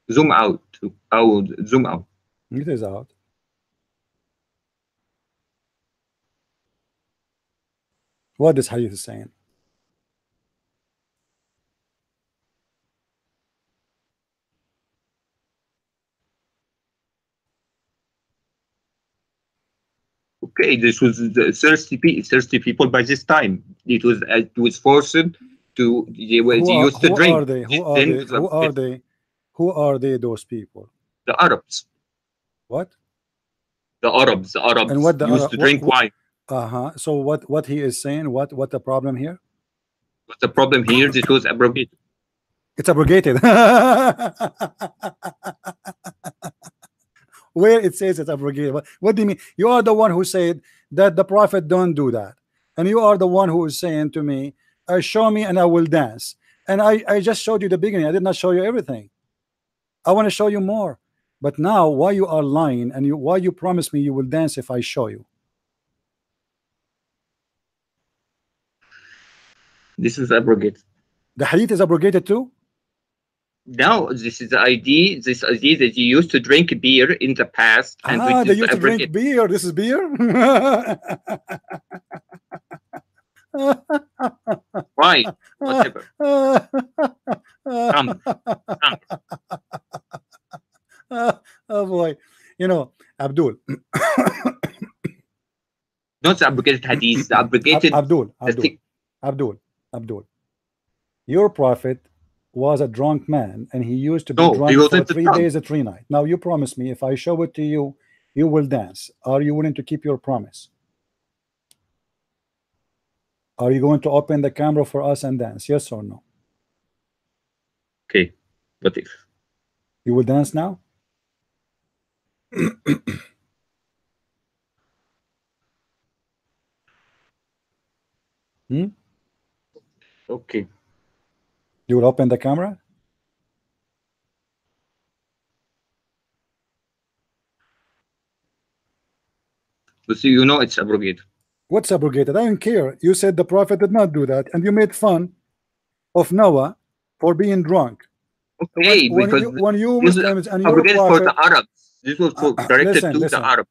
[SPEAKER 7] Zoom out. I will zoom out.
[SPEAKER 1] It is out. What this hadith is saying?
[SPEAKER 7] Okay, this was the thirsty people by this time. It was forced to they used to
[SPEAKER 1] Who are
[SPEAKER 7] drink.
[SPEAKER 1] they? Who are
[SPEAKER 7] Then
[SPEAKER 1] they? Who are they? Who are they? Those people?
[SPEAKER 7] the Arabs,
[SPEAKER 1] What?
[SPEAKER 7] the Arabs, the
[SPEAKER 1] And
[SPEAKER 7] Arabs
[SPEAKER 1] what the
[SPEAKER 7] used to drink wine.
[SPEAKER 1] So what he is saying? What the problem here?
[SPEAKER 7] But the problem here, this was abrogated.
[SPEAKER 1] It's abrogated. Where it says it's abrogated. What do you mean? You are the one who said that the prophet don't do that, and you are the one who is saying to me, show me and I will dance. And I just showed you the beginning. I did not show you everything. I want to show you more. But now why you are lying, and why you promise me you will dance if I show you?
[SPEAKER 7] This is abrogated.
[SPEAKER 1] The hadith is abrogated too?
[SPEAKER 7] Now, this is the idea. This idea that you used to drink beer in the past, and
[SPEAKER 1] They used to drink beer. This is beer.
[SPEAKER 7] Why? Whatever. Come.
[SPEAKER 1] Oh boy, Abdul.
[SPEAKER 7] Not the abrogated hadith. The abrogated.
[SPEAKER 1] Abdul. Your prophet was a drunk man, and he used to be drunk for 3 days and 3 nights. Now you promise me if I show it to you, you will dance. Are you willing to keep your promise? Are you going to open the camera for us and dance? Yes or no?
[SPEAKER 7] Okay, what if
[SPEAKER 1] you will dance now?
[SPEAKER 7] Okay.
[SPEAKER 1] You will open the camera?
[SPEAKER 7] But so you know it's abrogated.
[SPEAKER 1] What's abrogated? I don't care. You said the prophet did not do that, and you made fun of Noah for being drunk.
[SPEAKER 7] Okay,
[SPEAKER 1] when you Muslims and your
[SPEAKER 7] prophet, for the Arabs. This was directed to the Arabs.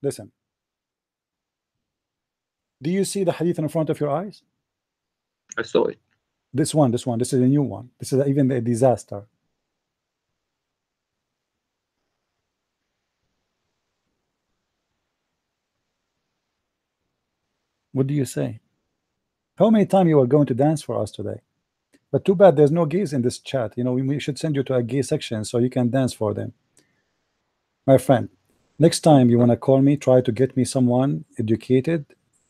[SPEAKER 1] Listen. Do you see the hadith in front of your eyes?
[SPEAKER 7] I saw it.
[SPEAKER 1] This one. This is a new one. This is even a disaster. What do you say? How many times you are going to dance for us today? But too bad there's no gays in this chat. We should send you to a gay section so you can dance for them. My friend, next time you want to call me, try to get me someone educated.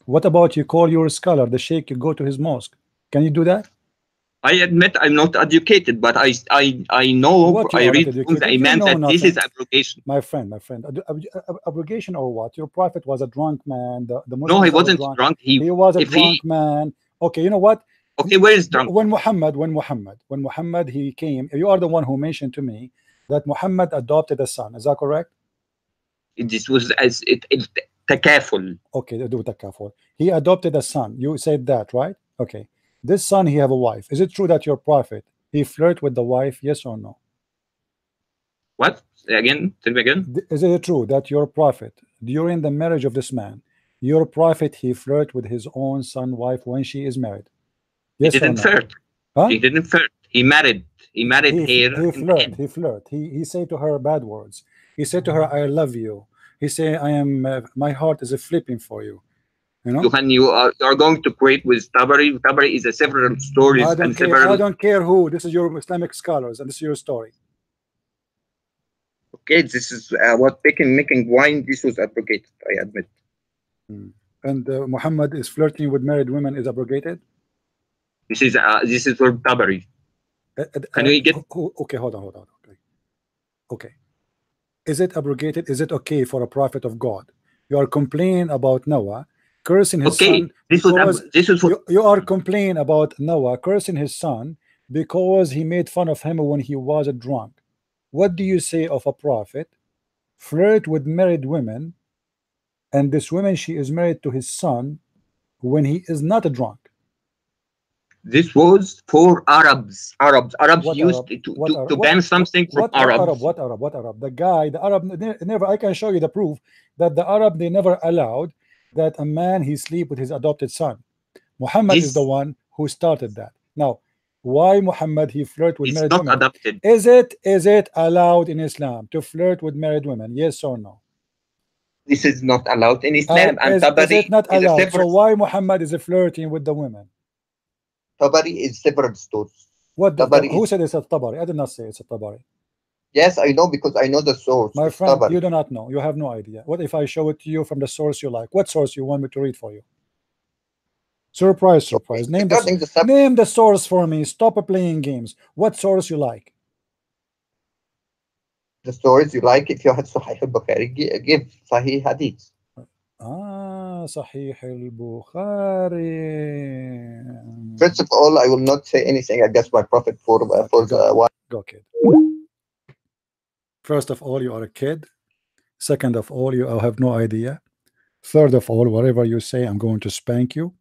[SPEAKER 1] What about you call your scholar, the sheikh, you go to his mosque? Can you do that?
[SPEAKER 7] I admit I'm not educated, but I know, I read from the Imam that this is abrogation.
[SPEAKER 1] My friend, abrogation or what? Your prophet was a drunk man. The Muslims
[SPEAKER 7] no, he wasn't drunk. He
[SPEAKER 1] was a drunk man. Okay, you know what?
[SPEAKER 7] Okay, where is drunk?
[SPEAKER 1] When Muhammad he came, you are the one who mentioned to me that Muhammad adopted a son. Is that correct?
[SPEAKER 7] This was as takaful.
[SPEAKER 1] Okay, do takaful. He adopted a son. You said that, right? Okay. This son, he have a wife. Is it true that your prophet he flirt with the wife? Yes or no?
[SPEAKER 7] What? Again? Tell me again.
[SPEAKER 1] Is it true that your prophet, during the marriage of this man, your prophet he flirt with his own son wife when she is married? Yes
[SPEAKER 7] he didn't flirt. Huh? He didn't flirt. He married. He married her.
[SPEAKER 1] He flirt. He said to her bad words. He said to her, "I love you." He said, "I am. My heart is flipping for you."
[SPEAKER 7] Johan, you are going to create with Tabari. Tabari is a several stories.
[SPEAKER 1] I don't care who. This is your Islamic scholars, and this is your story.
[SPEAKER 7] Okay, this is what making wine. This was abrogated. I admit.
[SPEAKER 1] And Muhammad is flirting with married women is abrogated.
[SPEAKER 7] This is for Tabari. Can we get?
[SPEAKER 1] Okay, hold on. Okay. Is it abrogated? Is it okay for a prophet of God? You are complaining about Noah cursing his son. You are complaining about Noah cursing his son because he made fun of him when he was drunk. What do you say of a prophet flirt with married women, and this woman she is married to his son when he is not drunk?
[SPEAKER 7] This was for Arabs. Arabs used to ban something from Arabs.
[SPEAKER 1] What Arab? The Arab never. I can show you the proof that the Arab they never allowed that a man he sleep with his adopted son. Muhammad is the one who started that. Now, why Muhammad he flirt with married women?
[SPEAKER 7] Adopted.
[SPEAKER 1] Is it allowed in Islam to flirt with married women? Yes or no?
[SPEAKER 7] This is not allowed in Islam, and
[SPEAKER 1] Is
[SPEAKER 7] Tabari
[SPEAKER 1] it not
[SPEAKER 7] is a
[SPEAKER 1] allowed? So
[SPEAKER 7] separate.
[SPEAKER 1] why Muhammad is flirting with the women?
[SPEAKER 7] Tabari is separate source.
[SPEAKER 1] What
[SPEAKER 7] Tabari
[SPEAKER 1] who
[SPEAKER 7] is,
[SPEAKER 1] said it's a Tabari? I did not say it's a Tabari.
[SPEAKER 7] yes, I know because I know the source.
[SPEAKER 1] My
[SPEAKER 7] It's
[SPEAKER 1] friend, you
[SPEAKER 7] Tabari.
[SPEAKER 1] do not know. You have no idea. What if I show it to you from the source you like? What source you want me to read for you? Surprise,
[SPEAKER 7] Okay.
[SPEAKER 1] surprise.
[SPEAKER 7] Regarding the
[SPEAKER 1] Name the source for me. Stop playing games. What source you like?
[SPEAKER 7] stories you like, if you had Sahih al-Bukhari, give Sahih Hadith.
[SPEAKER 1] Sahih al-Bukhari.
[SPEAKER 7] First of all, I will not say anything against my prophet for the one.
[SPEAKER 1] Go kid. First of all, you are a kid. Second of all, you have no idea. Third of all, whatever you say, I'm going to spank you.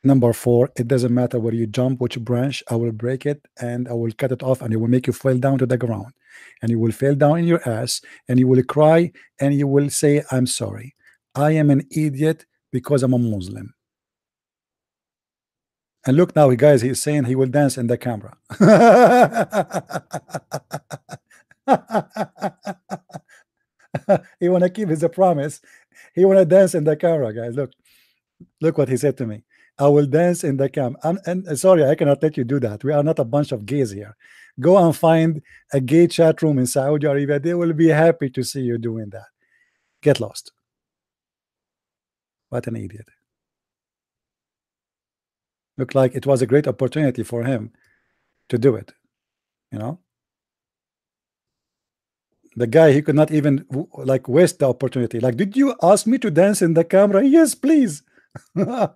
[SPEAKER 1] Number four, it doesn't matter where you jump, which branch, I will break it and I will cut it off and it will make you fall down to the ground. And you will fall down in your ass and you will cry and you will say, I'm sorry. I am an idiot because I'm a Muslim. And look now, guys, he's saying he will dance in the camera. He want to keep his promise. He want to dance in the camera, guys. Look what he said to me. I will dance in the camp. And sorry, I cannot let you do that. We are not a bunch of gays here. Go and find a gay chat room in Saudi Arabia. They will be happy to see you doing that. Get lost. What an idiot. Looked like it was a great opportunity for him to do it. You know? The guy, he could not even like waste the opportunity. Like, did you ask me to dance in the camera? Yes, please. I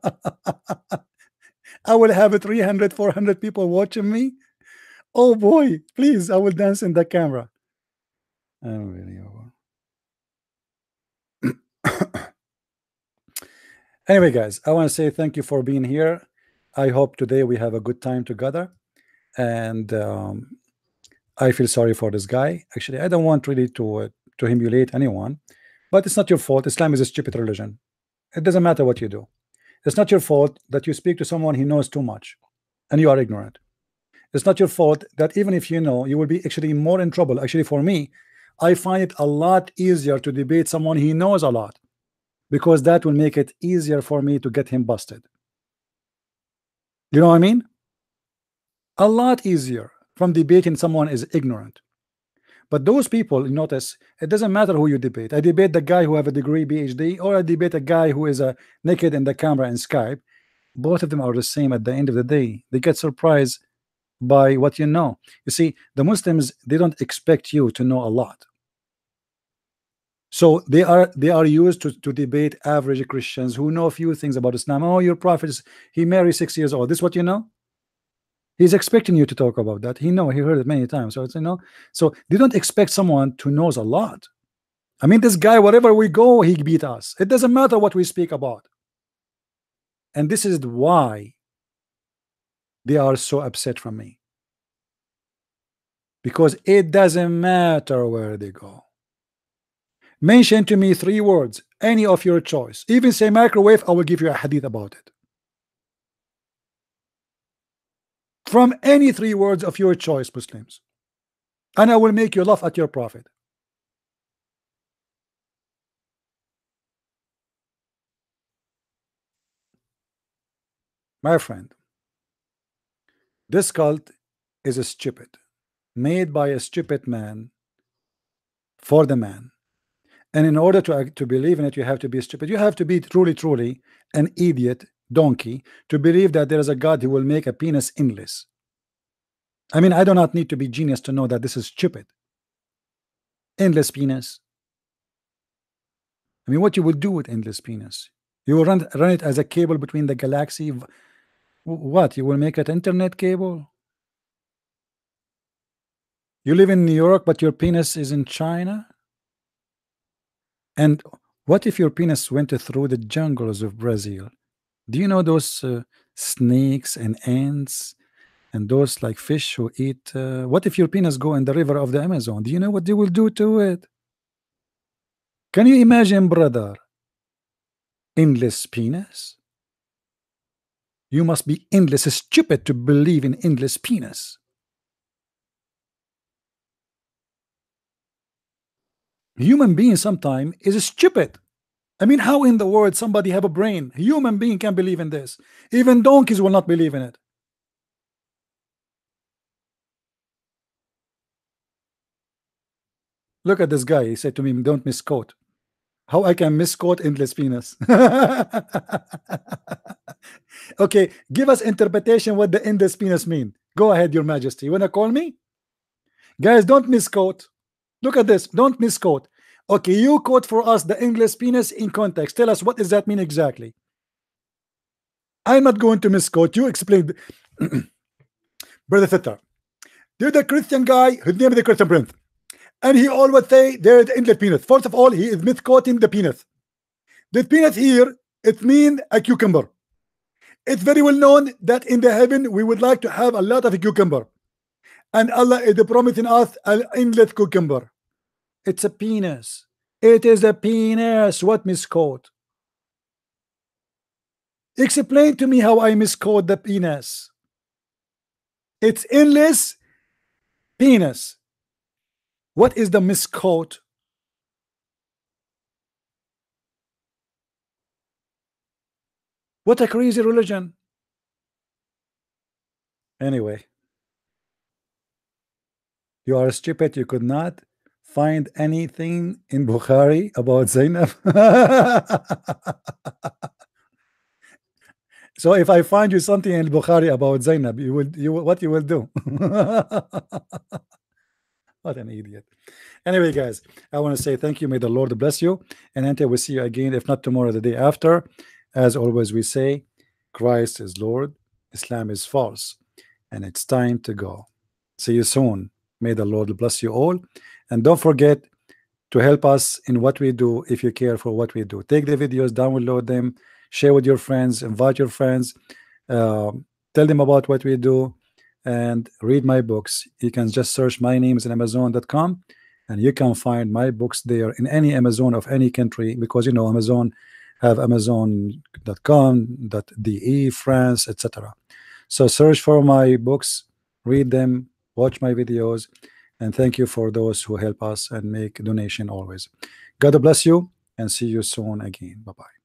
[SPEAKER 1] will have 300, 400 people watching me. Oh boy, please, I will dance in the camera. I'm really over. Anyway, guys, I want to say thank you for being here. I hope today we have a good time together. And I feel sorry for this guy. Actually, I don't want really to humiliate anyone, but it's not your fault. Islam is a stupid religion. It doesn't matter what you do. It's not your fault that you speak to someone who knows too much and you are ignorant. It's not your fault that even if you know, you will be actually more in trouble. Actually, for me, I find it a lot easier to debate someone he knows a lot, because that will make it easier for me to get him busted. You know what I mean? A lot easier from debating someone is ignorant. But those people, you notice, it doesn't matter who you debate. I debate the guy who have a degree, PhD, or I debate a guy who is naked in the camera in Skype. Both of them are the same at the end of the day. They get surprised by what you know. You see, the Muslims, they don't expect you to know a lot. So they are used to debate average Christians who know a few things about Islam. Oh, your prophet he married 6 years old. This is what you know? He's expecting you to talk about that. He heard it many times. So it's, so they don't expect someone to knows a lot. I mean, this guy, wherever we go, he beat us. It doesn't matter what we speak about. And this is why they are so upset from me. Because it doesn't matter where they go. Mention to me 3 words, any of your choice. Even say microwave, I will give you a hadith about it. From any 3 words of your choice, Muslims. And I will make you laugh at your prophet. My friend, this cult is a stupid, made by a stupid man for the man. And in order to believe in it, you have to be stupid. You have to be truly an idiot donkey to believe that there is a God who will make a penis endless. I mean, I do not need to be genius to know that this is stupid. Endless penis. I mean, what you will do with endless penis? You will run it as a cable between the galaxy. What? You will make an internet cable? You live in New York, but your penis is in China? And what if your penis went through the jungles of Brazil? Do you know those snakes and ants and those like fish who eat? What if your penis go in the river of the Amazon? Do you know what they will do to it? Can you imagine, brother? Endless penis? You must be endless stupid to believe in endless penis. Human being sometime is stupid. I mean, how in the world somebody have a brain? A human being can believe in this. Even donkeys will not believe in it. Look at this guy. He said to me, don't misquote. How I can misquote endless penis? Okay, give us interpretation what the endless penis mean. Go ahead, your majesty. You wanna call me? Guys, don't misquote. Look at this. Don't misquote. Okay, you quote for us the endless penis in context. Tell us what does that mean exactly. I'm not going to misquote. You explain. Brother Fitter, there's a Christian guy, his name is the Christian Prince, and he always say there is the endless penis. First of all, he is misquoting the penis. The penis here, it means a cucumber. It's very well known that in the heaven we would like to have a lot of cucumber, and Allah is promising us an endless cucumber. It's a penis. It is a penis. What misquote? Explain to me how I misquote the penis. It's endless penis. What is the misquote? What a crazy religion. Anyway, you are stupid. You could not find anything in Bukhari about Zainab. So if I find you something in Bukhari about Zainab, what you will do? What an idiot. Anyway, guys, I want to say thank you. May the Lord bless you. And until we see you again, if not tomorrow, the day after, as always, we say, Christ is Lord, Islam is false, and it's time to go. See you soon. May the Lord bless you all. And don't forget to help us in what we do if you care for what we do. Take the videos, download them, share with your friends, invite your friends, tell them about what we do, and read my books. You can just search my name in Amazon.com, and you can find my books there in any Amazon of any country, because you know Amazon have Amazon.com, .de, France, etc. So search for my books, read them, watch my videos, and thank you for those who help us and make donation always. God bless you, and see you soon again. Bye-bye.